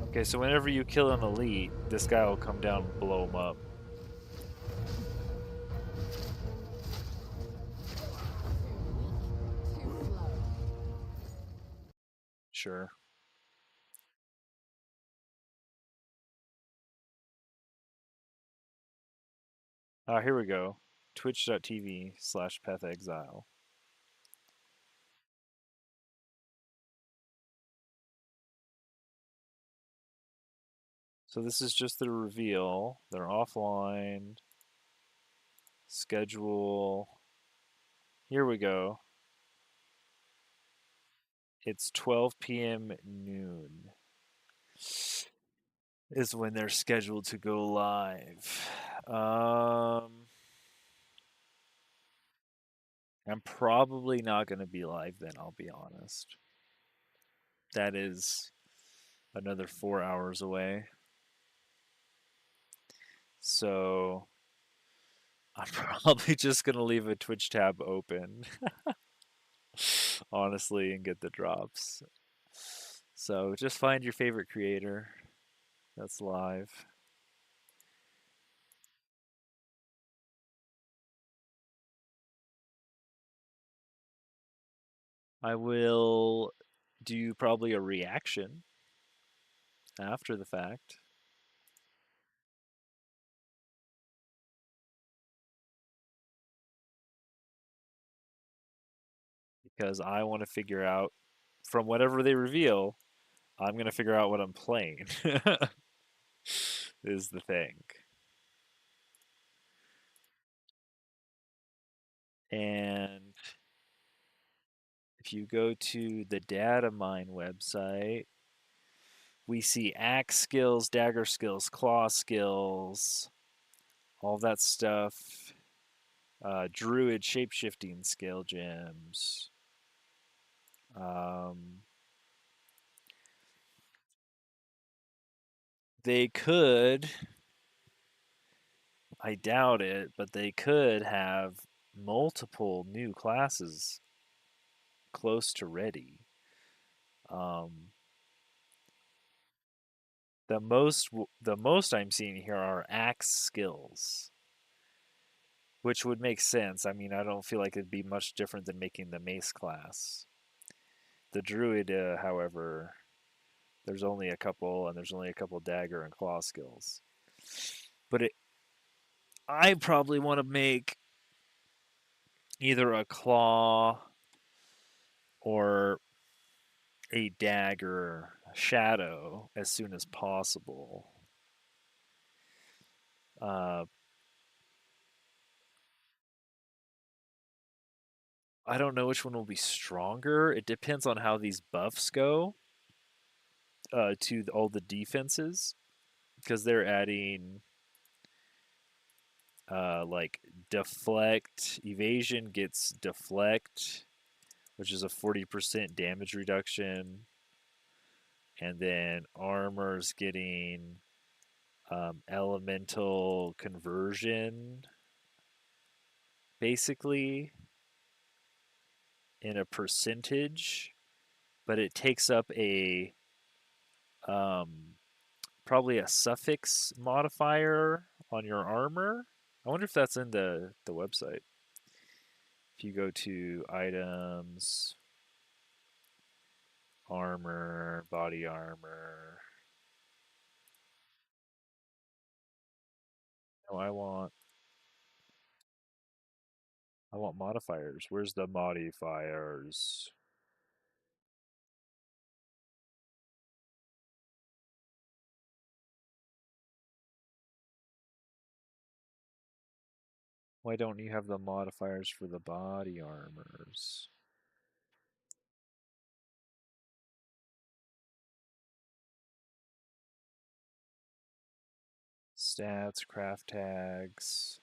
Okay, so whenever you kill an elite, this guy will come down and blow him up. Sure. Here we go. Twitch.tv/Path of Exile. So this is just the reveal. They're offline. Schedule. Here we go. It's 12 p.m. noon. Is when they're scheduled to go live. I'm probably not going to be live then, I'll be honest. That is another 4 hours away. So I'm probably just going to leave a Twitch tab open, honestly, and get the drops. So just find your favorite creator that's live. I will do probably a reaction after the fact. Because I want to figure out, from whatever they reveal, I'm going to figure out what I'm playing. Is the thing. And if you go to the data mine website, we see axe skills, dagger skills, claw skills, all that stuff. Druid shapeshifting skill gems. They could, I doubt it, but they could have multiple new classes close to ready. The most I'm seeing here are axe skills, which would make sense. I mean, I don't feel like it'd be much different than making the mace class. The druid, however, there's only a couple, and there's only a couple dagger and claw skills. But I probably want to make either a claw or a dagger shadow as soon as possible. I don't know which one will be stronger. It depends on how these buffs go to all the defenses, because they're adding like deflect. Evasion gets deflect, which is a 40% damage reduction, and then armor's getting elemental conversion, basically, in a percentage, but it takes up a probably a suffix modifier on your armor. I wonder if that's in the website. If you go to items, armor, body armor. No, I want modifiers. Where's the modifiers? Why don't you have the modifiers for the body armors? Stats, craft tags,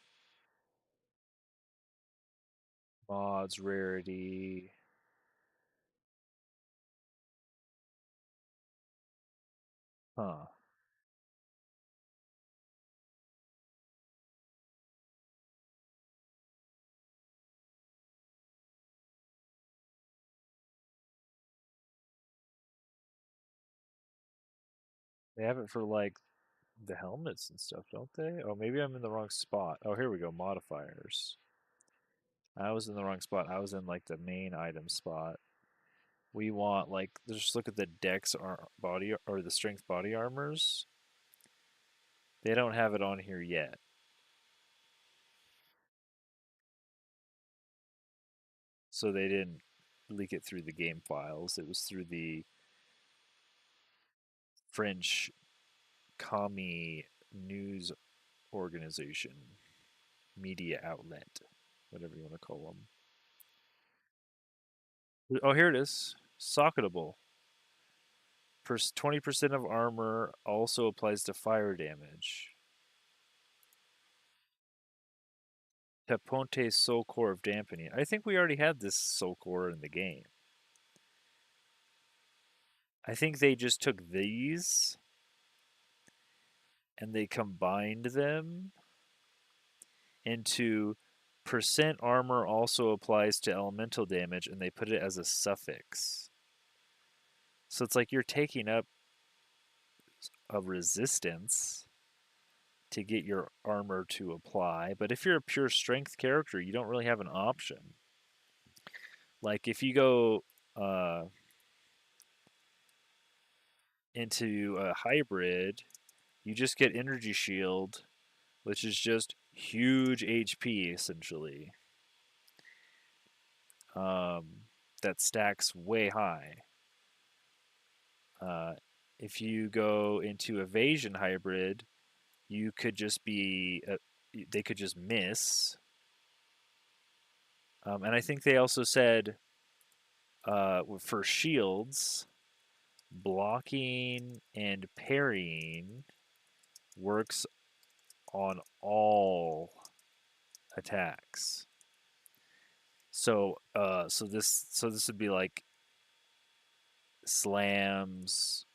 mods, rarity. Huh. They have it for like the helmets and stuff, don't they? Oh, maybe I'm in the wrong spot. Oh, here we go. Modifiers. I was in the wrong spot. I was in like the main item spot. We want like just look at the dex body or the strength body armors. They don't have it on here yet. So they didn't leak it through the game files. It was through the French commie news organization, media outlet, whatever you want to call them. Oh, here it is. Socketable. 20% of armor also applies to fire damage. Taponte Soul Core of Dampening. I think we already had this Soul Core in the game. I think they just took these and they combined them into percent armor also applies to elemental damage, and they put it as a suffix. So it's like you're taking up a resistance to get your armor to apply, but if you're a pure strength character, you don't really have an option. Like if you go into a hybrid, you just get energy shield, which is just huge HP essentially. That stacks way high. If you go into evasion hybrid, you could just be they could just miss. And I think they also said for shields, blocking and parrying works on all attacks. So this would be like slams,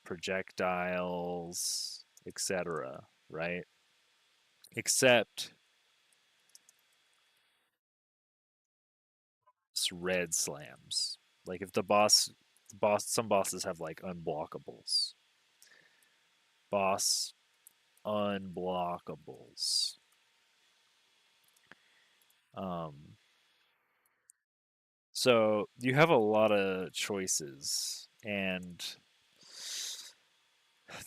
projectiles, etc., right? Except red slams. Like if the some bosses have like unblockables. Boss unblockables. So you have a lot of choices, and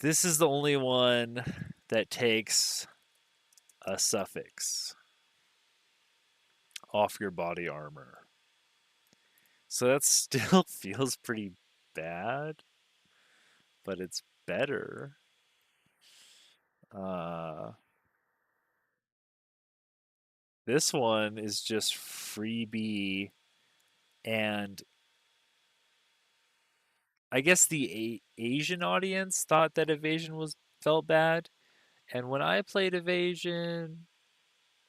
this is the only one that takes a suffix off your body armor. So that still feels pretty bad, but it's better. This one is just freebie, and I guess the Asian audience thought that evasion felt bad, and when I played evasion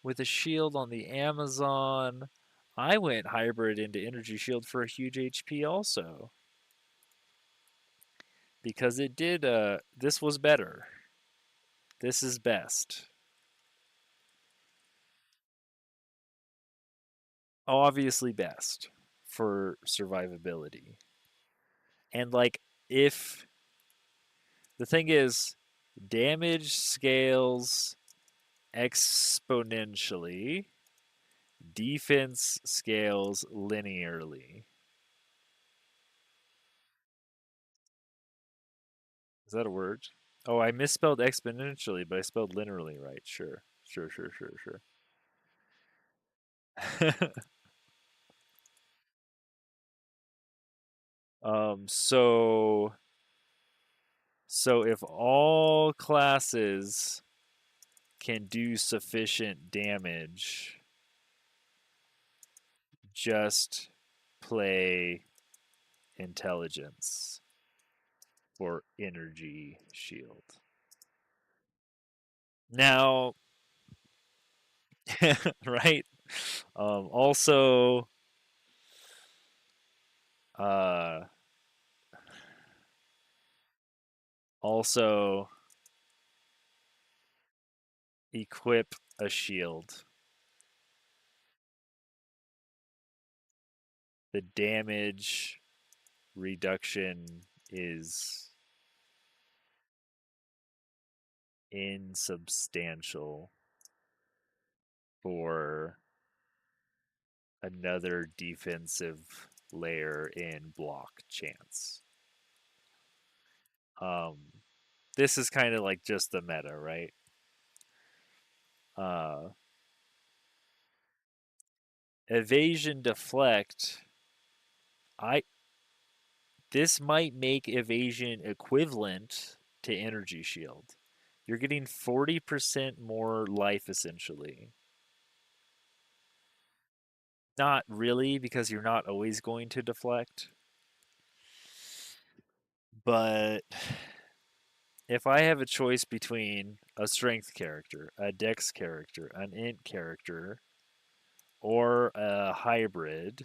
with a shield on the Amazon, I went hybrid into energy shield for a huge HP also. Because it did this was better. This is best. Obviously best for survivability. And like if the thing is damage scales exponentially, defense scales linearly. Is that a word? Oh, I misspelled exponentially, but I spelled linearly right. Sure. Sure, sure, sure, sure. So if all classes can do sufficient damage, just play intelligence or energy shield. Now, right? Also, uh, also equip a shield. The damage reduction is insubstantial for another defensive layer in block chance. Um, this is kind of like just the meta, right? Uh, evasion deflect. This might make evasion equivalent to energy shield. You're getting 40% more life essentially. Not really, because you're not always going to deflect. But if I have a choice between a strength character, a dex character, an int character, or a hybrid,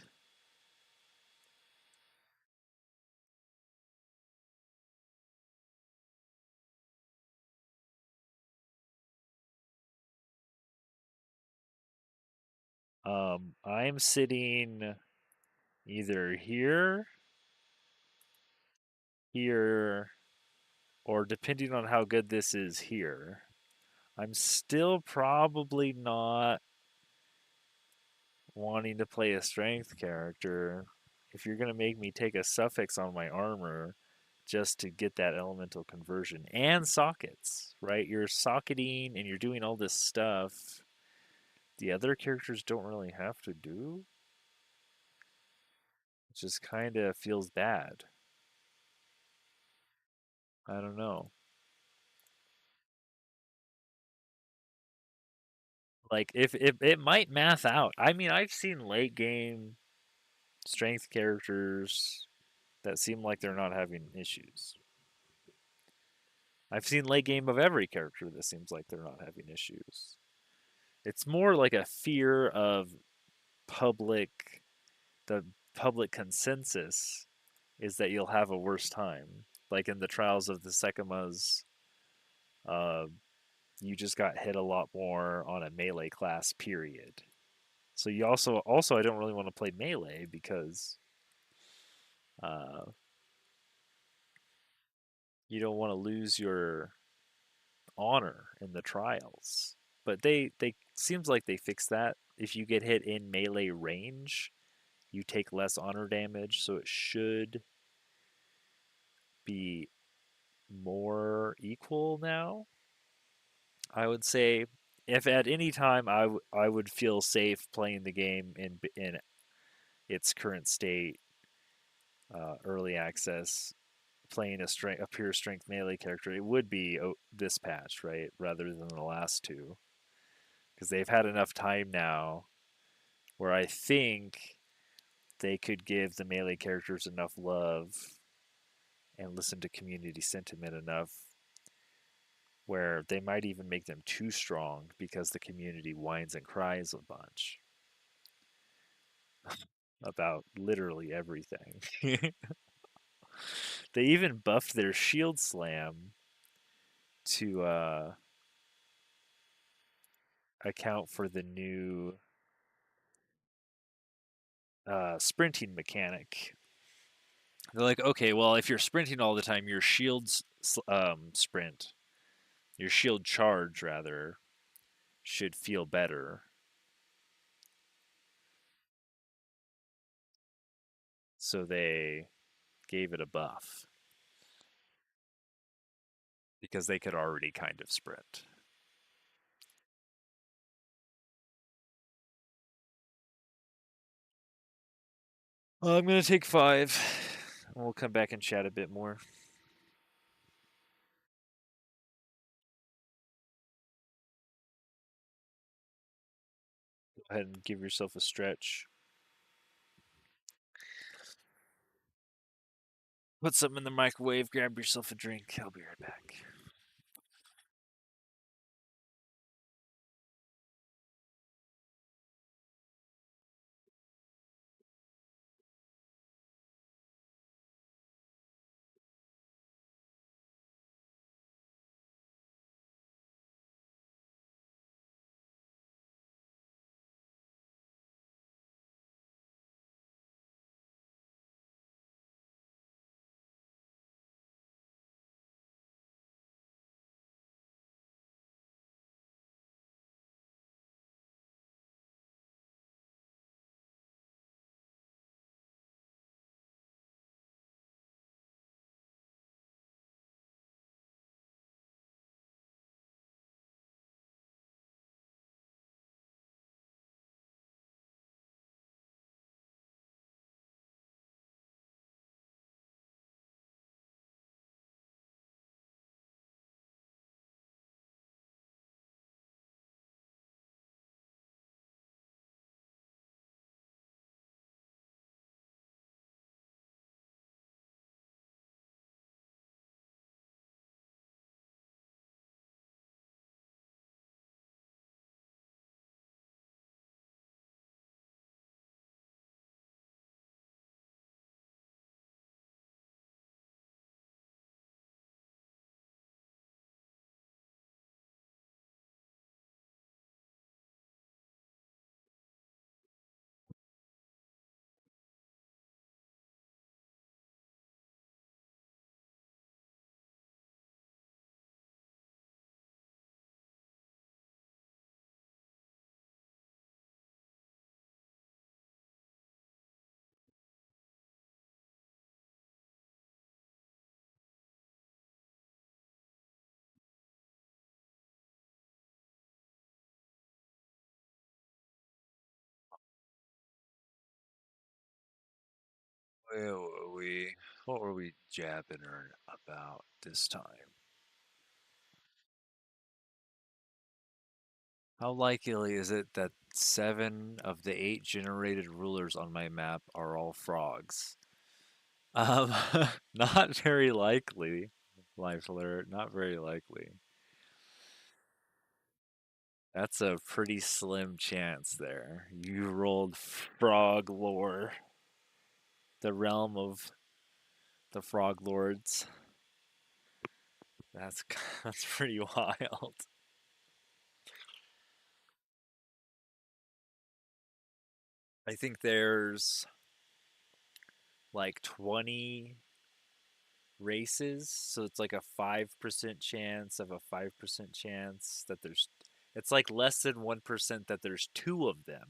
I'm sitting either here, here, or depending on how good this is here. I'm still probably not wanting to play a strength character. If you're going to make me take a suffix on my armor just to get that elemental conversion and sockets, right? You're socketing and you're doing all this stuff the other characters don't really have to do. It just kind of feels bad. I don't know. Like if it might math out. I mean, I've seen late game strength characters that seem like they're not having issues. I've seen late game of every character that seems like they're not having issues. It's more like a fear of public the public consensus is that you'll have a worse time. Like in the Trials of the Sekimas, uh, you just got hit a lot more on a melee class, period. So you also I don't really want to play melee because uh, you don't want to lose your honor in the trials. But they seems like they fixed that. If you get hit in melee range, you take less honor damage, so it should be more equal now. I would say if at any time I would feel safe playing the game in its current state, early access, playing a pure strength melee character, it would be this patch, right, rather than the last two, because they've had enough time now where I think they could give the melee characters enough love and listen to community sentiment enough where they might even make them too strong because the community whines and cries a bunch about literally everything. They even buffed their shield slam to account for the new sprinting mechanic. They're like, okay, well, if you're sprinting all the time, your sprint, your shield charge rather, should feel better. So they gave it a buff because they could already kind of sprint. Well, I'm going to take 5. And we'll come back and chat a bit more. Go ahead and give yourself a stretch. Put something in the microwave, grab yourself a drink. I'll be right back. Where were we? What were we jabbing about this time? How likely is it that 7 of the 8 generated rulers on my map are all frogs? Um, not very likely, Life Alert. Not very likely. That's a pretty slim chance there. You rolled frog lore, the realm of the frog lords. That's that's pretty wild. I think there's like 20 races, so it's like a 5% chance of a 5% chance that there's it's like less than 1% that there's 2 of them.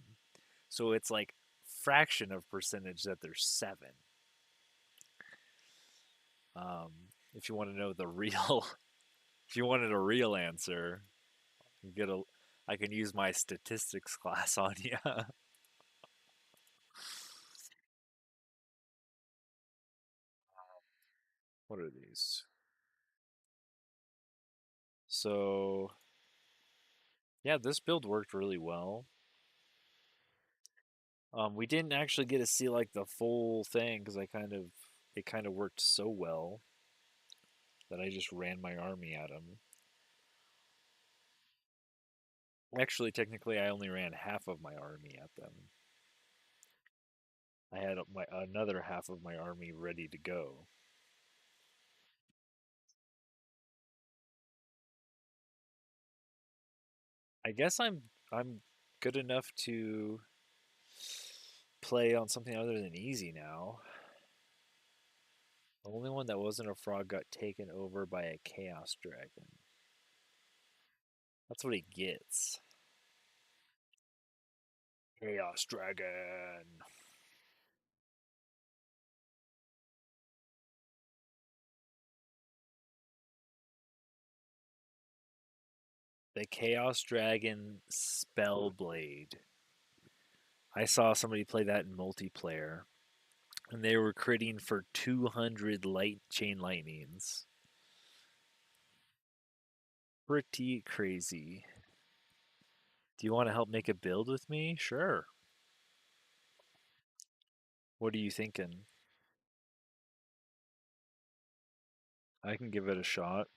So it's like fraction of percentage that there's 7. If you want to know the real if you wanted a real answer, you get a I can use my statistics class on you. What are these? So, yeah, this build worked really well. We didn't actually get to see like the full thing because it kind of worked so well that I just ran my army at him. Actually, technically, I only ran half of my army at them. I had another half of my army ready to go. I guess I'm I'm good enough to play on something other than easy now. The only one that wasn't a frog got taken over by a chaos dragon. That's what he gets. Chaos dragon. The chaos dragon spellblade. I saw somebody play that in multiplayer, and they were critting for 200 light chain lightnings. Pretty crazy. Do you want to help make a build with me? Sure. What are you thinking? I can give it a shot.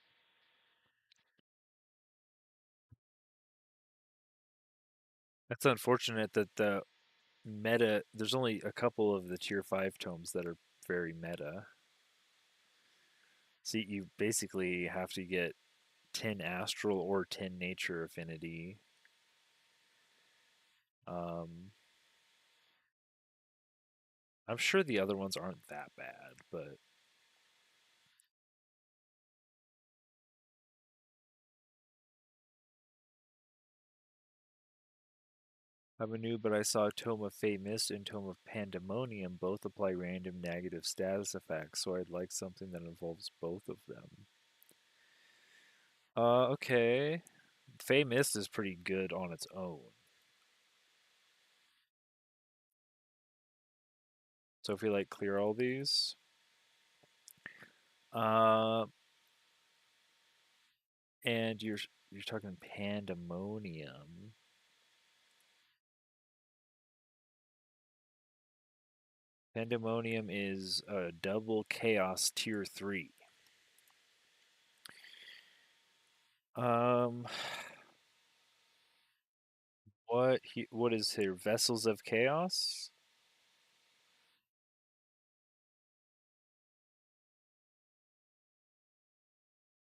That's unfortunate that the meta, there's only a couple of the tier 5 tomes that are very meta. See, you basically have to get 10 astral or 10 nature affinity. I'm sure the other ones aren't that bad, but I'm a noob, but I saw Tome of Fey Mist and Tome of Pandemonium both apply random negative status effects, so I'd like something that involves both of them. Okay. Fey Mist is pretty good on its own. So if we like clear all these, and you're talking Pandemonium. Pandemonium is a double chaos tier 3. Um, what is here? Vessels of Chaos?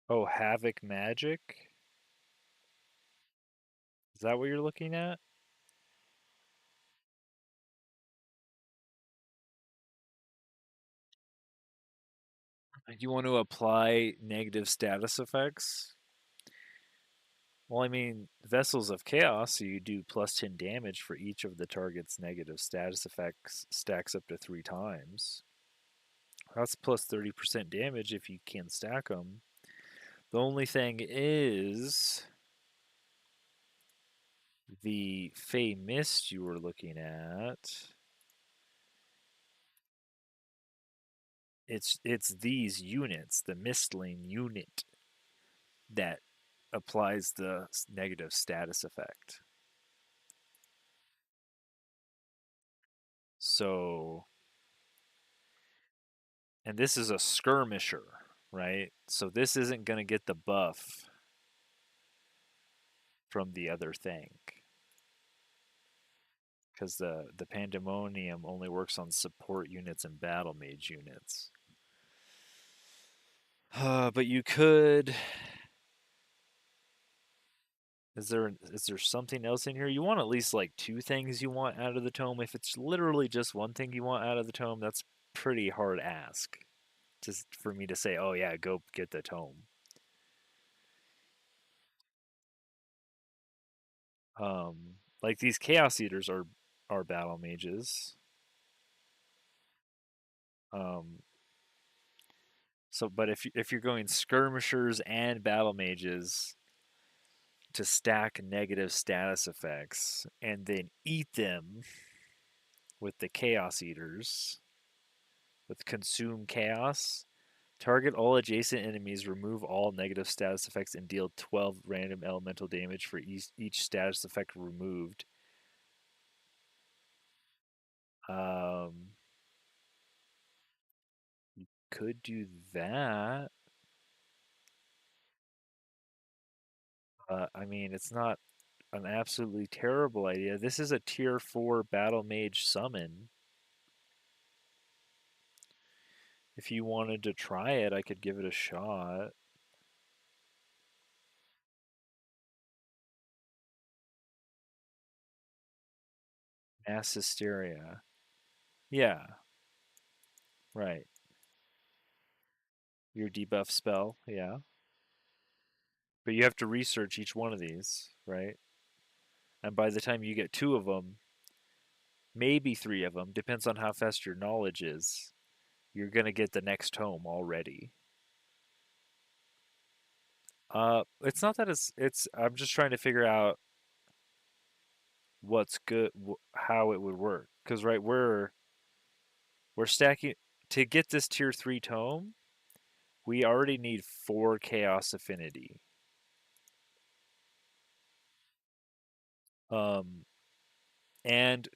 Oh, Havoc Magic? Is that what you're looking at? You want to apply negative status effects? Well, I mean, Vessels of Chaos, so you do plus 10 damage for each of the target's negative status effects, stacks up to 3 times. That's plus 30% damage if you can stack them. The only thing is the Fey Mist you were looking at. It's these units, the Mistling unit, that applies the negative status effect. So, and this is a skirmisher, right? So this isn't going to get the buff from the other thing. Because the Pandemonium only works on support units and battle mage units. But you could. Is there something else in here? You want at least like 2 things you want out of the tome. If it's literally just one thing you want out of the tome, that's pretty hard ask. Just for me to say, oh yeah, go get the tome. Like these Chaos Eaters are battle mages. So, but if you're going skirmishers and battle mages to stack negative status effects and then eat them with the Chaos Eaters with Consume Chaos, target all adjacent enemies, remove all negative status effects, and deal 12 random elemental damage for each status effect removed. You could do that. I mean, it's not an absolutely terrible idea. This is a tier 4 battle mage summon. If you wanted to try it, I could give it a shot. Mass hysteria. Yeah, right. Your debuff spell, yeah. But you have to research each one of these, right? And by the time you get two of them, maybe three of them, depends on how fast your knowledge is, you're going to get the next tome already. It's not that it's I'm just trying to figure out what's good, how it would work. Because right, we're stacking to get this tier 3 tome. We already need 4 chaos affinity. Um, and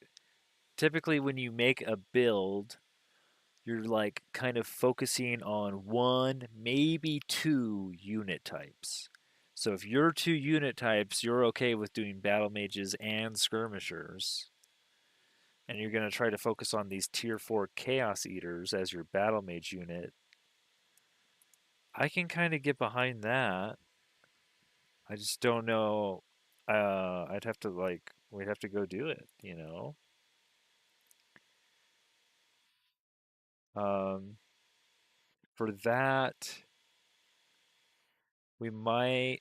typically when you make a build, you're like kind of focusing on one, maybe two unit types. So if you're two unit types, you're okay with doing battle mages and skirmishers. And you're going to try to focus on these tier 4 chaos eaters as your battle mage unit. I can kind of get behind that. I just don't know. I'd have to we'd have to go do it, you know. Um, for that, we might.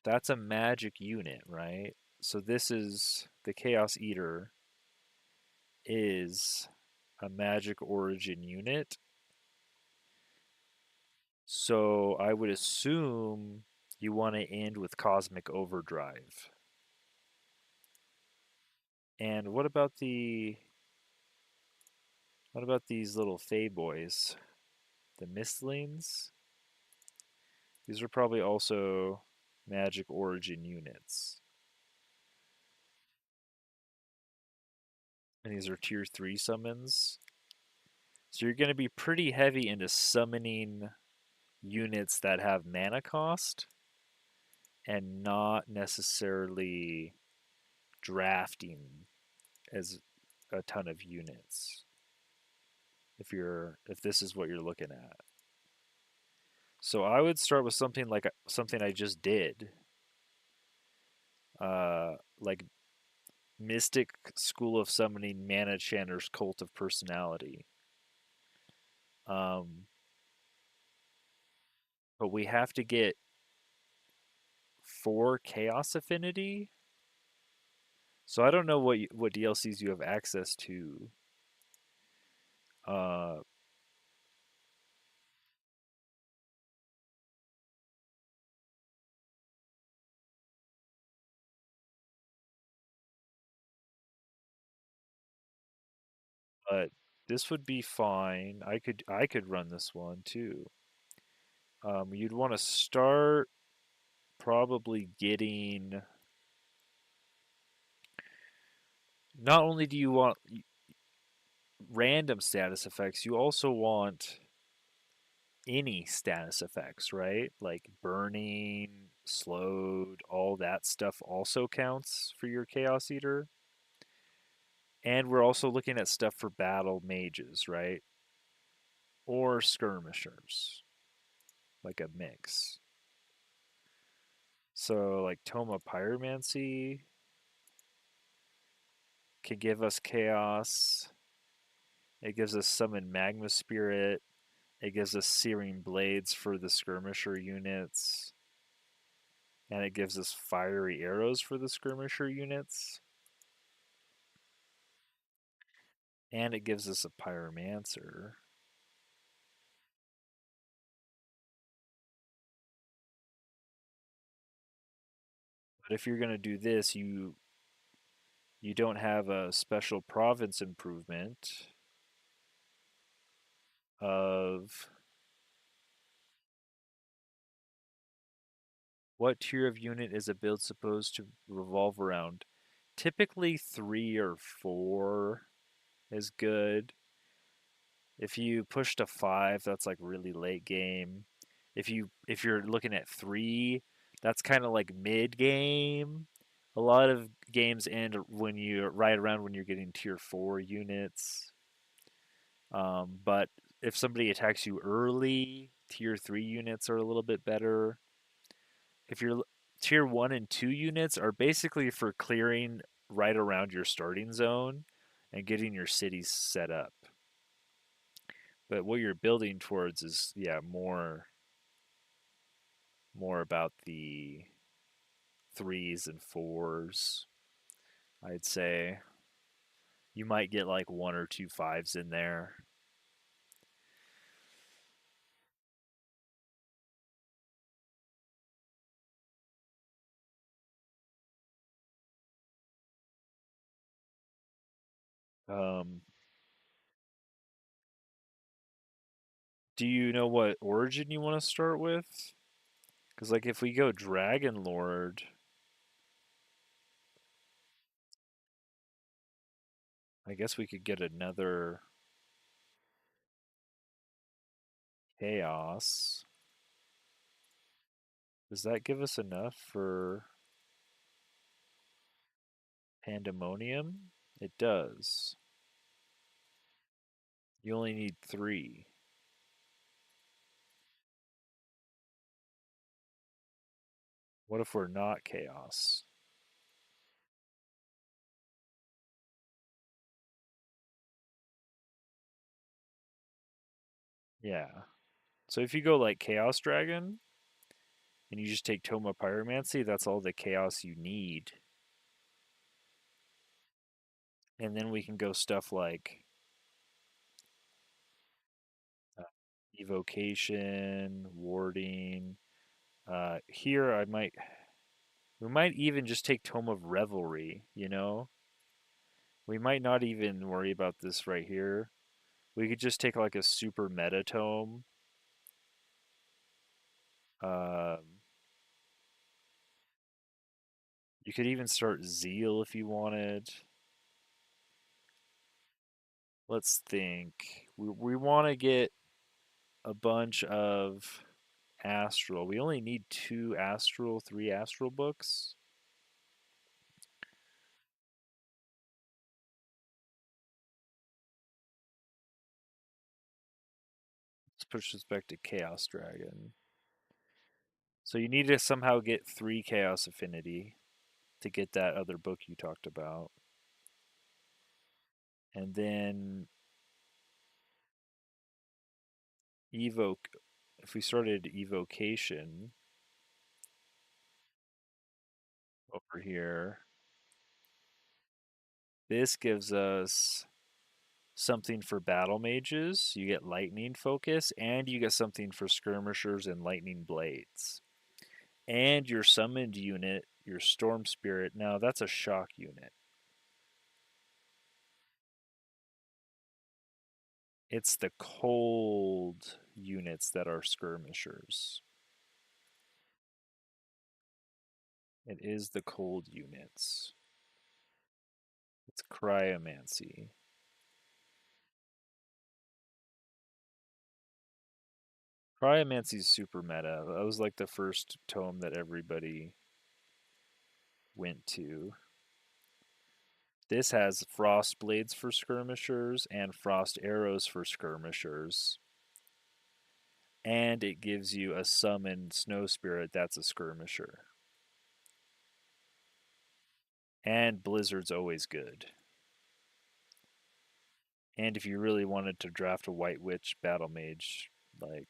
That's a magic unit, right? So this is the Chaos Eater is a magic origin unit. So I would assume you want to end with Cosmic Overdrive. And what about these little Fey boys? The Mistlings? These are probably also magic origin units. And these are tier 3 summons. So you're going to be pretty heavy into summoning units that have mana cost and not necessarily drafting as a ton of units if this is what you're looking at. So I would start with something like something I just did. Like Mystic School of Summoning Mana Chanter's Cult of Personality. But we have to get 4 Chaos Affinity. So I don't know what DLCs you have access to. Uh, but this would be fine. I could run this one too. You'd want to start probably getting. Not only do you want random status effects, you also want any status effects, right? Like burning, slowed, all that stuff also counts for your Chaos Eater. And we're also looking at stuff for battle mages, right? Or skirmishers, like a mix. So, like Toma Pyromancy can give us chaos. It gives us Summon Magma Spirit. It gives us Searing Blades for the skirmisher units. And it gives us Fiery Arrows for the skirmisher units. And it gives us a Pyromancer. But if you're going to do this, you don't have a special province improvement of what tier of unit is a build supposed to revolve around? Typically 3 or 4 is good. If you push to 5, that's like really late game. If you're looking at 3, that's kind of like mid game. A lot of games end when you right around when you're getting tier 4 units. But if somebody attacks you early, tier 3 units are a little bit better. If you're tier 1 and 2 units are basically for clearing right around your starting zone and getting your cities set up. But what you're building towards is, yeah, more about the threes and fours, I'd say. You might get like one or two fives in there. Um, do you know what origin you want to start with? Because like if we go Dragon Lord, I guess we could get another Chaos. Does that give us enough for Pandemonium? It does. You only need 3. What if we're not Chaos? Yeah. So if you go like Chaos Dragon and you just take Tome of Pyromancy, that's all the Chaos you need. And then we can go stuff like uh, Evocation, Warding. Here we might even just take Tome of Revelry, you know? We might not even worry about this right here. We could just take like a super meta tome. Um, you could even start Zeal if you wanted. Let's think. We want to get a bunch of Astral. We only need 2 Astral, 3 Astral books. Let's push this back to Chaos Dragon. So you need to somehow get 3 Chaos Affinity to get that other book you talked about. And then Evoke. If we started Evocation over here, this gives us something for battle mages. You get lightning focus, and you get something for skirmishers and lightning blades. And your summoned unit, your storm spirit. Now that's a shock unit. It's the cold units that are skirmishers. It is the cold units. It's cryomancy. Cryomancy is super meta. That was like the first tome that everybody went to. This has frost blades for skirmishers and frost arrows for skirmishers. And it gives you a summoned snow spirit that's a skirmisher. And blizzard's always good. And if you really wanted to draft a white witch battle mage, like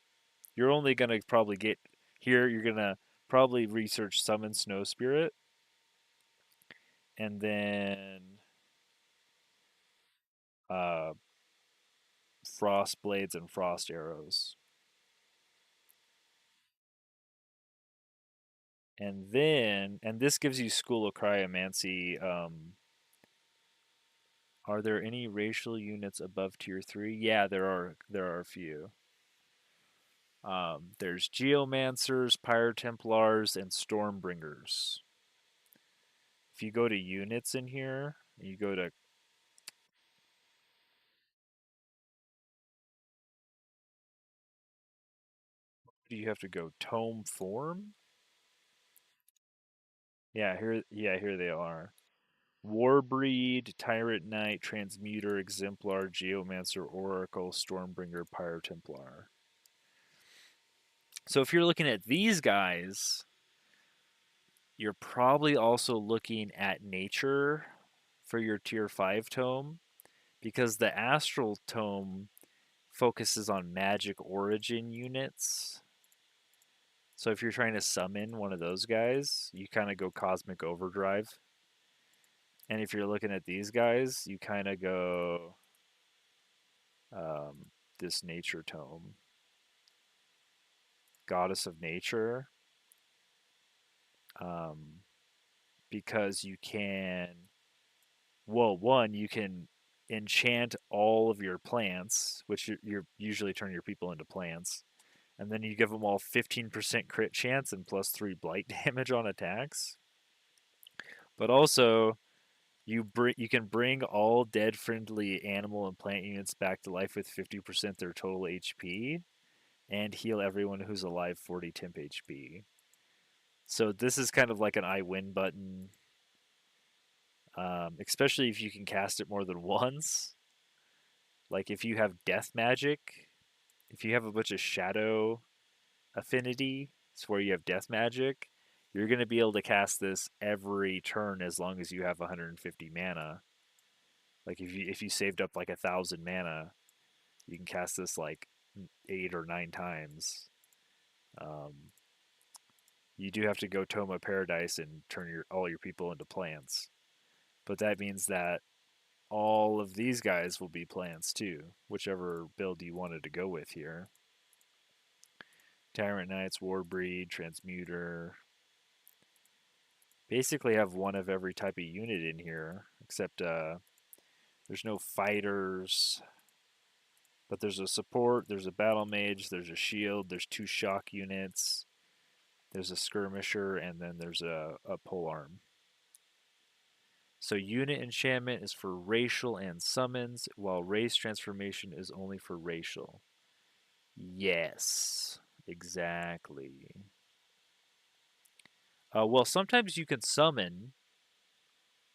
you're only gonna probably get here, you're gonna probably research summon snow spirit and then uh frost blades and frost arrows. And this gives you School of Cryomancy. Are there any racial units above tier 3? Yeah, there are a few. There's Geomancers, Pyre Templars, and Stormbringers. If you go to units in here, you go to do you have to go tome form? Yeah, here they are. Warbreed, Tyrant Knight, Transmuter, Exemplar, Geomancer, Oracle, Stormbringer, Pyro Templar. So if you're looking at these guys, you're probably also looking at nature for your tier 5 tome, because the astral tome focuses on magic origin units. So if you're trying to summon one of those guys, you kind of go Cosmic Overdrive. And if you're looking at these guys, you kind of go this Nature Tome. Goddess of Nature. Because you can, well, one, you can enchant all of your plants, which you usually turn your people into plants. And then you give them all 15% crit chance and plus 3 blight damage on attacks. But also, you can bring all dead friendly animal and plant units back to life with 50% their total HP, and heal everyone who's alive 40 temp HP. So this is kind of like an I win button, especially if you can cast it more than once. Like if you have death magic, if you have a bunch of shadow affinity, it's where you have death magic, you're going to be able to cast this every turn as long as you have 150 mana. Like if you saved up like 1,000 mana, you can cast this like 8 or 9 times. You do have to go Tome of Paradise and turn all your people into plants, but that means that all of these guys will be plants too, whichever build you wanted to go with here. Tyrant Knights, Warbreed, Transmuter. Basically have one of every type of unit in here, except there's no fighters, but there's a support, there's a battle mage, there's a shield, there's 2 shock units, there's a skirmisher, and then there's a polearm. So unit enchantment is for racial and summons, while race transformation is only for racial. Yes, exactly. Well, sometimes you can summon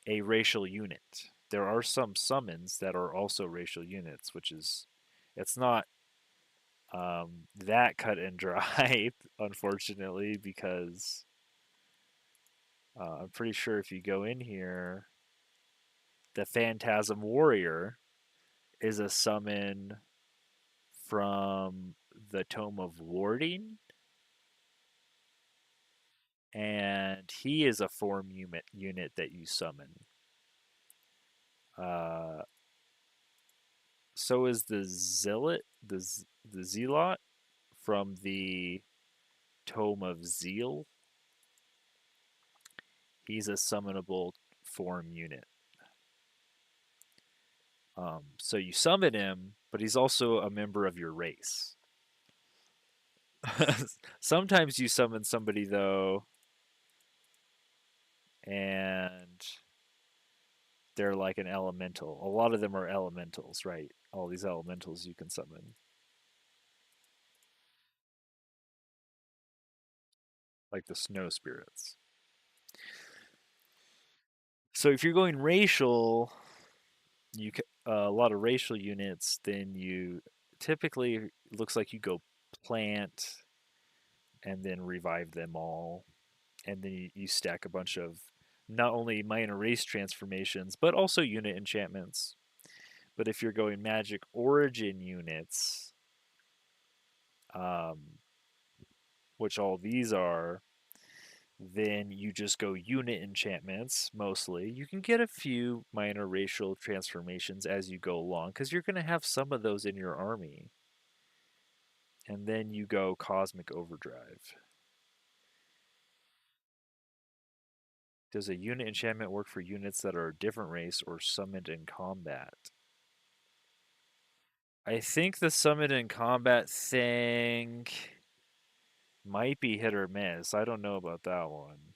a racial unit. There are some summons that are also racial units, which is, it's not that cut and dry, unfortunately, because I'm pretty sure if you go in here, the Phantasm Warrior is a summon from the Tome of Warding, and he is a form unit that you summon. So is the Zealot, the Zealot from the Tome of Zeal. He's a summonable form unit. So you summon him, but he's also a member of your race. Sometimes you summon somebody, though, and they're like an elemental. A lot of them are elementals, right? All these elementals you can summon. Like the snow spirits. So if you're going racial, a lot of racial units, then you typically, looks like you go plant and then revive them all, and then you stack a bunch of not only minor race transformations but also unit enchantments. But if you're going magic origin units, which all these are, then you just go unit enchantments mostly. You can get a few minor racial transformations as you go along, because you're going to have some of those in your army. And then you go Cosmic Overdrive. Does a unit enchantment work for units that are a different race or summoned in combat? I think the summoned in combat thing might be hit or miss. I don't know about that one.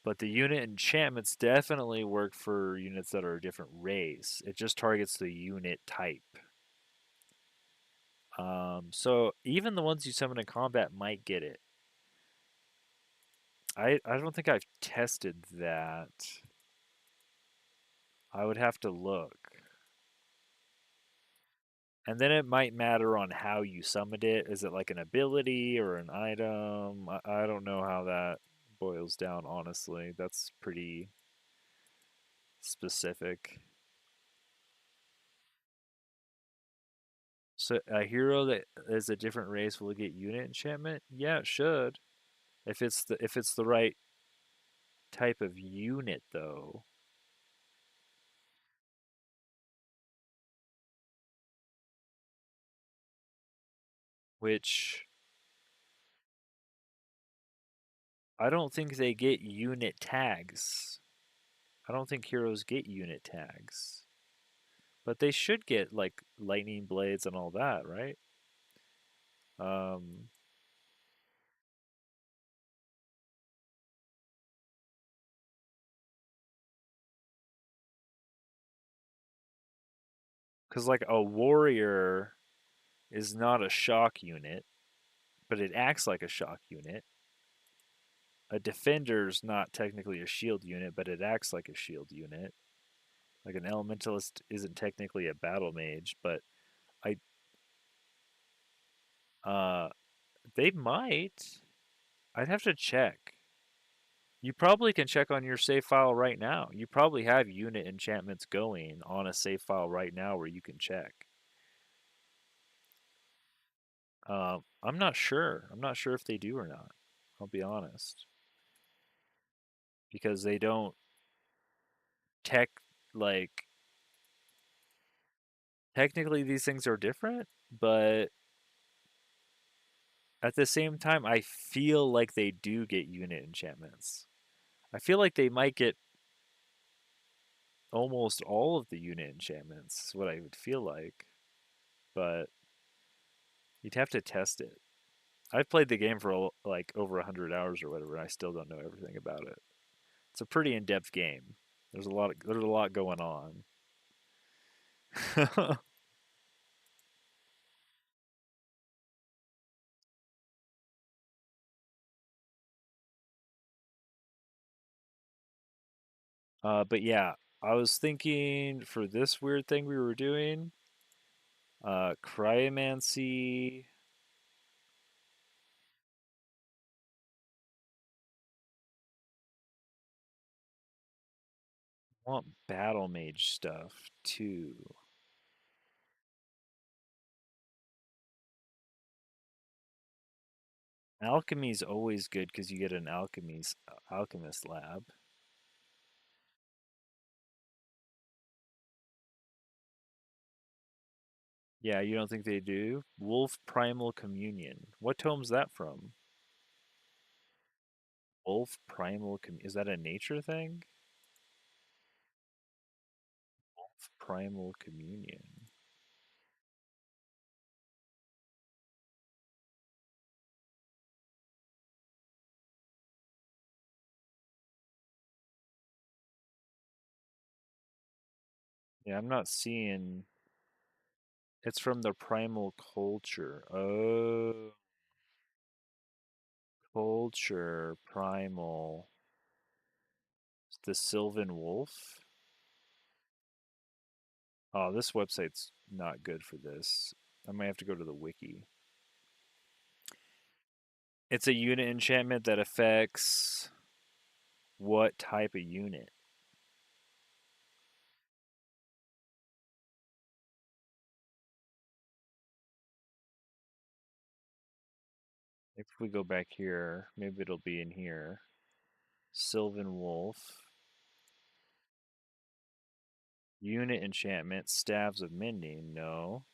But the unit enchantments definitely work for units that are a different race. It just targets the unit type. So even the ones you summon in combat might get it. I don't think I've tested that. I would have to look. And then it might matter on how you summoned it. Is it like an ability or an item? I don't know how that boils down, honestly. That's pretty specific. So a hero that is a different race will get unit enchantment? Yeah, it should. If it's the right type of unit though. Which I don't think they get unit tags. I don't think heroes get unit tags. But they should get like lightning blades and all that, right? Um cuz like a warrior is not a shock unit, but it acts like a shock unit. A defender's not technically a shield unit, but it acts like a shield unit. Like an elementalist isn't technically a battle mage, but I uh they might. I'd have to check. You probably can check on your save file right now. You probably have unit enchantments going on a save file right now where you can check. I'm not sure. I'm not sure if they do or not. I'll be honest. Because they don't tech like technically these things are different, but at the same time I feel like they do get unit enchantments. I feel like they might get almost all of the unit enchantments, is what I would feel like. But you'd have to test it. I've played the game for like over 100 hours or whatever, and I still don't know everything about it. It's a pretty in-depth game. There's a lot going on. But yeah, I was thinking for this weird thing we were doing, cryomancy. I want battle mage stuff too. Alchemy's always good because you get an alchemist lab. Yeah, you don't think they do? Wolf Primal Communion. What tome's that from? Wolf Primal Is that a nature thing? Wolf Primal Communion. Yeah, I'm not seeing. It's from the Primal Culture. Oh, Culture Primal. The Sylvan Wolf. Oh, this website's not good for this. I might have to go to the wiki. It's a unit enchantment that affects what type of unit? If we go back here, maybe it'll be in here. Sylvan Wolf. Unit enchantment, Staves of Mending. No.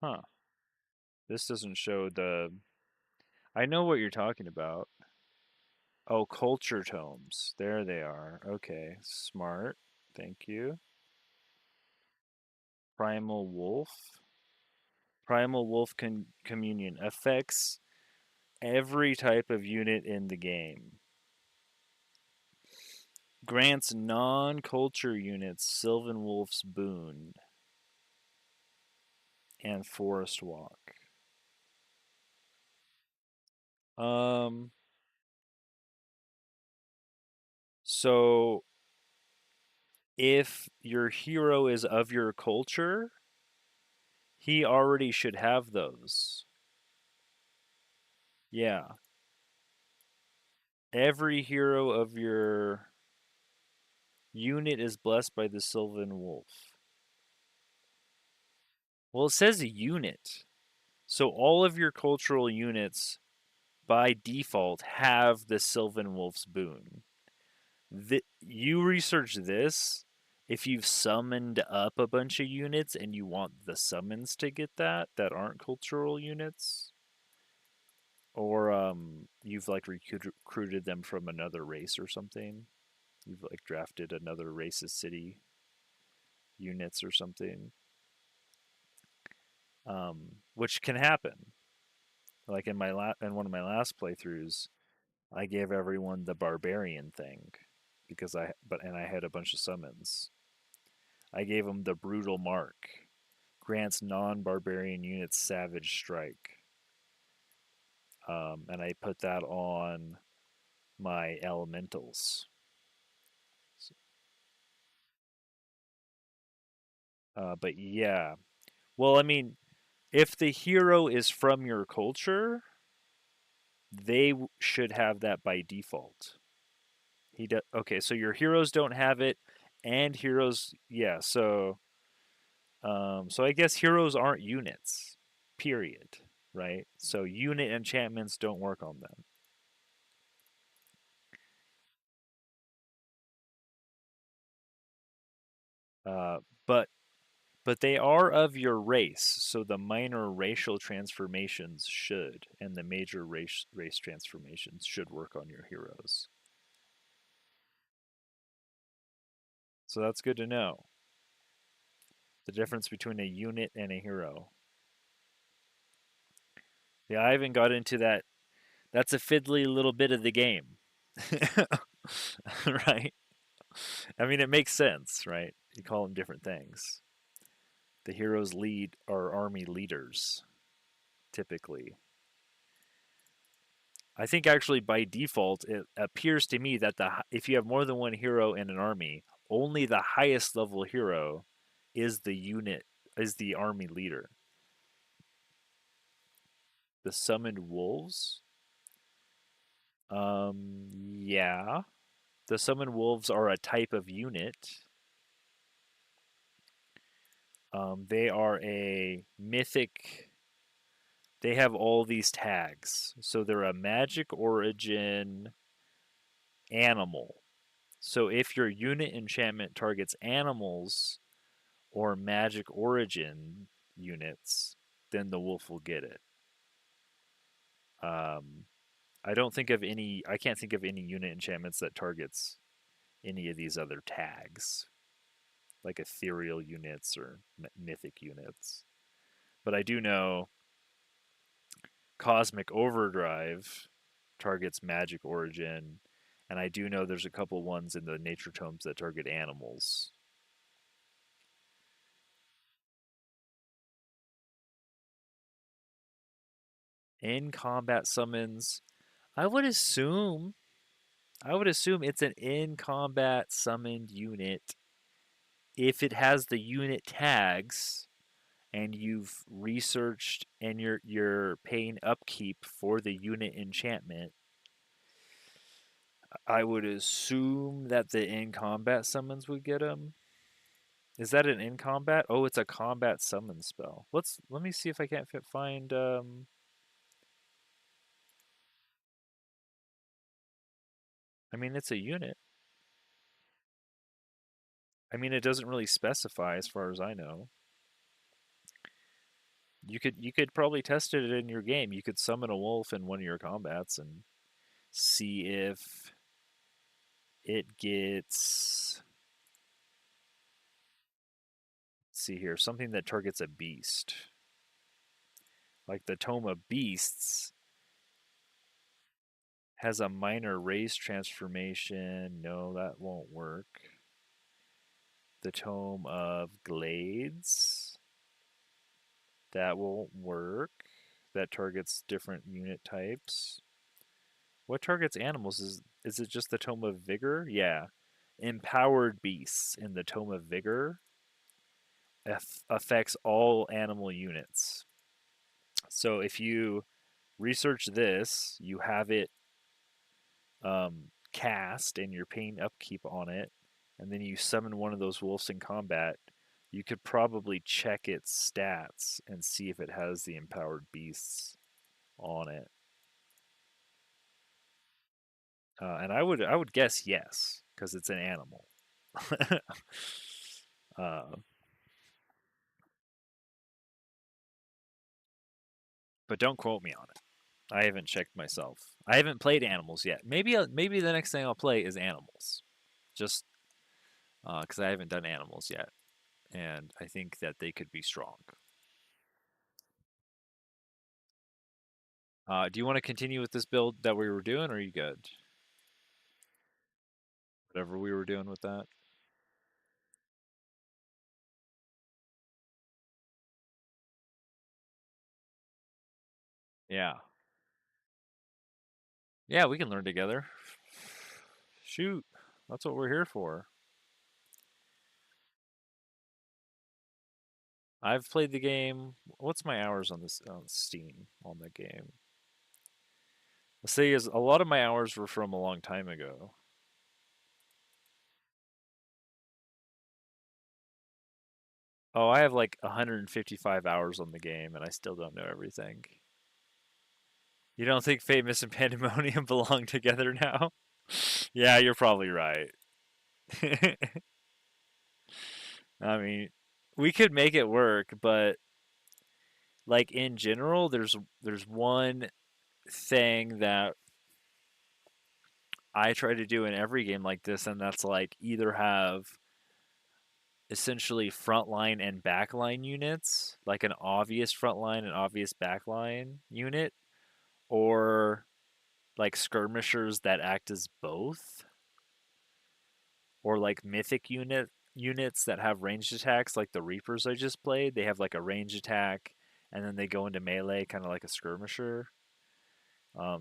Huh. This doesn't show the. I know what you're talking about. Oh, culture tomes. There they are. Okay. Smart. Thank you. Primal Wolf. Primal Wolf Communion affects every type of unit in the game. Grants non-culture units Sylvan Wolf's Boon and Forest Walk. Um. So if your hero is of your culture, He already should have those. Yeah. Every hero of your unit is blessed by the Sylvan Wolf. Well, it says a unit. So all of your cultural units, by default, have the Sylvan Wolf's boon. You research this. If you've summoned up a bunch of units and you want the summons to get that aren't cultural units, or you've like recruited them from another race or something, you've like drafted another race's city units or something, which can happen. Like in one of my last playthroughs, I gave everyone the barbarian thing because I had a bunch of summons. I gave them the brutal mark, grants non-barbarian units savage strike, and I put that on my elementals. But yeah, well, I mean, if the hero is from your culture, they should have that by default. Okay, so your heroes don't have it, and heroes, yeah. So I guess heroes aren't units, period. Right. So unit enchantments don't work on them. Uh, but they are of your race, so the minor racial transformations should, and the major race transformations should work on your heroes. So that's good to know. The difference between a unit and a hero. Yeah, I haven't got into that. That's a fiddly little bit of the game. Right? I mean, it makes sense, right? You call them different things. The heroes are army leaders, typically. I think actually by default, it appears to me that if you have more than one hero in an army, only the highest level hero is the army leader. The summoned wolves? Yeah. The summoned wolves are a type of unit. They are a mythic. They have all these tags. So they're a magic origin animal. So if your unit enchantment targets animals or magic origin units, then the wolf will get it. I don't think of any. I can't think of any unit enchantments that targets any of these other tags, like ethereal units or mythic units. But I do know Cosmic Overdrive targets magic origin, and I do know there's a couple ones in the nature tomes that target animals. In combat summons, I would assume it's an in combat summoned unit if it has the unit tags and you've researched and you're paying upkeep for the unit enchantment. I would assume that the in combat summons would get them. Is that an in combat? Oh, it's a combat summon spell. Let me see if I can't find. I mean, it's a unit. I mean, it doesn't really specify as far as I know. You could probably test it in your game. You could summon a wolf in one of your combats and see if it gets. Let's see here, something that targets a beast, like the Tome of Beasts, has a minor race transformation. No, that won't work. The Tome of Glades, that won't work. That targets different unit types. What targets animals? Is it just the Tome of Vigor? Yeah. Empowered Beasts in the Tome of Vigor affects all animal units. So if you research this, you have it cast and you're paying upkeep on it, and then you summon one of those wolves in combat, you could probably check its stats and see if it has the empowered beasts on it. And I would guess yes, because it's an animal. uh, but don't quote me on it. I haven't checked myself. I haven't played animals yet. Maybe the next thing I'll play is animals, just because I haven't done animals yet, and I think that they could be strong. Do you want to continue with this build that we were doing, or are you good? Whatever we were doing with that. Yeah. Yeah, we can learn together. Shoot. That's what we're here for. I've played the game. What's my hours on this on Steam on the game? Let's say is a lot of my hours were from a long time ago. Oh, I have like 155 hours on the game and I still don't know everything. You don't think Famous and Pandemonium belong together now? Yeah, you're probably right. I mean, we could make it work, but like in general, there's one thing that I try to do in every game like this, and that's like either have essentially frontline and backline units, like an obvious frontline and obvious backline unit, or like skirmishers that act as both, or like mythic units that have ranged attacks, like the Reapers I just played. They have like a ranged attack, and then they go into melee, kind of like a skirmisher.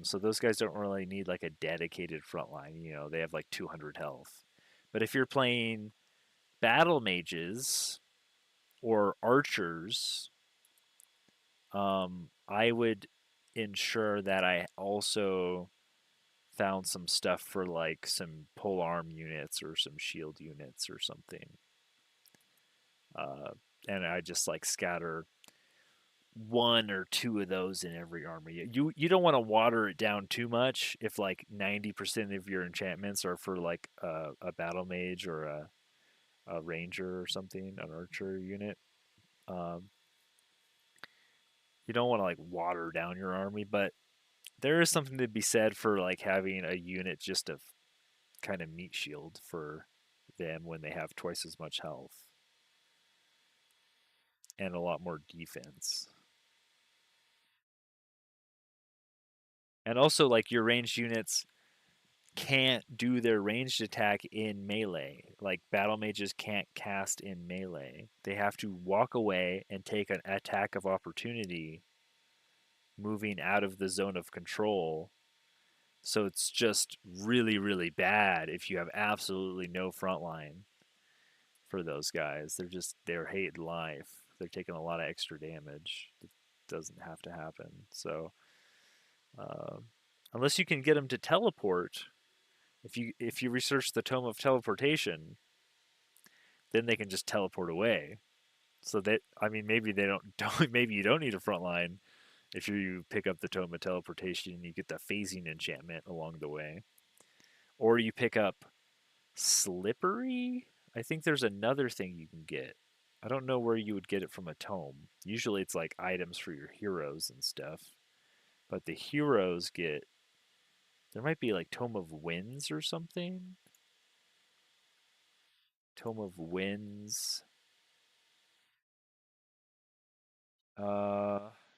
So those guys don't really need like a dedicated front line. You know, they have like 200 health. But if you're playing battle mages or archers, I would ensure that I also found some stuff for like some pole arm units or some shield units or something. Uh, and I just like scatter one or two of those in every army. You don't want to water it down too much if like 90% of your enchantments are for like a battle mage or a ranger or something, an archer unit. Um, you don't want to like water down your army, but there is something to be said for like having a unit just of kind of meat shield for them when they have twice as much health and a lot more defense. And also like your ranged units can't do their ranged attack in melee. Like battle mages can't cast in melee. They have to walk away and take an attack of opportunity moving out of the zone of control. So it's just really, really bad if you have absolutely no front line for those guys. They're hating life. They're taking a lot of extra damage. It doesn't have to happen. So uh, unless you can get them to teleport, if you research the Tome of Teleportation, then they can just teleport away. So that I mean, maybe they don't maybe you don't need a front line if you pick up the Tome of Teleportation and you get the phasing enchantment along the way, or you pick up Slippery. I think there's another thing you can get. I don't know where you would get it from a tome. Usually it's like items for your heroes and stuff. But the heroes get. There might be like Tome of Winds or something. Tome of Winds.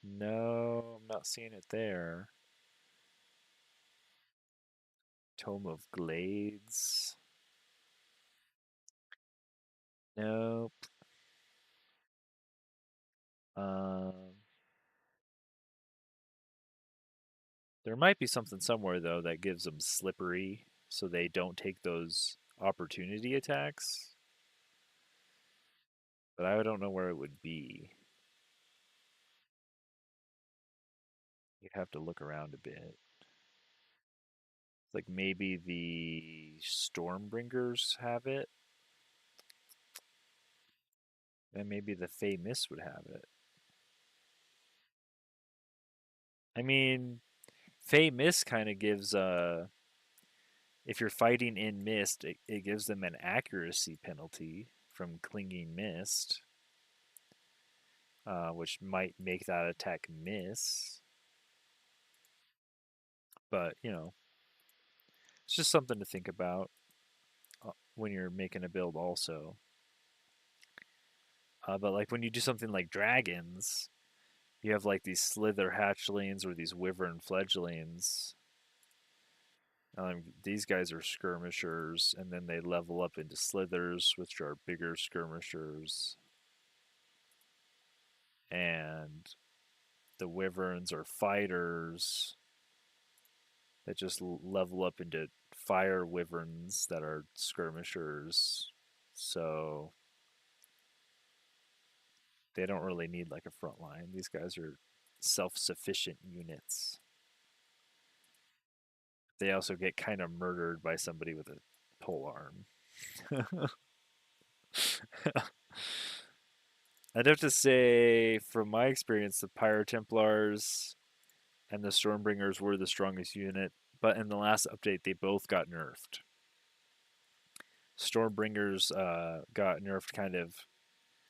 No, I'm not seeing it there. Tome of Glades. Nope. Um, there might be something somewhere though that gives them slippery, so they don't take those opportunity attacks. but I don't know where it would be. You'd have to look around a bit. It's like maybe the Stormbringers have it, and maybe the Fey Mist would have it. I mean, Fey Mist kind of gives if you're fighting in mist, it gives them an accuracy penalty from clinging mist, which might make that attack miss. But it's just something to think about when you're making a build, also. But like when you do something like dragons, you have like these slither hatchlings or these wyvern fledglings. These guys are skirmishers, and then they level up into slithers, which are bigger skirmishers. And the wyverns are fighters that just level up into fire wyverns that are skirmishers. So they don't really need like a front line. These guys are self-sufficient units. They also get kind of murdered by somebody with a pole arm. I'd have to say, from my experience, the Pyro Templars and the Stormbringers were the strongest unit, but in the last update, they both got nerfed. Stormbringers got nerfed kind of.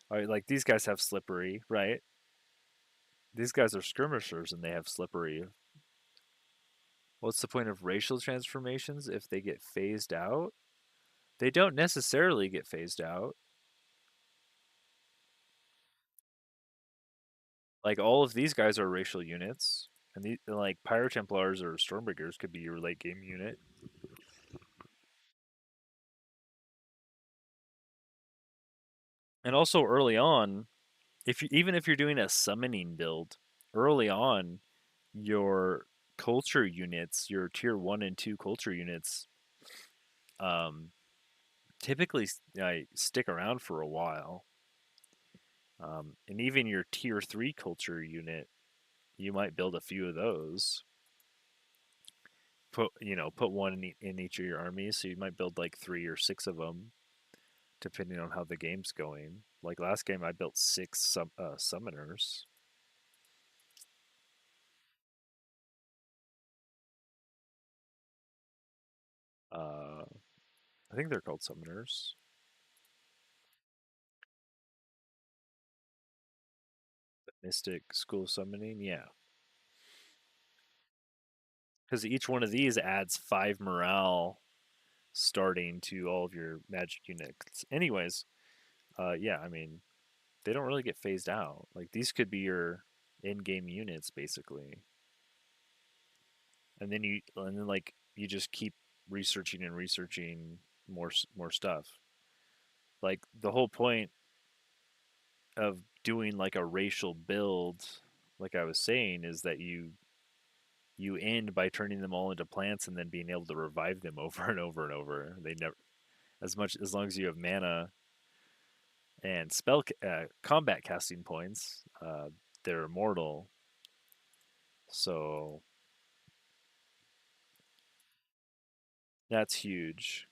Like, these guys have slippery, right? These guys are skirmishers and they have slippery. What's the point of racial transformations if they get phased out? They don't necessarily get phased out. Like, all of these guys are racial units. And like Pyro Templars or Stormbringers could be your late game unit. And also early on, even if you're doing a summoning build, early on, your culture units, your tier 1 and 2 culture units, typically stick around for a while. And even your tier 3 culture unit, you might build a few of those. Put one in each of your armies, so you might build like 3 or 6 of them, depending on how the game's going. Like last game, I built 6 summoners. I think they're called summoners. The Mystic School of Summoning, yeah. Because each one of these adds 5 morale starting to all of your magic units. Anyways, yeah, I mean, they don't really get phased out. Like, these could be your in-game units, basically. And then you just keep researching and researching more stuff. Like, the whole point of doing like a racial build, like I was saying, is that you end by turning them all into plants and then being able to revive them over and over and over. They never, as long as you have mana and spell combat casting points, they're immortal. So that's huge.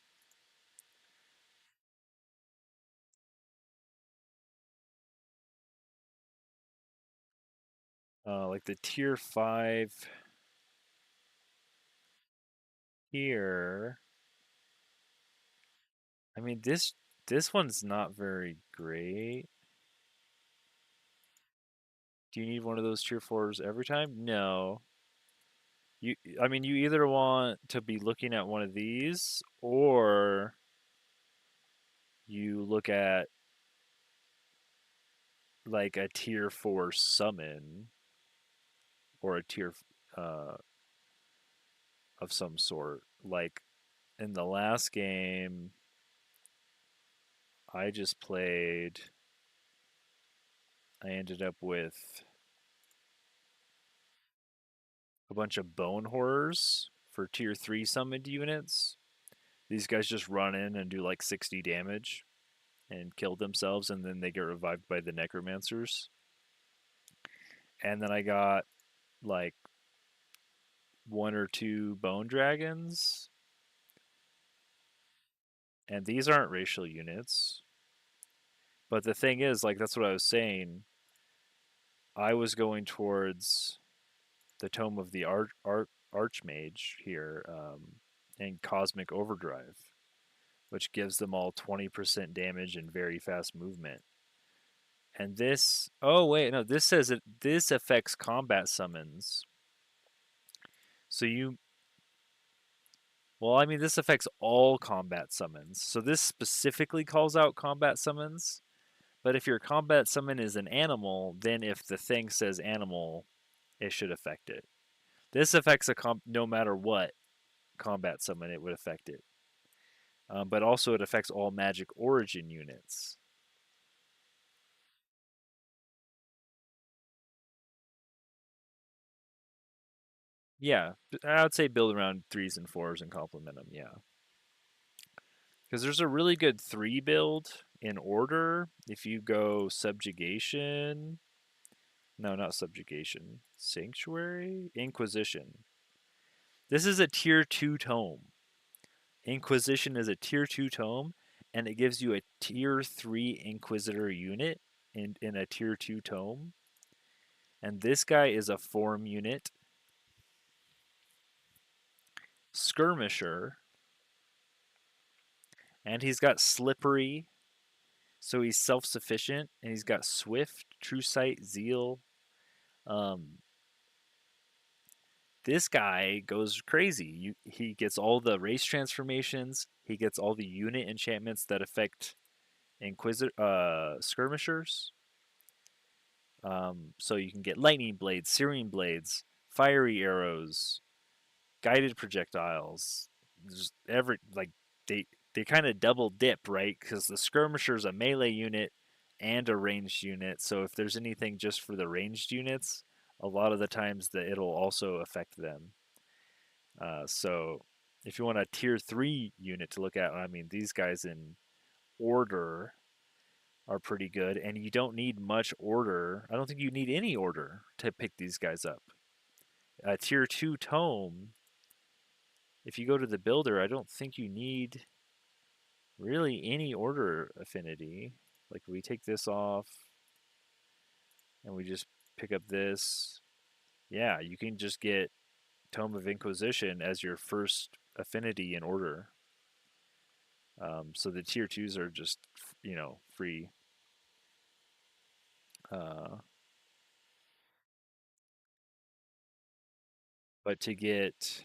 Like the tier 5 here. I mean, this one's not very great. Do you need one of those tier 4s every time? No. I mean, you either want to be looking at one of these, or you look at like a tier 4 summon or a tier uh, of some sort. Like in the last game, I just played. I ended up with a bunch of bone horrors for tier 3 summoned units. These guys just run in and do like 60 damage. and kill themselves, and then they get revived by the necromancers. And then I got like 1 or 2 bone dragons. And these aren't racial units. But the thing is, like, that's what I was saying. I was going towards the Tome of the Archmage here, and Cosmic Overdrive, which gives them all 20% damage and very fast movement. And this, oh wait, no, this says this affects combat summons. So well, I mean, this affects all combat summons. So this specifically calls out combat summons. But if your combat summon is an animal, then if the thing says animal, it should affect it. This affects no matter what combat summon, it would affect it. But also it affects all magic origin units. Yeah, I would say build around 3s and 4s and complement them, yeah. Because there's a really good 3 build in order. If you go subjugation, no, not subjugation, sanctuary, inquisition. This is a tier 2 tome. Inquisition is a tier 2 tome, and it gives you a tier 3 Inquisitor unit in a tier 2 tome. And this guy is a form unit. Skirmisher. And he's got slippery, so he's self-sufficient, and he's got swift, true sight, zeal. This guy goes crazy. He gets all the race transformations. He gets all the unit enchantments that affect skirmishers. So you can get lightning blades, searing blades, fiery arrows, guided projectiles. Just they kind of double dip, right? Because the skirmisher is a melee unit and a ranged unit. So if there's anything just for the ranged units, a lot of the times it'll also affect them. So if you want a tier 3 unit to look at, I mean, these guys in order are pretty good, and you don't need much order. I don't think you need any order to pick these guys up. A tier 2 tome, if you go to the builder, I don't think you need really any order affinity. Like, we take this off and we just pick up this. Yeah, you can just get Tome of Inquisition as your first affinity in order. So the tier 2s are just, free. But to get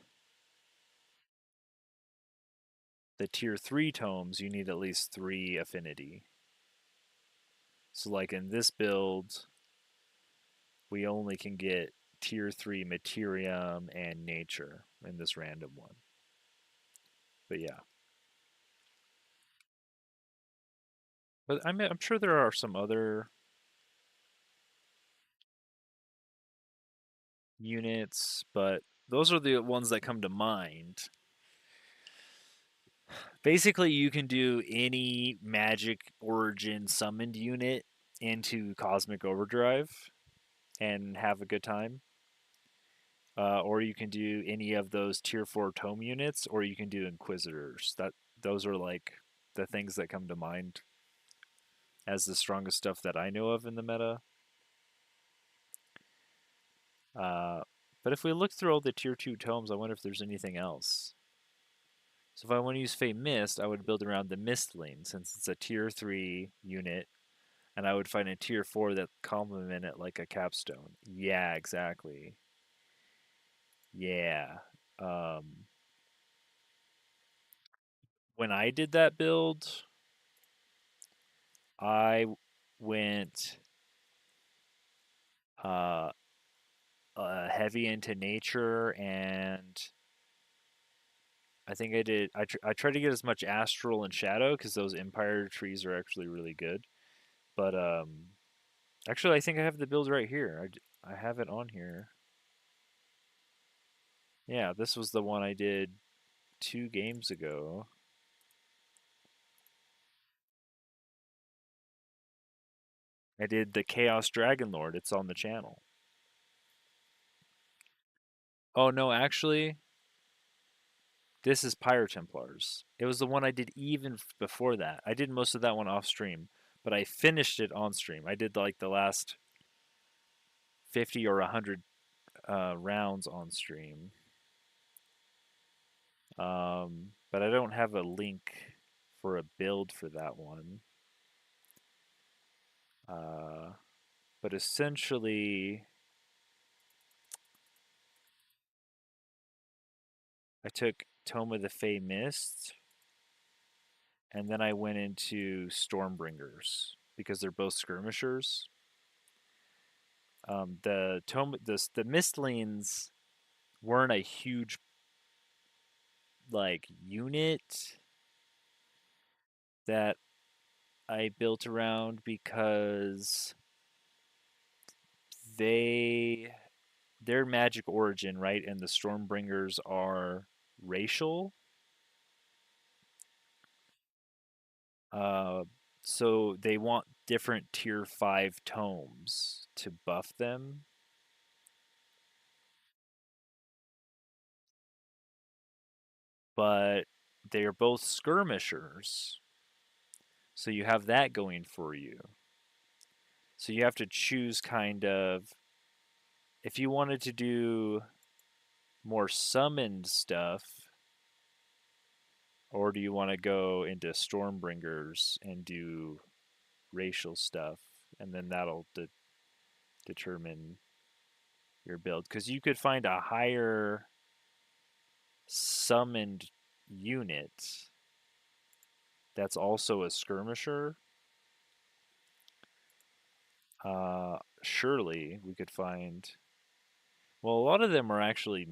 the tier 3 tomes, you need at least 3 affinity. So like in this build, we only can get tier 3 Materium and Nature in this random one. But yeah. But I'm sure there are some other units, but those are the ones that come to mind. Basically, you can do any magic origin summoned unit into Cosmic Overdrive and have a good time. Or you can do any of those tier 4 tome units, or you can do Inquisitors. Those are like the things that come to mind as the strongest stuff that I know of in the meta. But if we look through all the tier 2 tomes, I wonder if there's anything else. So if I want to use Fey Mist, I would build around the Mistling, since it's a tier 3 unit, and I would find a tier 4 that complement it like a capstone. Yeah, exactly. Yeah. When I did that build, I went uh, heavy into nature, and I think I did. I tried to get as much astral and shadow because those empire trees are actually really good. But actually, I think I have the build right here. I have it on here. Yeah, this was the one I did 2 games ago. I did the Chaos Dragon Lord. It's on the channel. Oh no, actually, this is Pyro Templars. It was the one I did even before that. I did most of that one off stream, but I finished it on stream. I did like the last 50 or 100 rounds on stream. But I don't have a link for a build for that one. But essentially, I took Tome of the Fey Mist, and then I went into Stormbringers because they're both skirmishers. The Mistlings weren't a huge like unit that I built around because their magic origin, right? And the Stormbringers are racial. So they want different tier 5 tomes to buff them. But they're both skirmishers. So you have that going for you. So you have to choose kind of, if you wanted to do more summoned stuff, or do you want to go into Stormbringers and do racial stuff, and then that'll determine your build. Because you could find a higher summoned unit that's also a skirmisher. Surely we could find. Well, a lot of them are actually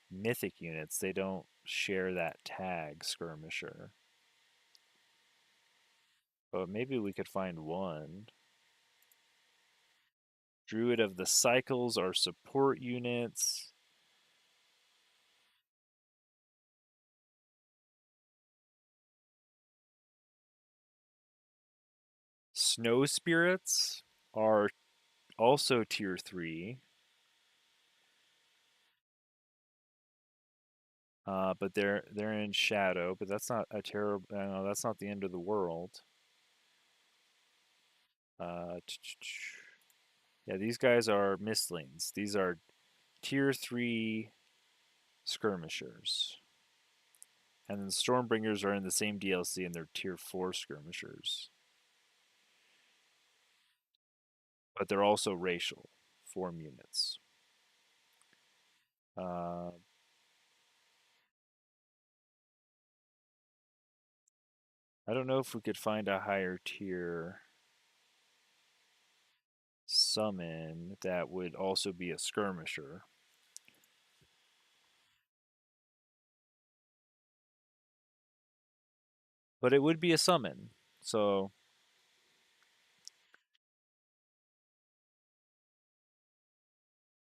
mythic units. They don't share that tag, skirmisher. But maybe we could find one. Druid of the Cycles are support units. Snow Spirits are also tier 3. But they're in shadow, but that's not a terrible. No, that's not the end of the world. Yeah, these guys are Mistlings. These are tier 3 skirmishers, and then Stormbringers are in the same DLC, and they're tier 4 skirmishers. But they're also racial form units. I don't know if we could find a higher tier summon that would also be a skirmisher. But it would be a summon, so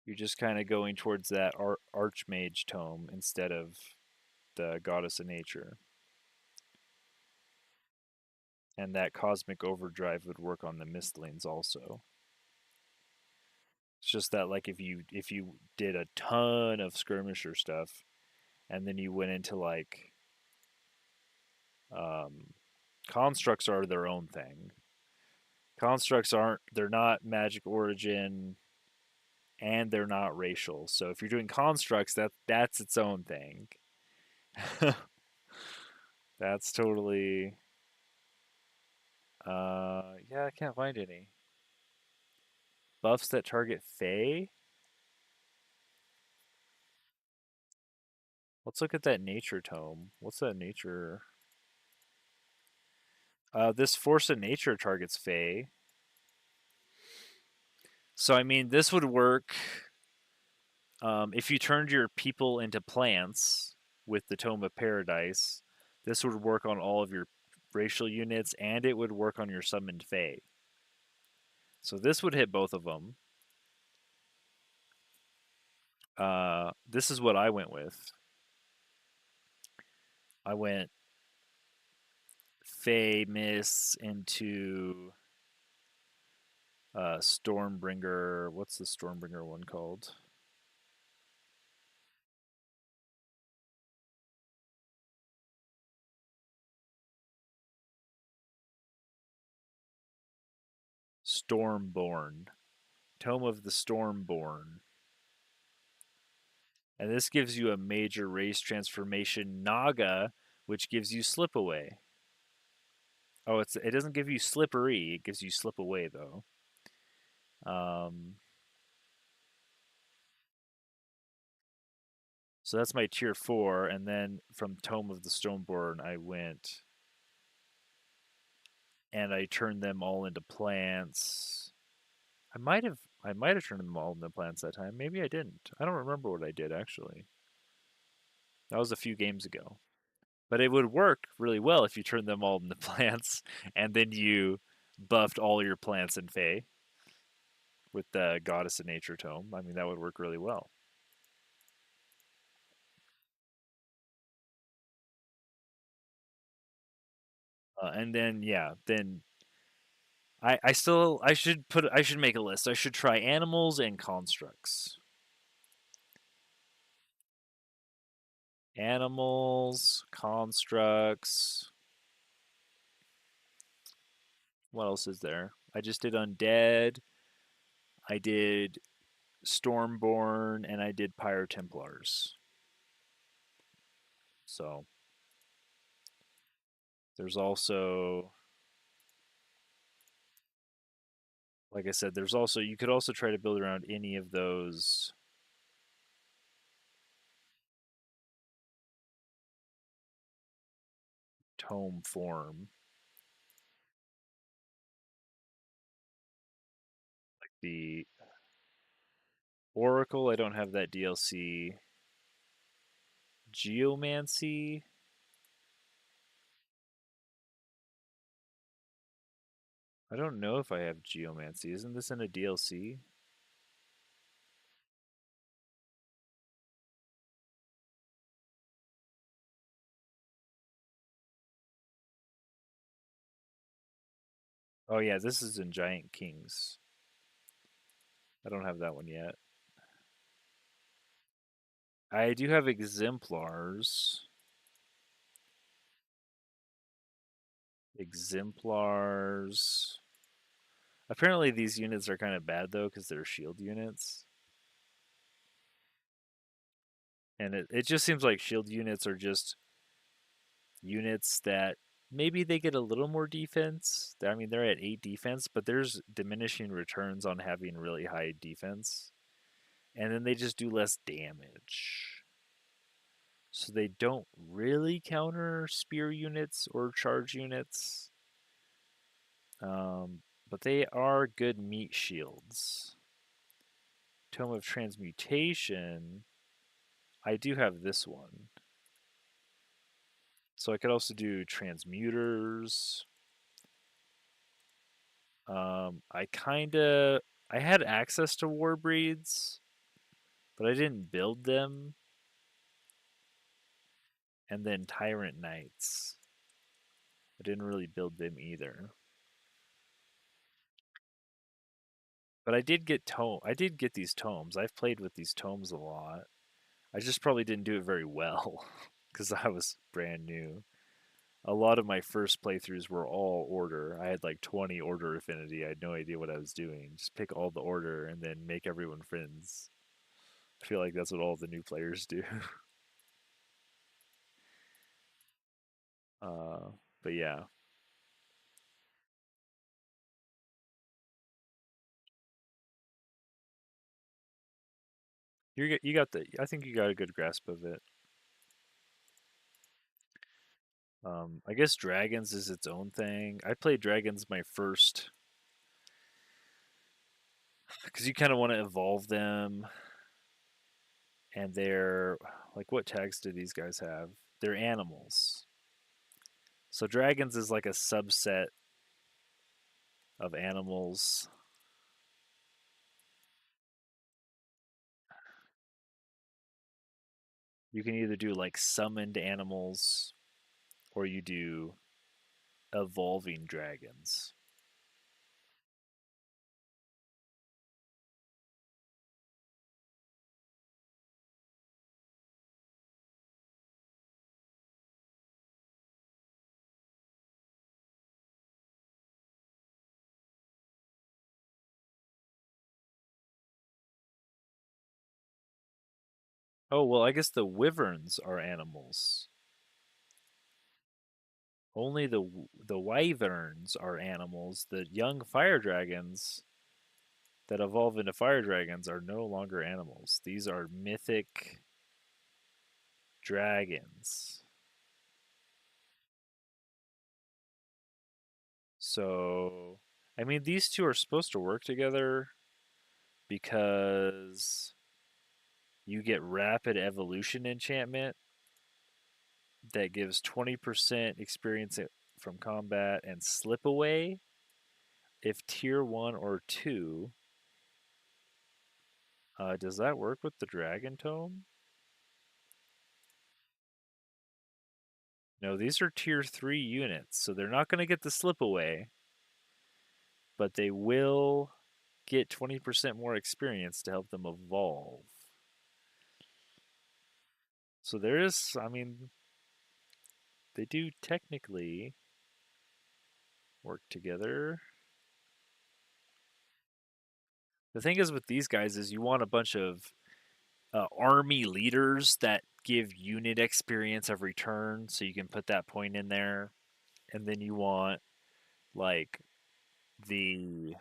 you're just kind of going towards that Archmage tome instead of the Goddess of Nature. And that Cosmic Overdrive would work on the Mistlings also. It's just that like if you did a ton of skirmisher stuff, and then you went into like constructs are their own thing. Constructs they're not magic origin, and they're not racial. So if you're doing constructs, that's its own thing. That's totally. Yeah, I can't find any buffs that target Fae. Let's look at that nature tome. What's that nature? This Force of Nature targets Fae. So, I mean, this would work if you turned your people into plants with the Tome of Paradise. This would work on all of your racial units, and it would work on your summoned Fae. So this would hit both of them. This is what I went with. I went Fae Mists into Stormbringer. What's the Stormbringer one called? Stormborn. Tome of the Stormborn. And this gives you a major race transformation Naga, which gives you slip away. Oh, it doesn't give you slippery. It gives you slip away though. So that's my tier 4, and then from Tome of the Stoneborn, I went and I turned them all into plants. I might have turned them all into plants that time. Maybe I didn't. I don't remember what I did actually. That was a few games ago. But it would work really well if you turned them all into plants and then you buffed all your plants in Fae with the Goddess of Nature tome. I mean, that would work really well. And then yeah, then I should make a list. I should try animals and constructs. Animals, constructs. What else is there? I just did undead. I did Stormborn, and I did Pyro Templars. So there's also, like I said, there's also, you could also try to build around any of those tome form. Like the Oracle, I don't have that DLC. Geomancy, I don't know if I have Geomancy. Isn't this in a DLC? Oh yeah, this is in Giant Kings. I don't have that one yet. I do have exemplars. Exemplars. Apparently these units are kind of bad though because they're shield units. And it just seems like shield units are just units that maybe they get a little more defense. I mean, they're at 8 defense, but there's diminishing returns on having really high defense. And then they just do less damage. So they don't really counter spear units or charge units. But they are good meat shields. Tome of Transmutation, I do have this one. So I could also do Transmuters. I had access to Warbreeds, but I didn't build them. And then Tyrant Knights. I didn't really build them either. But I did get these tomes. I've played with these tomes a lot. I just probably didn't do it very well because I was brand new. A lot of my first playthroughs were all order. I had like 20 order affinity. I had no idea what I was doing. Just pick all the order and then make everyone friends. I feel like that's what all the new players do. uh, but yeah. You got the. I think you got a good grasp of it. I guess dragons is its own thing. I played dragons my first because you kind of want to evolve them, and they're like, what tags do these guys have? They're animals. So dragons is like a subset of animals. You can either do like summoned animals or you do evolving dragons. Oh, well, I guess the wyverns are animals. Only the wyverns are animals. The young fire dragons that evolve into fire dragons are no longer animals. These are mythic dragons. So, I mean, these two are supposed to work together because you get rapid evolution enchantment that gives 20% experience from combat and slip away if tier 1 or 2. Does that work with the dragon tome? No, these are tier 3 units, so they're not going to get the slip away, but they will get 20% more experience to help them evolve. So there is, I mean, they do technically work together. The thing is with these guys is you want a bunch of army leaders that give unit experience every turn, so you can put that point in there. And then you want like the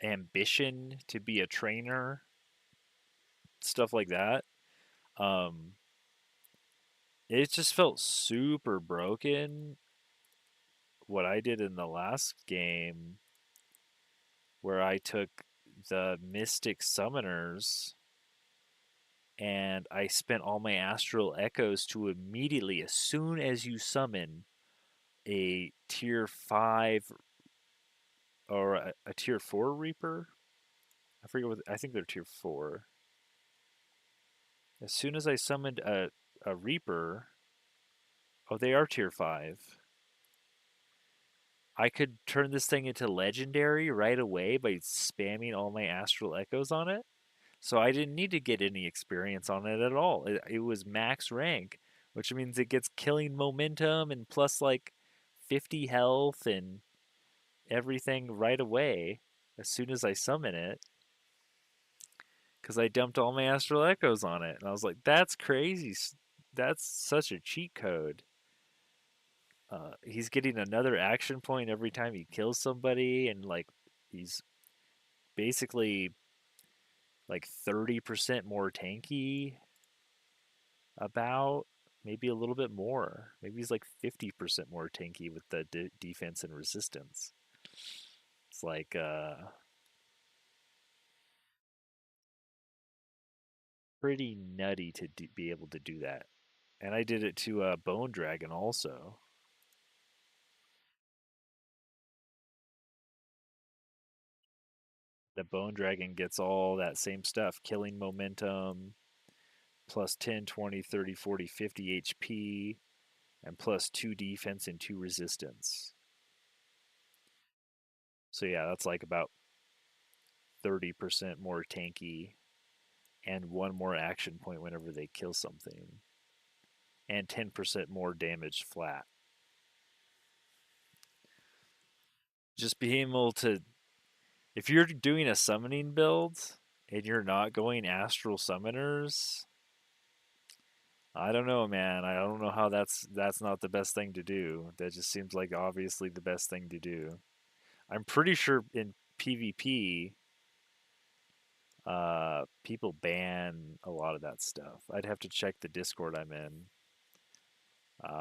ambition to be a trainer, stuff like that. Um, it just felt super broken what I did in the last game, where I took the Mystic Summoners and I spent all my Astral Echoes to immediately, as soon as you summon a tier 5 or a tier 4 Reaper, I forget what, I think they're tier 4. As soon as I summoned a Reaper, oh, they are tier 5. I could turn this thing into legendary right away by spamming all my Astral Echoes on it. So I didn't need to get any experience on it at all. It was max rank, which means it gets killing momentum and plus like 50 health and everything right away as soon as I summon it. Because I dumped all my Astral Echoes on it. And I was like, that's crazy. That's such a cheat code. He's getting another action point every time he kills somebody, and like he's basically like 30% more tanky, about maybe a little bit more. Maybe he's like 50% more tanky with the defense and resistance. It's like pretty nutty to be able to do that. And I did it to Bone Dragon also. The Bone Dragon gets all that same stuff, killing momentum, plus 10, 20, 30, 40, 50 HP, and plus 2 defense and 2 resistance. So yeah, that's like about 30% more tanky and 1 more action point whenever they kill something, and 10% more damage flat. Just being able to, if you're doing a summoning build and you're not going astral summoners, I don't know, man. I don't know how that's not the best thing to do. That just seems like obviously the best thing to do. I'm pretty sure in PvP, people ban a lot of that stuff. I'd have to check the Discord I'm in,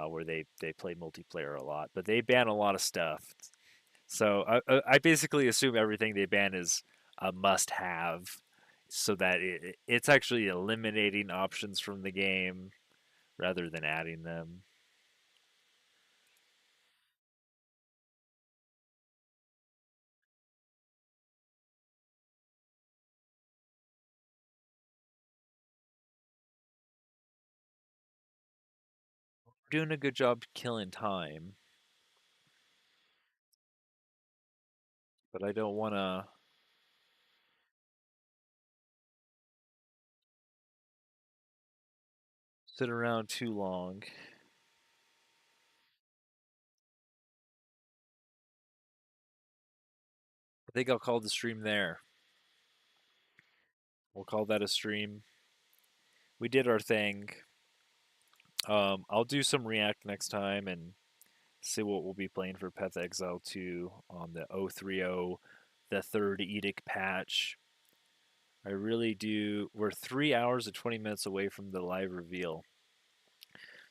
where they play multiplayer a lot, but they ban a lot of stuff. So I basically assume everything they ban is a must-have, so that it's actually eliminating options from the game rather than adding them. Doing a good job killing time, but I don't want to sit around too long. I think I'll call the stream there. We'll call that a stream. We did our thing. I'll do some React next time and see what we'll be playing for Path of Exile 2 on the 030, the Third Edict patch. I really do. We're 3 hours and 20 minutes away from the live reveal.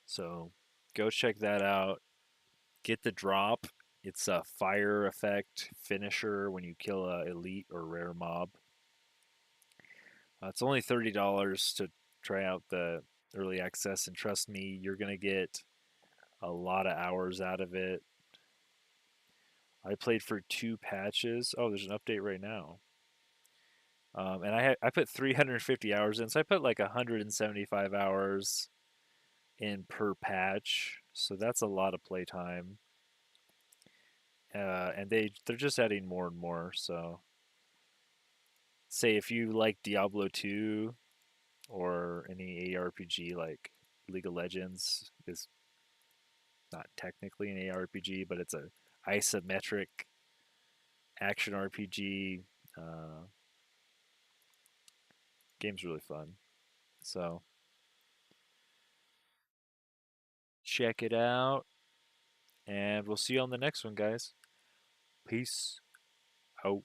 So go check that out. Get the drop. It's a fire effect finisher when you kill a elite or rare mob. It's only $30 to try out the early access, and trust me, you're gonna get a lot of hours out of it. I played for 2 patches. Oh, there's an update right now. And I put 350 hours in, so I put like 175 hours in per patch. So that's a lot of playtime. And they're just adding more and more. So say if you like Diablo 2 or any ARPG like League of Legends is not technically an ARPG, but it's a isometric action RPG. Game's really fun. So check it out. And we'll see you on the next one, guys. Peace out.